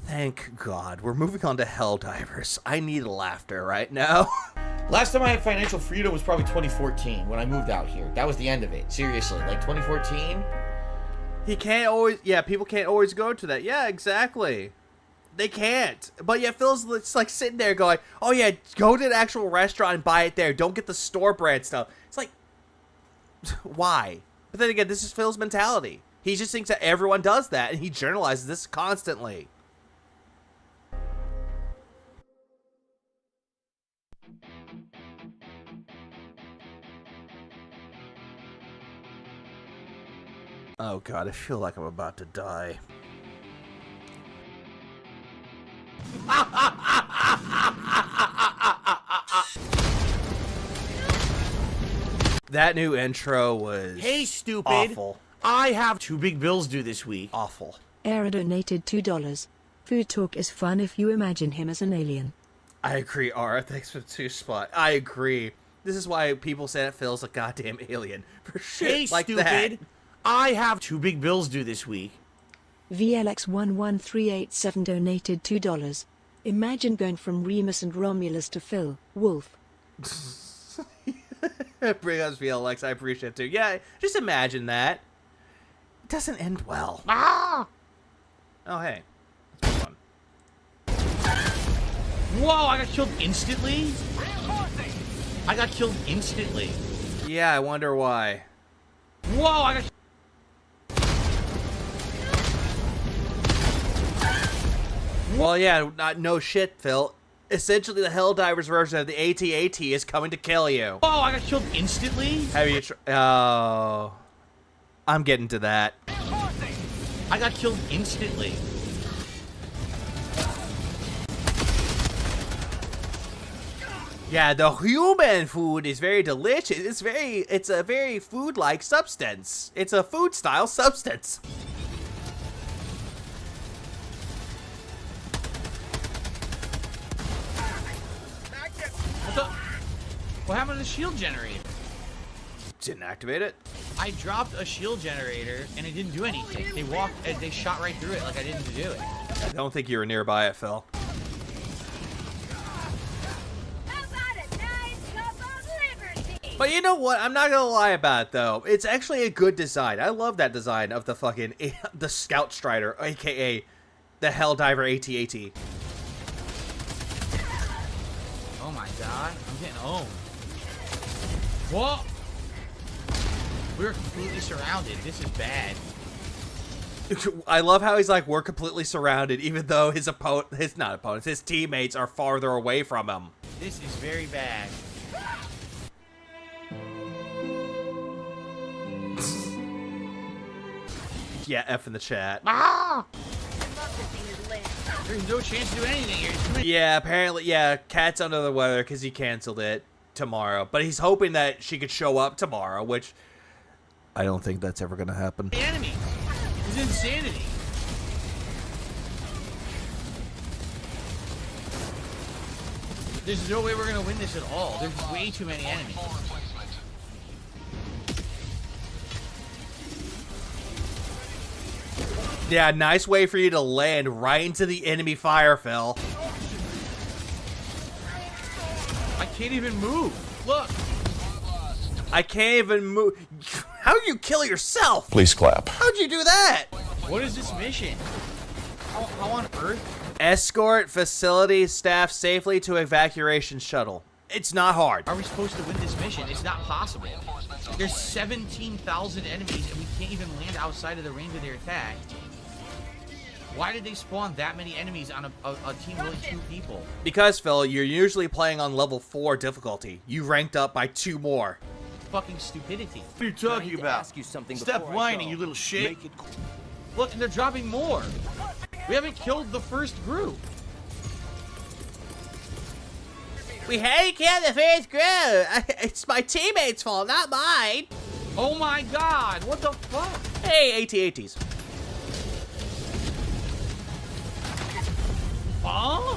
Thank God. We're moving on to Helldivers. I need laughter right now. Last time I had financial freedom was probably 2014 when I moved out here. That was the end of it. Seriously, like 2014. He can't always... Yeah, people can't always go to that. Yeah, exactly. They can't. But yeah, Phil's just like sitting there going, oh yeah, go to an actual restaurant and buy it there. Don't get the store brand stuff. It's like, why? But then again, this is Phil's mentality. He just thinks that everyone does that, and he generalizes this constantly. Oh God, I feel like I'm about to die. That new intro was hey, stupid. Awful. I have 2 big bills due this week. Awful. Era donated $2. Food talk is fun if you imagine him as an alien. I agree, Ara. Thanks for the 2 spot. I agree. This is why people say that Phil's a goddamn alien. For shit hey, like stupid. that. I have 2 big bills due this week. VLX11387 donated $2. Imagine going from Remus and Romulus to Phil, Wolf. Bring us VLX, I appreciate it too. Yeah, just imagine that. It doesn't end well. Oh, hey. Whoa, I got killed instantly? I got killed instantly. Yeah, I wonder why. Whoa, I got... Well, yeah, no shit, Phil. Essentially, the Helldivers version of the AT-AT is coming to kill you. Oh, I got killed instantly? Have you oh. I'm getting to that. I got killed instantly. Yeah, the human food is very delicious. It's a very food-like substance. It's a food-style substance. What happened to the shield generator? Didn't activate it. I dropped a shield generator and it didn't do anything. They shot right through it like I didn't do it. I don't think you were nearby it, Phil. But you know what? I'm not gonna lie about it, though. It's actually a good design. I love that design of the fucking the Scout Strider, aka the Helldiver AT-AT. Oh my god, I'm getting owned. Whoa! We're completely surrounded. This is bad. I love how he's like, we're completely surrounded, even though his his teammates are farther away from him. This is very bad. Yeah, F in the chat. Ah! There's no chance to do anything here. Yeah, apparently, yeah, Cat's under the weather because he canceled it tomorrow. But he's hoping that she could show up tomorrow, which I don't think that's ever going to happen. The enemy. It's insanity. There's no way we're going to win this at all. There's way too many enemies. Yeah, nice way for you to land right into the enemy fire, Phil. I can't even move. Look. I can't even move. How do you kill yourself? Please clap. How'd you do that? What is this mission? How on earth? Escort facility staff safely to evacuation shuttle. It's not hard. Are we supposed to win this mission? It's not possible. There's 17,000 enemies and we can't even land outside of the range of their attack. Why did they spawn that many enemies on a team of only 2 people? Because, Phil, you're usually playing on level 4 difficulty. You ranked up by 2 more. Fucking stupidity. What are you talking about? Stop whining, you little shit. Look, and they're dropping more. We haven't killed the first group. We had to kill the first group. It's my teammates' fault, not mine. Oh my god, what the fuck? Hey, AT-ATs. Huh?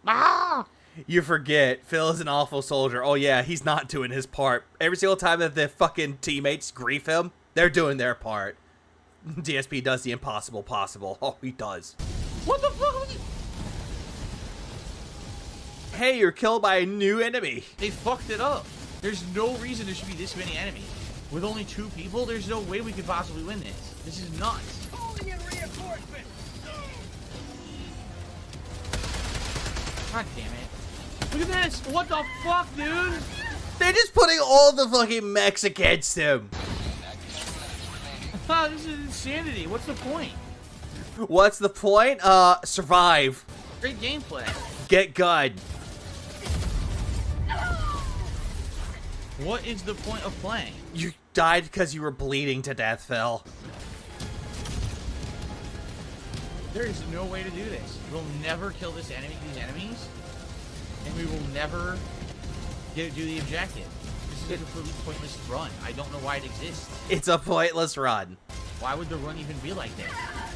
Ah! You forget, Phil is an awful soldier. Oh yeah, he's not doing his part. Every single time that the fucking teammates grief him, they're doing their part. DSP does the impossible possible. Oh, he does. What the fuck? Hey, you're killed by a new enemy. They fucked it up. There's no reason there should be this many enemies. With only 2 people, there's no way we could possibly win this. This is nuts. God damn it. Look at this. What the fuck, dude? They're just putting all the fucking mechs against him. This is insanity. What's the point? What's the point? Survive. Great gameplay. Get good. What is the point of playing? You died because you were bleeding to death, Phil. There is no way to do this. We'll never kill these enemies, and we will never do the objective. This is a completely pointless run. I don't know why it exists. It's a pointless run. Why would the run even be like that?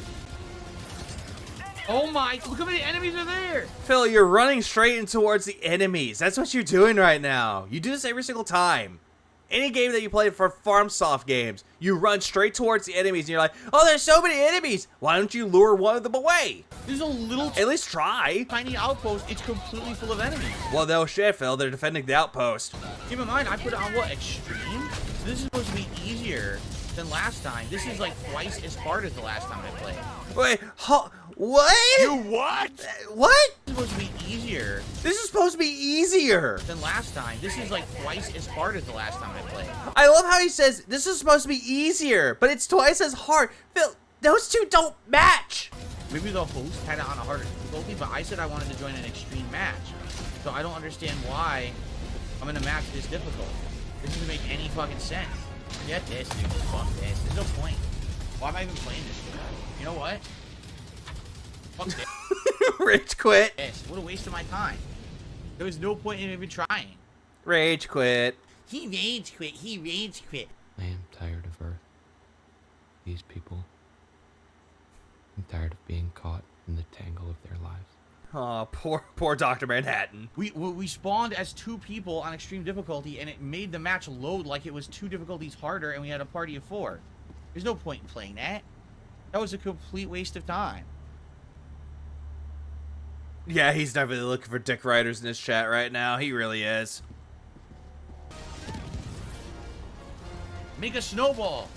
Oh my, look how many enemies are there! Phil, you're running straight in towards the enemies. That's what you're doing right now. You do this every single time. Any game that you play for FarmSoft games, you run straight towards the enemies and you're like, oh, there's so many enemies. Why don't you lure one of them away? There's a little... At least try. Tiny outpost, it's completely full of enemies. Well, no shit, Phil. They're defending the outpost. Keep in mind, I put it on what, extreme? So this is supposed to be easier than last time. This is like twice as hard as the last time I played. Wait, what? You what? What? This is supposed to be easier. This is supposed to be easier than last time. This is like twice as hard as the last time I played. I love how he says, this is supposed to be easier, but it's twice as hard. Phil, those two don't match. Maybe the host had it on a harder difficulty, but I said I wanted to join an extreme match. So I don't understand why I'm in a match this difficult. This doesn't make any fucking sense. Forget this, dude. Fuck this. There's no point. Why am I even playing this shit? You know what? Fuck this. Rage quit. Yes, what a waste of my time. There was no point in even trying. Rage quit. He rage quit. He rage quit. I am tired of Earth. These people. I'm tired of being caught in the tangle of their lives. Oh, poor Dr. Manhattan. We spawned as 2 people on extreme difficulty, and it made the match load like it was 2 difficulties harder, and we had a party of 4. There's no point in playing that. That was a complete waste of time. Yeah, he's definitely looking for dick riders in his chat right now. He really is. Make a snowball.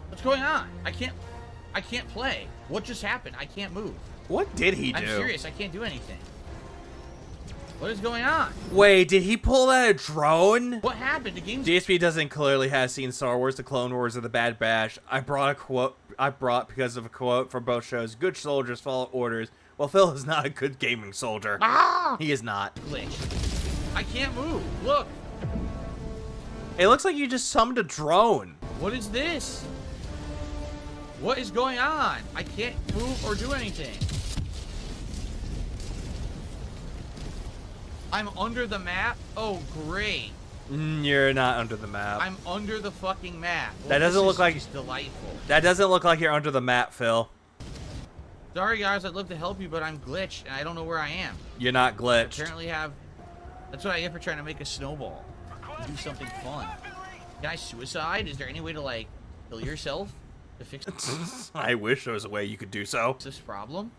What's going on? I can't play. What just happened? I can't move. What did he do? I'm serious. I can't do anything. What is going on? Wait, did he pull out a drone? What happened? The game's... DSP doesn't clearly have seen Star Wars, The Clone Wars, or The Bad Batch. I brought because of a quote from both shows. Good soldiers follow orders. Well, Phil is not a good gaming soldier. Ah! He is not. Glitch. I can't move. Look. It looks like you just summoned a drone. What is this? What is going on? I can't move or do anything. I'm under the map? Oh, great. You're not under the map. I'm under the fucking map. Well, that doesn't look like just delightful. That doesn't look like you're under the map, Phil. Sorry guys, I'd love to help you, but I'm glitched and I don't know where I am. You're not glitched. Apparently have. That's what I get for trying to make a snowball. Do something fun. Can I suicide? Is there any way to like kill yourself to fix I wish there was a way you could do so. this problem?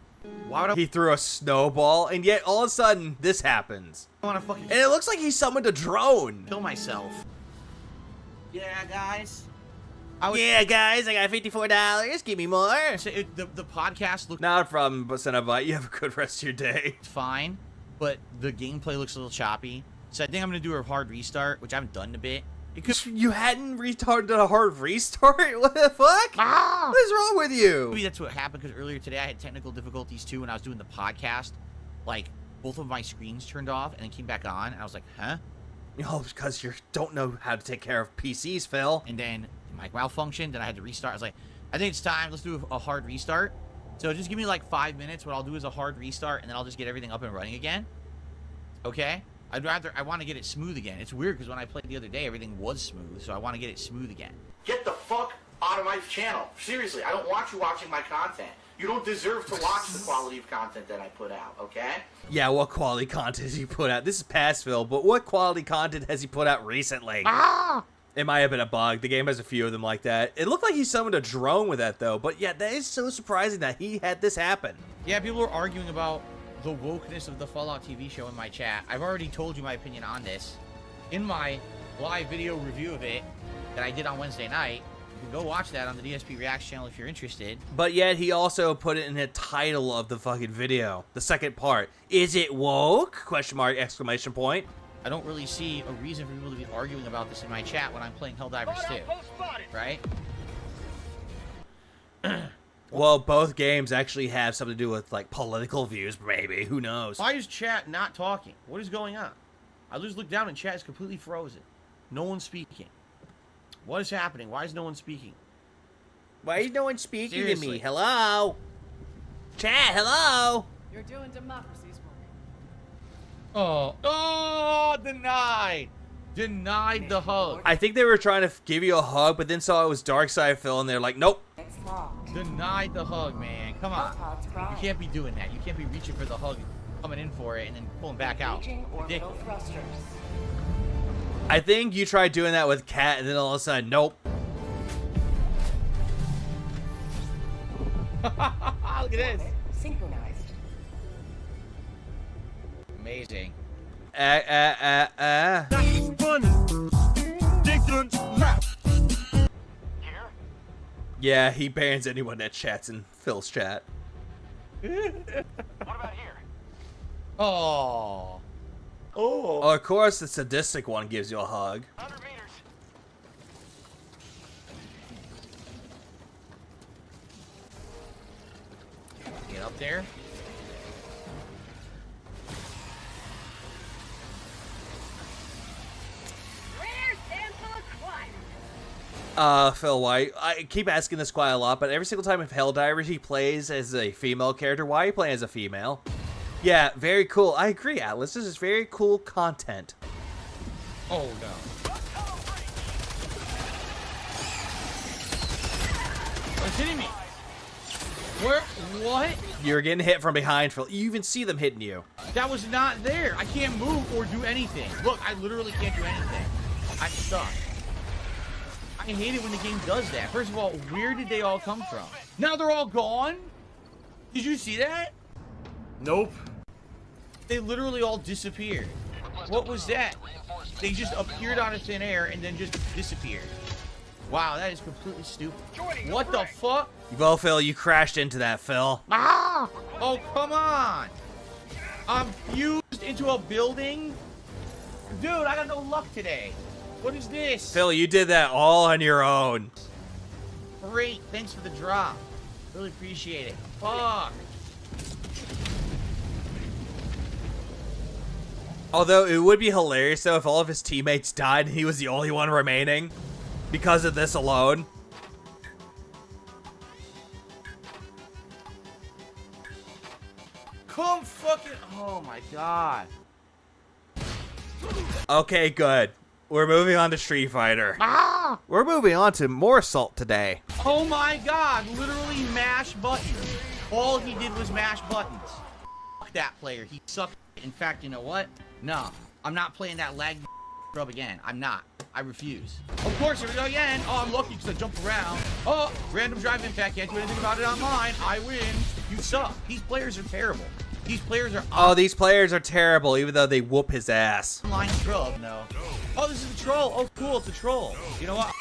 Why would I He threw a snowball, and yet all of a sudden this happens. want to fucking And it looks like he summoned a drone. kill myself? Yeah, guys. Yeah, guys, I got $54. Give me more. So the podcast looks Not a problem, but Cenobite, you have a good rest of your day. fine, but the gameplay looks a little choppy. So I think I'm gonna do a hard restart, which I haven't done in a bit. You hadn't retarded a hard restart? What the fuck? What is wrong with you? Maybe that's what happened because earlier today I had technical difficulties too when I was doing the podcast. Like both of my screens turned off and then came back on, and I was like, huh? Oh, because you don't know how to take care of PCs, Phil. And then my malfunctioned, and I had to restart. I was like, I think it's time. Let's do a hard restart. So just give me like 5 minutes. What I'll do is a hard restart, and then I'll just get everything up and running again. Okay? I want to get it smooth again. It's weird because when I played the other day, everything was smooth, so I want to get it smooth again. Get the fuck out of my channel. Seriously, I don't want you watching my content. You don't deserve to watch the quality of content that I put out, okay? Yeah, what quality content has he put out? This is past Phil, but what quality content has he put out recently? It might have been a bug. The game has a few of them like that. It looked like he summoned a drone with that, though. But yeah, that is so surprising that he had this happen. Yeah, people are arguing about the wokeness of the Fallout TV show in my chat. I've already told you my opinion on this in my live video review of it that I did on Wednesday night. You can go watch that on the DSP Reacts channel if you're interested. But yet he also put it in the title of the fucking video. The second part. Is it woke? Question mark, exclamation point. I don't really see a reason for people to be arguing about this in my chat when I'm playing Helldivers 2. Right? Well, both games actually have something to do with, like, political views, maybe. Who knows? Why is chat not talking? What is going on? I just look down and chat is completely frozen. No one's speaking. What is happening? Why is no one speaking? Why is no one speaking to Seriously. me? Hello? Chat, hello? You're doing democracy's work. Oh, denied. Denied the hug. I think they were trying to give you a hug, but then saw it was Dark Side Phil, and they're like, nope. Denied the hug, man. Come on. You can't be doing that. You can't be reaching for the hug, coming in for it, and then pulling back out. Ridiculous. I think you tried doing that with Cat, and then all of a sudden, nope. Look at this. Synchronized. Amazing. Yeah, he bans anyone that chats in Phil's chat. Oh. Oh, of course the sadistic one gives you a hug. Get up there. Phil White, I keep asking this quite a lot, but every single time in Helldivers he plays as a female character, why are you playing as a female? Yeah, very cool. I agree, Atlas. This is very cool content. Oh, no. What's hitting me? Where? What? You're getting hit from behind, Phil. You even see them hitting you. That was not there. I can't move or do anything. Look, I literally can't do anything. I'm stuck. I hate it when the game does that. First of all, where did they all come from? Now they're all gone? Did you see that? Nope. They literally all disappeared. What was that? They just appeared out of thin air and then just disappeared. Wow, that is completely stupid. What the fuck? Well, Phil, you crashed into that, Phil. Ah! Oh, come on. I'm fused into a building? Dude, I got no luck today. What is this? Phil, you did that all on your own. Great, thanks for the drop. Really appreciate it. Fuck. Although it would be hilarious though if all of his teammates died and he was the only one remaining because of this alone. Come fucking. Oh my god. Okay, good. We're moving on to Street Fighter. Ah! We're moving on to more Assault today. Oh my god. Literally mash buttons. All he did was mash buttons. Fuck that player. He sucked. In fact, you know what? No. I'm not playing that lag scrub again. I'm not. I refuse. Of course, here we go again. Oh, I'm lucky because I jumped around. Oh, random drive impact. Can't do anything about it online. I win. You suck. These players are terrible. These players are. Oh, these players are terrible, even though they whoop his ass. Online scrub, no. Oh, this is a troll. Oh, cool. It's a troll. You know what?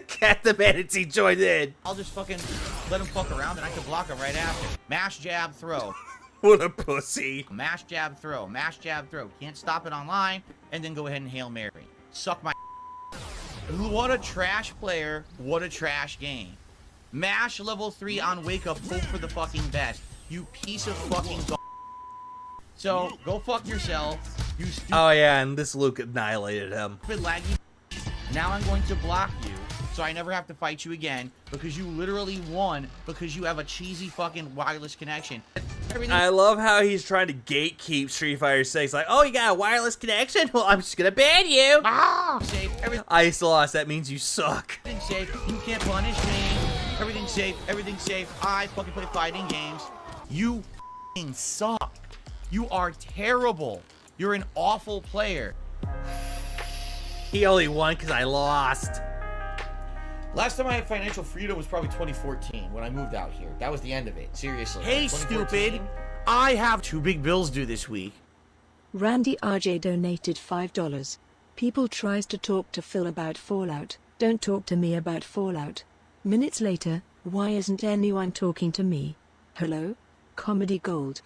Cat the Manatee joined in. I'll just fucking let him fuck around and I can block him right after. Mash, jab, throw. What a pussy. Mash, jab, throw. Mash, jab, throw. Can't stop it online. And then go ahead and Hail Mary. Suck my. What a trash player. What a trash game. Mash level 3 on Wake Up. Hope for the fucking best. You piece of fucking dog. So, go fuck yourself. You stupid. Oh yeah, and this Luke annihilated him. Laggy. Now I'm going to block you. So I never have to fight you again. Because you literally won. Because you have a cheesy fucking wireless connection. I love how he's trying to gatekeep Street Fighter 6. Like, oh, you got a wireless connection? Well, I'm just gonna ban you. Safe. Ice lost. That means you suck. Everything's safe. You can't punish me. Everything's safe. Everything's safe. I fucking play fighting games. You fucking suck. You are terrible. You're an awful player. He only won because I lost. Last time I had financial freedom was probably 2014 when I moved out here. That was the end of it. Seriously. Hey, stupid. I have 2 big bills due this week. Randy RJ donated $5. People tries to talk to Phil about Fallout. Don't talk to me about Fallout. Minutes later, why isn't anyone talking to me? Hello? Comedy gold.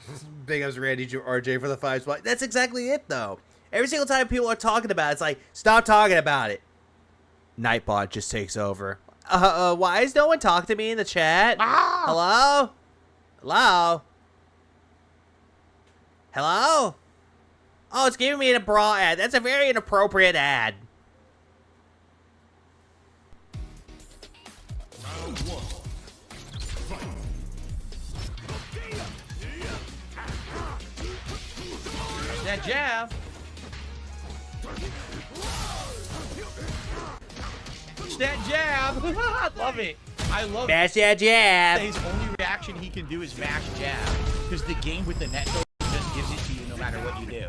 Big ups Randy RJ for the 5 spot. That's exactly it though. Every single time people are talking about it, it's like, stop talking about it. Nightbot just takes over. Why is no one talking to me in the chat? Hello? Hello? Hello? Oh, it's giving me a bra ad. That's a very inappropriate ad. That jab. That jab. I love it. I love it. Mash that jab. His only reaction he can do is mash jab. Because the game with the net code just gives it to you no matter what you do.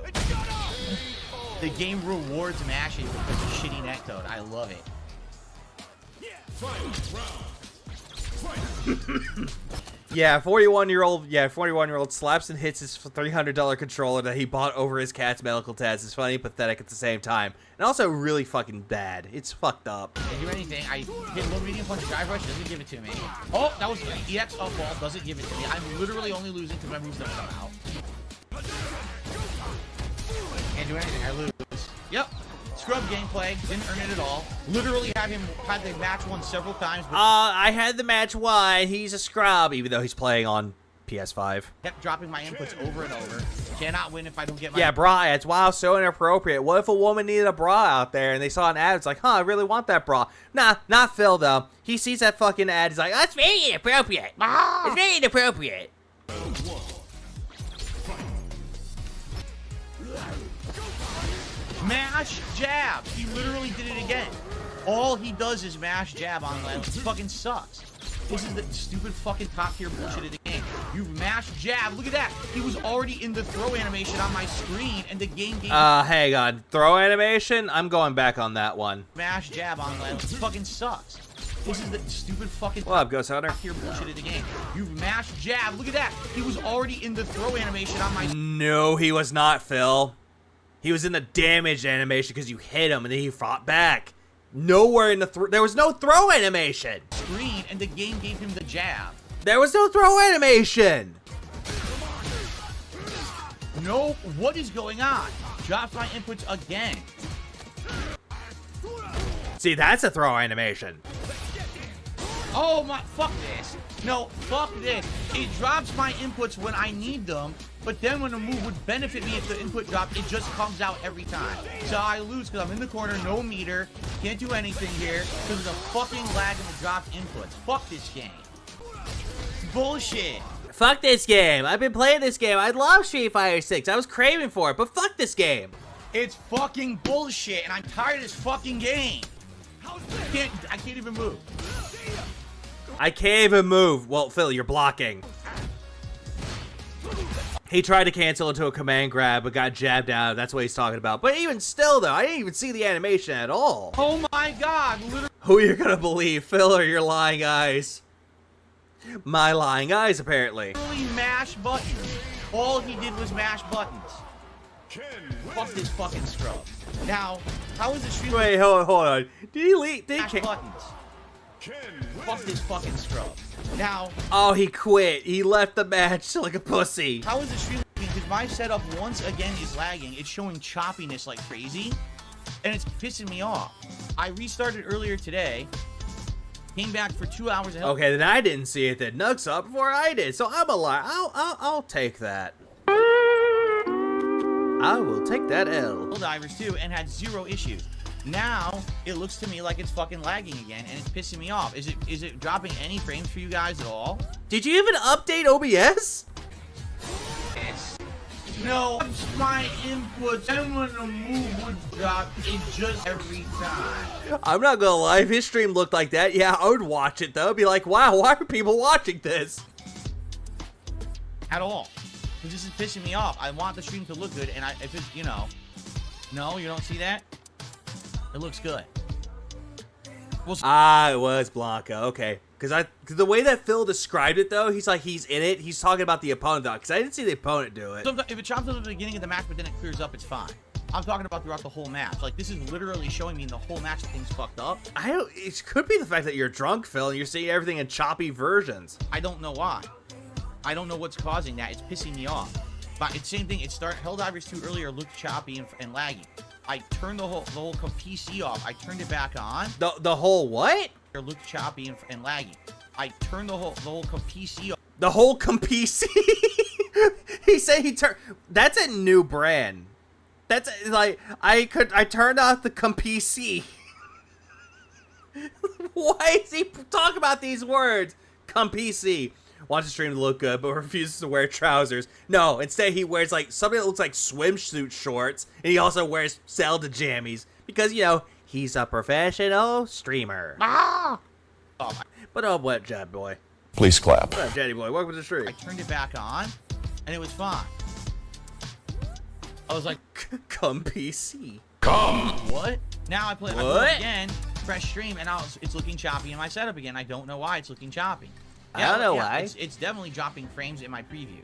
The game rewards mashing because of shitty net code. I love it. Yeah, 41-year-old slaps and hits his $300 controller that he bought over his cat's medical test. It's funny, pathetic at the same time, and also really fucking bad. It's fucked up. Can't do anything. I hit low medium punch drive rush. Doesn't give it to me. Oh, that was EX up ball. Doesn't give it to me. I'm literally only losing because my moves don't come out. Can't do anything. I lose. Yep. Scrub gameplay. Didn't earn it at all. Literally had the match won several times. But I had the match won. He's a scrub, even though he's playing on PS5. Kept dropping my inputs over and over. Cannot win if I don't get my. Yeah, bra ads. Wow, so inappropriate. What if a woman needed a bra out there and they saw an ad? It's like, huh, I really want that bra. Nah, not Phil though. He sees that fucking ad. He's like, that's very inappropriate. It's very inappropriate. Mash jab. He literally did it again. All he does is mash jab on land. It fucking sucks. This is the stupid fucking top tier bullshit of the game. You mash jab. Look at that. He was already in the throw animation on my screen, and the game gave. Hang on. Throw animation? I'm going back on that one. Mash jab on land. It fucking sucks. This is the stupid fucking. What up, Ghost Hunter? Top tier bullshit of the game. You mash jab. Look at that. He was already in the throw animation on my. No, he was not, Phil. He was in the damage animation because you hit him and then he fought back. Nowhere in the there was no throw animation. Screen and the game gave him the jab. There was no throw animation. No, what is going on? Drops my inputs again. See, that's a throw animation. Oh my, fuck this. No, fuck this. It drops my inputs when I need them, But then when a move would benefit me if the input dropped, it just comes out every time. So I lose because I'm in the corner, no meter, can't do anything here because of the fucking lag in the dropped inputs. Fuck this game. Bullshit. Fuck this game. I've been playing this game. I love Street Fighter 6. I was craving for it, but fuck this game. It's fucking bullshit, and I'm tired of this fucking game. I can't even move. I can't even move. Well, Phil, you're blocking. He tried to cancel into a command grab, but got jabbed out. That's what he's talking about. But even still, though, I didn't even see the animation at all. Oh my god, literally. Who you're gonna believe, Phil or your lying eyes? My lying eyes, apparently. Mash buttons. All he did was mash buttons. Fuck this fucking scrub. Now, how is the stream? Wait, hold on. Did he leave? Mash buttons. Fuck this fucking scrub. Now. Oh, he quit. He left the match like a pussy. How is the stream? Because my setup once again is lagging. It's showing choppiness like crazy, and it's pissing me off. I restarted earlier today. Came back for 2 hours. Okay, then I didn't see it. Then Nug saw it before I did, so I'm a liar. I'll take that. I will take that L. Divers too, and had 0 issues. Now it looks to me like it's fucking lagging again, and it's pissing me off. Is it dropping any frames for you guys at all? Did you even update OBS? No, my inputs, and when the move would drop, it just every time. I'm not gonna lie, if his stream looked like that, yeah, I would watch it though. Be like, wow, why are people watching this? At all. Because this is pissing me off. I want the stream to look good, and if it, you know. No, you don't see that? It looks good. Well, it was Blanca. Okay. Because the way that Phil described it, though, he's like, he's in it. He's talking about the opponent, though. Because I didn't see the opponent do it. Sometimes, if it chops up at the beginning of the match, but then it clears up, it's fine. I'm talking about throughout the whole match. Like, this is literally showing me in the whole match that things fucked up. It could be the fact that you're drunk, Phil, and you're seeing everything in choppy versions. I don't know why. I don't know what's causing that. It's pissing me off. But it's same thing. Helldivers 2 earlier looked choppy and laggy. I turned the whole PC off. I turned it back on. The whole what? It looked choppy and laggy. I turned the whole PC off. The whole PC? He said he turned. That's a new brand. That's like I turned off the PC. Why is he talking about these words? PC. Wants the stream to look good, but refuses to wear trousers. No, instead he wears like something that looks like swimsuit shorts, and he also wears Zelda jammies because, you know, he's a professional streamer. Ah! But oh, what, Jed boy? Please clap. What up, Jetty boy? Welcome to the stream. I turned it back on, and it was fine. I was like, come PC. Come. What? Now I play it again, press stream, and now it's looking choppy in my setup again. I don't know why it's looking choppy. Yeah, I don't know why. It's definitely dropping frames in my preview.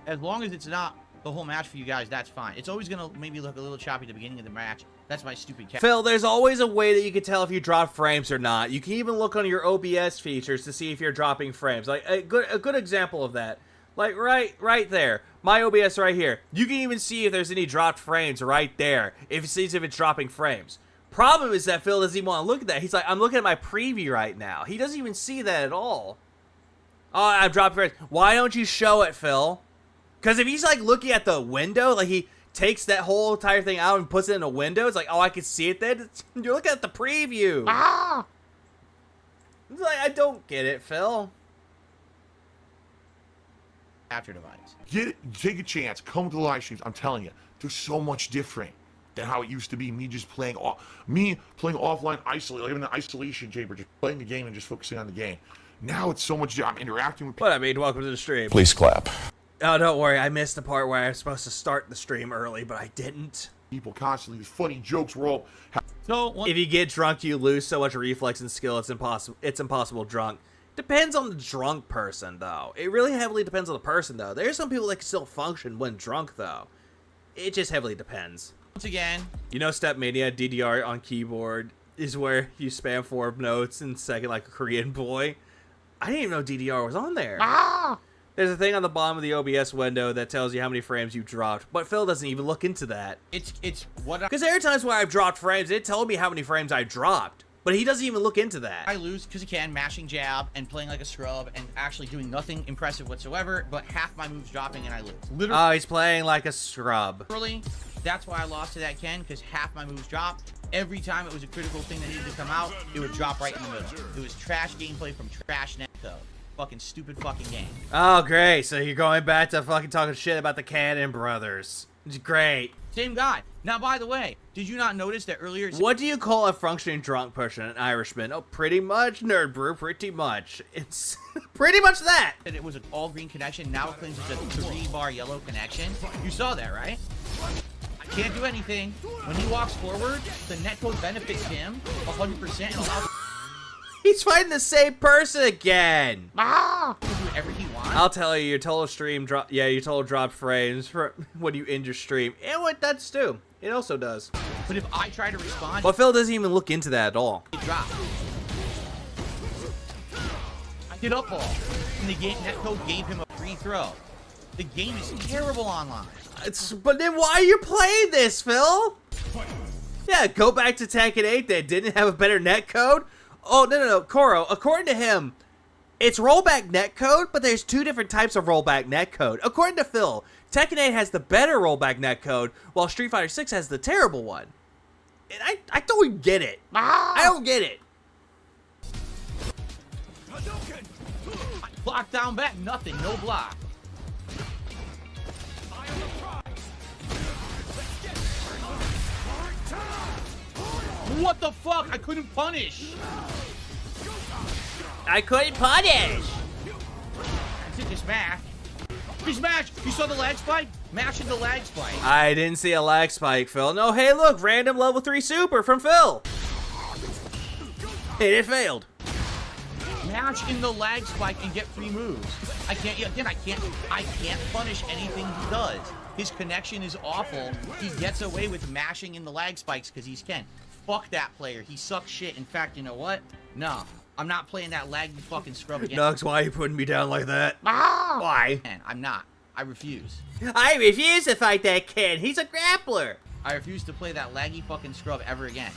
As long as it's not the whole match for you guys, that's fine. It's always going to maybe look a little choppy at the beginning of the match. That's my stupid cat. Phil, there's always a way that you can tell if you drop frames or not. You can even look on your OBS features to see if you're dropping frames. Like a good example of that. Like right there. My OBS right here. You can even see if there's any dropped frames right there. If it sees if it's dropping frames. Problem is that Phil doesn't even want to look at that. He's like, I'm looking at my preview right now. He doesn't even see that at all. Oh, I've dropped frames. Why don't you show it, Phil? Because if he's like looking at the window, like he takes that whole entire thing out and puts it in a window, it's like, oh, I can see it then. You're looking at the preview. Ah! It's like, I don't get it, Phil. Capture device. Take a chance. Come to the live streams. I'm telling you, they're so much different than how it used to be. Me playing offline, isolated, like in the isolation chamber, just playing the game and just focusing on the game. Now it's so much. I'm interacting with people. What I mean, welcome to the stream. Please clap. Oh, don't worry. I missed the part where I was supposed to start the stream early, but I didn't. People constantly, these funny jokes. We're all. So if you get drunk, you lose so much reflex and skill. It's impossible. It's impossible drunk. Depends on the drunk person, though. It really heavily depends on the person, though. There's some people that can still function when drunk, though. It just heavily depends. Once again, you know, Step Mania DDR on keyboard is where you spam 4 notes in second like a Korean boy. I didn't even know DDR was on there. Ah! There's a thing on the bottom of the OBS window that tells you how many frames you dropped, but Phil doesn't even look into that. It's what? Because there are times where I've dropped frames, it told me how many frames I dropped. But he doesn't even look into that. I lose because he can, mashing jab and playing like a scrub and actually doing nothing impressive whatsoever, but half my moves dropping and I lose. Literally. Oh, he's playing like a scrub. Literally, that's why I lost to that Ken, because half my moves dropped. Every time it was a critical thing that needed to come out, it would drop right in the middle. It was trash gameplay from trash netcode. Fucking stupid fucking game. Oh, great. So you're going back to fucking talking shit about the Cannon brothers. It's great. Same guy. Now, by the way, did you not notice that earlier... What do you call a functioning drunk person, an Irishman? Oh, pretty much, Nerd Brew, pretty much. It's pretty much that. And it was an all-green connection. Now it claims it's a 3-bar yellow connection. You saw that, right? I can't do anything. When he walks forward, the netcode benefits him 100% and allows... He's fighting the same person again. Ah! Do whatever he wants. I'll tell you, your total stream drop. Yeah, your total drop frames for when you end your stream. And what that does too. It also does. But if I try to respond, but Phil doesn't even look into that at all. It drops. I did up ball, and the game netcode gave him a free throw. The game is terrible online. But then why are you playing this, Phil? Yeah, go back to Tekken 8 that didn't have a better netcode. Oh, no, Koro, according to him, it's rollback netcode, but there's 2 different types of rollback netcode. According to Phil, Tekken 8 has the better rollback netcode, while Street Fighter 6 has the terrible one. And I don't get it. I don't get it. Block down back, nothing, no block. What the fuck? I couldn't punish. I couldn't punish. I did this mash. He smashed. You saw the lag spike? Mashing the lag spike. I didn't see a lag spike, Phil. No, hey, look, random level 3 super from Phil. And it failed. Mash in the lag spike and get free moves. I can't. Again, I can't punish anything he does. His connection is awful. He gets away with mashing in the lag spikes because he's Ken. Fuck that player. He sucks shit. In fact, you know what? No. I'm not playing that laggy fucking scrub again. Nugs, why are you putting me down like that? Why? Man, I'm not. I refuse. I refuse to fight that kid. He's a grappler. I refuse to play that laggy fucking scrub ever again.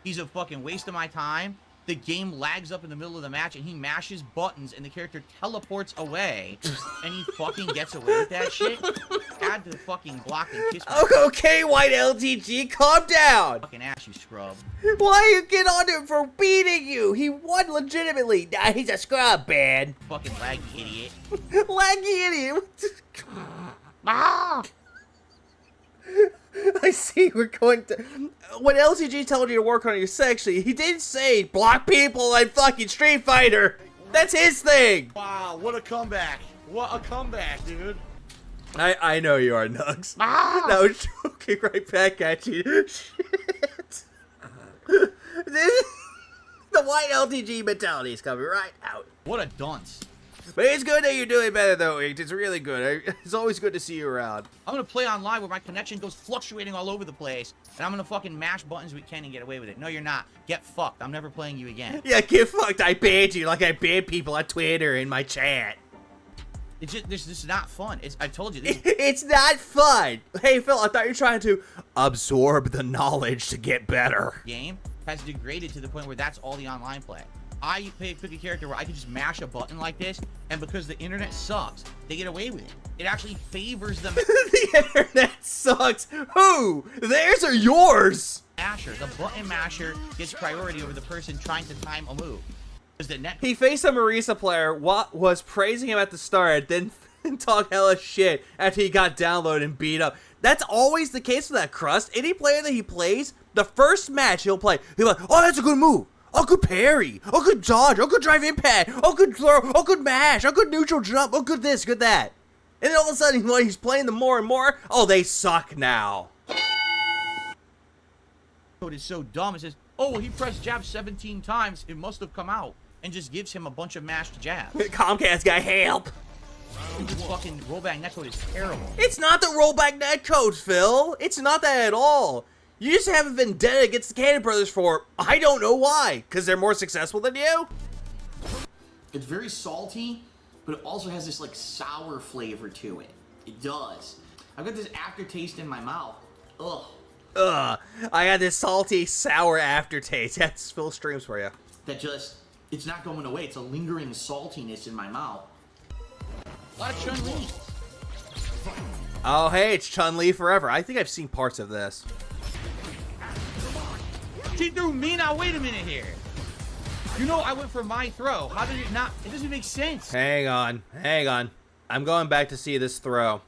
He's a fucking waste of my time. The game lags up in the middle of the match and he mashes buttons and the character teleports away and he fucking gets away with that shit. Add to the fucking block and kiss me. Okay, white LTG, calm down. Fucking ass, you scrub. Why you get on him for beating you? He won legitimately. Nah, he's a scrub, man. Fucking laggy idiot. Laggy idiot. I see we're going to... When LCG told you to work on your section, he didn't say block people like fucking Street Fighter. That's his thing. Wow, what a comeback. What a comeback, dude. I know you are, Nugs. That was joking right back at you. Shit. The white LTG mentality is coming right out. What a dunce. But it's good that you're doing better, though, Inked. It's really good. It's always good to see you around. I'm going to play online where my connection goes fluctuating all over the place, and I'm going to fucking mash buttons with Ken and get away with it. No, you're not. Get fucked. I'm never playing you again. Yeah, get fucked. I banned you like I banned people on Twitter in my chat. It's just, this is not fun. I told you. It's not fun. Hey, Phil, I thought you were trying to absorb the knowledge to get better. Game has degraded to the point where that's all the online play. I pick a character where I can just mash a button like this, and because the internet sucks, they get away with it. It actually favors them. The internet sucks. Who? Theirs or yours? Masher, the button masher gets priority over the person trying to time a move. He faced a Marisa player, was praising him at the start, then talk hella shit after he got downloaded and beat up. That's always the case with that Crust. Any player that he plays, the first match he'll play, he'll be like, oh, that's a good move. Oh, good parry. Oh, good dodge. Oh, good drive impact. Oh, good throw. Oh, good mash. Oh, good neutral jump. Oh, good this, good that. And then all of a sudden, when he's playing them more and more, oh, they suck now. It is so dumb. It says, oh, well, he pressed jab 17 times. It must have come out. And just gives him a bunch of mashed jabs. Comcast guy, help. This fucking rollback netcode is terrible. It's not the rollback netcode, Phil. It's not that at all. You just have a vendetta against the Cannon Brothers for, I don't know why, because they're more successful than you? It's very salty, but it also has this like sour flavor to it. It does. I've got this aftertaste in my mouth. Ugh. Ugh. I got this salty, sour aftertaste. That's Phil streams for you. That just, it's not going away. It's a lingering saltiness in my mouth. A lot of Chun-Li. Oh, hey, it's Chun-Li forever. I think I've seen parts of this. She threw me. Now wait a minute here. You know I went for my throw. How did it not? It doesn't make sense. Hang on. Hang on. I'm going back to see this throw.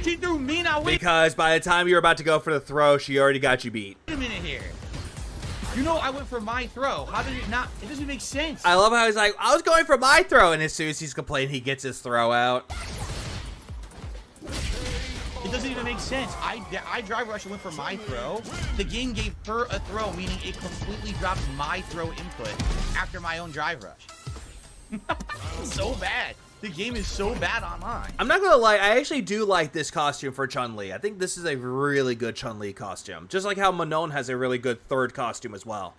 She threw me. Now wait. Because by the time you're about to go for the throw, she already got you beat. Wait a minute here. You know I went for my throw. How did it not? It doesn't make sense. I love how he's like, I was going for my throw, and as soon as he's complaining, he gets his throw out. It doesn't even make sense. I drive rush and went for my throw. The game gave her a throw, meaning it completely dropped my throw input after my own drive rush. So bad. The game is so bad online. I'm not gonna lie, I actually do like this costume for Chun-Li. I think this is a really good Chun-Li costume. Just like how Manon has a really good third costume as well.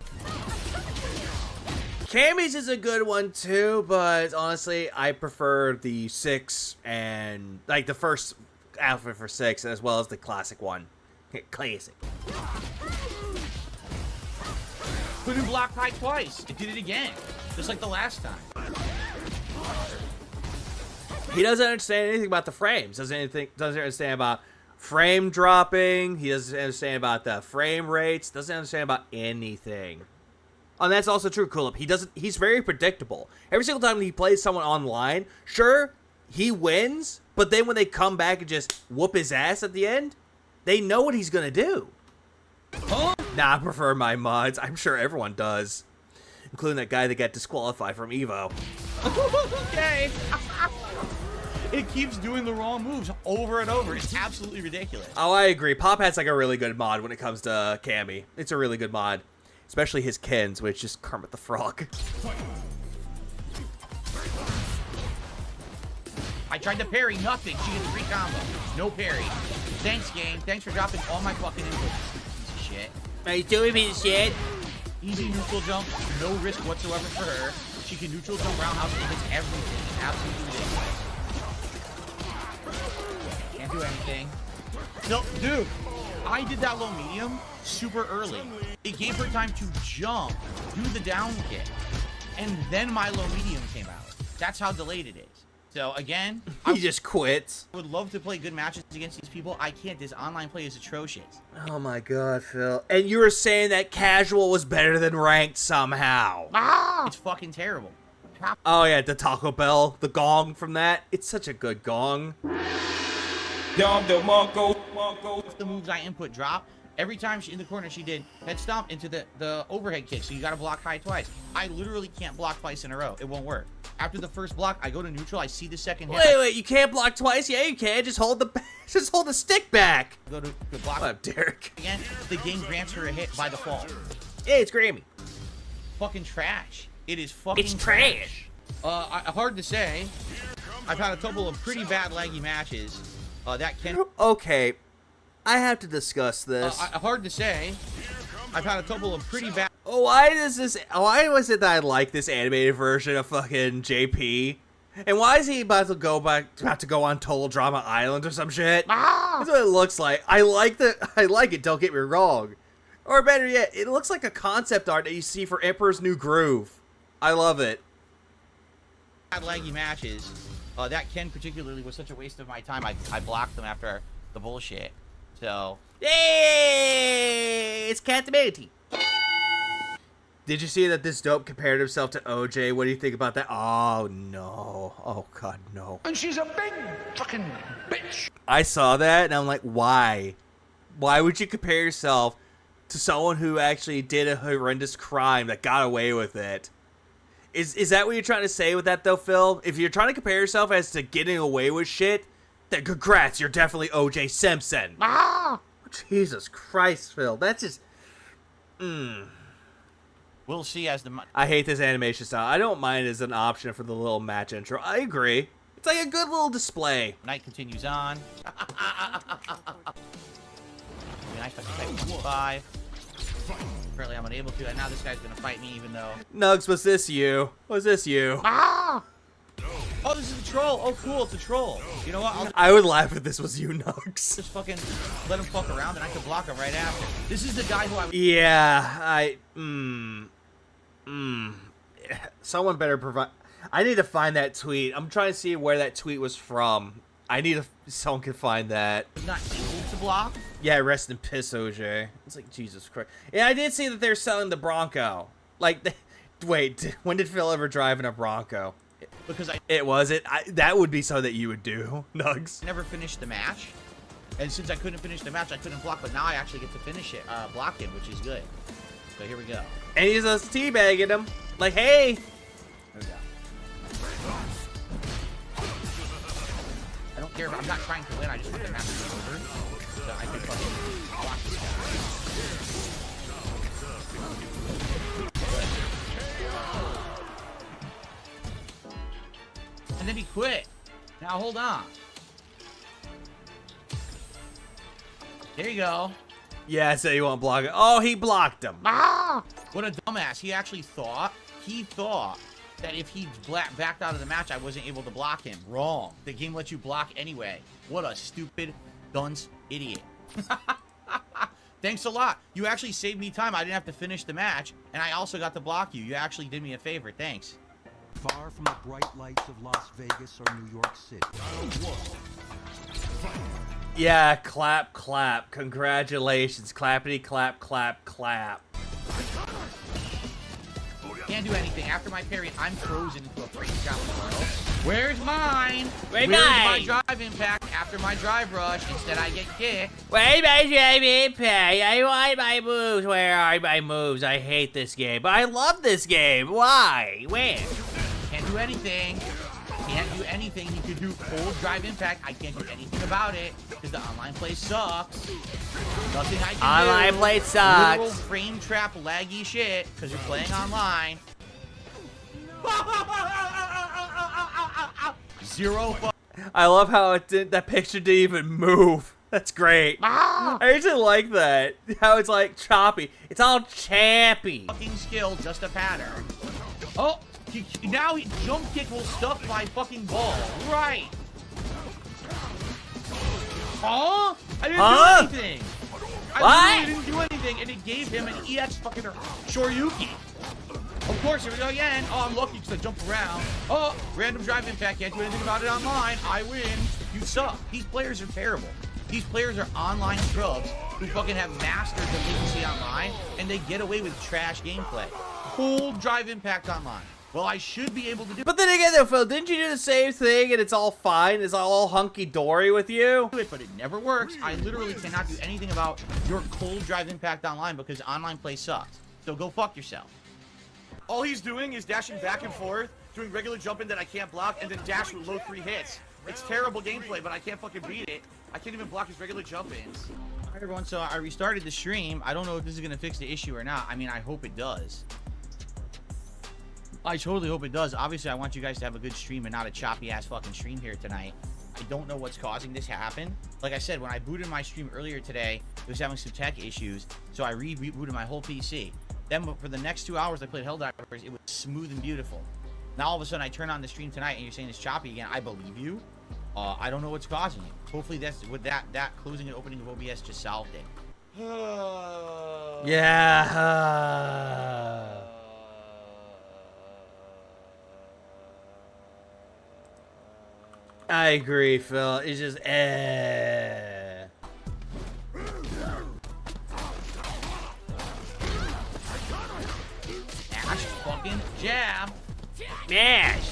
Cammy's is a good one too, but honestly, I prefer the 6 and like the first outfit for 6 as well as the classic one. Classic. Put in block high twice. It did it again. Just like the last time. He doesn't understand anything about the frames. Doesn't understand about frame dropping. He doesn't understand about the frame rates. Doesn't understand about anything. And that's also true, Kulip. He's very predictable. Every single time he plays someone online, sure, he wins, but then when they come back and just whoop his ass at the end, they know what he's gonna do. Huh? Nah, I prefer my mods. I'm sure everyone does. Including that guy that got disqualified from Evo. Okay. It keeps doing the wrong moves over and over. It's absolutely ridiculous. Oh, I agree. Pop Hat's like a really good mod when it comes to Cammy. It's a really good mod. Especially his Kens, which is Kermit the Frog. I tried to parry, nothing. She gets a free combo. No parry. Thanks, game. Thanks for dropping all my fucking inputs. Piece of shit. Are you doing piece of shit? Easy neutral jump, no risk whatsoever for her. She can neutral jump roundhouse and hits everything. Absolutely ridiculous. Can't do anything. No, dude, I did that low medium super early. It gave her time to jump, do the down kick, and then my low medium came out. That's how delayed it is. So again, he just quits. I would love to play good matches against these people. I can't. This online play is atrocious. Oh my god, Phil. And you were saying that casual was better than ranked somehow. Ah! It's fucking terrible. Oh yeah, the Taco Bell, the gong from that. It's such a good gong. The moves I input drop. Every time she in the corner, she did head stomp into the overhead kick. So you got to block high twice. I literally can't block twice in a row. It won't work. After the first block, I go to neutral. I see the second hit. Wait, you can't block twice? Yeah, you can. Just hold the stick back. Go to block. What up, Derek? Again, the game grants her a hit by default. Yeah, it's Grammy. Fucking trash. It is fucking trash. Hard to say. I've had a couple of pretty bad laggy matches. That can. Okay, I have to discuss this. Hard to say. I've had a couple of pretty bad. Why was it that I like this animated version of fucking JP? And why is he about to go on Total Drama Island or some shit? That's what it looks like. I like it, don't get me wrong. Or better yet, it looks like a concept art that you see for Emperor's New Groove. I love it. Bad laggy matches. That Ken particularly was such a waste of my time. I blocked them after the bullshit. So, yay! It's catability. Did you see that this dope compared himself to OJ? What do you think about that? Oh no! Oh god, no! And she's a big fucking bitch. I saw that and I'm like, why? Why would you compare yourself to someone who actually did a horrendous crime that got away with it? Is that what you're trying to say with that though, Phil? If you're trying to compare yourself as to getting away with shit, then congrats, you're definitely OJ Simpson. Jesus Christ, Phil. That's just... We'll see as the... I hate this animation style. I don't mind it as an option for the little match intro. I agree. It's like a good little display. Night continues on. Nice, 5. Apparently I'm unable to, and now this guy's gonna fight me even though... Nugs, was this you? Was this you? Oh, this is troll. Oh, cool, it's a troll. You know what? I'll I would laugh if this was you, Nugs. just fucking let him fuck around, and I could block him right after. This is the guy who I. Yeah, someone better provide. I need to find that tweet. I'm trying to see where that tweet was from. I need to. Someone can find that. Not able to block. Yeah, rest in piss, OJ. It's like Jesus Christ. Yeah, I did see that they're selling the Bronco. Like, wait, when did Phil ever drive in a Bronco? Because It was it. That would be something that you would do, Nugs. never finished the match, and since I couldn't finish the match, I couldn't block. But now I actually get to finish it, block him, which is good. So here we go. And he's just teabagging him. Like, hey. There we go. I don't care. I'm not trying to win. I just want the match to be over, so I can fucking block this guy. And then he quit. Now hold on. There you go. Yeah, so you won't block it. Oh, he blocked him. Ah! What a dumbass. He actually thought that if he backed out of the match, I wasn't able to block him. Wrong. The game lets you block anyway. What a stupid, dunce idiot. Thanks a lot. You actually saved me time. I didn't have to finish the match, and I also got to block you. You actually did me a favor. Thanks. Far from the bright lights of Las Vegas or New York City. Yeah, clap, clap. Congratulations. Clappity, clap, clap, clap. Can't do anything. After my parry, I'm frozen into a frame trap world. Where's mine? Where's my drive impact after my drive rush? Instead, I get kicked. Where's my drive impact? I want my moves. Where are my moves? I hate this game, but I love this game. Why? Where? Can't do anything. Can't do anything. You could do cold drive impact. I can't do anything about it because the online play sucks. Nothing I can do. Online play sucks. Literal frame trap laggy shit because you're playing online. Zero. I love how it did. That picture didn't even move. That's great. I actually like that. How it's like choppy. It's all chappy. Fucking skill, just a pattern. Oh, now he jump kick will stuff my fucking ball. Right. Huh? I didn't do anything. I literally didn't do anything, and it gave him an EX fucking Shoryuki. Of course, here we go again. Oh, I'm lucky because I jumped around. Oh, random drive impact. Can't do anything about it online. I win. You suck. These players are terrible. These players are online scrubs who fucking have mastered the latency online, and they get away with trash gameplay. Cold drive impact online. Well, I should be able to do. But then again, though, Phil, didn't you do the same thing and it's all fine? It's all hunky-dory with you? But it never works. I literally cannot do anything about your cold drive impact online because online play sucks. So go fuck yourself. All he's doing is dashing back and forth, doing regular jumping that I can't block, and then dash with low 3 hits. It's terrible gameplay, but I can't fucking beat it. I can't even block his regular jump-ins. Alright, everyone, so I restarted the stream. I don't know if this is going to fix the issue or not. I mean, I hope it does. I totally hope it does. Obviously, I want you guys to have a good stream and not a choppy-ass fucking stream here tonight. I don't know what's causing this to happen. Like I said, when I booted my stream earlier today, it was having some tech issues, so I rebooted my whole PC. Then for the next 2 hours I played Helldivers, it was smooth and beautiful. Now all of a sudden I turn on the stream tonight and you're saying it's choppy again. I believe you. I don't know what's causing it. Hopefully that's with that closing and opening of OBS just solved it. Yeah. I agree, Phil. It's just Mash fucking jab. Mash.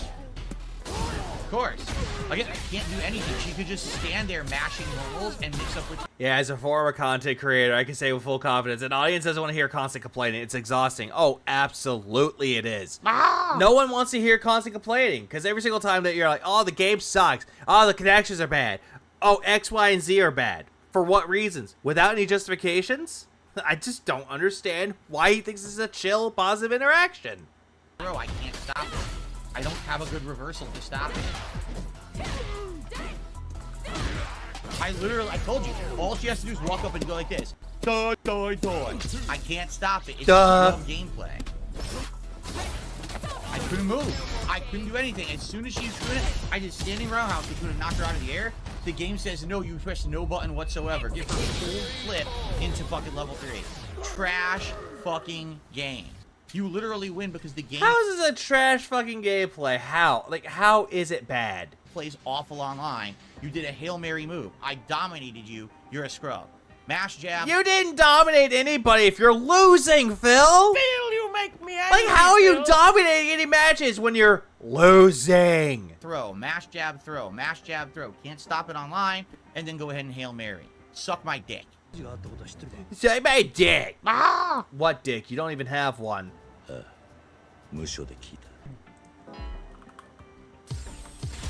Of course. Again, I can't do anything. She could just stand there mashing normals and mix up with. Yeah, as a former content creator, I can say with full confidence, an audience doesn't want to hear constant complaining. It's exhausting. Oh, absolutely it is. No one wants to hear constant complaining, because every single time that you're like, oh, the game sucks. Oh, the connections are bad. Oh, X, Y, and Z are bad. For what reasons? Without any justifications? I just don't understand why he thinks this is a chill, positive interaction. Bro, I can't stop it. I don't have a good reversal to stop it. I told you, all she has to do is walk up and go like this. Duh, duh, duh. I can't stop it. It's dumb gameplay. I couldn't move. I couldn't do anything. As soon as she was doing it, I did standing roundhouse to couldn't knock her out of the air. The game says no, you press no button whatsoever. Give her a full flip into fucking level 3. Trash fucking game. You literally win because the game How is this a trash fucking gameplay? How? Like, how is it bad? plays awful online. You did a Hail Mary move. I dominated you. You're a scrub. Mash jab. You didn't dominate anybody if you're losing, Phil. Phil, you make me angry. Like, how are you Phil. dominating any matches when you're losing? Throw. Mash jab throw. Mash jab throw. Can't stop it online. And then go ahead and Hail Mary. Suck my dick. Say my dick. Ah! What dick? You don't even have one.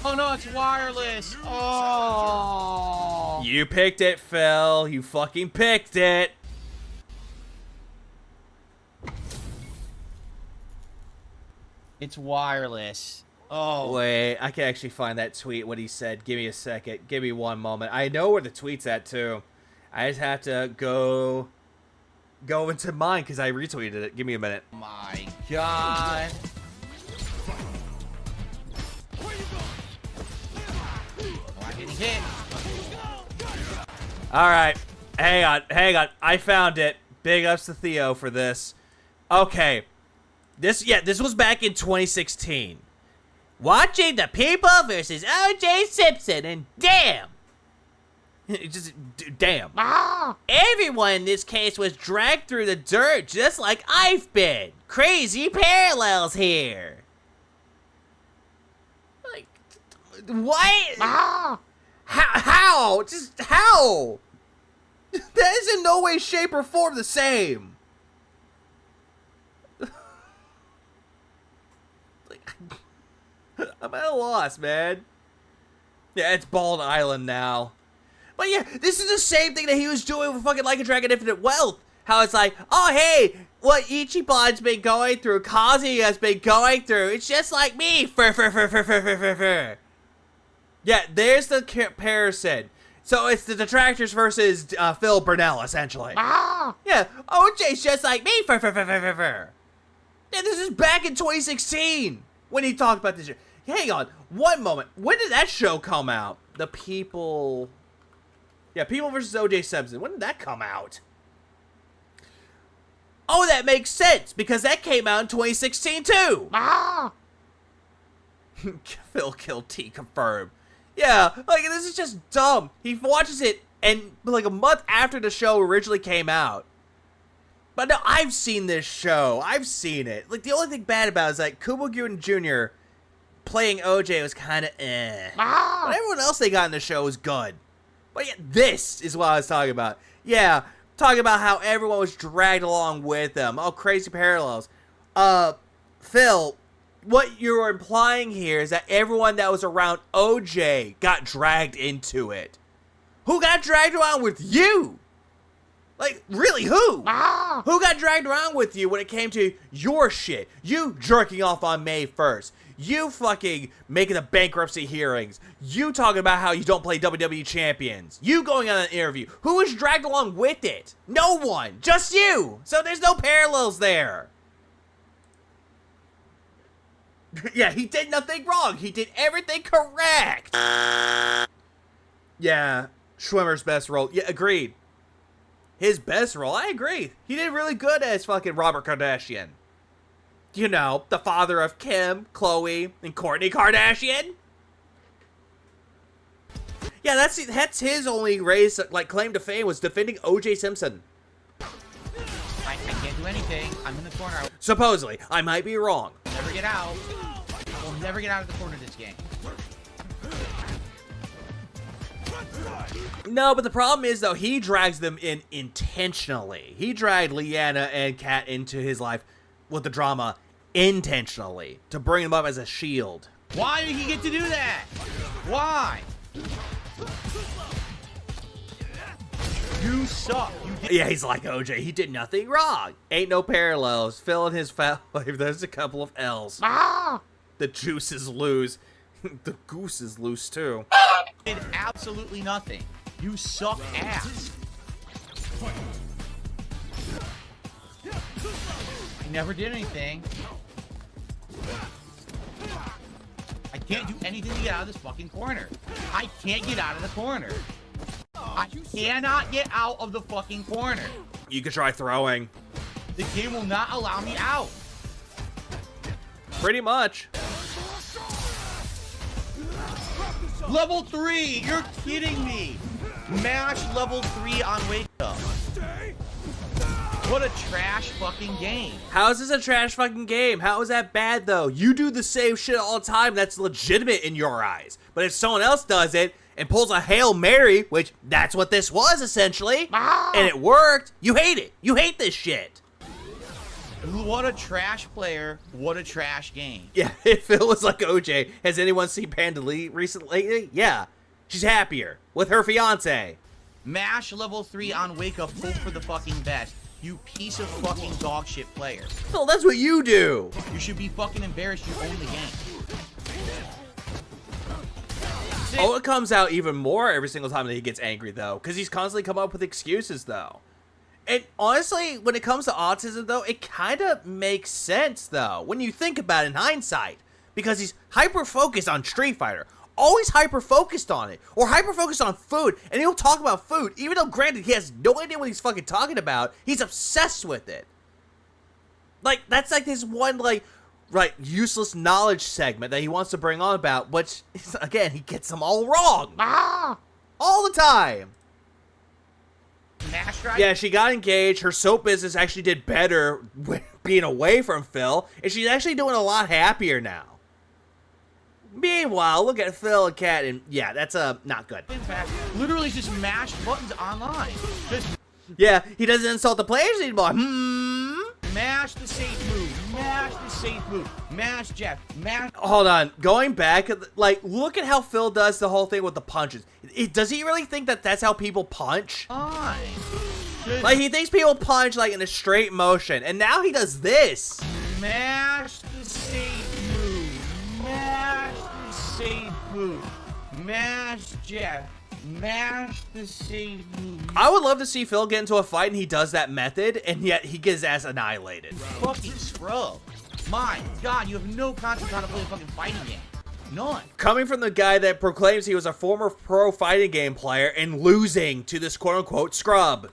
Oh no, it's wireless. Oh. You picked it, Phil. You fucking picked it. It's wireless. Oh. Wait, I can actually find that tweet, what he said. Give me a second. Give me one moment. I know where the tweet's at, too. I just have to go into mine, because I retweeted it. Give me a minute. Oh my god. I'm getting hit. Alright. Hang on. I found it. Big ups to Theo for this. Okay. This was back in 2016. Watching the people versus O.J. Simpson, and damn! Just, damn. Everyone in this case was dragged through the dirt just like I've been. Crazy parallels here. Like, what? How? Just how? That is in no way, shape, or form the same. Like, I'm at a loss, man. Yeah, it's Bald Island now. But yeah, this is the same thing that he was doing with fucking Like a Dragon Infinite Wealth. How it's like, oh hey, what Ichiban's been going through, Kazuya's been going through, it's just like me. Yeah, there's the comparison. So it's the detractors versus Phil Burnell, essentially. Yeah, OJ's just like me. Yeah, this is back in 2016 when he talked about this shit. Hang on, one moment. When did that show come out? The People... Yeah, People versus O.J. Simpson. When did that come out? Oh, that makes sense, because that came out in 2016, too. Phil killed T, confirmed. Yeah, like, this is just dumb. He watches it, and like a month after the show originally came out. But no, I've seen this show. I've seen it. Like, the only thing bad about it is, like, Cuba Gooding Jr. playing OJ was kind of But everyone else they got in the show was good. But yeah, this is what I was talking about. Yeah, talking about how everyone was dragged along with them. Oh, crazy parallels. Phil, what you're implying here is that everyone that was around OJ got dragged into it. Who got dragged around with you? Like, really, who? Who got dragged around with you when it came to your shit? You jerking off on May 1st. You fucking making the bankruptcy hearings. You talking about how you don't play WWE Champions. You going on an interview. Who was dragged along with it? No one. Just you. So there's no parallels there. Yeah, he did nothing wrong. He did everything correct. Yeah, Schwimmer's best role. Yeah, agreed. His best role, I agree. He did really good as fucking Robert Kardashian. You know, the father of Kim, Khloe, and Kourtney Kardashian. Yeah, that's his only raise, like, claim to fame was defending O.J. Simpson. I can't do anything. I'm in the corner. Supposedly. I might be wrong. Never get out. We'll never get out of the corner this game. No, but the problem is, though, he drags them in intentionally. He dragged Leanna and Kat into his life with the drama intentionally to bring them up as a shield. Why did he get to do that? Why? You suck. Yeah, he's like OJ. He did nothing wrong. Ain't no parallels. Phil and his foul life. There's a couple of L's. The juice is loose. The goose is loose, too. Did absolutely nothing. You suck ass. You never did anything. can't do anything to get out of this fucking corner. I can't get out of the corner. I cannot get out of the fucking corner. You could try throwing. The game will not allow me out. Pretty much. Level 3, you're kidding me. Mash level 3 on Wake Up. What a trash fucking game. How is this a trash fucking game? How is that bad though? You do the same shit all the time that's legitimate in your eyes. But if someone else does it and pulls a Hail Mary, which that's what this was essentially, and it worked, you hate it. You hate this shit. What a trash player. What a trash game. Yeah, if Phil was like OJ, has anyone seen Panda Lee recently? Yeah, she's happier with her fiance. Mash level 3 on Wake Up, hope for the fucking best. You piece of fucking dog shit player. Phil, that's what you do. You should be fucking embarrassed you own the game. Oh, it comes out even more every single time that he gets angry, though, because he's constantly coming up with excuses, though. And honestly, when it comes to autism, though, it kind of makes sense, though, when you think about it in hindsight, because he's hyper-focused on Street Fighter, always hyper-focused on it, or hyper-focused on food, and he'll talk about food, even though, granted, he has no idea what he's fucking talking about, he's obsessed with it. Like, that's like this one, like, useless knowledge segment that he wants to bring on about, which, again, he gets them all wrong. All the time. Yeah, she got engaged. Her soap business actually did better with being away from Phil, and she's actually doing a lot happier now. Meanwhile, look at Phil and Kat, and yeah, that's not good. In fact, literally just mash buttons online. Just yeah, he doesn't insult the players anymore. Mash the safe move. Mash the safe move. Mash Jeff. Mash. Hold on. Going back, like, look at how Phil does the whole thing with the punches. Does he really think that that's how people punch? Fine. Like, he thinks people punch, like, in a straight motion. And now he does this. Mash the safe move. Mash the safe move. Mash Jeff. Mash the safe move. I would love to see Phil get into a fight and he does that method, and yet he gets his ass annihilated. Fucking scrub. My God, you have no concept how to play a fucking fighting game. None. Coming from the guy that proclaims he was a former pro fighting game player and losing to this quote-unquote scrub.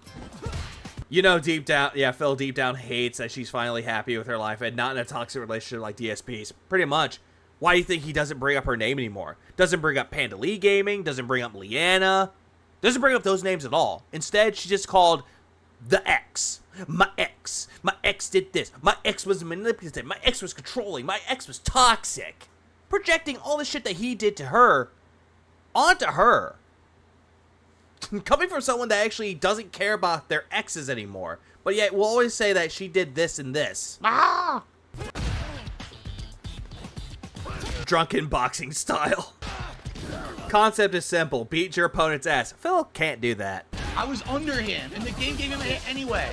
You know, deep down, yeah, Phil deep down hates that she's finally happy with her life and not in a toxic relationship like DSP's. Pretty much. Why do you think he doesn't bring up her name anymore? Doesn't bring up Panda Lee Gaming, doesn't bring up Leanna, doesn't bring up those names at all. Instead, she's just called the ex. My ex. My ex did this. My ex was manipulative. My ex was controlling. My ex was toxic. Projecting all the shit that he did to her onto her. Coming from someone that actually doesn't care about their exes anymore, but yet will always say that she did this and this. Drunken boxing style. Concept is simple. Beat your opponent's ass. Phil can't do that. I was under him, and the game gave him a hit anyway.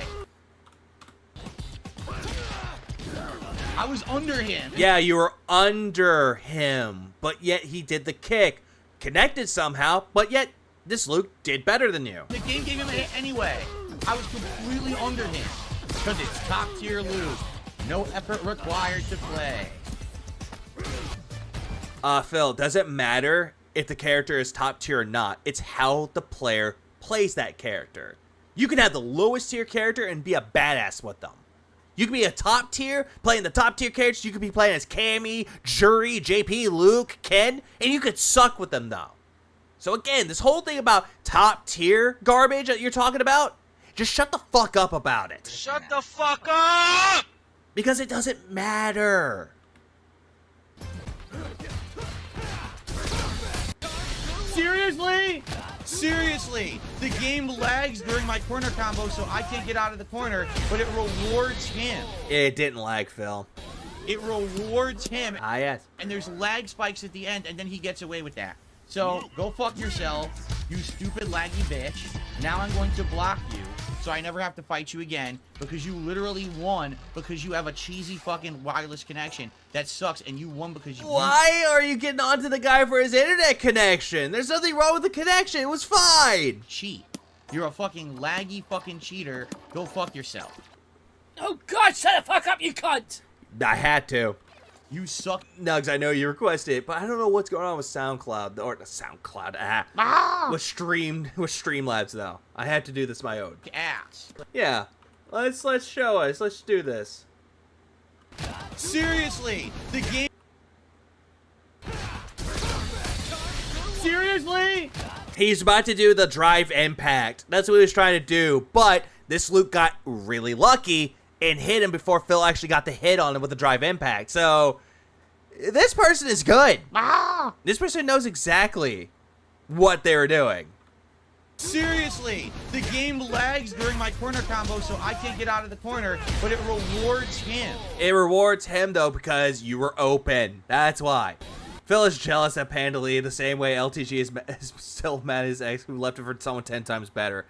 I was under him. Yeah, you were under him, but yet he did the kick. Connected somehow, but yet this Luke did better than you. The game gave him a hit anyway. I was completely under him. Because it's top tier Luke. No effort required to play. Phil, does it matter if the character is top tier or not? It's how the player plays that character. You can have the lowest tier character and be a badass with them. You can be a top tier, playing the top tier characters. You could be playing as Cammy, Jury, JP, Luke, Ken, and you could suck with them though. So again, this whole thing about top tier garbage that you're talking about, just shut the fuck up about it. Shut the fuck up! Because it doesn't matter. Seriously? Seriously, the game lags during my corner combo, so I can't get out of the corner, but it rewards him. It didn't lag, Phil. It rewards him. Ah, yes. And there's lag spikes at the end, and then he gets away with that. So, go fuck yourself, you stupid laggy bitch. Now I'm going to block you, so I never have to fight you again, because you literally won because you have a cheesy fucking wireless connection that sucks, and you won because you Why are you getting onto the guy for his internet connection? There's nothing wrong with the connection. It was fine. Cheat. You're a fucking laggy fucking cheater. Go fuck yourself. Oh God, shut the fuck up, you cunt! I had to. You suck. Nugs, I know you requested it, but I don't know what's going on with SoundCloud or SoundCloud. With Streamlabs though. I have to do this my own. Ass. Yeah. Let's show us. Let's do this. Seriously, the game. Seriously? He's about to do the drive impact. That's what he was trying to do, but this Luke got really lucky and hit him before Phil actually got the hit on him with the drive impact. So, this person is good. This person knows exactly what they were doing. Seriously, the game lags during my corner combo, so I can't get out of the corner, but it rewards him. It rewards him, though, because you were open. That's why. Phil is jealous at Pandali the same way LTG is still mad at his ex who left it for someone 10 times better.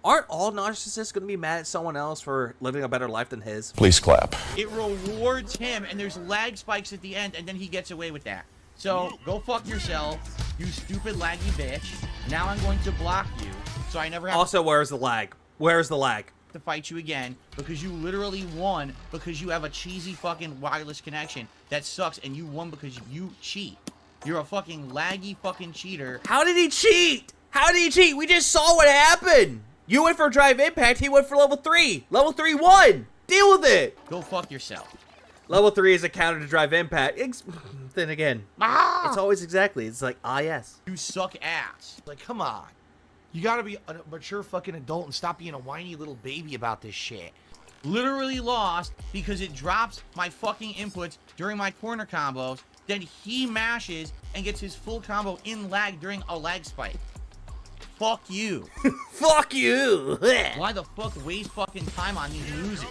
Aren't all narcissists going to be mad at someone else for living a better life than his? Please clap. It rewards him, and there's lag spikes at the end, and then he gets away with that. So, go fuck yourself, you stupid laggy bitch. Now I'm going to block you, so I never have Also, where's the lag? Where's the lag? to fight you again, because you literally won because you have a cheesy fucking wireless connection that sucks, and you won because you cheat. You're a fucking laggy fucking cheater. How did he cheat? How did he cheat? We just saw what happened. You went for drive impact, he went for level 3. Level 3 won. Deal with it. Go fuck yourself. Level 3 is a counter to drive impact. Then again, it's always exactly. It's like, yes. You suck ass. Like, come on. You gotta be a mature fucking adult and stop being a whiny little baby about this shit. Literally lost because it drops my fucking inputs during my corner combos. Then he mashes and gets his full combo in lag during a lag spike. Fuck you. Fuck you. Why the fuck waste fucking time on these losers?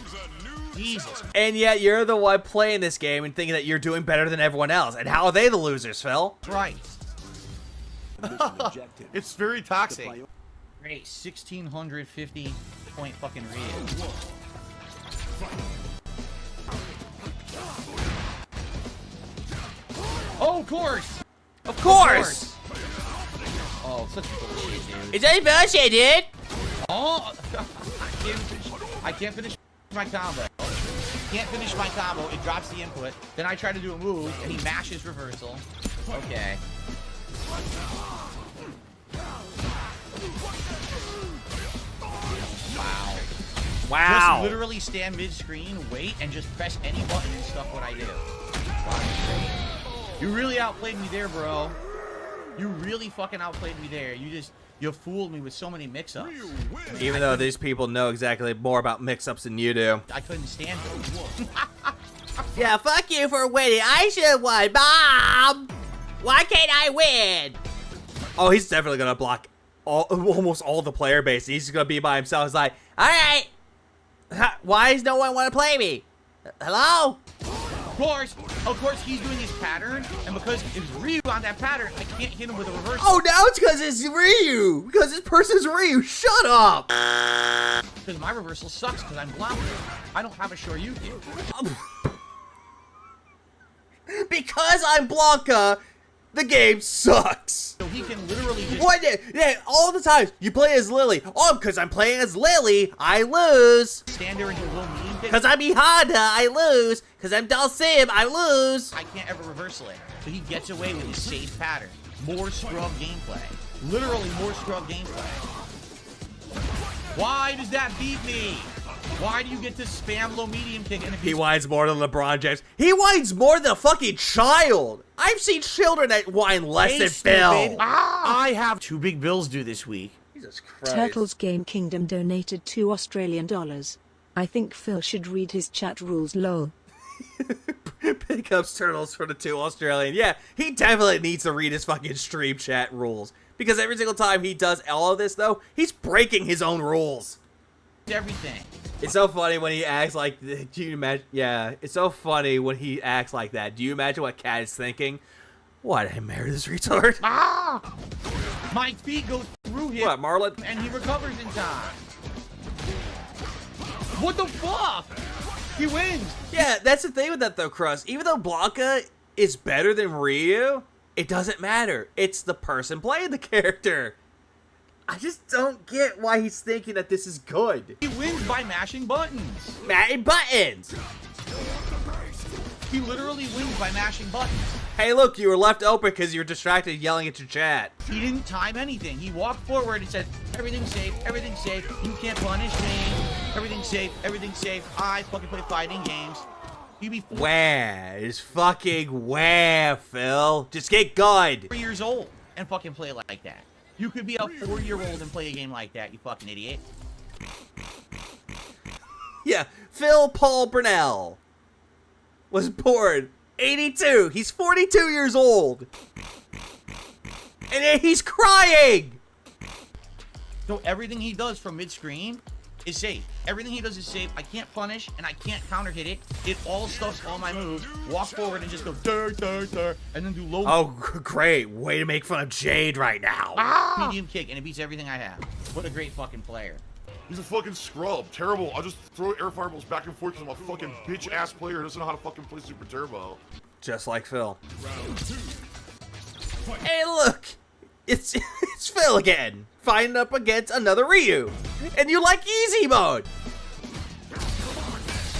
Jesus. And yet you're the one playing this game and thinking that you're doing better than everyone else. And how are they the losers, Phil? Right. It's very toxic. Great, 1650 point fucking read. Oh, of course! Of course! Oh, such bullshit, dude. It's any bullshit, dude! Oh! I can't finish my combo. Can't finish my combo, it drops the input. Then I try to do a move, and he mashes reversal. Okay. Wow. Wow. Just literally stand mid-screen, wait, and just press any button and stuff what I do. Wow, you really outplayed me there, bro. You really fucking outplayed me there. You fooled me with so many mix-ups. Even though these people know exactly more about mix-ups than you do. I couldn't stand it. Yeah, fuck you for winning. I should have won, Mom! Why can't I win? Oh, he's definitely going to block almost all the player base. He's going to be by himself. He's like, alright. Why does no one want to play me? Hello? Of course, he's doing his pattern, and because it's Ryu on that pattern, I can't hit him with a reversal. oh, now it's because it's Ryu. Because this person's Ryu. Shut up. Because my reversal sucks because I'm Blanca. I don't have a Shoryuken. Because I'm Blanca, the game sucks. So he can literally just... What? Yeah, all the time. You play as Lily. Oh, because I'm playing as Lily, I lose. Stand there and do a little meme. Because I'm Honda, I lose. Because I'm Dulcim, I lose. I can't ever reversal it. So he gets away with his safe pattern. More scrub gameplay. Literally more scrub gameplay. Why does that beat me? Why do you get to spam low medium kick? And if he whines more than LeBron James. He whines more than a fucking child. I've seen children that whine less than Phil. I have 2 big bills due this week. Jesus Christ. Turtles Game Kingdom donated $2 Australian. I think Phil should read his chat rules, lol. Pickups Turtles for the 2 Australian. Yeah, he definitely needs to read his fucking stream chat rules. Because every single time he does all of this, though, he's breaking his own rules. Everything. It's so funny when he acts like, do you imagine? Yeah, it's so funny when he acts like that. Do you imagine what Cat is thinking? Why did I marry this retard? My feet go through him. What, Marlon? And he recovers in time. What the fuck? He wins. Yeah, that's the thing with that though, Crust. Even though Blanca is better than Ryu, it doesn't matter. It's the person playing the character. I just don't get why he's thinking that this is good. He wins by mashing buttons. Mashing buttons. He literally wins by mashing buttons. Hey, look, you were left open because you were distracted yelling at your chat. He didn't time anything. He walked forward and said, everything's safe, everything's safe. You can't punish me. Everything's safe, everything's safe. I fucking play fighting games. You be Wah, it's fucking wah, Phil. Just get good. 4 years old and fucking play like that. You could be a 4-year-old and play a game like that, you fucking idiot. Yeah, Phil Paul Burnell was born 82. He's 42 years old. And he's crying. So everything he does from mid-screen is safe. Everything he does is safe. I can't punish and I can't counter hit it. It all stuffs all my moves. Walk forward and just go and then do low. Oh, great. Way to make fun of Jade right now. Medium kick and it beats everything I have. What a great fucking player. He's a fucking scrub. Terrible. I'll just throw air fireballs back and forth because I'm a fucking bitch-ass player who doesn't know how to fucking play Super Turbo. Just like Phil. Hey, look. It's Phil again. Fighting up against another Ryu. And you like easy mode.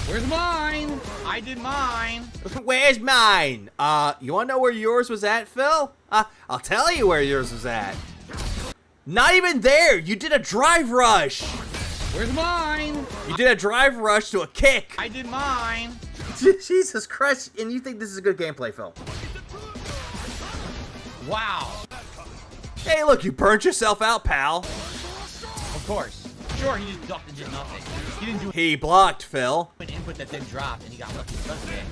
Where's mine? I did mine. Where's mine? You wanna know where yours was at, Phil? I'll tell you where yours was at. Not even there. You did a drive rush. Where's mine? You did a drive rush to a kick. I did mine. Jesus Christ. And you think this is a good gameplay, Phil? Wow. Hey, look, you burnt yourself out, pal. Of course. Sure, he just ducked and did nothing. He didn't do He blocked, Phil. an input that then dropped and he got lucky because of it.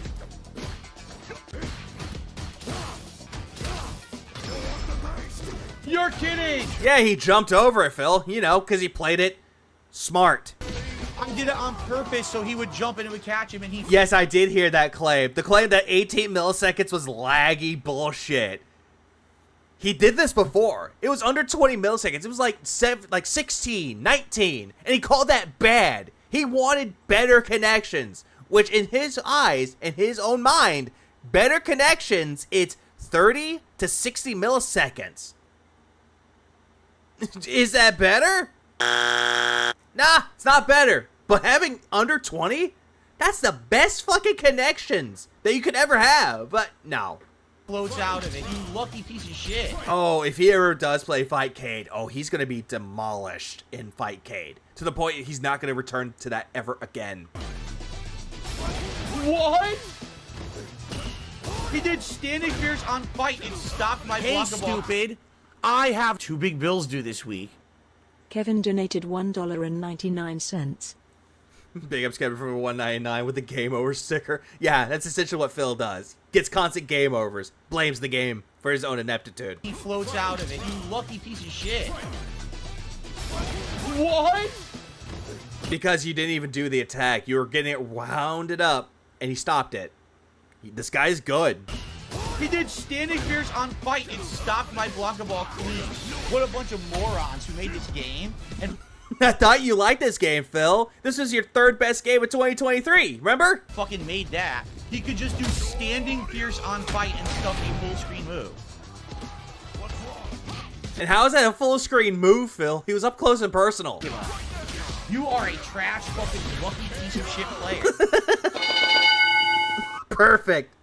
You're kidding! Yeah, he jumped over it, Phil. You know, because he played it smart. I did it on purpose so he would jump and it would catch him and he... Yes, I did hear that claim. The claim that 18 milliseconds was laggy bullshit. He did this before. It was under 20 milliseconds. It was like 16, 19. And he called that bad. He wanted better connections. Which in his eyes, in his own mind, better connections, it's 30 to 60 milliseconds. Is that better? Nah, it's not better. But having under 20, that's the best fucking connections that you could ever have. But no. Floats out of it. You lucky piece of shit. Oh, if he ever does play Fightcade, oh, he's going to be demolished in Fightcade. To the point he's not going to return to that ever again. What? He did standing fierce on fight and stopped my Hey, blockable. stupid. I have 2 big bills due this week. Kevin donated $1.99. Big ups Kevin from $1.99 with the game over sticker. Yeah, that's essentially what Phil does. Gets constant game overs. Blames the game for his own ineptitude. He floats out of it. You lucky piece of shit. What? Because you didn't even do the attack. You were getting it wounded up, and he stopped it. This guy's good. He did standing fierce on fight and stopped my Blanca ball clean. What a bunch of morons who made this game. And I thought you liked this game, Phil. This was your 3rd best game of 2023, remember? fucking made that. He could just do standing fierce on fight and stuff a full screen move. And how is that a full screen move, Phil? He was up close and personal. You are a trash fucking lucky piece of shit player. Perfect.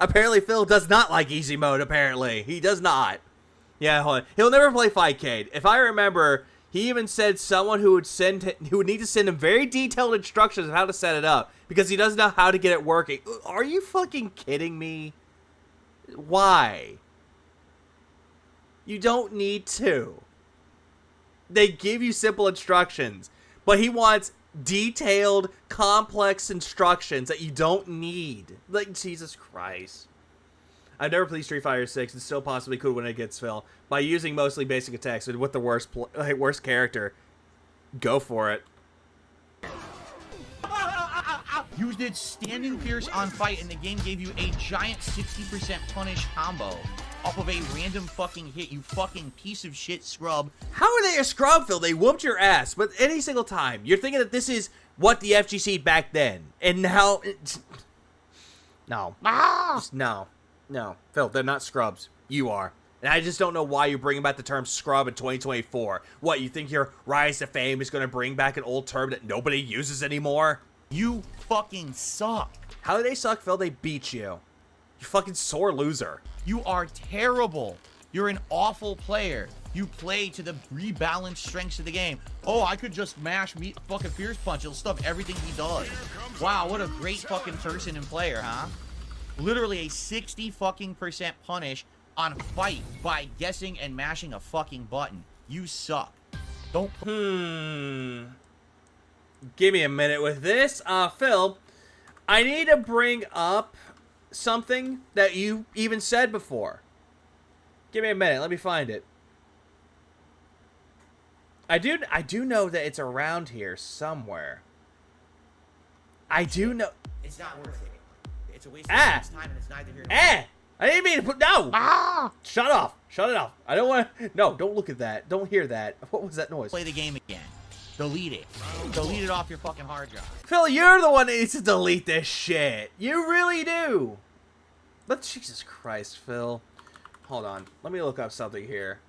Apparently Phil does not like easy mode, apparently. He does not. Yeah, hold on. He'll never play Fightcade. If I remember, he even said someone who would need to send him very detailed instructions on how to set it up because he doesn't know how to get it working. Are you fucking kidding me? Why? You don't need to. They give you simple instructions, but he wants detailed, complex instructions that you don't need. Like, Jesus Christ. I've never played Street Fighter 6 and still possibly could when it gets Phil. By using mostly basic attacks and with the worst character, go for it. You did standing fierce on fight and the game gave you a giant 60% punish combo off of a random fucking hit, you fucking piece of shit scrub. How are they a scrub, Phil? They whooped your ass, but any single time. You're thinking that this is what the FGC back then, and now... No. Just no. No. Phil, they're not scrubs. You are. And I just don't know why you're bringing back the term scrub in 2024. What, you think your rise to fame is going to bring back an old term that nobody uses anymore? You fucking suck. How do they suck, Phil? They beat you. You fucking sore loser. You are terrible. You're an awful player. You play to the rebalanced strengths of the game. Oh, I could just mash fucking Fierce Punch. It'll stuff everything he does. Wow, what a great fucking person and player, huh? Literally a 60 fucking % punish on fight by guessing and mashing a fucking button. You suck. Don't. Give me a minute with this. Phil, I need to bring up something that you even said before. Give me a minute. Let me find it. I do know that it's around here somewhere. I do know. It's not worth it. It's a waste of time and it's neither here nor there. I didn't mean to put. No! Shut off. Shut it off. I don't want to. No, don't look at that. Don't hear that. What was that noise? Play the game again. Delete it. Delete it off your fucking hard drive. Phil, you're the one that needs to delete this shit. You really do. But Jesus Christ, Phil. Hold on. Let me look up something here.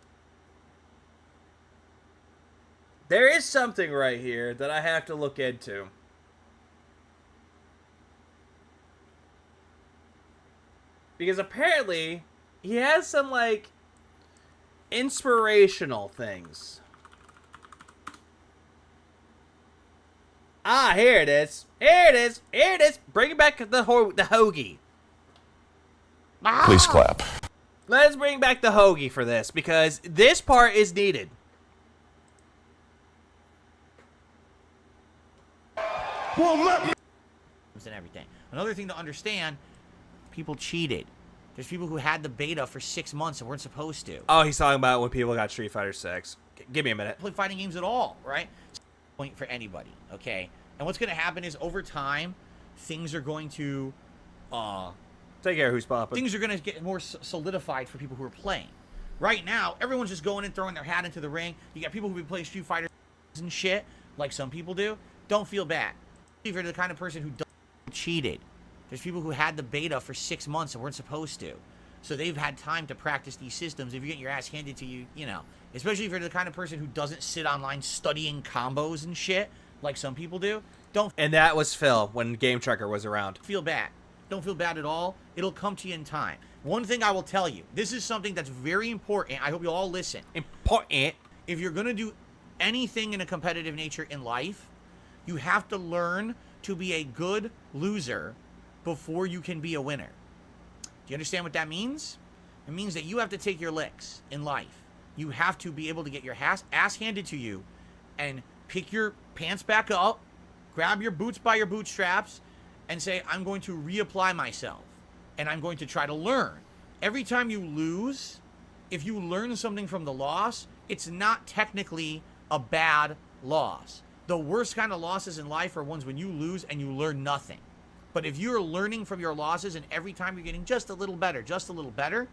There is something right here that I have to look into. Because apparently, he has some, like, inspirational things. Ah, here it is. Here it is. Here it is. Bring back the hoagie. Please clap. Let's bring back the hoagie for this, because this part is needed. Well, let me. And everything. Another thing to understand, people cheated. There's people who had the beta for 6 months and weren't supposed to. Oh, he's talking about when people got Street Fighter 6. Give me a minute. Play fighting games at all, right? Point for anybody, okay? And what's going to happen is over time, things are going to take care of who's popping. Things are going to get more solidified for people who are playing. Right now, everyone's just going and throwing their hat into the ring. You got people who've been playing Street Fighter and shit, like some people do. Don't feel bad. If you're the kind of person who cheated, there's people who had the beta for 6 months and weren't supposed to. So they've had time to practice these systems. If you're getting your ass handed to you, you know, especially if you're the kind of person who doesn't sit online studying combos and shit, like some people do, don't. And that was Phil when Game Tracker was around. Feel bad. Don't feel bad at all. It'll come to you in time. One thing I will tell you, this is something that's very important. I hope you all listen. Important. If you're going to do anything in a competitive nature in life, you have to learn to be a good loser before you can be a winner. Do you understand what that means? It means that you have to take your licks in life. You have to be able to get your ass handed to you and pick your pants back up, grab your boots by your bootstraps, and say, I'm going to reapply myself, and I'm going to try to learn. Every time you lose, if you learn something from the loss, it's not technically a bad loss. The worst kind of losses in life are ones when you lose and you learn nothing. But if you're learning from your losses and every time you're getting just a little better,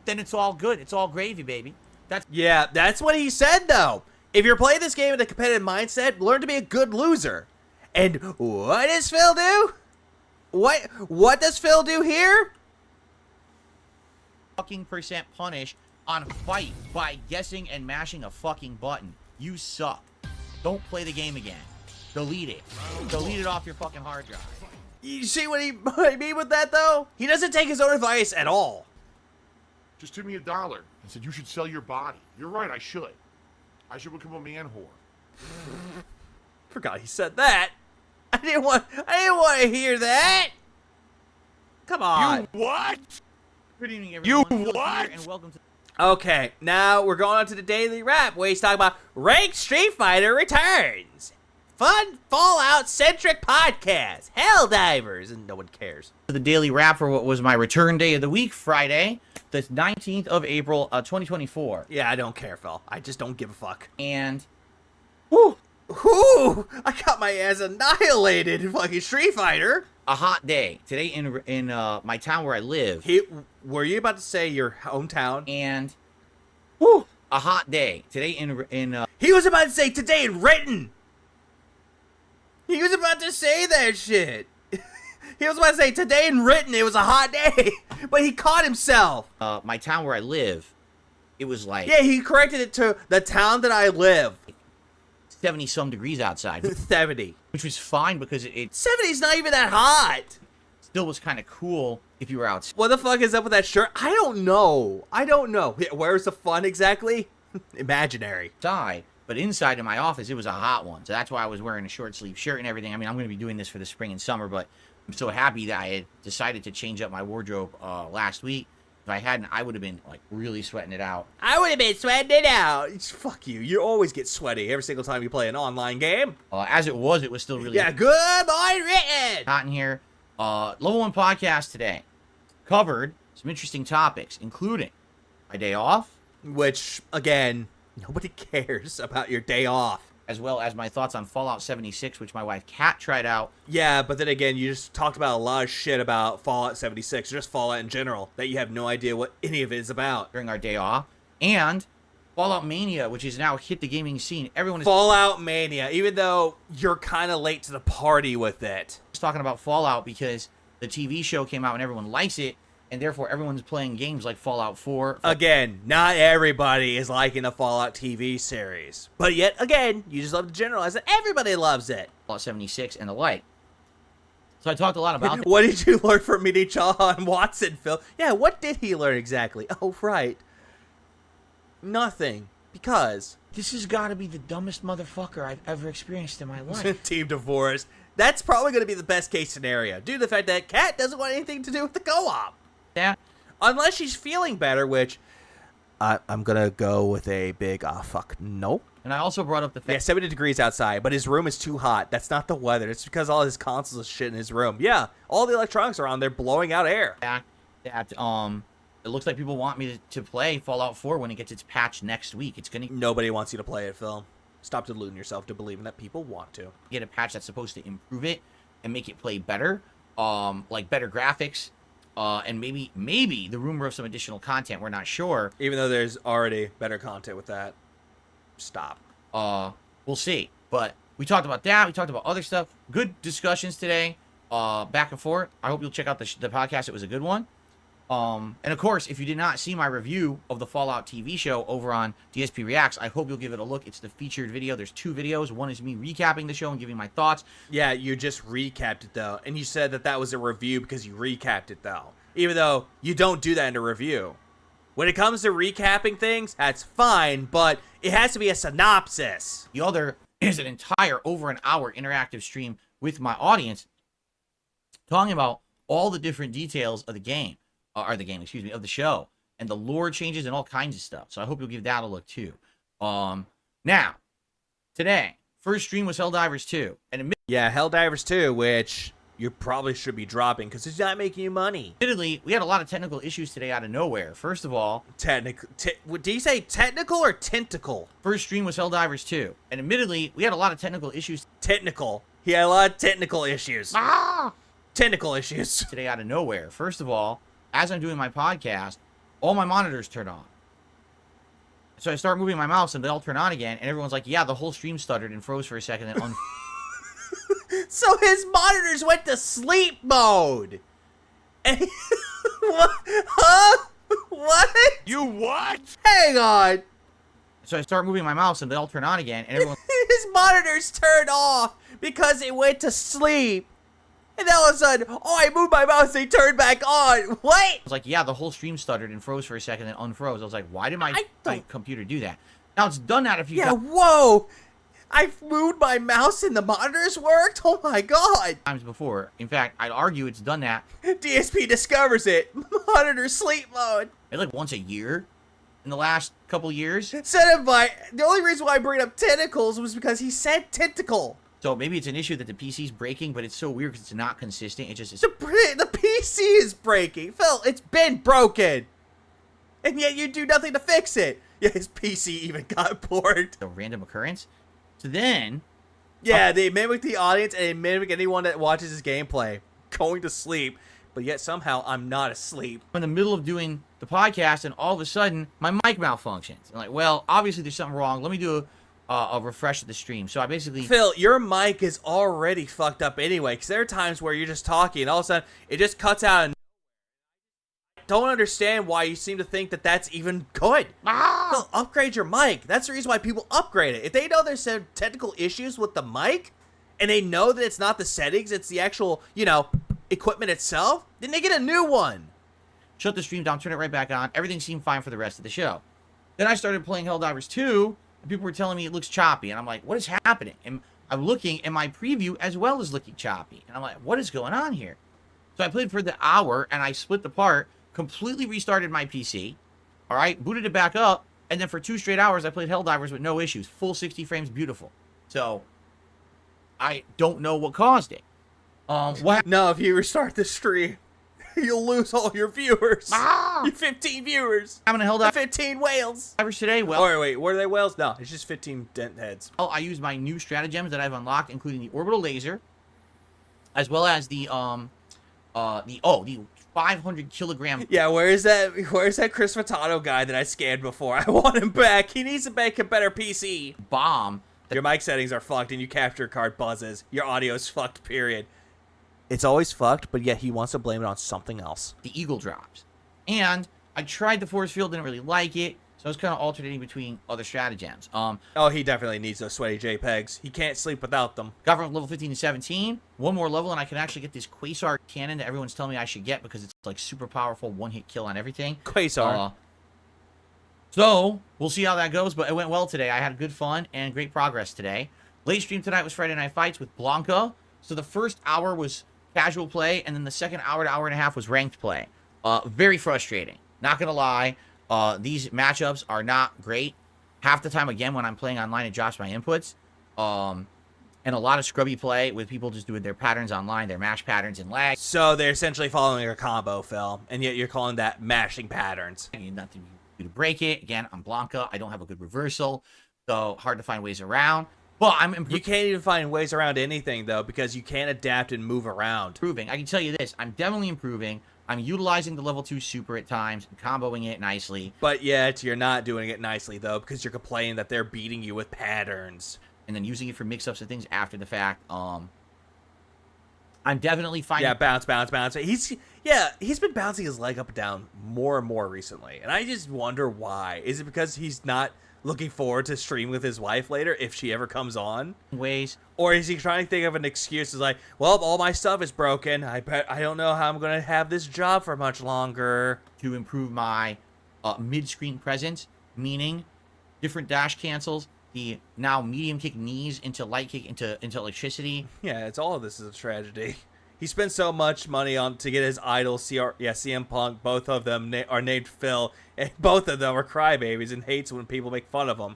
then it's all good. It's all gravy, baby. That's what he said, though. If you're playing this game with a competitive mindset, learn to be a good loser. And what does Phil do? What does Phil do here? Fucking % punish on fight by guessing and mashing a fucking button. You suck. Don't play the game again. Delete it. Delete it off your fucking hard drive. You see what I mean with that, though? He doesn't take his own advice at all. Just give me $1 and said you should sell your body. You're right, I should. I should become a man whore. Forgot he said that. I didn't want to hear that. Come on. You what? Good evening, everyone. You what? And welcome to. Okay, now we're going on to the daily wrap where he's talking about Ranked Street Fighter Returns. Fun Fallout-centric podcast. Helldivers, and no one cares. The daily wrap for what was my return day of the week, Friday, the 19th of April, 2024. Yeah, I don't care, Phil. I just don't give a fuck. And, whoo, I got my ass annihilated in fucking Street Fighter. A hot day today in my town where I live. Were you about to say your hometown? And, whoo, a hot day today in. He was about to say today in Renton. He was about to say that shit. He was about to say today in Renton it was a hot day, but he caught himself. My town where I live, it was like. Yeah, he corrected it to the town that I live. 70 some degrees outside. 70. which was fine because it 70's not even that hot. Still was kind of cool if you were outside. What the fuck is up with that shirt? I don't know. Where's the fun exactly? Imaginary. But inside in my office, it was a hot one. So that's why I was wearing a short sleeve shirt and everything. I mean, I'm going to be doing this for the spring and summer, but I'm so happy that I had decided to change up my wardrobe last week. If I hadn't, I would have been like really sweating it out. I would have been sweating it out. Fuck you. You always get sweaty every single time you play an online game. As it was still really good boy written. Hot in here. Level 1 podcast today covered some interesting topics, including my day off. Which, again, nobody cares about your day off. As well as my thoughts on Fallout 76, which my wife Kat tried out. Yeah, but then again, you just talked about a lot of shit about Fallout 76, or just Fallout in general, that you have no idea what any of it is about. During our day off. And Fallout Mania, which has now hit the gaming scene. Everyone is Fallout Mania, even though you're kind of late to the party with it. Just talking about Fallout because the TV show came out and everyone likes it, and therefore everyone's playing games like Fallout 4. Again, not everybody is liking the Fallout TV series. But yet, again, you just love to generalize that everybody loves it. Fallout 76 and the like. So I talked a lot about What did you learn from meeting John Watson, Phil? Yeah, what did he learn exactly? Oh, right. Nothing. Because this has got to be the dumbest motherfucker I've ever experienced in my life. Team divorce. That's probably going to be the best case scenario, due to the fact that Kat doesn't want anything to do with the co-op. Yeah. Unless she's feeling better, which I'm going to go with a big, fuck, no. And I also brought up the fact... Yeah, 70 degrees outside, but his room is too hot. That's not the weather. It's because all his consoles and shit in his room. Yeah, all the electronics are on there blowing out air. That it looks like people want me to play Fallout 4 when it gets its patch next week. It's going to... Nobody wants you to play it, Phil. Stop deluding yourself to believing that people want to. Get a patch that's supposed to improve it and make it play better. Like better graphics. And maybe the rumor of some additional content. We're not sure. Even though there's already better content with that. Stop. We'll see. But we talked about that. We talked about other stuff. Good discussions today. Back and forth. I hope you'll check out the podcast. It was a good one. And of course, if you did not see my review of the Fallout TV show over on DSP Reacts, I hope you'll give it a look. It's the featured video. There's 2 videos. One is me recapping the show and giving my thoughts. Yeah, you just recapped it, though. And you said that that was a review because you recapped it, though. Even though you don't do that in a review. When it comes to recapping things, that's fine, but it has to be a synopsis. The other is an entire over an hour interactive stream with my audience talking about all the different details of the game. Of the show, and the lore changes and all kinds of stuff. So I hope you'll give that a look too. Now, today, first stream was Helldivers 2. And yeah, Helldivers 2, which you probably should be dropping because it's not making you money. Admittedly, we had a lot of technical issues today out of nowhere. First of all, did you say technical or tentacle? First stream was Helldivers 2. And admittedly, we had a lot of technical issues. Technical. He had a lot of technical issues. Technical issues. Today out of nowhere. First of all, as I'm doing my podcast, all my monitors turn on. So I start moving my mouse and they all turn on again, and everyone's like, yeah, the whole stream stuttered and froze for a second. And so his monitors went to sleep mode. And what? Huh? What? You what? Hang on. So I start moving my mouse and they all turn on again, and everyone... His monitors turned off because it went to sleep. And then all of a sudden, I moved my mouse and they turned back on. What? I was like, yeah, the whole stream stuttered and froze for a second and unfroze. I was like, why did my computer do that? Now it's done that if you... Yeah, whoa. I moved my mouse and the monitors worked? Oh my god. Times before. In fact, I'd argue it's done that. DSP discovers it. Monitor sleep mode. Like once a year in the last couple years. The only reason why I bring up tentacles was because he said tentacle. So maybe it's an issue that the PC's breaking, but it's so weird because it's not consistent. It just... The PC is breaking. Phil, it's been broken. And yet you do nothing to fix it. Yeah, his PC even got bored. A random occurrence. So then... Yeah, they mimic the audience and they mimic anyone that watches his gameplay. Going to sleep, but yet somehow I'm not asleep. I'm in the middle of doing the podcast and all of a sudden my mic malfunctions. I'm like, well, obviously there's something wrong. Let me do a refresh of the stream. So I basically... Phil, your mic is already fucked up anyway, because there are times where you're just talking and all of a sudden it just cuts out and I don't understand why you seem to think that that's even good. Phil, upgrade your mic. That's the reason why people upgrade it. If they know there's some technical issues with the mic and they know that it's not the settings, it's the actual, you know, equipment itself, then they get a new one. Shut the stream down, turn it right back on. Everything seemed fine for the rest of the show. Then I started playing Helldivers 2, and people were telling me it looks choppy. And I'm like, what is happening? And I'm looking, and my preview as well is looking choppy. And I'm like, what is going on here? So I played for the hour, and I split the part, completely restarted my PC, all right, booted it back up, and then for 2 straight hours, I played Helldivers with no issues. Full 60 frames, beautiful. So I don't know what caused it. No, if you restart the stream, you'll lose all your viewers. Your 15 viewers. I'm gonna Helldivers 15 whales. Today, well. Oh, wait, were they whales? No, it's just 15 dent heads. Oh, I use my new stratagems that I've unlocked, including the orbital laser, as well as the 500 kilogram. Yeah, where's that Chris Furtado guy that I scanned before? I want him back. He needs to make a better PC. Bomb. Your mic settings are fucked and your capture card buzzes. Your audio's fucked, period. It's always fucked, but yet he wants to blame it on something else. The eagle drops. And I tried the force field, didn't really like it, so I was kind of alternating between other stratagems. Oh, he definitely needs those sweaty JPEGs. He can't sleep without them. Got from level 15 to 17. One more level, and I can actually get this Quasar cannon that everyone's telling me I should get because it's like super powerful, one-hit kill on everything. Quasar. So, we'll see how that goes, but it went well today. I had good fun and great progress today. Late stream tonight was Friday Night Fights with Blanca. So the first hour was casual play, and then the second hour to hour and a half was ranked play. Very frustrating. Not gonna lie, these matchups are not great. Half the time, again, when I'm playing online, it drops my inputs. And a lot of scrubby play with people just doing their patterns online, their mash patterns and lag. So they're essentially following a combo, Phil, and yet you're calling that mashing patterns. Nothing to break it. Again, I'm Blanca. I don't have a good reversal, so hard to find ways around. But you can't even find ways around anything, though, because you can't adapt and move around. Improving. I can tell you this. I'm definitely improving. I'm utilizing the level 2 super at times, comboing it nicely. But yet, you're not doing it nicely, though, because you're complaining that they're beating you with patterns. And then using it for mix-ups and things after the fact. I'm definitely finding... Yeah, bounce, bounce, bounce. He's been bouncing his leg up and down more and more recently. And I just wonder why. Is it because he's not looking forward to stream with his wife later, if she ever comes on? Ways. Or is he trying to think of an excuse? It's like, well, all my stuff is broken. I don't know how I'm going to have this job for much longer. To improve my mid-screen presence, meaning different dash cancels, the now medium kick knees into light kick into electricity. Yeah, it's all of this is a tragedy. He spent so much money to get his idol, CM Punk. Both of them are named Phil, and both of them are crybabies and hates when people make fun of them.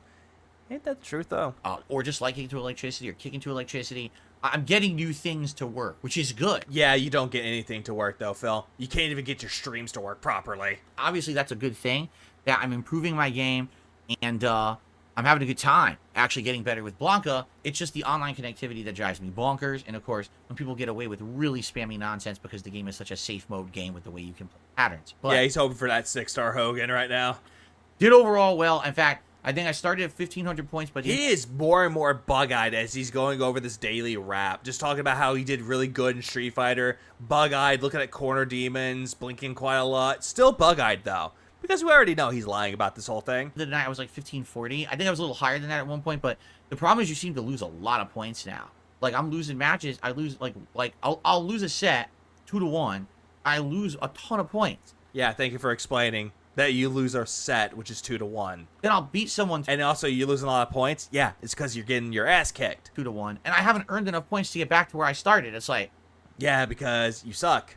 Ain't that the truth, though? Or just light kick to electricity or kick into electricity. I'm getting new things to work, which is good. Yeah, you don't get anything to work, though, Phil. You can't even get your streams to work properly. Obviously, that's a good thing, that I'm improving my game, and I'm having a good time actually getting better with Blanca. It's just the online connectivity that drives me bonkers. And of course, when people get away with really spammy nonsense because the game is such a safe mode game with the way you can play patterns. But yeah, he's hoping for that 6-star Hogan right now. Did overall well. In fact, I think I started at 1,500 points, but he is more and more bug-eyed as he's going over this daily rap. Just talking about how he did really good in Street Fighter. Bug-eyed, looking at corner demons, blinking quite a lot. Still bug-eyed, though. Because we already know he's lying about this whole thing. The night I was like 1540. I think I was a little higher than that at one point, but the problem is you seem to lose a lot of points now. Like I'm losing matches. I lose like I'll lose a set 2-1. I lose a ton of points. Yeah, thank you for explaining that you lose a set, which is 2-1. Then I'll beat someone. And also you lose a lot of points. Yeah, it's because you're getting your ass kicked. 2-1, and I haven't earned enough points to get back to where I started. It's like, yeah, because you suck.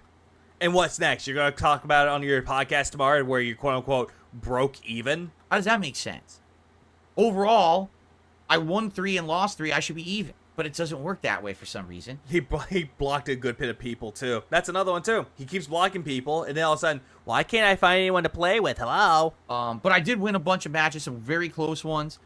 And what's next? You're going to talk about it on your podcast tomorrow where you quote-unquote broke even? How does that make sense? Overall, I won 3 and lost 3. I should be even. But it doesn't work that way for some reason. He blocked a good bit of people, too. That's another one, too. He keeps blocking people, and then all of a sudden, why can't I find anyone to play with? Hello? But I did win a bunch of matches, some very close ones.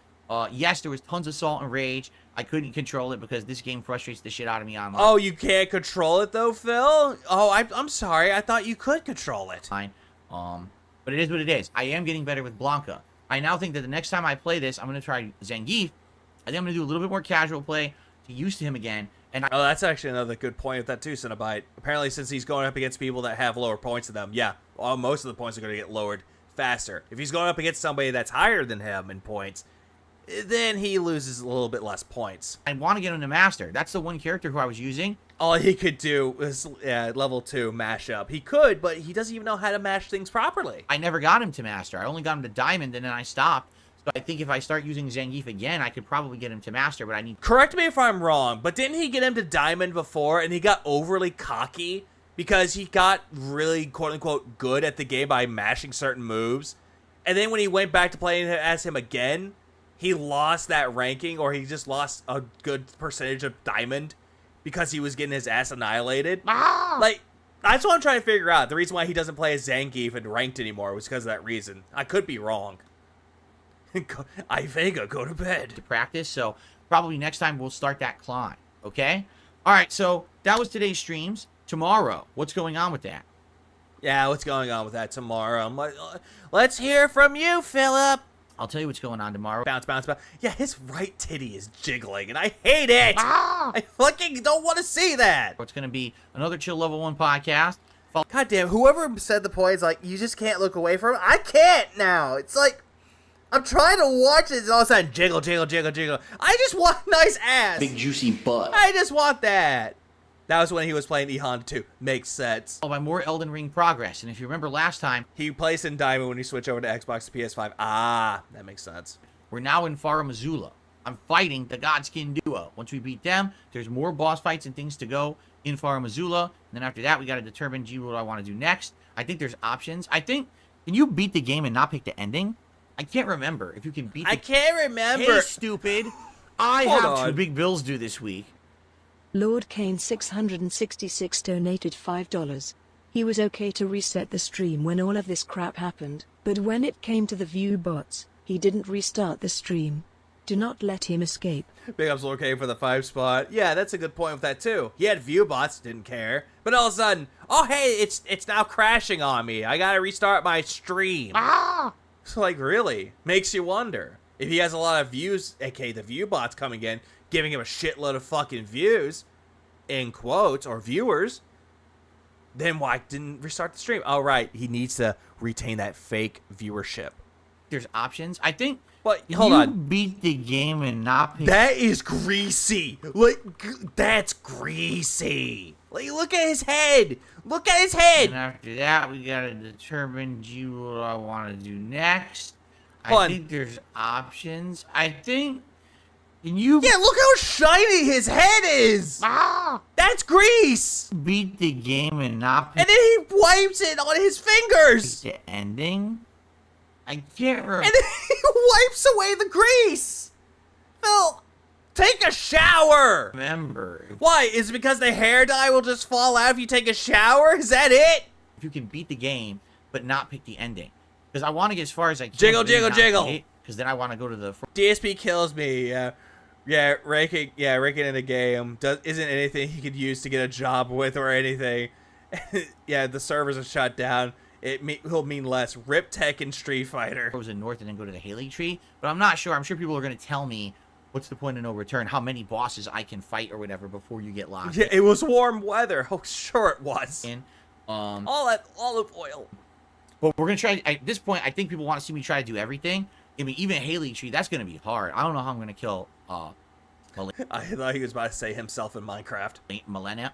Yes, there was tons of salt and rage. I couldn't control it because this game frustrates the shit out of me online. Oh, you can't control it, though, Phil? Oh, I'm sorry. I thought you could control it. Fine. But it is what it is. I am getting better with Blanca. I now think that the next time I play this, I'm going to try Zangief. I think I'm going to do a little bit more casual play to get used to him again. And oh, that's actually another good point with that too, Cinnabite. Apparently, since he's going up against people that have lower points than them, yeah, most of the points are going to get lowered faster. If he's going up against somebody that's higher than him in points, then he loses a little bit less points. I want to get him to master. That's the one character who I was using. All he could do was level 2 mashup. He could, but he doesn't even know how to mash things properly. I never got him to master. I only got him to diamond, and then I stopped. So I think if I start using Zangief again, I could probably get him to master, but I need... Correct me if I'm wrong, but didn't he get him to diamond before, and he got overly cocky because he got really, quote-unquote, good at the game by mashing certain moves? And then when he went back to playing as him again, he lost that ranking, or he just lost a good percentage of diamond because he was getting his ass annihilated. Like, that's what I'm trying to figure out. The reason why he doesn't play as Zangief and ranked anymore was because of that reason. I could be wrong. Vega, go to bed. To practice, so probably next time we'll start that climb, okay? All right, so that was today's streams. Tomorrow, what's going on with that? Yeah, what's going on with that tomorrow? Let's hear from you, Philip. I'll tell you what's going on tomorrow. Bounce, bounce, bounce. Yeah, his right titty is jiggling, and I hate it. I fucking don't want to see that. It's going to be another Chill Level 1 podcast. God damn, whoever said the point's like, you just can't look away from it. I can't now. It's like, I'm trying to watch it, and all of a sudden, jiggle, jiggle, jiggle, jiggle. I just want nice ass. Big juicy butt. I just want that. That was when he was playing E-Honda 2. Makes sense. By more Elden Ring progress. And if you remember last time, he placed in Diamond when he switched over to Xbox to PS5. Ah, that makes sense. We're now in Fara Missoula. I'm fighting the Godskin duo. Once we beat them, there's more boss fights and things to go in Fara Missoula. And then after that, we got to determine, gee, what do I want to do next? I think there's options. I think, can you beat the game and not pick the ending? I can't remember if you can beat the... I can't remember. Hey, stupid. I have 2 big bills due this week. Lord Kane 666 donated $5. He was okay to reset the stream when all of this crap happened, but when it came to the view bots, he didn't restart the stream. Do not let him escape. Big ups Lord Kane for the 5 spot. Yeah, that's a good point with that too. He had view bots, didn't care. But all of a sudden, oh hey, it's now crashing on me. I gotta restart my stream. So like really, makes you wonder. If he has a lot of views, aka the view bots coming in, giving him a shitload of fucking views, in quotes, or viewers, then why didn't restart the stream? Oh, right. He needs to retain that fake viewership. There's options. I think, but hold on. Beat the game and not pick... That is greasy. Like, that's greasy. Like, look at his head. Look at his head. And after that, we got to determine, gee, what do I want to do next? I think there's options. I think... Yeah, look how shiny his head is! That's grease! Beat the game and not... And then he wipes it on his fingers! The ending? I can't remember. And then he wipes away the grease! Phil, take a shower! Remember. Why? Is it because the hair dye will just fall out if you take a shower? Is that it? If you can beat the game, but not pick the ending. Because I want to get as far as I can. Jiggle, jiggle, jiggle! Because then I want to go to the... DSP kills me, Yeah, ranking in a game isn't anything he could use to get a job with or anything. Yeah, the servers are shut down. He'll mean less. Rip Tech and Street Fighter. I was in North and then go to the Haley Tree, but I'm not sure. I'm sure people are going to tell me what's the point of no return, how many bosses I can fight or whatever before you get locked. Yeah, it was warm weather. Oh, sure it was. And, all that olive oil. But we're going to try, at this point, I think people want to see me try to do everything. I mean, even Haley Tree, that's going to be hard. I don't know how I'm going to kill, I thought he was about to say himself in Minecraft. Millennia?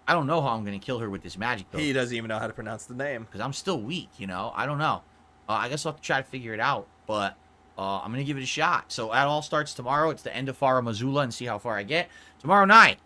I don't know how I'm going to kill her with this magic, though. He doesn't even know how to pronounce the name. Because I'm still weak, you know? I don't know. I guess I'll have to try to figure it out. But I'm going to give it a shot. So that all starts tomorrow. It's the end of Fara Missoula and see how far I get. Tomorrow night.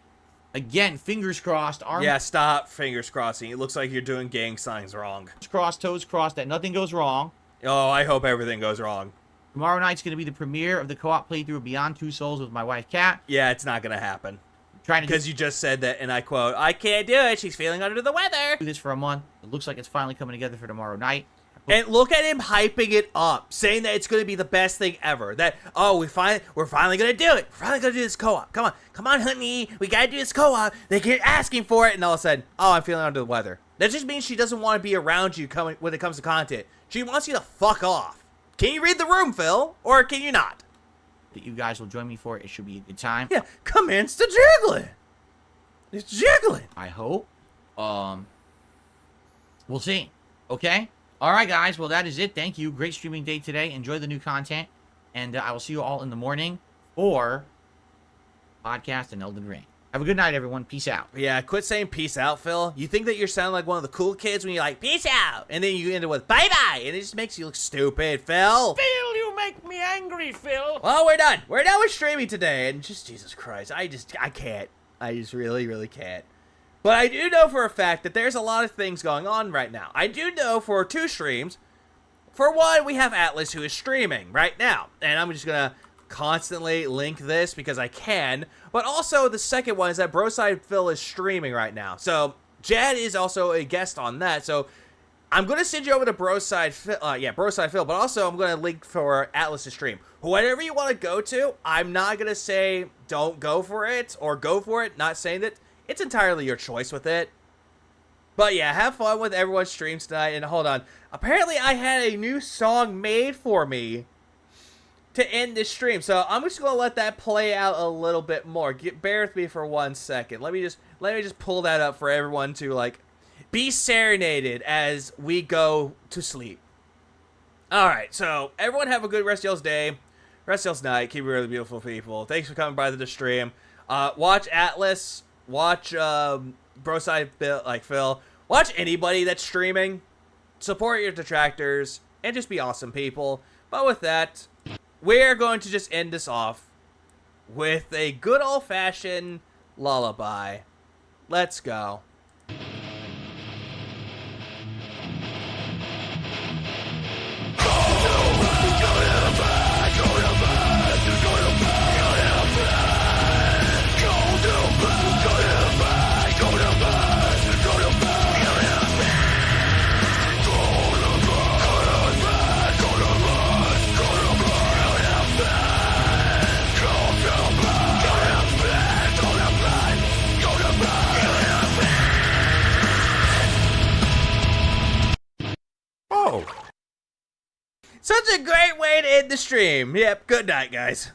Again, fingers crossed. Yeah, stop fingers crossing. It looks like you're doing gang signs wrong. Crossed, toes crossed, that nothing goes wrong. Oh, I hope everything goes wrong. Tomorrow night's going to be the premiere of the co-op playthrough of Beyond Two Souls with my wife, Kat. Yeah, it's not going to happen. Because you just said that, and I quote, I can't do it. She's feeling under the weather. Do this for a month. It looks like it's finally coming together for tomorrow night. And look at him hyping it up, saying that it's going to be the best thing ever. That, oh, we're finally going to do it. We're finally going to do this co-op. Come on, honey. We got to do this co-op. They keep asking for it. And all of a sudden, oh, I'm feeling under the weather. That just means she doesn't want to be around you when it comes to content. She wants you to fuck off. Can you read the room, Phil? Or can you not? That you guys will join me for. It should be a good time. Yeah, commence to jiggling. It's jiggling. I hope. We'll see. Okay? All right, guys. Well, that is it. Thank you. Great streaming day today. Enjoy the new content. And I will see you all in the morning for podcast and Elden Ring. Have a good night, everyone. Peace out. Yeah, quit saying peace out, Phil. You think that you're sounding like one of the cool kids when you're like, peace out, and then you end it with bye-bye, and it just makes you look stupid, Phil. Phil, you make me angry, Phil. Well, we're done. We're done with streaming today, and just, Jesus Christ, I can't. I just really, really can't. But I do know for a fact that there's a lot of things going on right now. I do know for 2 streams. For one, we have Atlas who is streaming right now, and I'm just going to constantly link this because I can. But also, the second one is that Broside Phil is streaming right now. So, Jad is also a guest on that. So, I'm going to send you over to Broside Phil, but also I'm going to link for Atlas' stream. Whatever you want to go to, I'm not going to say don't go for it or go for it, not saying that. It's entirely your choice with it. But yeah, have fun with everyone's streams tonight. And hold on. Apparently, I had a new song made for me to end this stream. So I'm just going to let that play out a little bit more. Bear with me for 1 second. Let me just pull that up for everyone to, like, be serenaded as we go to sleep. Alright, so everyone have a good rest of y'all's day. Rest of y'all's night. Keep it really beautiful, people. Thanks for coming by the stream. Watch Atlas. Watch Broside Phil. Watch anybody that's streaming. Support your detractors. And just be awesome, people. But with that, we're going to just end this off with a good old-fashioned lullaby. Let's go. Such a great way to end the stream. Yep, good night, guys.